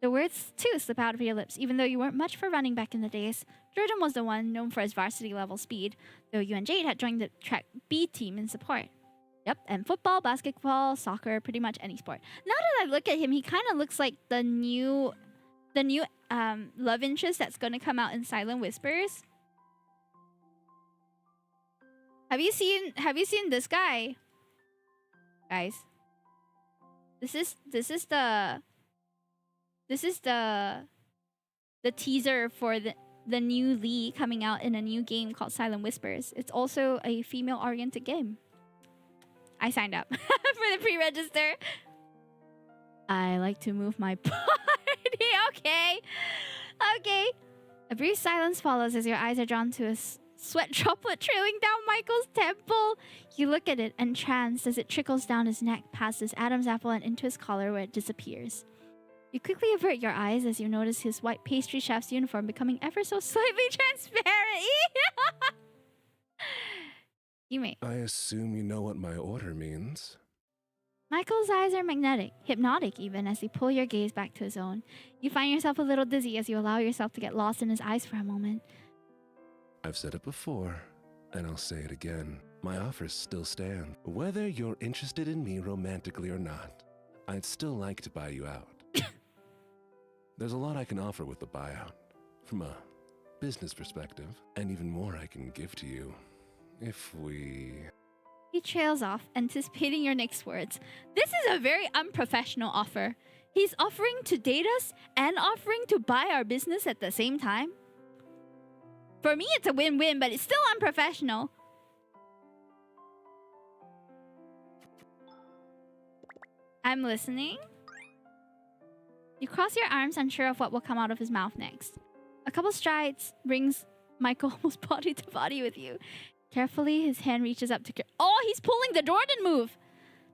The words too slip out of your lips, even though you weren't much for running back in the days. Jordan was the one known for his varsity level speed, though you and Jade had joined the track B team in support. Yep, and football, basketball, soccer, pretty much any sport. Now that I look at him, he kind of looks like the new love interest that's going to come out in Silent Whispers. Have you seen this guy? Guys. This is the teaser for the new Lee coming out in a new game called Silent Whispers. It's also a female-oriented game. I signed up for the pre-register. I like to move my party. Okay. A brief silence follows as your eyes are drawn to a sweat droplet trailing down Michael's temple. You look at it, entranced, as it trickles down his neck, past his Adam's apple and into his collar, where it disappears. You quickly avert your eyes as you notice his white pastry chef's uniform becoming ever so slightly transparent. Hime. I assume you know what my order means. Michael's eyes are magnetic, hypnotic even, as he pull your gaze back to his own. You find yourself a little dizzy as you allow yourself to get lost in his eyes for a moment. I've said it before, and I'll say it again. My offers still stand. Whether you're interested in me romantically or not, I'd still like to buy you out. There's a lot I can offer with the buyout, from a business perspective, and even more I can give to you, if we... He trails off, anticipating your next words. This is a very unprofessional offer. He's offering to date us and offering to buy our business at the same time. For me, it's a win-win, but it's still unprofessional. I'm listening. You cross your arms, unsure of what will come out of his mouth next. A couple strides brings Michael almost body to body with you. Carefully, his hand reaches up to... Oh, he's pulling the Jordan move!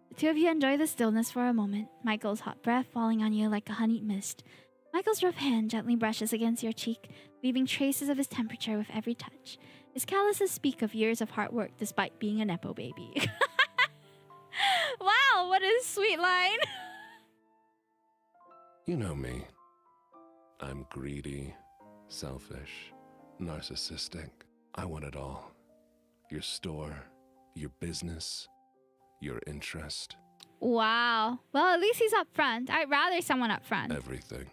The two of you enjoy the stillness for a moment, Michael's hot breath falling on you like a honeyed mist. Michael's rough hand gently brushes against your cheek, leaving traces of his temperature with every touch. His calluses speak of years of hard work despite being a nepo baby. Wow, what a sweet line! You know me. I'm greedy, selfish, narcissistic. I want it all. Your store, your business, your interest. Wow. Well, at least he's up front. I'd rather someone up front. Everything.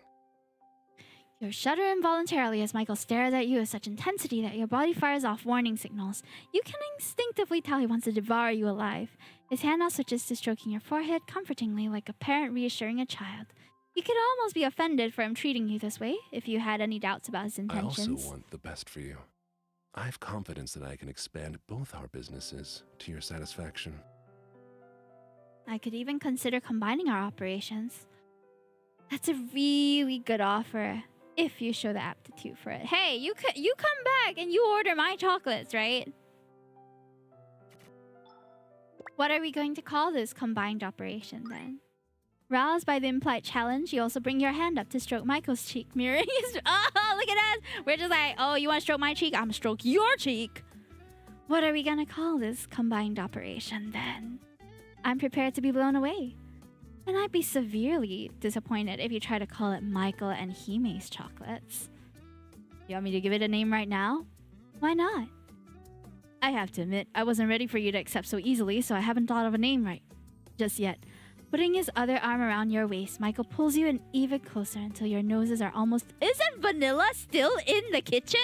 You shudder involuntarily as Michael stares at you with such intensity that your body fires off warning signals. You can instinctively tell he wants to devour you alive. His hand now switches to stroking your forehead comfortingly like a parent reassuring a child. You could almost be offended for him treating you this way if you had any doubts about his intentions. I also want the best for you. I have confidence that I can expand both our businesses to your satisfaction. I could even consider combining our operations. That's a really good offer, if you show the aptitude for it. Hey, you come back and you order my chocolates, right? What are we going to call this combined operation then? Roused by the implied challenge, you also bring your hand up to stroke Michael's cheek, mirroring his... Oh, look at us! We're just like, oh, you want to stroke my cheek? I'm gonna stroke your cheek! What are we gonna call this combined operation then? I'm prepared to be blown away. And I'd be severely disappointed if you try to call it Michael and Hime's chocolates. You want me to give it a name right now? Why not? I have to admit, I wasn't ready for you to accept so easily, so I haven't thought of a name right just yet. Putting his other arm around your waist, Michael pulls you in even closer until your noses are almost... Isn't Vanilla still in the kitchen?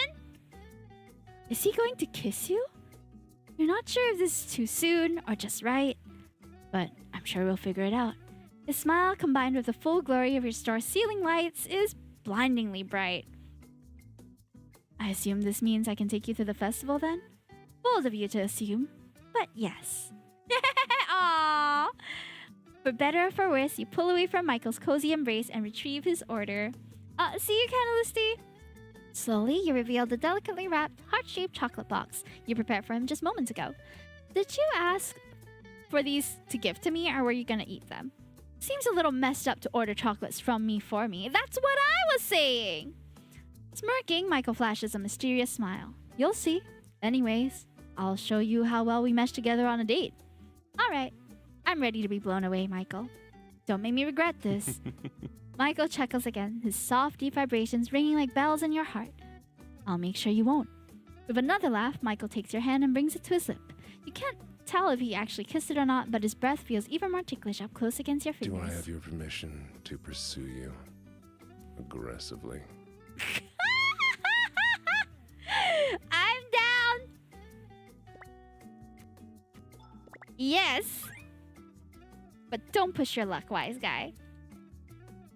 Is he going to kiss you? You're not sure if this is too soon or just right, but I'm sure we'll figure it out. His smile, combined with the full glory of your store's ceiling lights, is blindingly bright. I assume this means I can take you to the festival then? Bold of you to assume, but yes. Aww. For better or for worse, you pull away from Michael's cozy embrace and retrieve his order. See you, Canalisty. Slowly, you reveal the delicately wrapped, heart-shaped chocolate box you prepared for him just moments ago. Did you ask for these to give to me, or were you gonna eat them? Seems a little messed up to order chocolates from me for me. That's what I was saying! Smirking, Michael flashes a mysterious smile. You'll see. Anyways, I'll show you how well we mesh together on a date. Alright. I'm ready to be blown away, Michael. Don't make me regret this. Michael chuckles again, his soft, deep vibrations ringing like bells in your heart. I'll make sure you won't. With another laugh, Michael takes your hand and brings it to his lip. You can't tell if he actually kissed it or not, but his breath feels even more ticklish up close against your fingers. Do I have your permission to pursue you aggressively? I'm down! Yes! But don't push your luck, wise guy.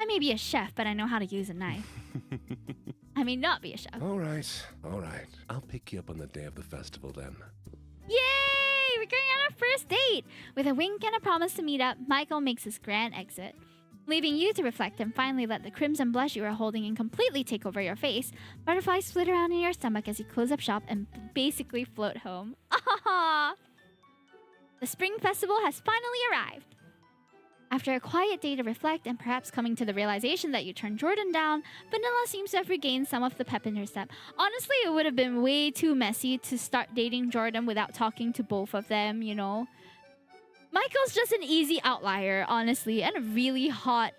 I may be a chef, but I know how to use a knife. I may not be a chef. All right. I'll pick you up on the day of the festival then. Yay! We're going on our first date! With a wink and a promise to meet up, Michael makes his grand exit. Leaving you to reflect and finally let the crimson blush you are holding in completely take over your face, butterflies split around in your stomach as you close up shop and basically float home. Ah! The spring festival has finally arrived. After a quiet day to reflect and perhaps coming to the realization that you turned Jordan down, Vanilla seems to have regained some of the pep in her step. Honestly, it would have been way too messy to start dating Jordan without talking to both of them, you know? Michael's just an easy outlier, honestly, and a really hot,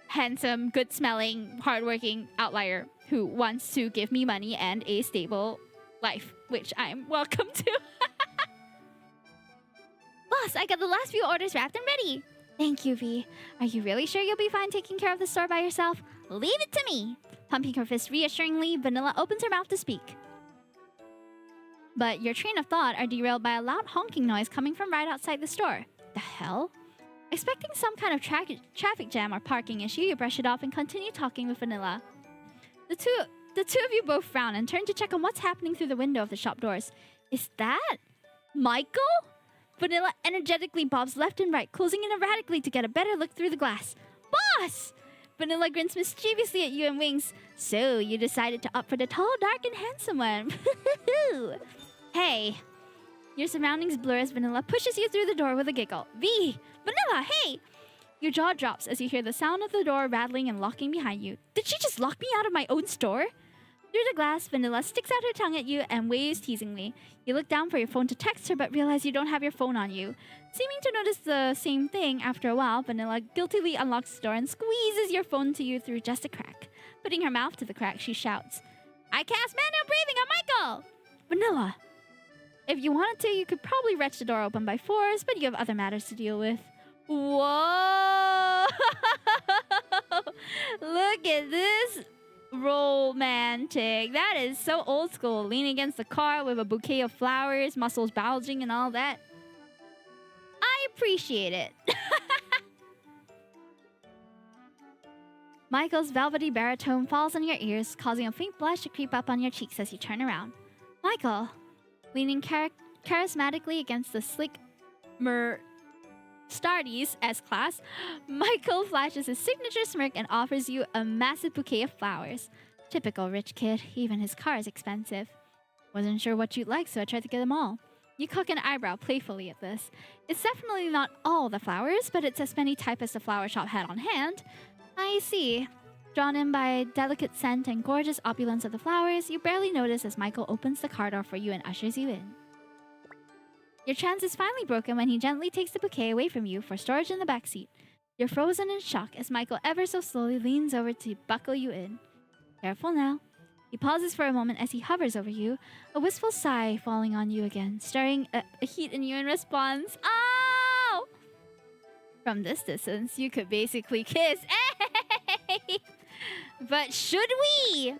handsome, good-smelling, hardworking outlier who wants to give me money and a stable life, which I'm welcome to. Boss, I got the last few orders wrapped and ready. Thank you, V. Are you really sure you'll be fine taking care of the store by yourself? Leave it to me. Pumping her fist reassuringly, Vanilla opens her mouth to speak. But your train of thought are derailed by a loud honking noise coming from right outside the store. The hell? Expecting some kind of traffic jam or parking issue, you brush it off and continue talking with Vanilla. The two of you both frown and turn to check on what's happening through the window of the shop doors. Is that Michael? Vanilla energetically bobs left and right, closing in erratically to get a better look through the glass. Boss! Vanilla grins mischievously at you and winks. So, you decided to opt for the tall, dark, and handsome one. Hey. Your surroundings blur as Vanilla pushes you through the door with a giggle. V! Vanilla, hey! Your jaw drops as you hear the sound of the door rattling and locking behind you. Did she just lock me out of my own store? Through the glass, Vanilla sticks out her tongue at you and waves teasingly. You look down for your phone to text her, but realize you don't have your phone on you. Seeming to notice the same thing, after a while, Vanilla guiltily unlocks the door and squeezes your phone to you through just a crack. Putting her mouth to the crack, she shouts, I cast manual breathing on Michael! Vanilla! If you wanted to, you could probably wrench the door open by force, but you have other matters to deal with. Whoa! Look at this! Romantic. That is so old school. Leaning against the car with a bouquet of flowers, muscles bulging and all that. I appreciate it. Michael's velvety baritone falls on your ears, causing a faint blush to creep up on your cheeks as you turn around. Michael, leaning charismatically against the slick Stardy's S-Class, Michael flashes his signature smirk and offers you a massive bouquet of flowers. Typical rich kid, even his car is expensive. Wasn't sure what you'd like, so I tried to get them all. You cock an eyebrow playfully at this. It's definitely not all the flowers, but it's as many type as the flower shop had on hand. I see. Drawn in by delicate scent and gorgeous opulence of the flowers, you barely notice as Michael opens the car door for you and ushers you in. Your trance is finally broken when he gently takes the bouquet away from you for storage in the backseat. You're frozen in shock as Michael ever so slowly leans over to buckle you in. Careful now. He pauses for a moment as he hovers over you, a wistful sigh falling on you again, stirring a heat in you in response. Oh! From this distance, you could basically kiss. Hey! But should we?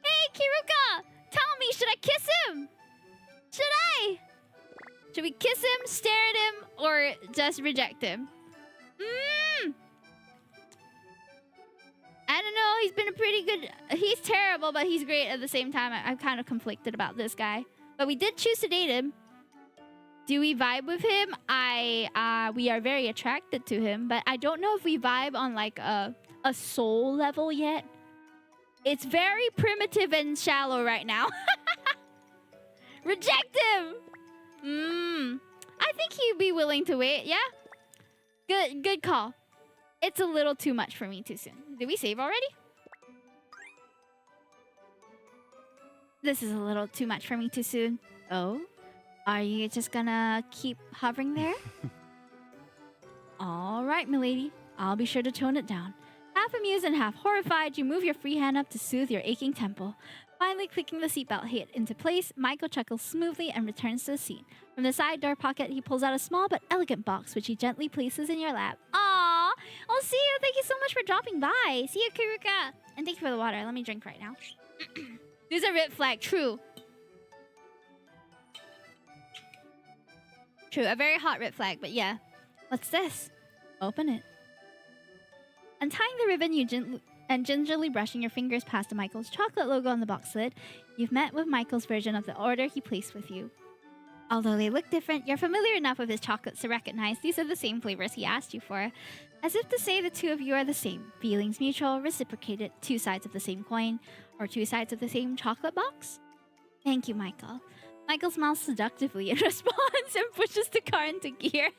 Hey, Kiruka! Tell me, should I kiss him? Should I? Should we kiss him, stare at him, or just reject him? I don't know. He's been a pretty good... He's terrible, but he's great at the same time. I'm kind of conflicted about this guy. But we did choose to date him. Do we vibe with him? We are very attracted to him, but I don't know if we vibe on like a soul level yet. It's very primitive and shallow right now. Reject him! I think he'd be willing to wait, yeah? Good call. It's a little too much for me too soon. Did we save already? This is a little too much for me too soon. Oh? Are you just gonna keep hovering there? Alright, milady. I'll be sure to tone it down. Half amused and half horrified, you move your free hand up to soothe your aching temple. Finally clicking the seatbelt hit into place, Michael chuckles smoothly and returns to the seat. From the side door pocket, he pulls out a small but elegant box, which he gently places in your lap. Aww! I'll see you! Thank you so much for dropping by! See you, Kiruka! And thank you for the water. Let me drink right now. There's a red flag. True. True, a very hot red flag, but yeah. What's this? Open it. Untying the ribbon, and gingerly brushing your fingers past Michael's chocolate logo on the box lid, you've met with Michael's version of the order he placed with you. Although they look different, you're familiar enough with his chocolates to recognize these are the same flavors he asked you for. As if to say the two of you are the same. Feelings mutual, reciprocated, two sides of the same coin, or two sides of the same chocolate box? Thank you, Michael. Michael smiles seductively in response and pushes the car into gear.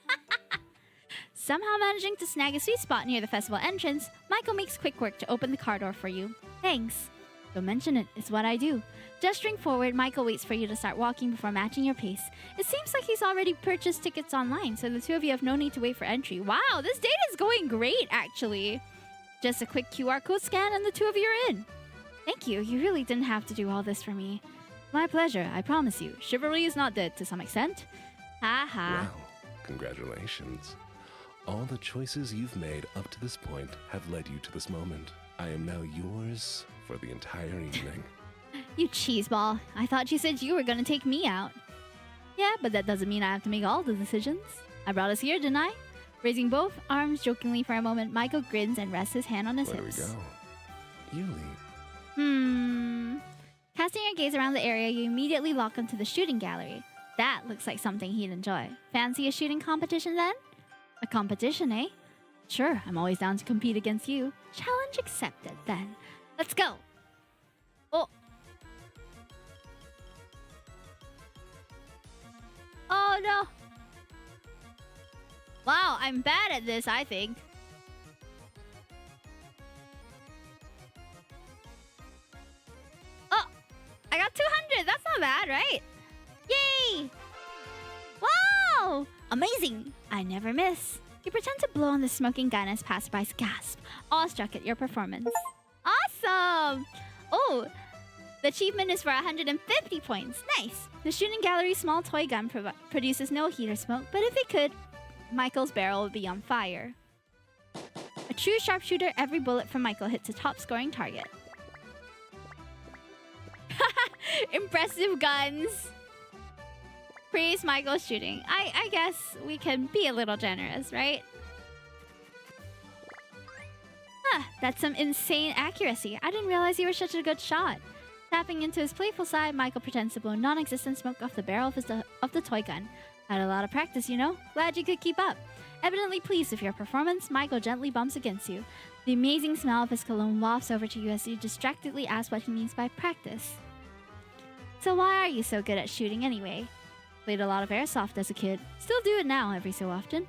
Somehow managing to snag a sweet spot near the festival entrance, Michael makes quick work to open the car door for you. Thanks. Don't mention it, it's what I do. Gesturing forward, Michael waits for you to start walking before matching your pace. It seems like he's already purchased tickets online, so the two of you have no need to wait for entry. Wow, this date is going great, actually. Just a quick QR code scan and the two of you are in. Thank you, you really didn't have to do all this for me. My pleasure, I promise you. Chivalry is not dead to some extent. Ha ha. Well, congratulations. All the choices you've made up to this point have led you to this moment. I am now yours for the entire evening. You cheeseball. I thought you said you were gonna take me out. Yeah, but that doesn't mean I have to make all the decisions. I brought us here, didn't I? Raising both arms jokingly for a moment, Michael grins and rests his hand on his Where do hips. we go? You lead. Casting your gaze around the area, you immediately lock onto the shooting gallery. That looks like something he'd enjoy. Fancy a shooting competition then? A competition, eh? Sure, I'm always down to compete against you. Challenge accepted, then. Let's go! Oh! Oh no! Wow, I'm bad at this, I think. Oh! I got 200! That's not bad, right? Yay! Wow! Amazing! I never miss. You pretend to blow on the smoking gun as passerbys gasp, awestruck at your performance. Awesome! Oh, the achievement is for 150 points. Nice! The shooting gallery's small toy gun produces no heat or smoke, but if it could, Michael's barrel would be on fire. A true sharpshooter, every bullet from Michael hits a top-scoring target. Impressive guns! Praise Michael's shooting. I guess we can be a little generous, right? That's some insane accuracy. I didn't realize you were such a good shot. Tapping into his playful side, Michael pretends to blow non-existent smoke off the barrel of the toy gun. Had a lot of practice, you know? Glad you could keep up. Evidently pleased with your performance, Michael gently bumps against you. The amazing smell of his cologne wafts over to you as you distractedly ask what he means by practice. So why are you so good at shooting anyway? Played a lot of airsoft as a kid. Still do it now every so often.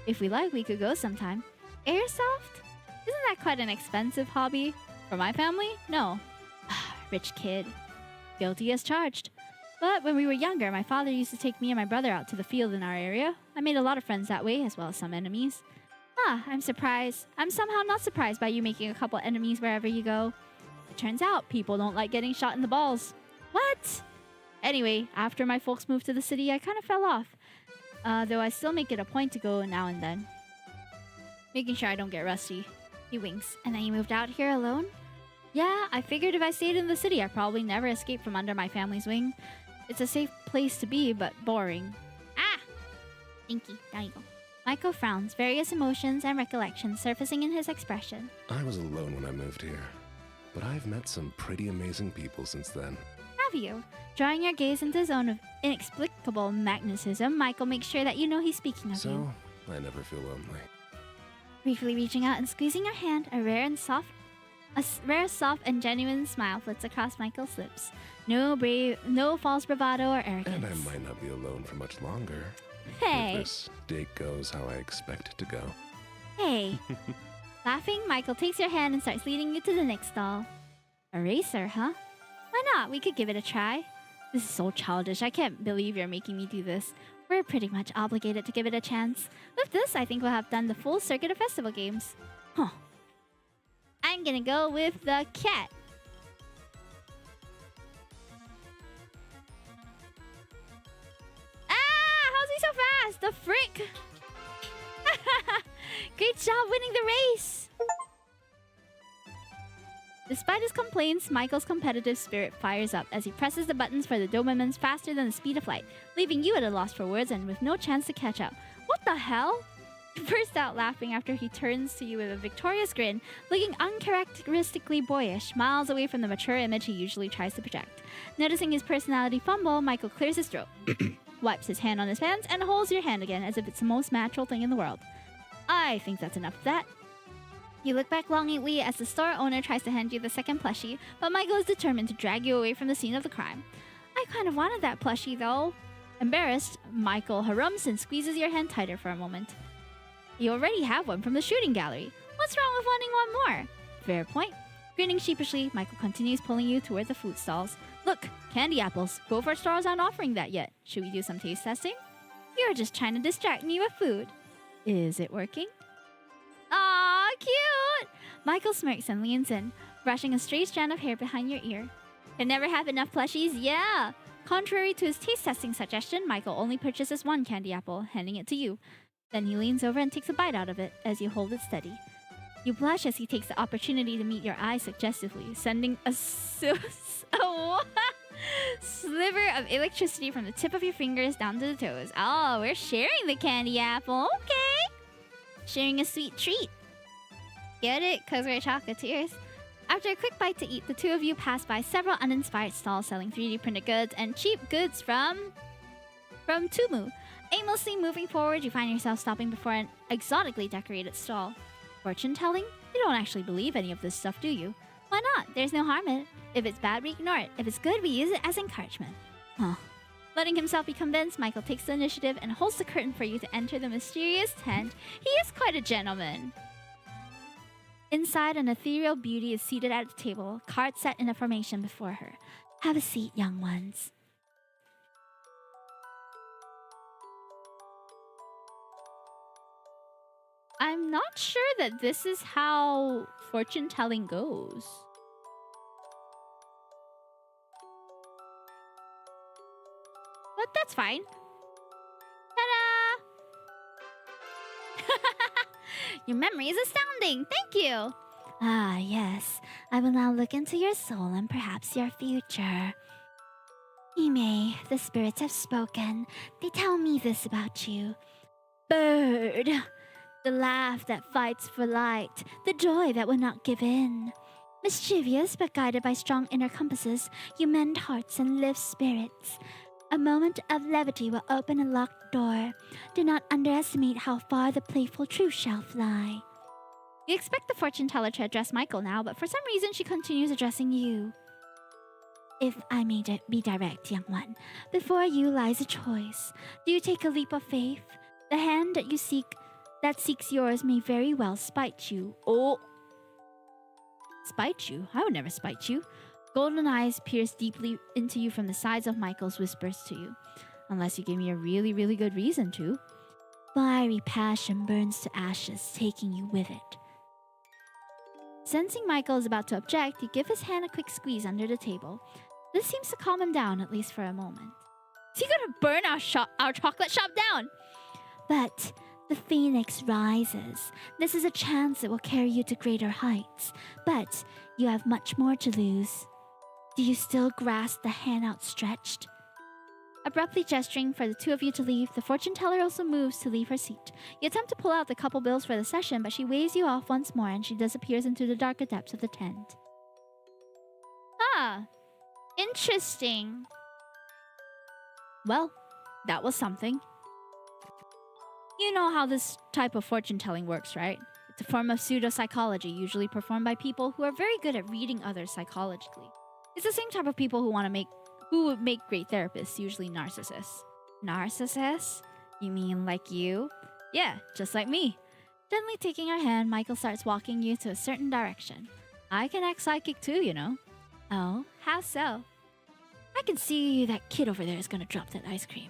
If we like, we could go sometime. Airsoft? Isn't that quite an expensive hobby? For my family? No. Rich kid. Guilty as charged. But when we were younger, my father used to take me and my brother out to the field in our area. I made a lot of friends that way, as well as some enemies. Ah, I'm surprised. I'm somehow not surprised by you making a couple enemies wherever you go. It turns out people don't like getting shot in the balls. What? Anyway, after my folks moved to the city, I kind of fell off. Though I still make it a point to go now and then. Making sure I don't get rusty. He winks. And then you moved out here alone? Yeah, I figured if I stayed in the city, I'd probably never escape from under my family's wing. It's a safe place to be, but boring. Ah! Dinky, there you go. Michael frowns, various emotions and recollections surfacing in his expression. I was alone when I moved here, but I've met some pretty amazing people since then. Have you? Drawing your gaze into a zone of inexplicable magnetism, Michael makes sure that you know he's speaking of you. So, I never feel lonely. Briefly reaching out and squeezing your hand, a rare, soft, and genuine smile flits across Michael's lips. No false bravado or arrogance. And I might not be alone for much longer. Hey. If this date goes how I expect it to go. Hey. Laughing, Michael takes your hand and starts leading you to the next stall. A racer, huh? Why not? We could give it a try. This is so childish. I can't believe you're making me do this. We're pretty much obligated to give it a chance. With this, I think we'll have done the full circuit of festival games. Huh. I'm gonna go with the cat. Ah! How's he so fast? The frick! Great job winning the race! Despite his complaints, Michael's competitive spirit fires up as he presses the buttons for the Dobermans faster than the speed of light, leaving you at a loss for words and with no chance to catch up. What the hell? You burst out laughing after he turns to you with a victorious grin, looking uncharacteristically boyish, miles away from the mature image he usually tries to project. Noticing his personality fumble, Michael clears his throat, wipes his hand on his pants, and holds your hand again as if it's the most natural thing in the world. I think that's enough of that. You look back longingly as the store owner tries to hand you the second plushie, but Michael is determined to drag you away from the scene of the crime. I kind of wanted that plushie, though. Embarrassed, Michael harums and squeezes your hand tighter for a moment. You already have one from the shooting gallery. What's wrong with wanting one more? Fair point. Grinning sheepishly, Michael continues pulling you toward the food stalls. Look, candy apples. Both our stores aren't offering that yet. Should we do some taste testing? You're just trying to distract me with food. Is it working? Aw, cute! Michael smirks and leans in, brushing a stray strand of hair behind your ear. Can never have enough plushies? Yeah! Contrary to his taste testing suggestion, Michael only purchases one candy apple, handing it to you. Then he leans over and takes a bite out of it as you hold it steady. You blush as he takes the opportunity to meet your eyes suggestively, sending a sliver of electricity from the tip of your fingers down to the toes. Oh, we're sharing the candy apple. Okay! Sharing a sweet treat. Get it? Because we're chocolatiers. After a quick bite to eat, the two of you pass by several uninspired stalls selling 3D printed goods and cheap goods from Tumu. Aimlessly moving forward, you find yourself stopping before an exotically decorated stall. Fortune telling? You don't actually believe any of this stuff, do you? Why not? There's no harm in it. If it's bad, we ignore it. If it's good, we use it as encouragement. Huh. Letting himself be convinced, Michael takes the initiative and holds the curtain for you to enter the mysterious tent. He is quite a gentleman. Inside, an ethereal beauty is seated at a table, cards set in a formation before her. Have a seat, young ones. I'm not sure that this is how fortune telling goes. But that's fine. Ta-da! Your memory is astounding. Thank you. Ah, yes. I will now look into your soul and perhaps your future. Hime, the spirits have spoken. They tell me this about you. Bird. The laugh that fights for light. The joy that will not give in. Mischievous but guided by strong inner compasses, you mend hearts and lift spirits. A moment of levity will open a locked door. Do not underestimate how far the playful truth shall fly. You expect the fortune teller to address Michael now, but for some reason she continues addressing you. If I may be direct, young one, before you lies a choice. Do you take a leap of faith? The hand that seeks yours may very well spite you. Oh! Spite you? I would never spite you. Golden eyes pierce deeply into you from the sides of Michael's whispers to you. Unless you give me a really, really good reason to. fiery passion burns to ashes, taking you with it. Sensing Michael is about to object, you give his hand a quick squeeze under the table. This seems to calm him down, at least for a moment. Is he gonna burn our chocolate shop down? But the phoenix rises. This is a chance that will carry you to greater heights. But you have much more to lose. Do you still grasp the hand outstretched? Abruptly gesturing for the two of you to leave, the fortune teller also moves to leave her seat. You attempt to pull out the couple bills for the session, but she waves you off once more and she disappears into the darker depths of the tent. Ah, interesting. Well, that was something. You know how this type of fortune telling works, right? It's a form of pseudo-psychology, usually performed by people who are very good at reading others psychologically. It's the same type of people who would make great therapists, usually narcissists. Narcissists? You mean like you? Yeah, just like me. Gently taking her hand, Michael starts walking you to a certain direction. I can act psychic too, you know. Oh, how so? I can see that kid over there is gonna drop that ice cream.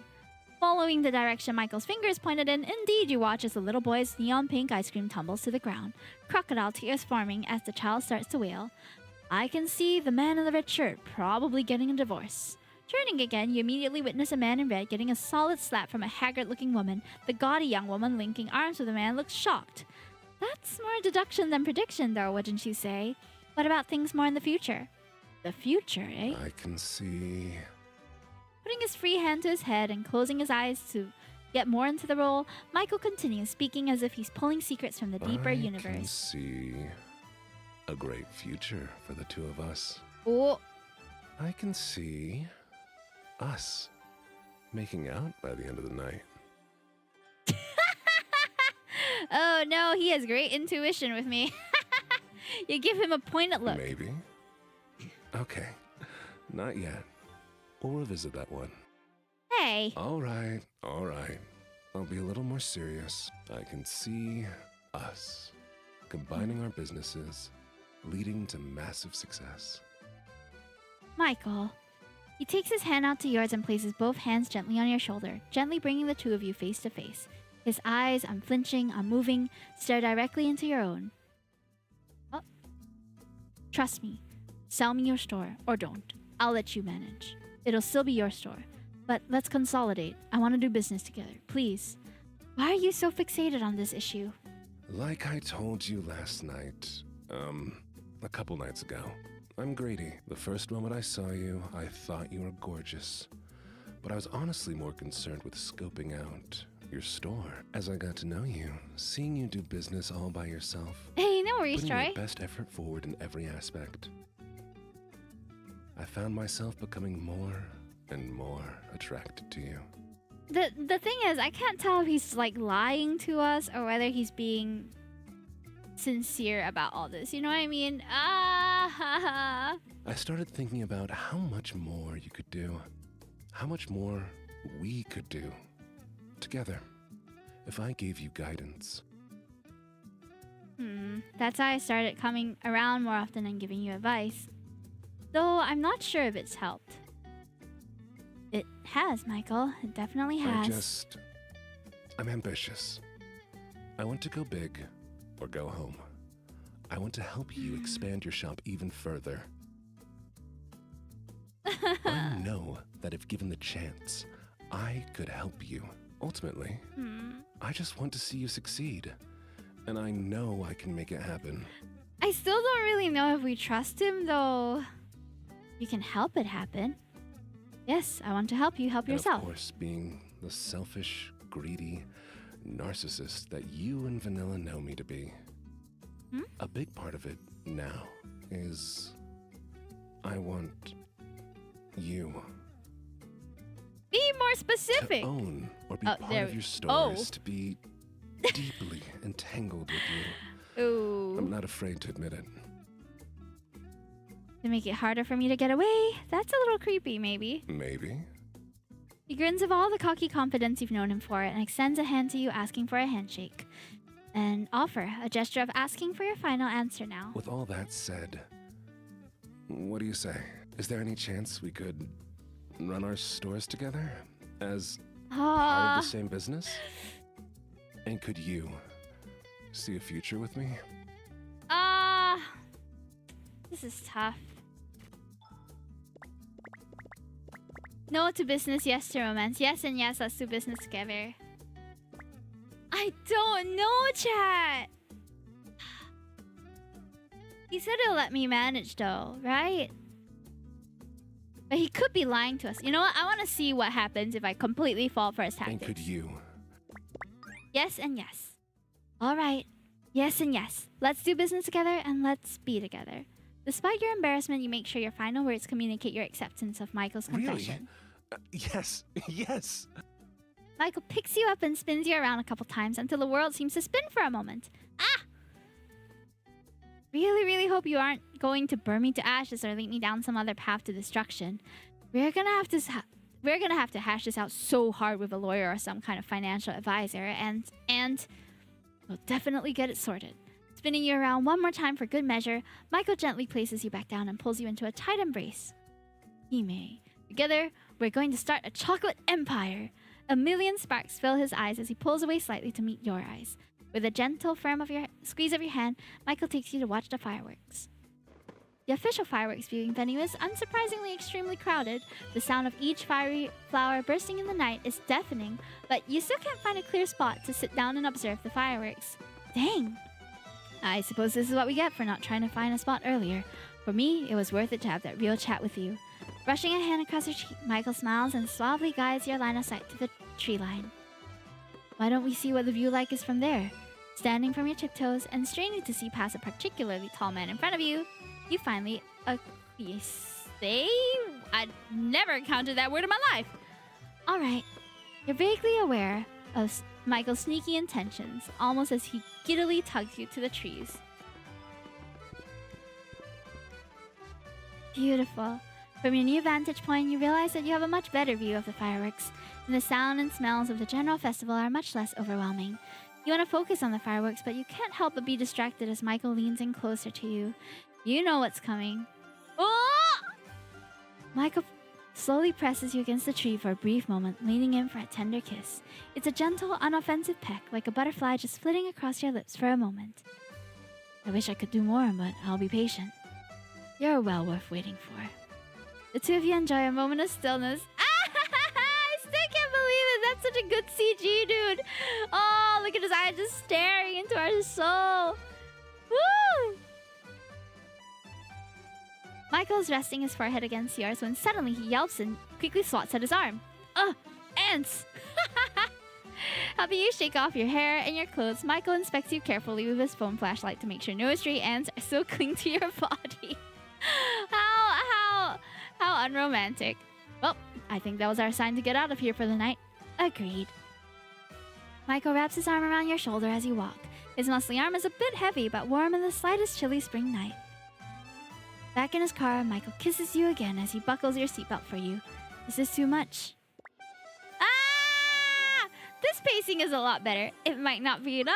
Following the direction Michael's fingers pointed in, indeed you watch as the little boy's neon pink ice cream tumbles to the ground, crocodile tears forming as the child starts to wail. I can see the man in the red shirt probably getting a divorce. Turning again, you immediately witness a man in red getting a solid slap from a haggard-looking woman. The gaudy young woman linking arms with the man looks shocked. That's more deduction than prediction, though, wouldn't you say? What about things more in the future? The future, eh? I can see. Putting his free hand to his head and closing his eyes to get more into the role, Michael continues, speaking as if he's pulling secrets from the deeper I can universe. see a great future for the two of us. Oh, I can see us making out by the end of the night. oh no, he has great intuition with me. You give him a pointed look. Maybe. Okay, not yet. We'll revisit that one. Hey, All right. I'll be a little more serious. I can see us combining our businesses, leading to massive success. Michael. He takes his hand out to yours and places both hands gently on your shoulder, gently bringing the two of you face to face. His eyes, unflinching, unmoving, stare directly into your own. Oh. Trust me. Sell me your store, or don't. I'll let you manage. It'll still be your store. But let's consolidate. I want to do business together. Please. Why are you so fixated on this issue? Like I told you last night, a couple nights ago, I'm greedy. The first moment I saw you, I thought you were gorgeous. But I was honestly more concerned with scoping out your store. As I got to know you, seeing you do business all by yourself, Hey, no worries, putting Troy. your best effort forward in every aspect, I found myself becoming more and more attracted to you. The thing is, I can't tell if he's like lying to us or whether he's being sincere about all this. You know what I mean? Ah, I started thinking about how much more you could do, how much more we could do together if I gave you guidance. That's how I started coming around more often and giving you advice. Though I'm not sure if it's helped. It has, Michael. It definitely has. I'm ambitious. I want to go big or go home. I want to help you expand your shop even further. I know that if given the chance, I could help you. Ultimately, I just want to see you succeed. And I know I can make it happen. I still don't really know if we trust him, though. You can help it happen. Yes, I want to help you help And yourself. of course, being the selfish, greedy narcissist that you and Vanilla know me to be. A big part of it now is I want you Be more specific. to own or be Oh, part there of we- your stories, to be deeply entangled with you. Ooh. I'm not afraid to admit it. To make it harder for me to get away? That's a little creepy, maybe. Maybe. He grins with all the cocky confidence you've known him for and extends a hand to you, asking for a handshake. An offer, a gesture of asking for your final answer now. With all that said, what do you say? Is there any chance we could run our stores together as part of the same business? And could you see a future with me? This is tough. No to business, yes to romance. Yes and yes, let's do business together. I don't know, chat. He said he'll let me manage though, right? But he could be lying to us. You know what? I want to see what happens if I completely fall for his tactics. And could you? Yes and yes. All right. Yes and yes. Let's do business together and let's be together. Despite your embarrassment, you make sure your final words communicate your acceptance of Michael's confession. Really? Yes, yes. Michael picks you up and spins you around a couple times until the world seems to spin for a moment. Ah! Really, really hope you aren't going to burn me to ashes or lead me down some other path to destruction. We're gonna have to hash this out so hard with a lawyer or some kind of financial advisor, and we'll definitely get it sorted. Spinning you around one more time for good measure, Michael gently places you back down and pulls you into a tight embrace. Hime. Together, we're going to start a chocolate empire. A million sparks fill his eyes as he pulls away slightly to meet your eyes. With a gentle squeeze of your hand, Michael takes you to watch the fireworks. The official fireworks viewing venue is unsurprisingly extremely crowded. The sound of each fiery flower bursting in the night is deafening, but you still can't find a clear spot to sit down and observe the fireworks. Dang! I suppose this is what we get for not trying to find a spot earlier. For me, it was worth it to have that real chat with you. Brushing a hand across your cheek, Michael smiles and suavely guides your line of sight to the tree line. Why don't we see what the view like is from there? Standing from your tiptoes and straining to see past a particularly tall man in front of you, you finally acquiesce. I'd never encountered that word in my life. Alright, you're vaguely aware of Michael's sneaky intentions, almost as he giddily tugs you to the trees. Beautiful. From your new vantage point, you realize that you have a much better view of the fireworks, and the sound and smells of the general festival are much less overwhelming. You want to focus on the fireworks, but you can't help but be distracted as Michael leans in closer to you. You know what's coming. Oh! Michael slowly presses you against the tree for a brief moment, leaning in for a tender kiss. It's a gentle, unoffensive peck, like a butterfly just flitting across your lips for a moment. I wish I could do more, but I'll be patient. You're well worth waiting for. The two of you enjoy a moment of stillness. I still can't believe it. That's such a good CG, dude. Oh, look at his eyes just staring into our soul. Woo! Michael's resting his forehead against yours when suddenly he yelps and quickly swats at his arm. Ugh! Ants! Helping you shake off your hair and your clothes, Michael inspects you carefully with his phone flashlight to make sure no stray ants are still clinging to your body. How unromantic. Well, I think that was our sign to get out of here for the night. Agreed. Michael wraps his arm around your shoulder as you walk. His muscly arm is a bit heavy, but warm in the slightest chilly spring night. Back in his car, Michael kisses you again as he buckles your seatbelt for you. This is too much. Ah! This pacing is a lot better. It might not be enough.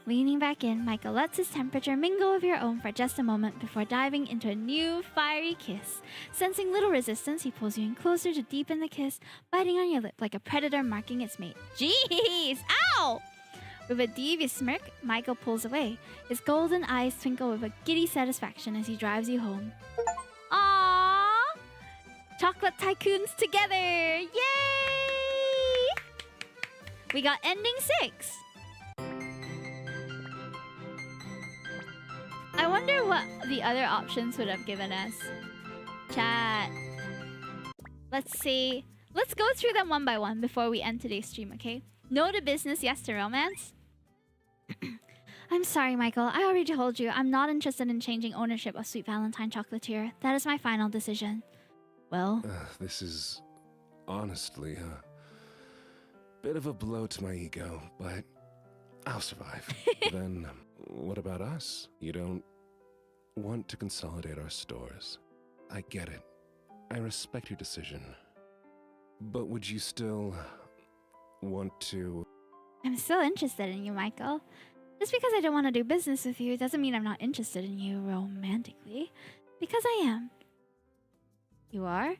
Leaning back in, Michael lets his temperature mingle with your own for just a moment before diving into a new fiery kiss. Sensing little resistance, he pulls you in closer to deepen the kiss, biting on your lip like a predator marking its mate. Jeez! Ow! With a devious smirk, Michael pulls away. His golden eyes twinkle with a giddy satisfaction as he drives you home. Aww! Chocolate tycoons together! Yay! We got ending 6. I wonder what the other options would have given us. Chat. Let's see. Let's go through them one by one before we end today's stream, okay? No to business, yes to romance. I'm sorry, Michael. I already told you I'm not interested in changing ownership of Sweet Valentine Chocolatier. That is my final decision. Well... This is honestly a bit of a blow to my ego, but I'll survive. Then, what about us? You don't want to consolidate our stores. I get it. I respect your decision. But would you still want to... I'm still interested in you, Michael. Just because I don't want to do business with you doesn't mean I'm not interested in you romantically. Because I am. You are?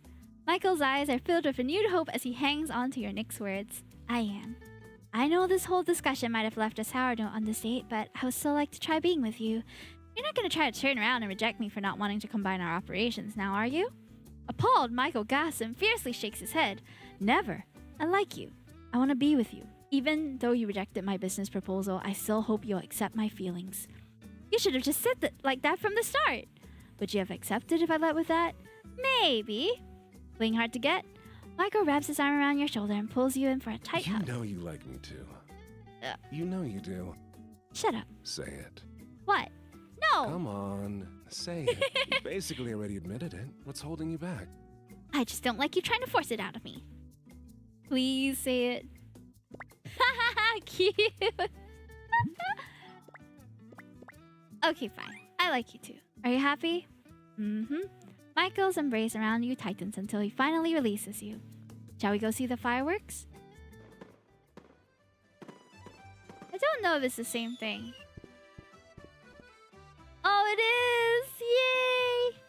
Michael's eyes are filled with renewed hope as he hangs on to your next words. I am. I know this whole discussion might have left a sour note on this date, but I would still like to try being with you. You're not going to try to turn around and reject me for not wanting to combine our operations now, are you? Appalled, Michael gasps and fiercely shakes his head. Never. I like you. I want to be with you. Even though you rejected my business proposal, I still hope you'll accept my feelings. You should have just said that like that from the start. Would you have accepted if I led with that? Maybe. Playing hard to get? Michael wraps his arm around your shoulder and pulls you in for a tight hug. You know you like me too. You know you do. Shut up. Say it. What? No! Come on. Say it. You basically already admitted it. What's holding you back? I just don't like you trying to force it out of me. Please say it. Haha, cute. Okay, fine. I like you too. Are you happy? Mm-hmm. Michael's embrace around you tightens until he finally releases you. Shall we go see the fireworks? I don't know if it's the same thing. Oh, it is! Yay!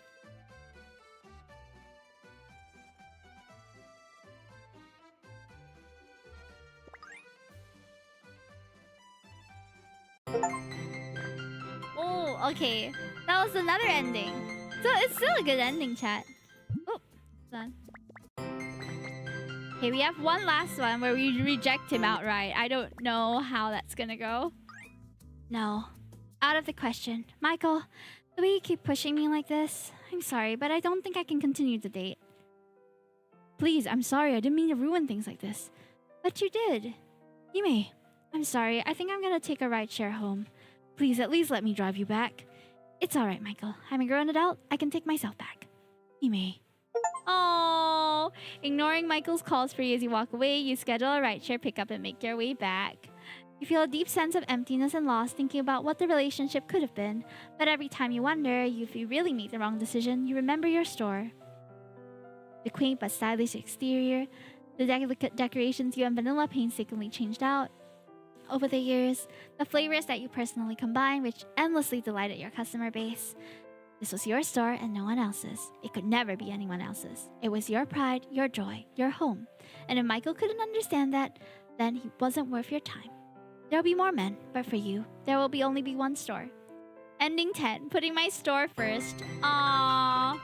Oh, okay. That was another ending. So it's still a good ending, chat. Oh, done. Okay, we have one last one where we reject him outright. I don't know how that's gonna go. No. Out of the question. Michael, the way you keep pushing me like this, I'm sorry, but I don't think I can continue the date. Please, I'm sorry. I didn't mean to ruin things like this. But you did. Hime, I'm sorry. I think I'm gonna take a rideshare home. Please, at least let me drive you back. It's alright, Michael. I'm a grown adult. I can take myself back. Hime. Oh, ignoring Michael's calls for you as you walk away, you schedule a rideshare pickup and make your way back. You feel a deep sense of emptiness and loss thinking about what the relationship could have been, but every time you wonder if you really made the wrong decision, you remember your store. The quaint but stylish exterior, the delicate decorations you and Vanilla painstakingly changed out. Over the years, the flavors that you personally combined, which endlessly delighted your customer base. This was your store and no one else's. It could never be anyone else's. It was your pride, your joy, your home. And if Michael couldn't understand that, then he wasn't worth your time. There'll be more men, but for you, there will only be one store. Ending 10, putting my store first. Aww.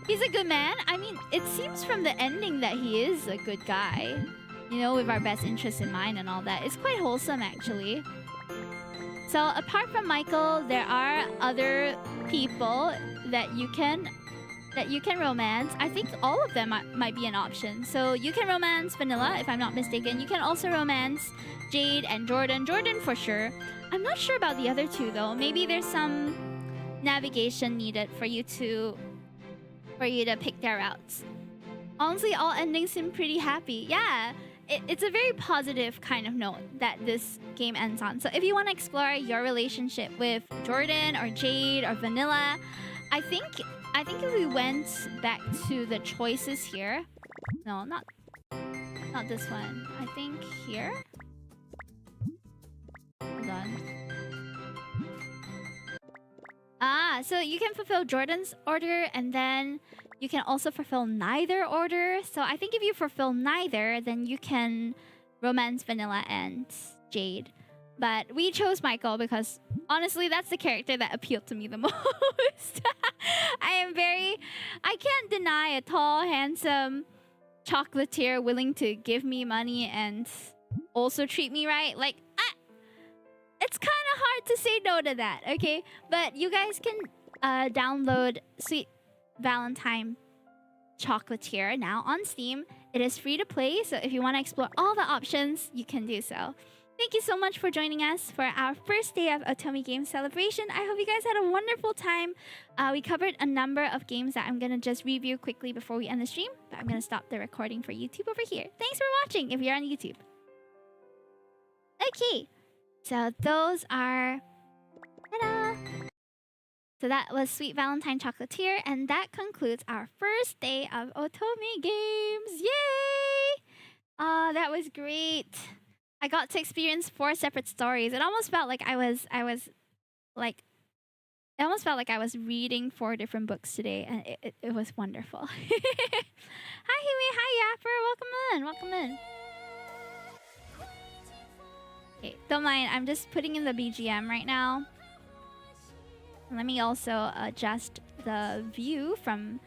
He's a good man. I mean, it seems from the ending that he is a good guy. You know, with our best interests in mind and all that. It's quite wholesome, actually. So, apart from Michael, there are other people that you can romance. I think all of them might be an option. So, you can romance Vanilla, if I'm not mistaken. You can also romance Jade and Jordan. Jordan for sure. I'm not sure about the other two, though. Maybe there's some navigation needed for you to pick their routes. Honestly, all endings seem pretty happy. Yeah. It's a very positive kind of note that this game ends on. So if you want to explore your relationship with Jordan or Jade or Vanilla, I think if we went back to the choices here, no, not this one. I think here. Hold on. So you can fulfill Jordan's order and then you can also fulfill neither order. So I think if you fulfill neither, then you can romance Vanilla and Jade. But we chose Michael because honestly, that's the character that appealed to me the most. I can't deny a tall, handsome chocolatier willing to give me money and also treat me right. Like, it's kind of hard to say no to that, okay? But you guys can download Sweet Valentine Chocolatier now on Steam. It is free to play, so if you want to explore all the options, you can do so. Thank you so much for joining us for our first day of Otome Games Celebration. I hope you guys had a wonderful time. We covered a number of games that I'm going to just review quickly before we end the stream. But I'm going to stop the recording for YouTube over here. Thanks for watching if you're on YouTube. Okay. So those are... Ta-da! So that was Sweet Valentine Chocolatier, and that concludes our first day of Otome Games. Yay! That was great. I got to experience 4 separate stories. It almost felt like I was reading 4 different books today, and it was wonderful. Hi Dapper, welcome in, welcome in. Okay, don't mind, I'm just putting in the BGM right now. Let me also adjust the view from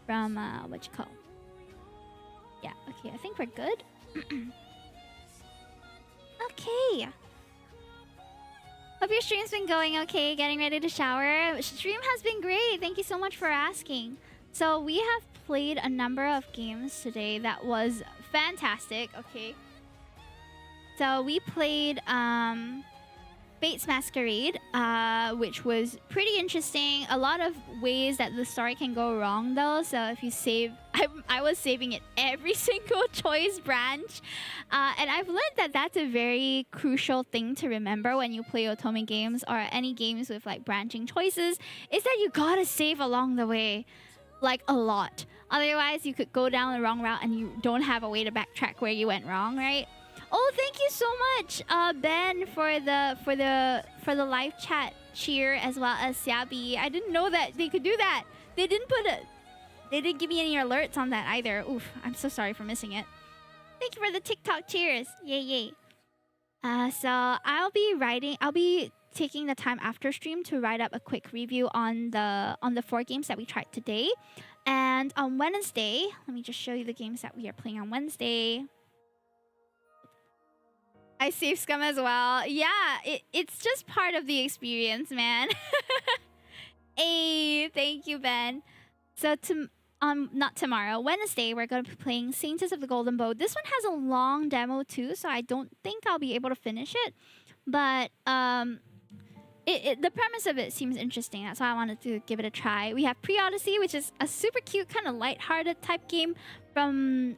what you call. Yeah, okay, I think we're good. Okay. Hope your stream's been going okay, getting ready to shower. Stream has been great, thank you so much for asking. So we have played a number of games today that was fantastic, okay. So we played Fate's Masquerade, which was pretty interesting. A lot of ways that the story can go wrong though. So if you save, I was saving it every single choice branch. And I've learned that that's a very crucial thing to remember when you play Otome games or any games with like branching choices, is that you gotta save along the way, like a lot. Otherwise you could go down the wrong route and you don't have a way to backtrack where you went wrong, right? Oh, thank you so much, Ben, for the live chat cheer, as well as Xiabi. I didn't know that they could do that. They didn't give me any alerts on that either. Oof, I'm so sorry for missing it. Thank you for the TikTok cheers. Yay, yay. So I'll be taking the time after stream to write up a quick review on the 4 games that we tried today. And on Wednesday, let me just show you the games that we are playing on Wednesday. I save scum as well. Yeah, it's just part of the experience, man. Hey, thank you, Ben. So not tomorrow, Wednesday, we're going to be playing Saintess of the Golden Bow. This one has a long demo too, so I don't think I'll be able to finish it. But the premise of it seems interesting. That's why I wanted to give it a try. We have Pre-Odyssey, which is a super cute, kind of lighthearted type game from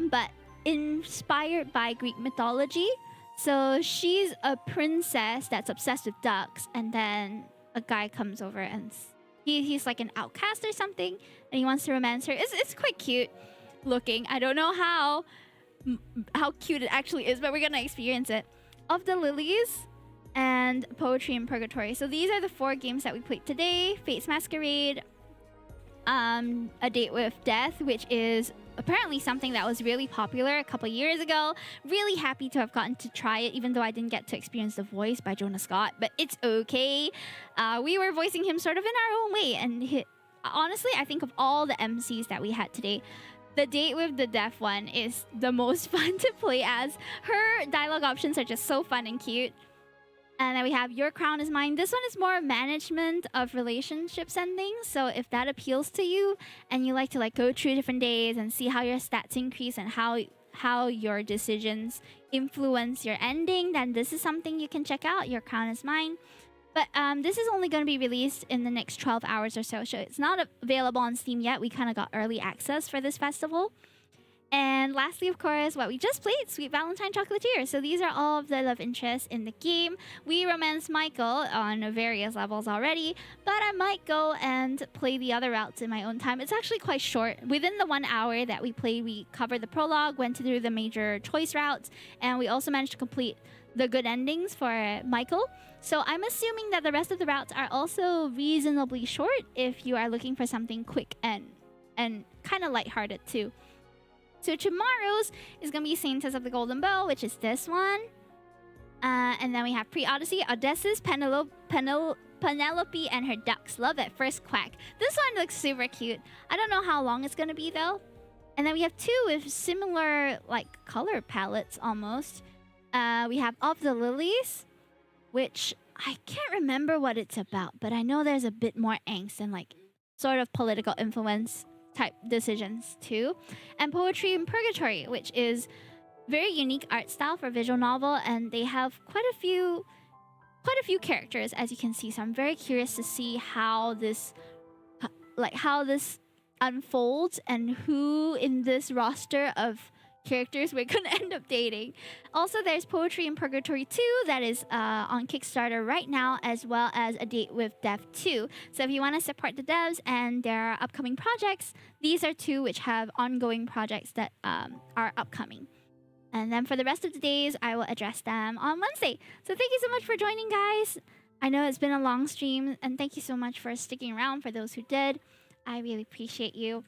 but inspired by Greek mythology. So she's a princess that's obsessed with ducks, and then a guy comes over and he's like an outcast or something, and he wants to romance her. It's quite cute looking. I don't know how cute it actually is, but we're gonna experience it. Of the Lilies and Poetry in Purgatory. So these are the 4 games that we played today. Fate's Masquerade, A Date with Death, which is apparently something that was really popular a couple years ago. Really happy to have gotten to try it, even though I didn't get to experience the voice by Jonah Scott, but it's okay. We were voicing him sort of in our own way, and honestly, I think of all the MCs that we had today, the Date with the Deaf one is the most fun to play as. Her dialogue options are just so fun and cute. And then we have Your Crown is Mine. This one is more management of relationships and things. So if that appeals to you and you like to like go through different days and see how your stats increase and how your decisions influence your ending, then this is something you can check out. Your Crown is Mine. But this is only going to be released in the next 12 hours or so. So it's not available on Steam yet. We kind of got early access for this festival. And lastly, of course, what we just played, Sweet Valentine Chocolatier. So these are all of the love interests in the game. We romance Michael on various levels already, but I might go and play the other routes in my own time. It's actually quite short. Within the 1 hour that we played, we covered the prologue, went through the major choice routes, and we also managed to complete the good endings for Michael. So I'm assuming that the rest of the routes are also reasonably short if you are looking for something quick and kind of lighthearted too. So tomorrow's is going to be Saintess of the Golden Bow, which is this one. And then we have Pre-Odyssey, Odysseus, Penelope and her ducks. Love at first Quack. This one looks super cute. I don't know how long it's going to be though. And then we have 2 with similar like color palettes almost. We have Of the Lilies, which I can't remember what it's about, but I know there's a bit more angst and like sort of political influence type decisions too. And Poetry in Purgatory, which is very unique art style for visual novel, and they have quite a few characters, as you can see. So I'm very curious to see how this unfolds and who in this roster of characters we're gonna end up dating. Also, there's Poetry in Purgatory 2 that is on Kickstarter right now, as well as A Date with Death 2. So if you want to support the devs and their upcoming projects, these are 2 which have ongoing projects that are upcoming. And then for the rest of the days, I will address them on Wednesday. So thank you so much for joining, guys. I know it's been a long stream, and thank you so much for sticking around. For those who did, I really appreciate you.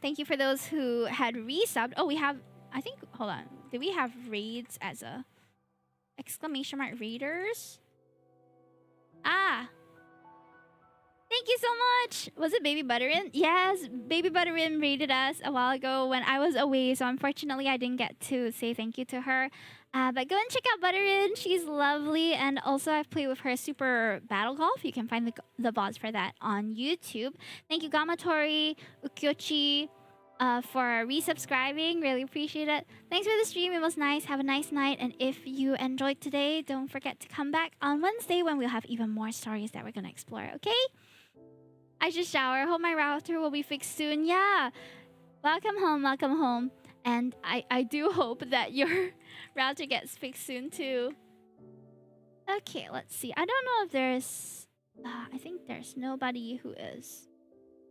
Thank you for those who had resubbed. Oh, we have, I think, hold on. Did we have raids as a exclamation mark raiders? Ah. Thank you so much. Was it Baby Butterin? Yes, Baby Butterin raided us a while ago when I was away. So unfortunately, I didn't get to say thank you to her. But go and check out Butterin. She's lovely. And also, I've played with her Super Battle Golf. You can find the VODs for that on YouTube. Thank you, Gamatori, Ukyochi, for resubscribing. Really appreciate it. Thanks for the stream. It was nice. Have a nice night. And if you enjoyed today, don't forget to come back on Wednesday when we'll have even more stories that we're going to explore, okay? I should shower. Hope my router will be fixed soon. Yeah. Welcome home. Welcome home. And I do hope that your router gets fixed soon too. Okay, let's see. I don't know if there's... I think there's nobody who is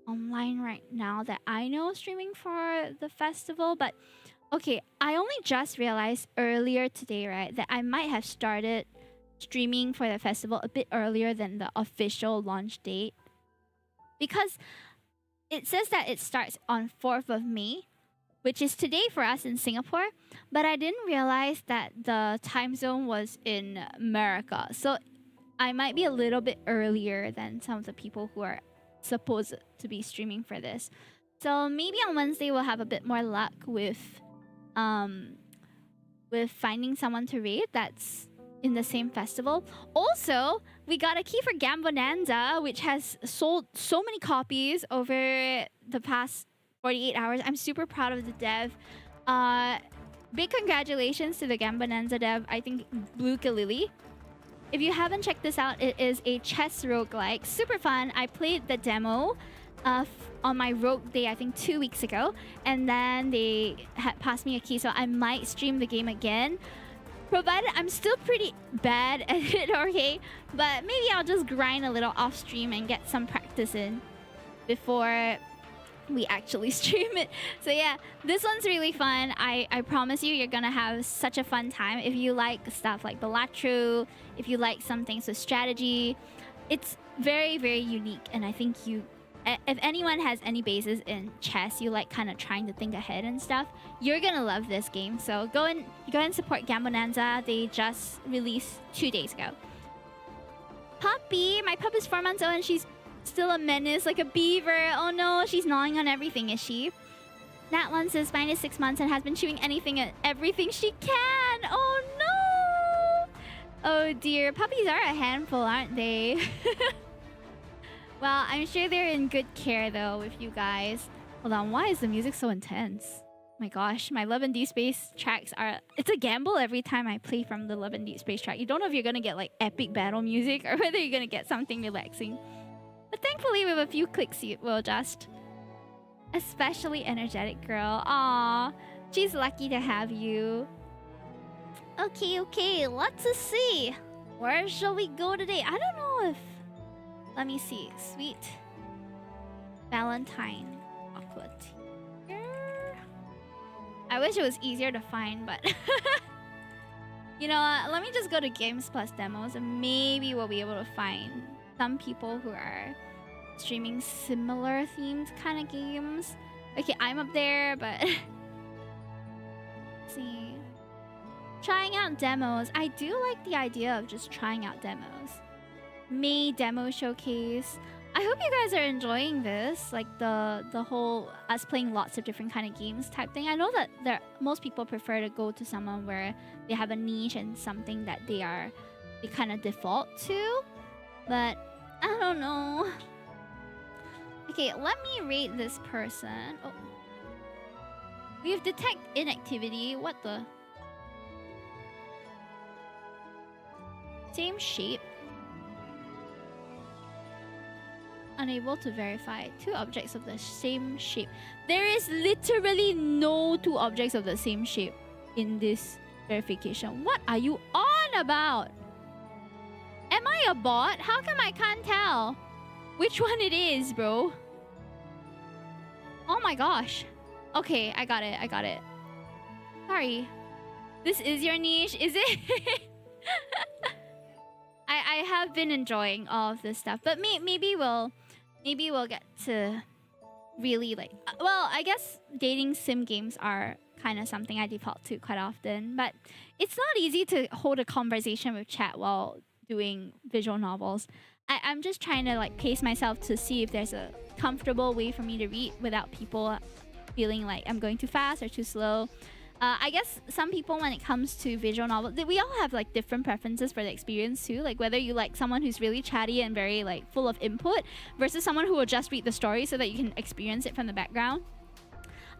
online right now that I know streaming for the festival. But okay, I only just realized earlier today, right, that I might have started streaming for the festival a bit earlier than the official launch date. Because it says that it starts on 4th of May, which is today for us in Singapore. But I didn't realize that the time zone was in America. So I might be a little bit earlier than some of the people who are supposed to be streaming for this. So maybe on Wednesday we'll have a bit more luck with finding someone to raid that's in the same festival. Also, we got a key for Gambonanza, which has sold so many copies over the past 48 hours. I'm super proud of the dev. Big congratulations to the Gambonanza dev. I think Blue Lily. If you haven't checked this out, it is a chess roguelike. Super fun. I played the demo on my rogue day, I think 2 weeks ago. And then they had passed me a key, so I might stream the game again. Provided I'm still pretty bad at it, okay? But maybe I'll just grind a little off stream and get some practice in before we actually stream it. So yeah, this one's really fun. I promise you're gonna have such a fun time. If you like stuff like Balatru, if you like some things with strategy, it's very, very unique. And I think if anyone has any bases in chess, you like kind of trying to think ahead and stuff, you're gonna love this game. So go and support Gambonanza. They just released 2 days ago. Puppy, my pup is 4 months old and she's still a menace like a beaver. Oh no, she's gnawing on everything, is she? Nat one says mine is 6 months and has been chewing anything and everything she can. Oh no! Oh dear, puppies are a handful, aren't they? Well, I'm sure they're in good care though with you guys. Hold on, why is the music so intense? My gosh, my Love and Deep Space tracks are... It's a gamble every time I play from the Love and Deep Space track. You don't know if you're gonna get like epic battle music or whether you're gonna get something relaxing. But thankfully with a few clicks you will adjust. Especially energetic girl. Aww, she's lucky to have you. Okay, let's see. Where shall we go today? I don't know if... Let me see. Sweet Valentine Chocolatier. I wish it was easier to find, but you know what? Let me just go to Games Plus demos and maybe we'll be able to find some people who are streaming similar themed kind of games. Okay, I'm up there, but let's see. Trying out demos. I do like the idea of just trying out demos. May demo showcase. I hope you guys are enjoying this, like the whole us playing lots of different kind of games type thing. I know that most people prefer to go to someone where they have a niche and something that they kind of default to, but I don't know. Okay, let me rate this person. Oh, we've detect inactivity. What the? Same shape. Unable to verify 2 objects of the same shape. There is literally no 2 objects of the same shape in this verification. What are you on about? Am I a bot? How come I can't tell which one it is, bro? Oh my gosh. Okay, I got it. Sorry. This is your niche, is it? I have been enjoying all of this stuff, but maybe we'll get to really like. Well, I guess dating sim games are kind of something I default to quite often, but it's not easy to hold a conversation with chat while doing visual novels. I'm just trying to like pace myself to see if there's a comfortable way for me to read without people feeling like I'm going too fast or too slow. I guess some people, when it comes to visual novels, we all have like different preferences for the experience too. Like whether you like someone who's really chatty and very like full of input versus someone who will just read the story so that you can experience it from the background.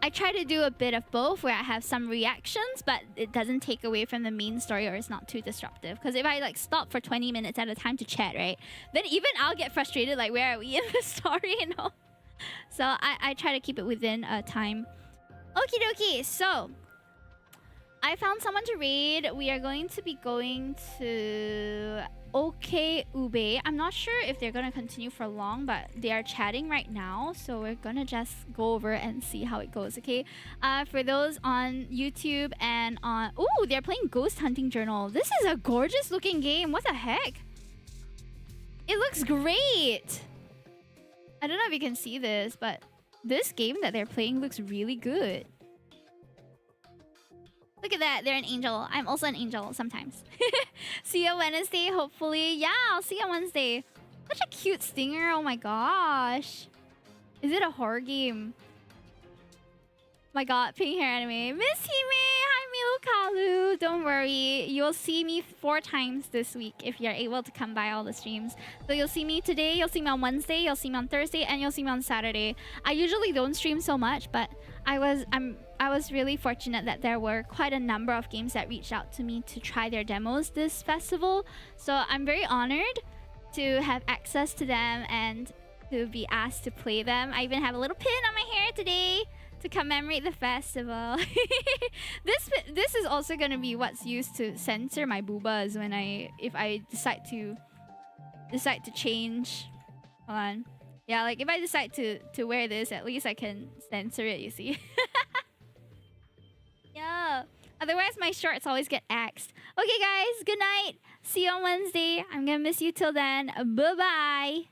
I try to do a bit of both where I have some reactions, but it doesn't take away from the main story or it's not too disruptive. Because if I like stop for 20 minutes at a time to chat, right, then even I'll get frustrated, like where are we in the story, you know? So I try to keep it within a time. Okie dokie, so I found someone to raid. We are going to be going to OK Ube. I'm not sure if they're going to continue for long, but they are chatting right now. So we're going to just go over and see how it goes, okay? For those on YouTube and on... Ooh, they're playing Ghost Hunting Journal. This is a gorgeous looking game. What the heck? It looks great. I don't know if you can see this, but this game that they're playing looks really good. Look at that, they're an angel. I'm also an angel sometimes. See you Wednesday, hopefully. Yeah, I'll see you on Wednesday. Such a cute stinger, oh my gosh. Is it a horror game? My god, pink hair anime. Miss Hime! Hi Milukalu! Don't worry, you'll see me 4 times this week if you're able to come by all the streams. So you'll see me today, you'll see me on Wednesday, you'll see me on Thursday, and you'll see me on Saturday. I usually don't stream so much, but I was really fortunate that there were quite a number of games that reached out to me to try their demos this festival. So I'm very honored to have access to them and to be asked to play them. I even have a little pin on my hair today to commemorate the festival. This is also gonna be what's used to censor my boobas when if I decide to change. Hold on. Yeah, like if I decide to wear this, at least I can censor it, you see. Yeah. Otherwise, my shorts always get axed. Okay, guys. Good night. See you on Wednesday. I'm gonna miss you till then. Bye-bye.